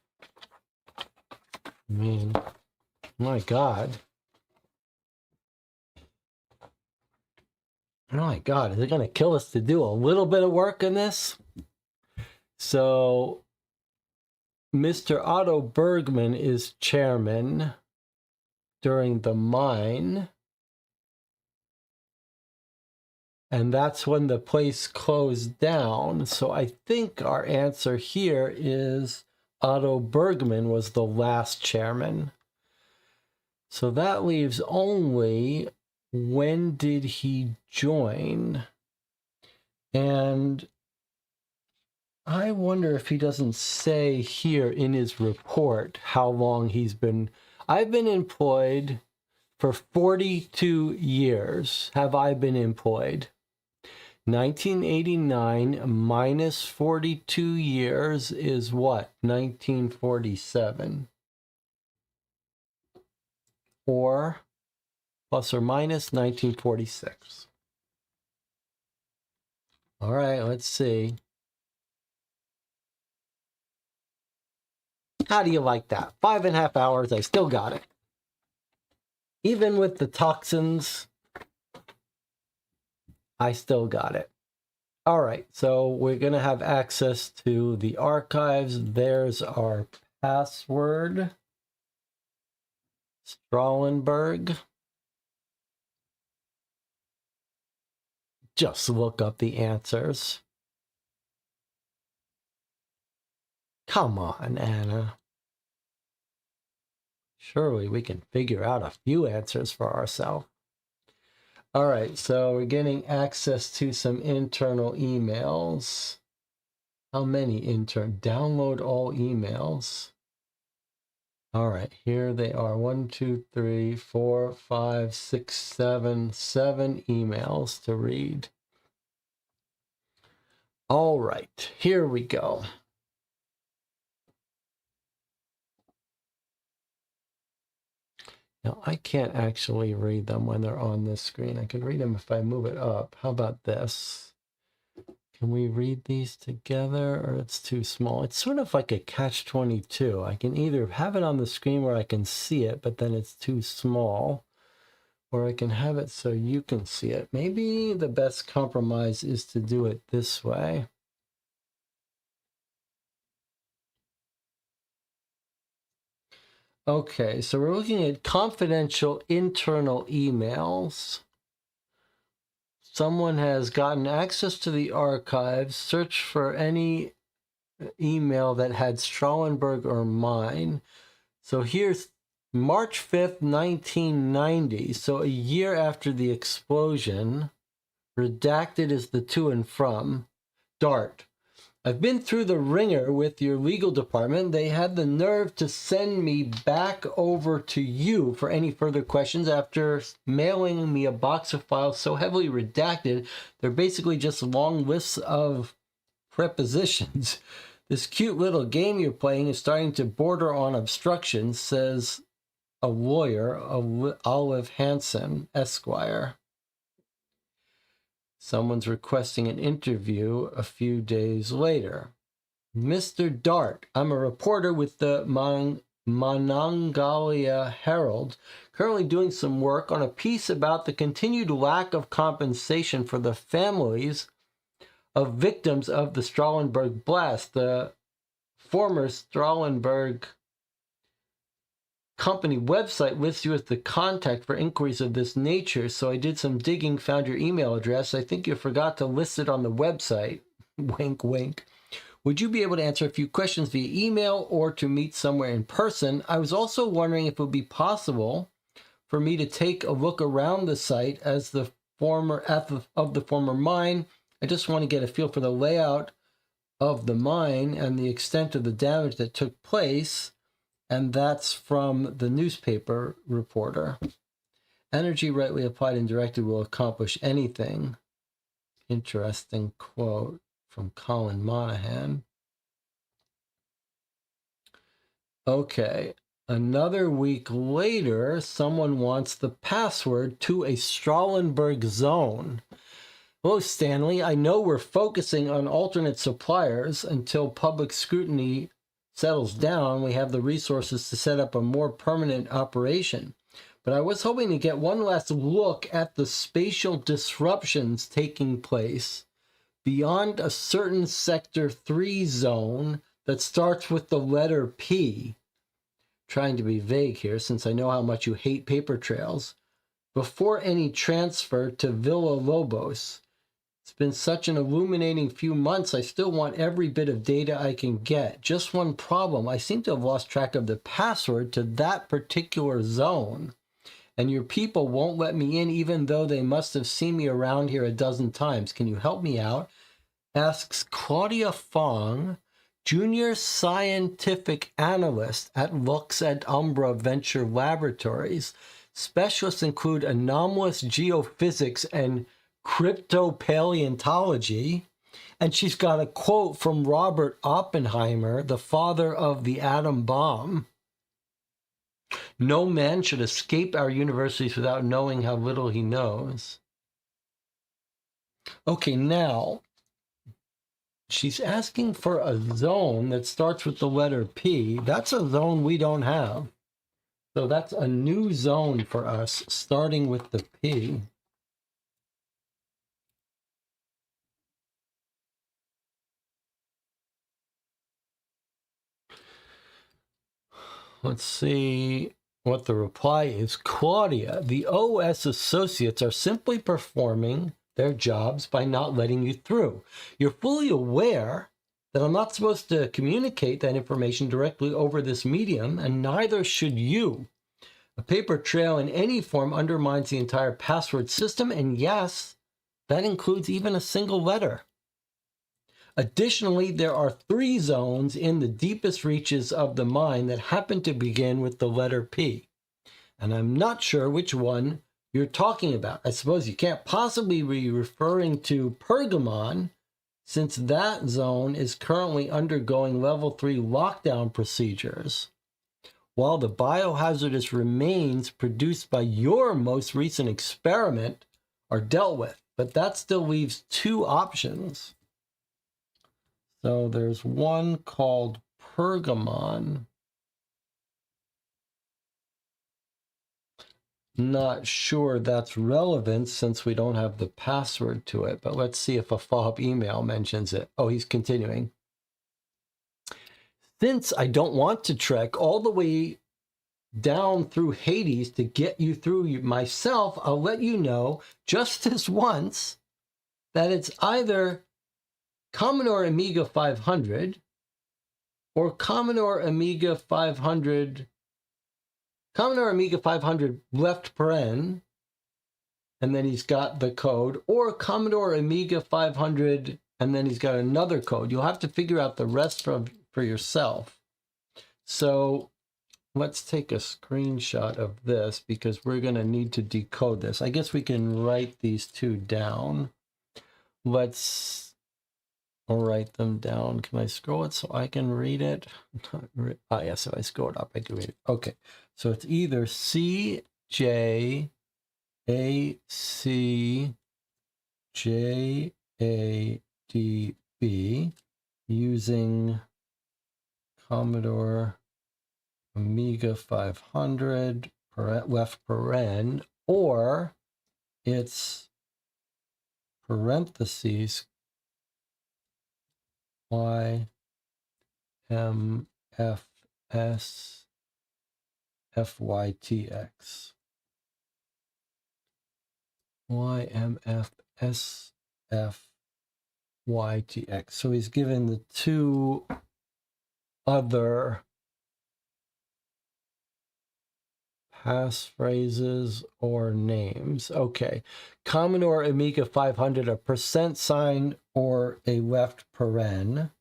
I mean, my God. My God, is it going to kill us to do a little bit of work in this? So, Mr. Otto Bergman is chairman during the mine. And that's when the place closed down. So I think our answer here is Otto Bergman was the last chairman. So that leaves only when did he join? And I wonder if he doesn't say here in his report how long he's been. I've been employed for 42 years. Have I been employed? 1989 minus 42 years is what? 1947. Or plus or minus 1946. All right, let's see. How do you like that? 5.5 hours, I still got it. Even with the toxins, I still got it. All right, so we're going to have access to the archives. There's our password. Strahlenberg. Just look up the answers. Come on, Anna. Surely we can figure out a few answers for ourselves. All right, so we're getting access to some internal emails. How many download all emails. All right, here they are. 1, 2, 3, 4, 5, 6, 7 emails to read. All right, here we go. Now, I can't actually read them when they're on this screen. I can read them if I move it up. How about this? Can we read these together, or it's too small? It's sort of like a catch-22. I can either have it on the screen where I can see it, but then it's too small, or I can have it so you can see it. Maybe the best compromise is to do it this way. Okay, so we're looking at confidential internal emails. Someone has gotten access to the archives, searched for any email that had Strahlenberg or mine. So here's March 5th, 1990, so a year after the explosion. Redacted is the to and from. Dart. I've been through the ringer with your legal department. They had the nerve to send me back over to you for any further questions after mailing me a box of files so heavily redacted, they're basically just long lists of prepositions. This cute little game you're playing is starting to border on obstruction, says a lawyer, Olive Hansen, Esquire. Someone's requesting an interview a few days later. Mr. Dart, I'm a reporter with the Monongalia Herald, currently doing some work on a piece about the continued lack of compensation for the families of victims of the Strahlenberg blast. The former Strahlenberg company website lists you as the contact for inquiries of this nature, so I did some digging, found your email address. I think you forgot to list it on the website. Wink, wink. Would you be able to answer a few questions via email or to meet somewhere in person? I was also wondering if it would be possible for me to take a look around the site as the former mine. I just want to get a feel for the layout of the mine and the extent of the damage that took place. And that's from the newspaper reporter. Energy rightly applied and directed will accomplish anything. Interesting quote from Colin Monahan. Okay, another week later, someone wants the password to a Strahlenberg zone. Hello, Stanley. I know we're focusing on alternate suppliers until public scrutiny settles down. We have the resources to set up a more permanent operation. But I was hoping to get one last look at the spatial disruptions taking place beyond a certain Sector 3 zone that starts with the letter P. Trying to be vague here since I know how much you hate paper trails. Before any transfer to Villa Lobos. It's been such an illuminating few months. I still want every bit of data I can get. Just one problem. I seem to have lost track of the password to that particular zone. And your people won't let me in even though they must have seen me around here a dozen times. Can you help me out? Asks Claudia Fong, Junior Scientific Analyst at Lux et Umbra Venture Laboratories. Specialists include anomalous geophysics and cryptopaleontology, and she's got a quote from Robert Oppenheimer, the father of the atom bomb. No man should escape our universities without knowing how little he knows. Okay, now she's asking for a zone that starts with the letter P. That's a zone we don't have. So that's a new zone for us, starting with the P. Let's see what the reply is. Claudia, the OS associates are simply performing their jobs by not letting you through. You're fully aware that I'm not supposed to communicate that information directly over this medium, and neither should you. A paper trail in any form undermines the entire password system, and yes, that includes even a single letter. Additionally, there are 3 zones in the deepest reaches of the mine that happen to begin with the letter P. And I'm not sure which one you're talking about. I suppose you can't possibly be referring to Pergamon, since that zone is currently undergoing level 3 lockdown procedures, while the biohazardous remains produced by your most recent experiment are dealt with. But that still leaves 2 options. So there's one called Pergamon. Not sure that's relevant since we don't have the password to it, but let's see if a follow-up email mentions it. Oh, he's continuing. Since I don't want to trek all the way down through Hades to get you through myself, I'll let you know just this once that it's either Commodore Amiga 500 or Commodore Amiga 500 left paren, and then he's got the code, or Commodore Amiga 500, and then he's got another code. You'll have to figure out the rest for yourself. So let's take a screenshot of this because we're going to need to decode this. I guess we can write these 2 down. Let's write them down. Can I scroll it so I can read it? Oh, yeah, so I scroll it up. I can read it. Okay, so it's either CJACJADB using Commodore Amiga 500 left paren, or it's parentheses YMFS FYTX. YMFS FYTX. So he's given the 2 other passphrases or names. Okay. Commodore Amiga 500, a %sign or a left paren.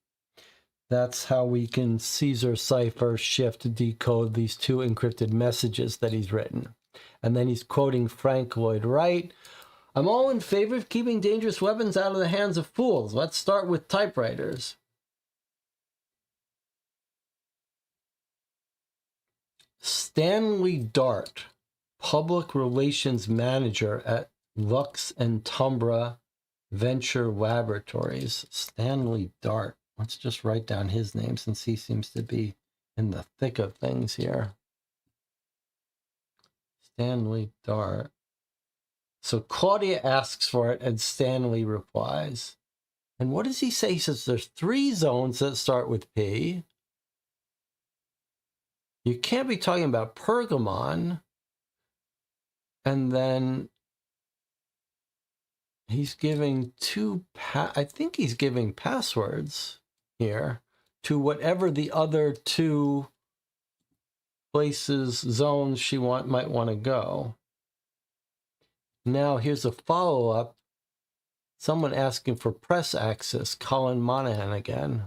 That's how we can Caesar cipher, shift, decode these 2 encrypted messages that he's written. And then he's quoting Frank Lloyd Wright. I'm all in favor of keeping dangerous weapons out of the hands of fools. Let's start with typewriters. Stanley Dart, Public Relations Manager at Lux and Tumbra Venture Laboratories. Stanley Dart. Let's just write down his name since he seems to be in the thick of things here. Stanley Dart. So Claudia asks for it and Stanley replies. And what does he say? He says there's 3 zones that start with P. You can't be talking about Pergamon. And then he's giving 2, I think he's giving passwords here to whatever the other 2 places, zones she might want to go. Now here's a follow-up. Someone asking for press access. Colin Monaghan.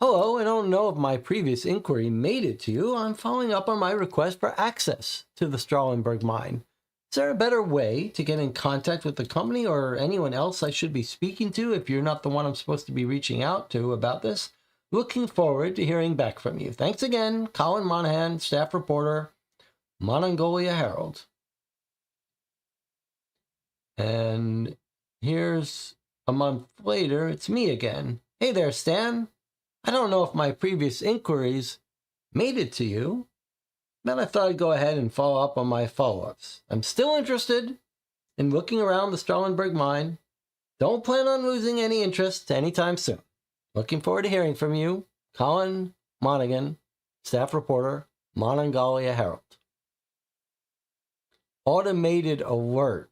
Hello, I don't know if my previous inquiry made it to you. I'm following up on my request for access to the Strahlenberg mine. Is there a better way to get in contact with the company or anyone else I should be speaking to if you're not the one I'm supposed to be reaching out to about this? Looking forward to hearing back from you. Thanks again, Colin Monaghan, staff reporter, Monongolia Herald. And here's a month later, it's me again. Hey there, Stan. I don't know if my previous inquiries made it to you, but I thought I'd go ahead and follow up on my follow-ups. I'm still interested in looking around the Strahlenberg mine. Don't plan on losing any interest anytime soon. Looking forward to hearing from you, Colin Monaghan, staff reporter, Monongolia Herald. Automated alert,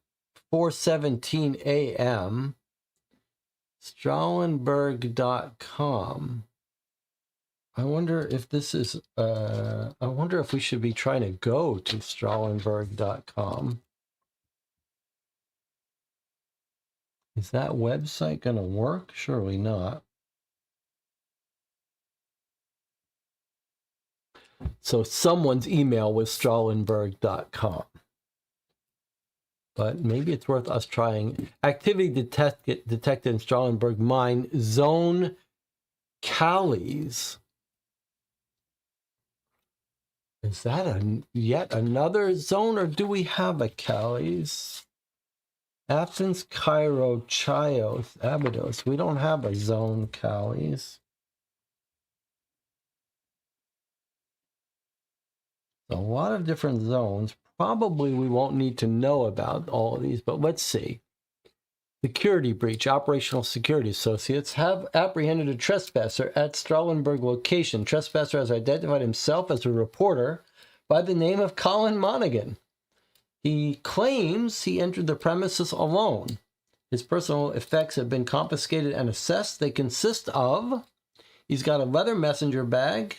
4:17 a.m., Strahlenberg.com. I wonder if this is, I wonder if we should be trying to go to Strahlenberg.com. Is that website going to work? Surely not. So someone's email was Strahlenberg.com. but maybe it's worth us trying. Activity detected in Strahlenberg mine, zone Callies. Is that yet another zone, or do we have a Callies? Athens, Cairo, Chios, Abydos. We don't have a zone Callies. A lot of different zones. Probably we won't need to know about all of these, but let's see. Security breach. Operational security associates have apprehended a trespasser at Strahlenberg location. Trespasser has identified himself as a reporter by the name of Colin Monaghan. He claims he entered the premises alone. His personal effects have been confiscated and assessed. They consist of, he's got a leather messenger bag.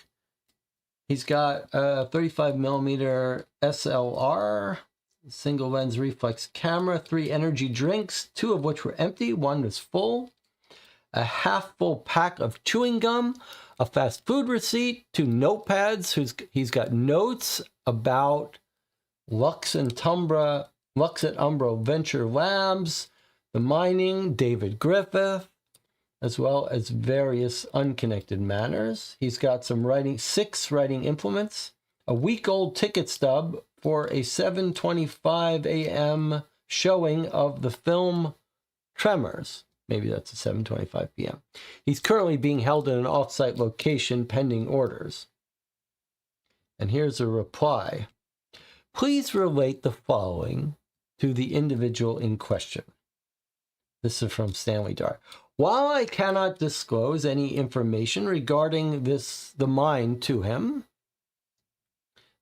He's got a 35 millimeter SLR, single lens reflex camera, 3 energy drinks, 2 of which were empty, 1 was full, a half full pack of chewing gum, a fast food receipt, 2 notepads. He's got notes about Lux at Umbro Venture Labs, the mining, David Griffith, as well as various unconnected matters. He's got some 6 writing implements, a week-old ticket stub for a 7:25 a.m. showing of the film Tremors. Maybe that's a 7:25 p.m. He's currently being held in an off-site location pending orders. And here's a reply. Please relate the following to the individual in question. This is from Stanley Dart. While I cannot disclose any information regarding the mine to him,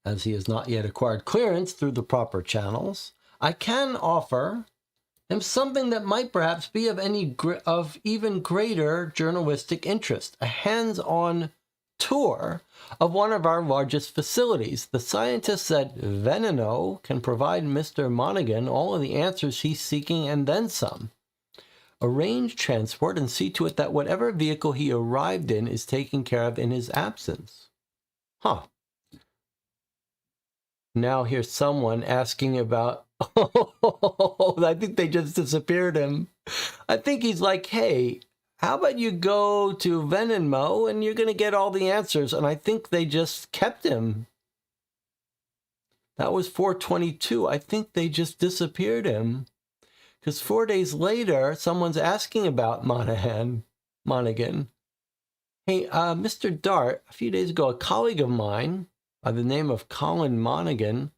as he has not yet acquired clearance through the proper channels, I can offer him something that might perhaps be of even greater journalistic interest, a hands-on tour of one of our largest facilities. The scientists at Veneno can provide Mr. Monaghan all of the answers he's seeking and then some. Arrange transport and see to it that whatever vehicle he arrived in is taken care of in his absence. Huh. Now here's someone asking about, I think they just disappeared him. I think he's like, hey, how about you go to Venenmo and you're going to get all the answers. And I think they just kept him. That was 422. I think they just disappeared him. Because 4 days later, someone's asking about Monaghan. Hey, Mr. Dart, a few days ago, a colleague of mine by the name of Colin Monaghan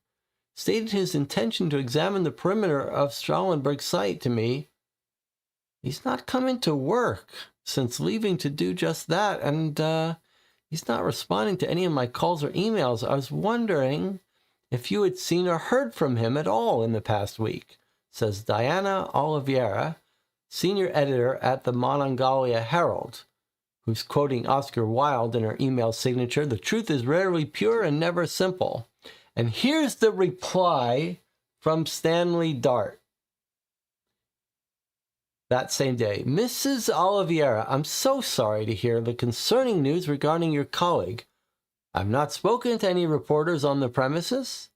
stated his intention to examine the perimeter of Strahlenberg site to me. He's not come into work since leaving to do just that, and he's not responding to any of my calls or emails. I was wondering if you had seen or heard from him at all in the past week, says Diana Oliveira, senior editor at the Monongalia Herald, who's quoting Oscar Wilde in her email signature, "The truth is rarely pure and never simple." And here's the reply from Stanley Dart. That same day, Mrs. Oliveira, I'm so sorry to hear the concerning news regarding your colleague. I've not spoken to any reporters on the premises.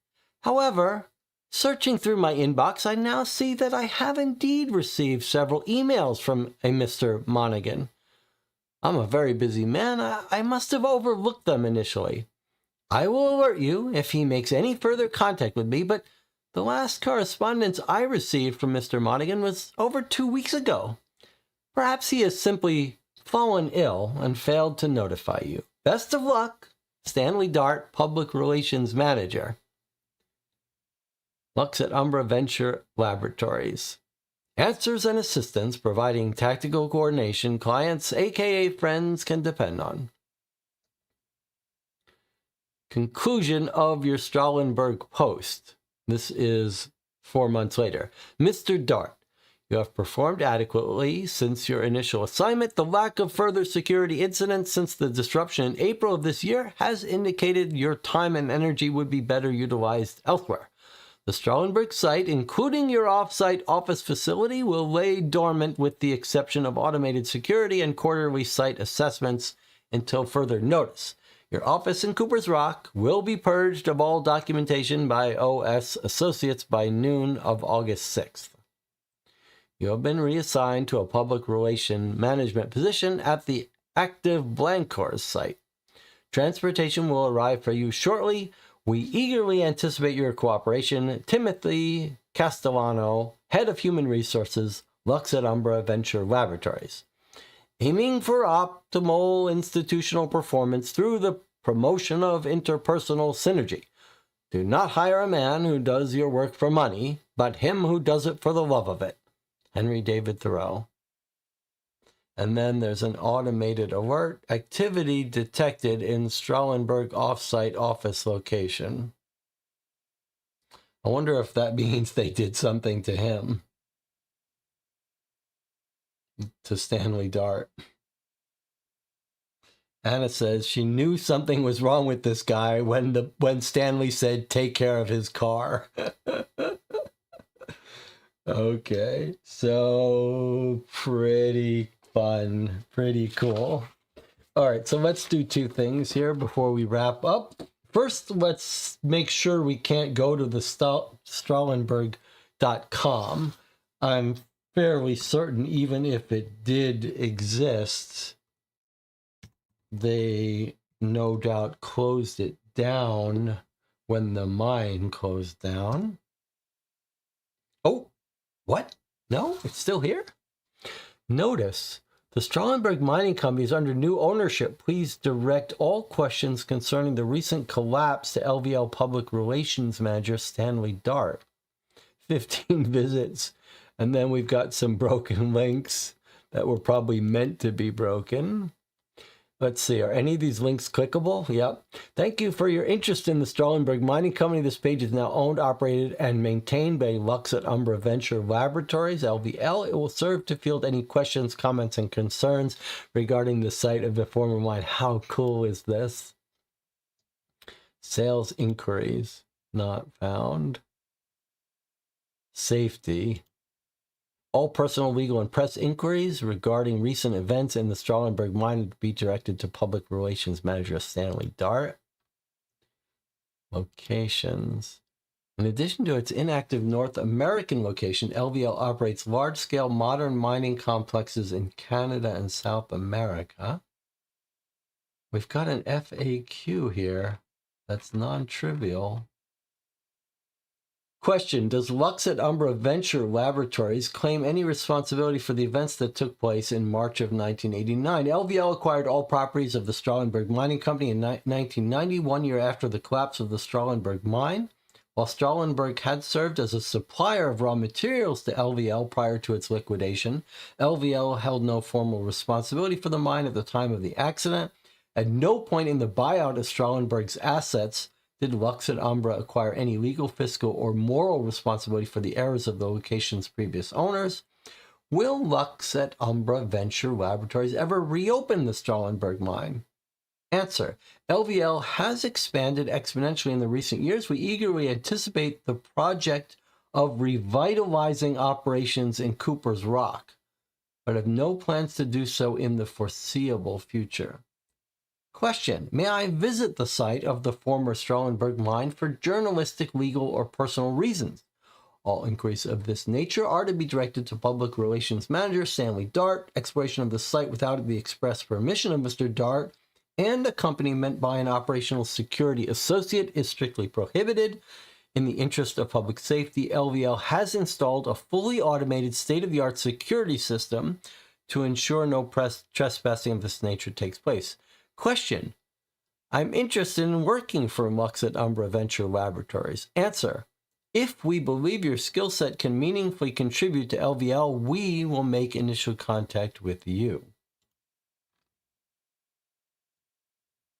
However, searching through my inbox, I now see that I have indeed received several emails from a Mr. Monaghan. I'm a very busy man. I must have overlooked them initially. I will alert you if he makes any further contact with me, but the last correspondence I received from Mr. Monaghan was over 2 weeks ago. Perhaps he has simply fallen ill and failed to notify you. Best of luck, Stanley Dart, Public Relations Manager. Lux at Umbra Venture Laboratories. Answers and assistance providing tactical coordination clients, aka friends, can depend on. Conclusion of your Strahlenberg post. This is 4 months later. Mr. Dart, you have performed adequately since your initial assignment. The lack of further security incidents since the disruption in April of this year has indicated your time and energy would be better utilized elsewhere. The Strahlenberg site, including your off-site office facility, will lay dormant with the exception of automated security and quarterly site assessments until further notice. Your office in Cooper's Rock will be purged of all documentation by OS Associates by noon of August 6th. You have been reassigned to a public relation management position at the active Blancourt site. Transportation will arrive for you shortly. We eagerly anticipate your cooperation. Timothy Castellano, Head of Human Resources, Lux et Umbra Venture Laboratories. Aiming for optimal institutional performance through the promotion of interpersonal synergy. Do not hire a man who does your work for money, but him who does it for the love of it. Henry David Thoreau. And then there's an automated alert. Activity detected in Strahlenberg offsite office location. I wonder if that means they did something to him. To Stanley Dart. Anna says she knew something was wrong with this guy when Stanley said take care of his car. Okay, so pretty fun, pretty cool. All right, so let's do two things here before we wrap up. First, let's make sure we can't go to the Strahlenberg.com. I'm fairly certain, even if it did exist, they no doubt closed it down when the mine closed down. Oh, what? No, it's still here? Notice, the Strahlenberg Mining Company is under new ownership. Please direct all questions concerning the recent collapse to LVL Public Relations Manager Stanley Dart. 15 visits. And then we've got some broken links that were probably meant to be broken. Let's see, are any of these links clickable? Yep. Thank you for your interest in the Strahlenberg Mining Company. This page is now owned, operated, and maintained by Lux et Umbra Venture Laboratories, LVL. It will serve to field any questions, comments, and concerns regarding the site of the former mine. How cool is this? Sales inquiries, not found. Safety. All personal, legal, and press inquiries regarding recent events in the Strahlenberg mine would be directed to Public Relations Manager Stanley Dart. Locations. In addition to its inactive North American location, LVL operates large-scale modern mining complexes in Canada and South America. We've got an FAQ here that's non-trivial. Question, does Lux et Umbra Venture Laboratories claim any responsibility for the events that took place in March of 1989? LVL acquired all properties of the Strahlenberg Mining Company in 1990, 1 year after the collapse of the Strahlenberg mine. While Strahlenberg had served as a supplier of raw materials to LVL prior to its liquidation, LVL held no formal responsibility for the mine at the time of the accident. At no point in the buyout of Strahlenberg's assets did Lux et Umbra acquire any legal, fiscal, or moral responsibility for the errors of the location's previous owners? Will Lux et Umbra Venture Laboratories ever reopen the Strahlenberg mine? Answer. LVL has expanded exponentially in the recent years. We eagerly anticipate the project of revitalizing operations in Cooper's Rock, but have no plans to do so in the foreseeable future. Question, may I visit the site of the former Strahlenberg mine for journalistic, legal, or personal reasons? All inquiries of this nature are to be directed to Public Relations Manager Stanley Dart. Exploration of the site without the express permission of Mr. Dart and accompaniment by an operational security associate is strictly prohibited. In the interest of public safety, LVL has installed a fully automated state-of-the-art security system to ensure no trespassing of this nature takes place. Question, I'm interested in working for Lux et Umbra Venture Laboratories. Answer, if we believe your skill set can meaningfully contribute to LVL, we will make initial contact with you.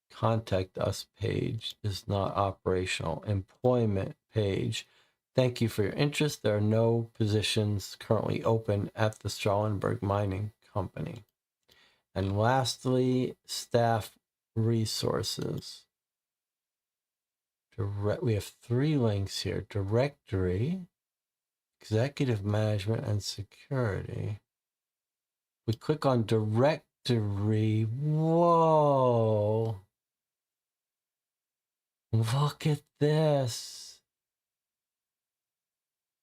Contact us page is not operational. Employment page. Thank you for your interest. There are no positions currently open at the Strahlenberg Mining Company. And lastly, staff resources. We have 3 links here. Directory, executive management, and security. We click on directory. Whoa. Look at this.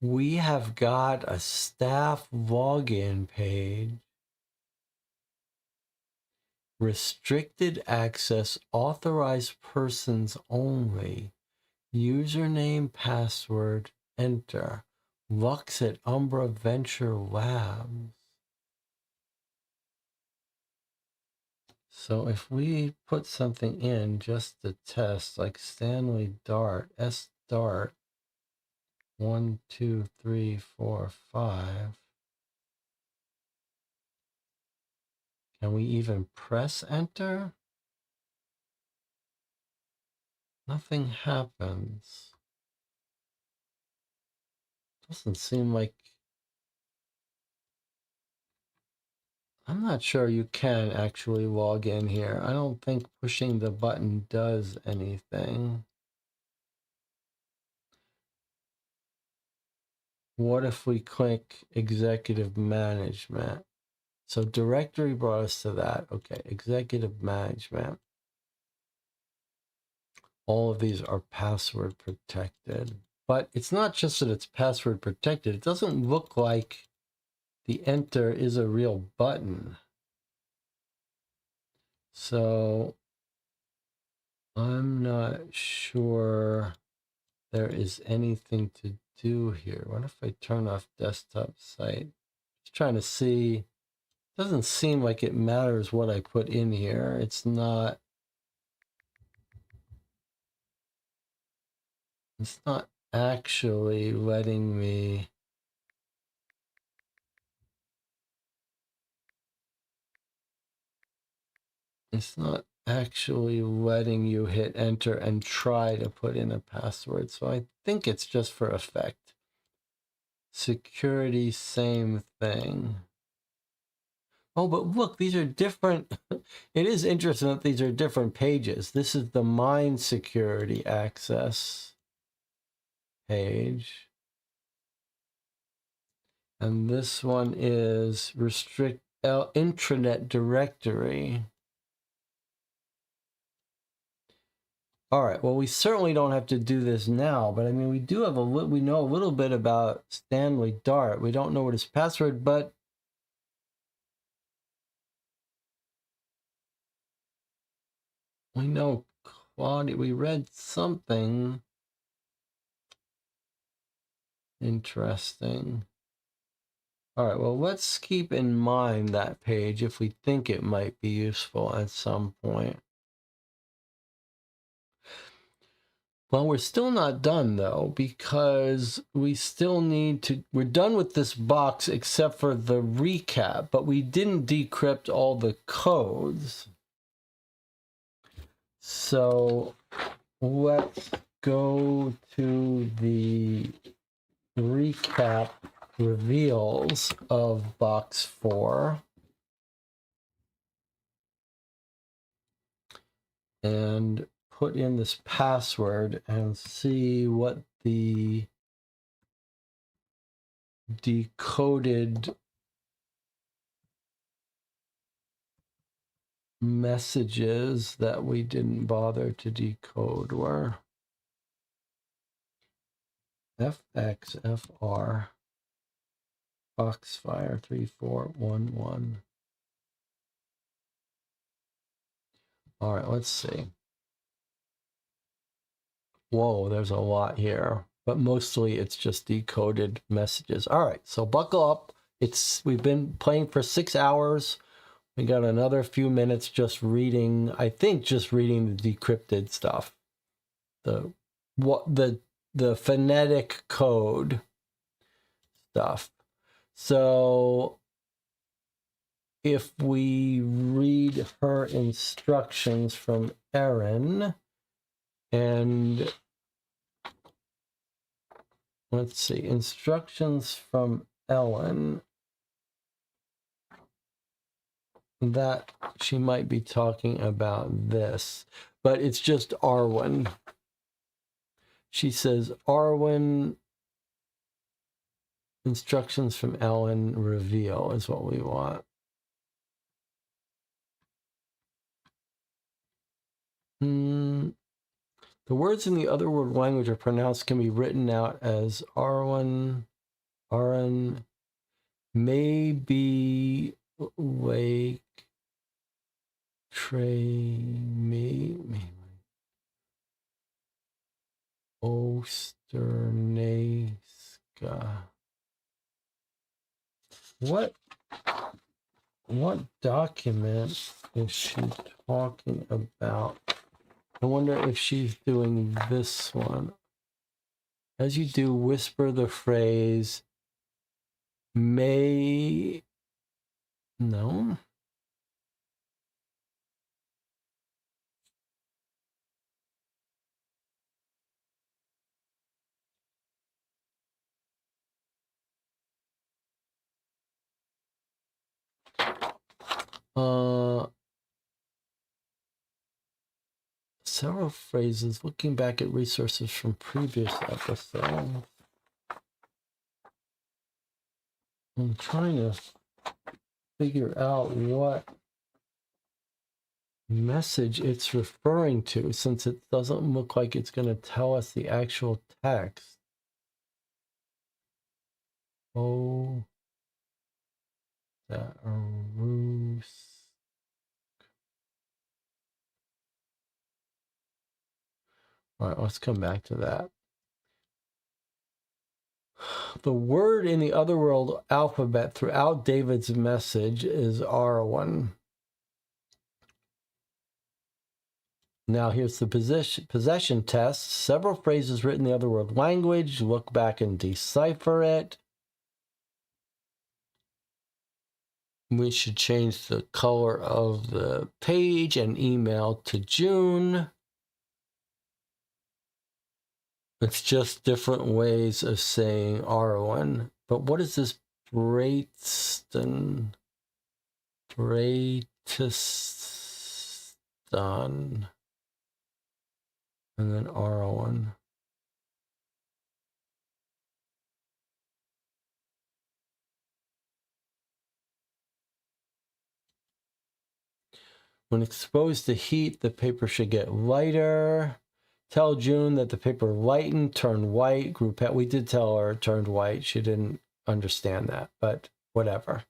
We have got a staff login page. Restricted access, authorized persons only. Username, password, enter. Lux at Umbra Venture Labs. So if we put something in just to test, like Stanley Dart, S Dart, 1, 2, 3, 4, 5. Can we even press enter? Nothing happens. Doesn't seem like... I'm not sure you can actually log in here. I don't think pushing the button does anything. What if we click executive management? So directory brought us to that. Okay, executive management. All of these are password protected. But it's not just that it's password protected. It doesn't look like the enter is a real button. So I'm not sure there is anything to do here. What if I turn off desktop site? Just trying to see. Doesn't seem like it matters what I put in here. It's not actually letting me. It's not actually letting you hit enter and try to put in a password. So I think it's just for effect. Security, same thing. Oh, but look, these are different. It is interesting that these are different pages. This is the Mind Security Access page. And this one is Restrict Intranet Directory. All right, well, we certainly don't have to do this now, but I mean, we do have we know a little bit about Stanley Dart. We don't know what his password, but we know Claudia. We read something interesting. All right, well, let's keep in mind that page if we think it might be useful at some point. Well, we're still not done, though, because we still need to... We're done with this box except for the recap, but we didn't decrypt all the codes. So let's go to the recap reveals of box 4. And put in this password and see what the decoded messages that we didn't bother to decode were. FXFR Foxfire 3411. All right, let's see. Whoa, there's a lot here, but mostly it's just decoded messages. All right, so buckle up. We've been playing for 6 hours. We got another few minutes just reading, I think just reading the decrypted stuff. The phonetic code stuff. So if we read her instructions from Erin, and let's see, instructions from Ellen, that she might be talking about this, but it's just Arwen. She says, Arwen, instructions from Ellen, reveal is what we want. The words in the otherworld language are pronounced can be written out as Arwen, Aran, maybe, wake, Trey, me, Osternaska. What document is she talking about? I wonder if she's doing this one. As you do, whisper the phrase, may... No? Several phrases, looking back at resources from previous episodes. I'm trying to figure out what message it's referring to, since it doesn't look like it's going to tell us the actual text. Oh, that Rus. All right, let's come back to that. The word in the otherworld alphabet throughout David's message is Arwen. Now here's the possession test. Several phrases written in the otherworld language. Look back and decipher it. We should change the color of the page and email to June. It's just different ways of saying Arwen. But what is this Braitistan? And then Arwen. When exposed to heat, the paper should get lighter. Tell June that the paper lightened, turned white, grew pale. We did tell her it turned white. She didn't understand that, but whatever.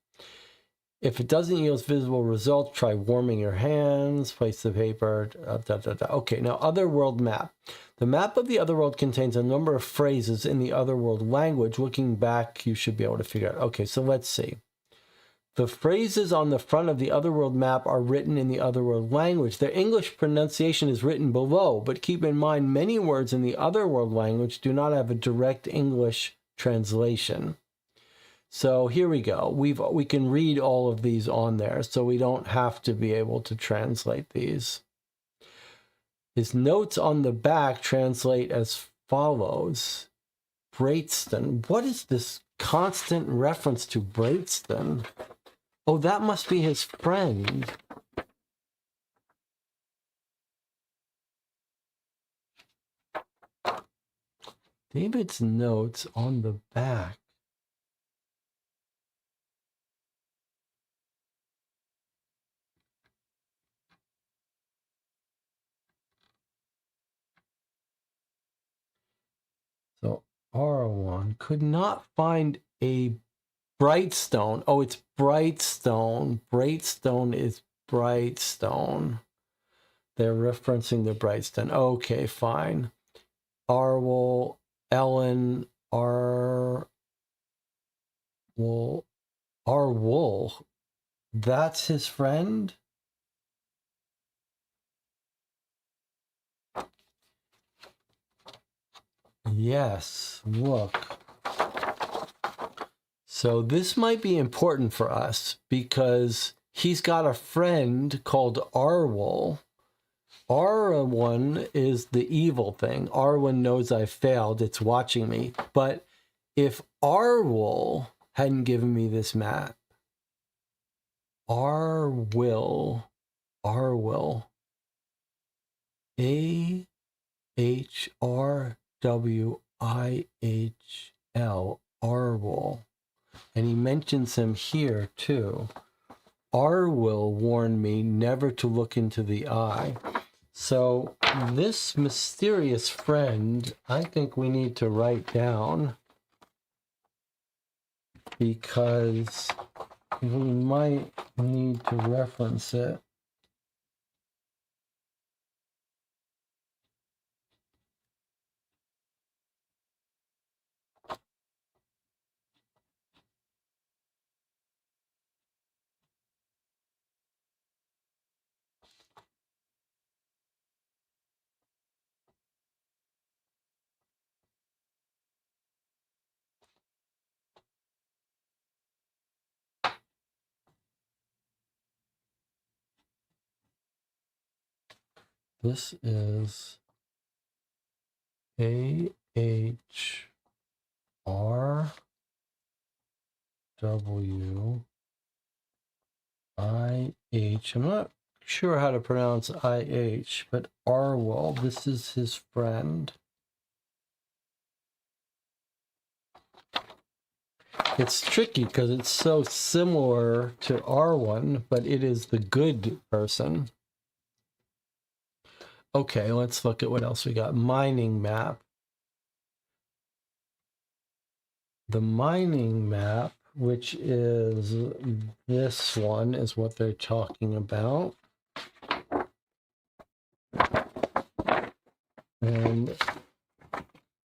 If it doesn't yield visible results, try warming your hands, place the paper, Okay, now otherworld map. The map of the otherworld contains a number of phrases in the otherworld language. Looking back, you should be able to figure out. Okay, so let's see. The phrases on the front of the otherworld map are written in the otherworld language. Their English pronunciation is written below, but keep in mind many words in the otherworld language do not have a direct English translation. So here we go. We can read all of these on there, so we don't have to be able to translate these. His notes on the back translate as follows. Braitistan. What is this constant reference to Braitistan? Oh, that must be his friend. David's notes on the back. So Arwen could not find a Brightstone. Oh, it's Brightstone. Brightstone is Brightstone. They're referencing the Brightstone. Okay, fine. Arwol, Ellen, Arwol. That's his friend? Yes, look. So this might be important for us because he's got a friend called Arwol. Arwen is the evil thing. Arwen knows I failed. It's watching me. But if Arwol hadn't given me this map, Arwill, AHRWIHL, Arwol. And he mentions him here too. Arwill warned me never to look into the eye. So this mysterious friend, I think we need to write down because we might need to reference it. This is AHRWIH. I'm not sure how to pronounce IH, but Arwell, this is his friend. It's tricky because it's so similar to R1, but it is the good person. Okay, let's look at what else we got. Mining map. The mining map, which is this one, is what they're talking about. And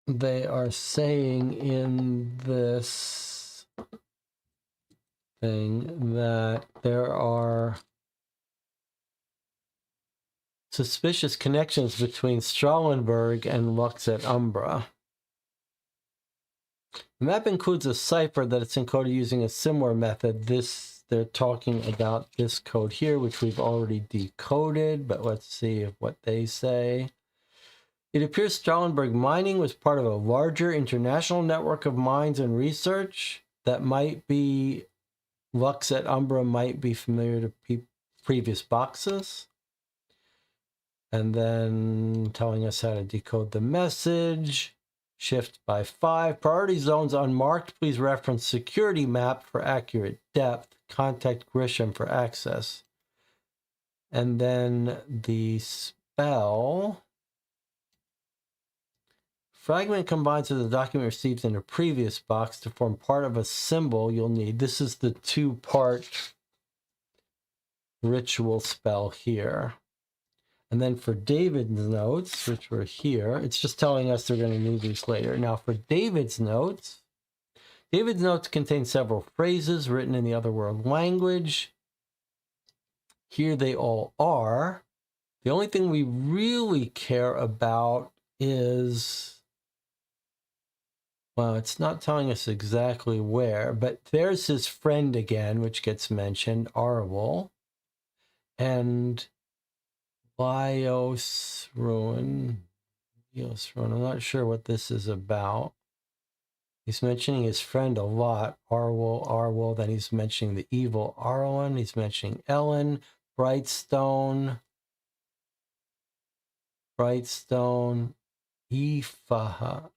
they are saying in this thing that there are suspicious connections between Strahlenberg and Lux et Umbra. The map includes a cipher that it's encoded using a similar method. They're talking about this code here, which we've already decoded, but let's see what they say. It appears Strahlenberg Mining was part of a larger international network of mines and research that might be Lux et Umbra might be familiar to previous boxes. And then telling us how to decode the message. Shift by 5. Priority zones unmarked. Please reference security map for accurate depth. Contact Grisham for access. And then the spell. Fragment combines with the document received in a previous box to form part of a symbol you'll need. This is the 2-part ritual spell here. And then for David's notes, which were here, it's just telling us they're going to need these later. Now for David's notes contain several phrases written in the Otherworld language. Here they all are. The only thing we really care about is, well, it's not telling us exactly where, but there's his friend again, which gets mentioned, Arwol. And Bios Ruin. I'm not sure what this is about. He's mentioning his friend a lot, Arwol. Then he's mentioning the evil Arwen. He's mentioning Ellen, Brightstone, Ifa'a.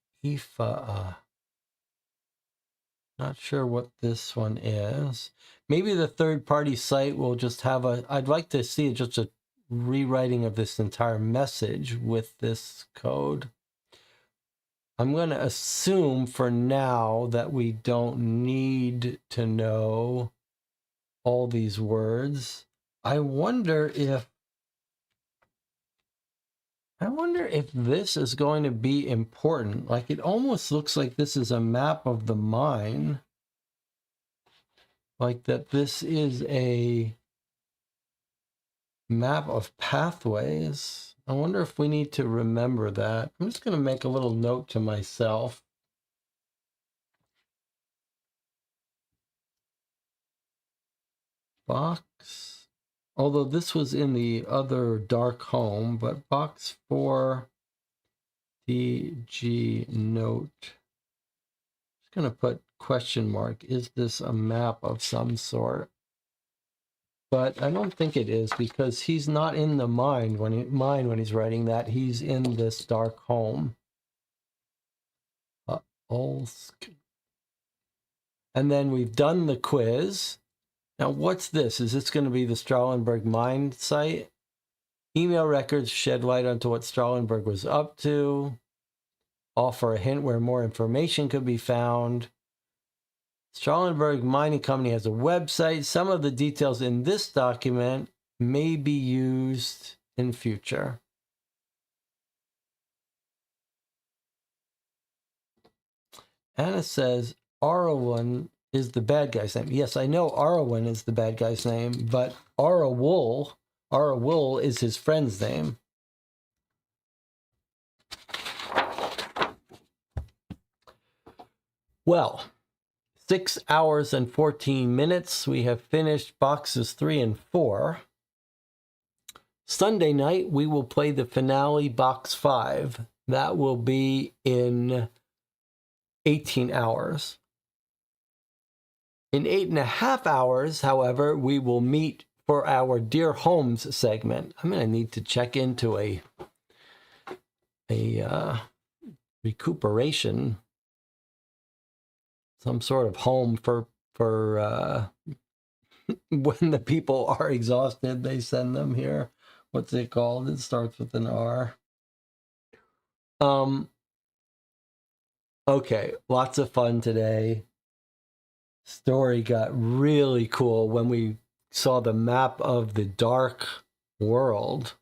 Not sure what this one is. Maybe the third-party site will just have I'd like to see just a rewriting of this entire message with this code. I'm going to assume for now that we don't need to know all these words. I wonder if this is going to be important. Like, it almost looks like this is a map of the mine. Like that this is a map of pathways. I wonder if we need to remember that. I'm just going to make a little note to myself. Box, although this was in the other dark home, but box 4 DG note. Just going to put question mark. Is this a map of some sort? But I don't think it is, because he's not in the mine when he's writing that. He's in this dark home. Ulsk. And then we've done the quiz. Now, what's this? Is this going to be the Strahlenberg mine site? Email records shed light onto what Strahlenberg was up to. Offer a hint where more information could be found. Strahlenberg Mining Company has a website. Some of the details in this document may be used in future. Anna says Arwen is the bad guy's name. Yes, I know Arwen is the bad guy's name, but Arawul is his friend's name. Well, 6 hours and 14 minutes. We have finished boxes 3 and 4. Sunday night, we will play the finale, box 5. That will be in 18 hours. In 8.5 hours, however, we will meet for our Dear Homes segment. I'm going to need to check into a recuperation, some sort of home for when the people are exhausted, they send them here. What's it called? It starts with an R. Okay, lots of fun today. Story got really cool when we saw the map of the dark world.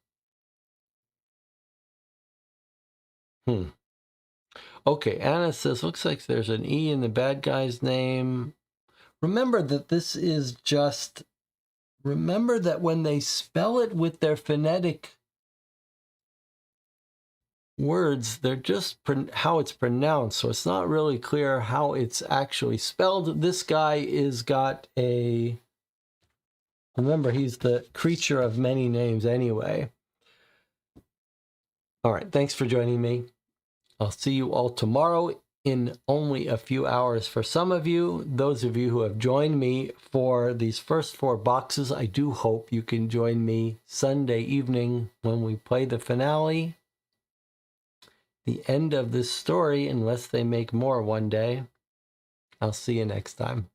Okay, Anna says, looks like there's an E in the bad guy's name. Remember that this is just, remember that when they spell it with their phonetic words, they're just how it's pronounced, so it's not really clear how it's actually spelled. This guy is got a, remember, he's the creature of many names anyway. All right, thanks for joining me. I'll see you all tomorrow in only a few hours for some of you. Those of you who have joined me for these first 4 boxes, I do hope you can join me Sunday evening when we play the finale. The end of this story, unless they make more one day. I'll see you next time.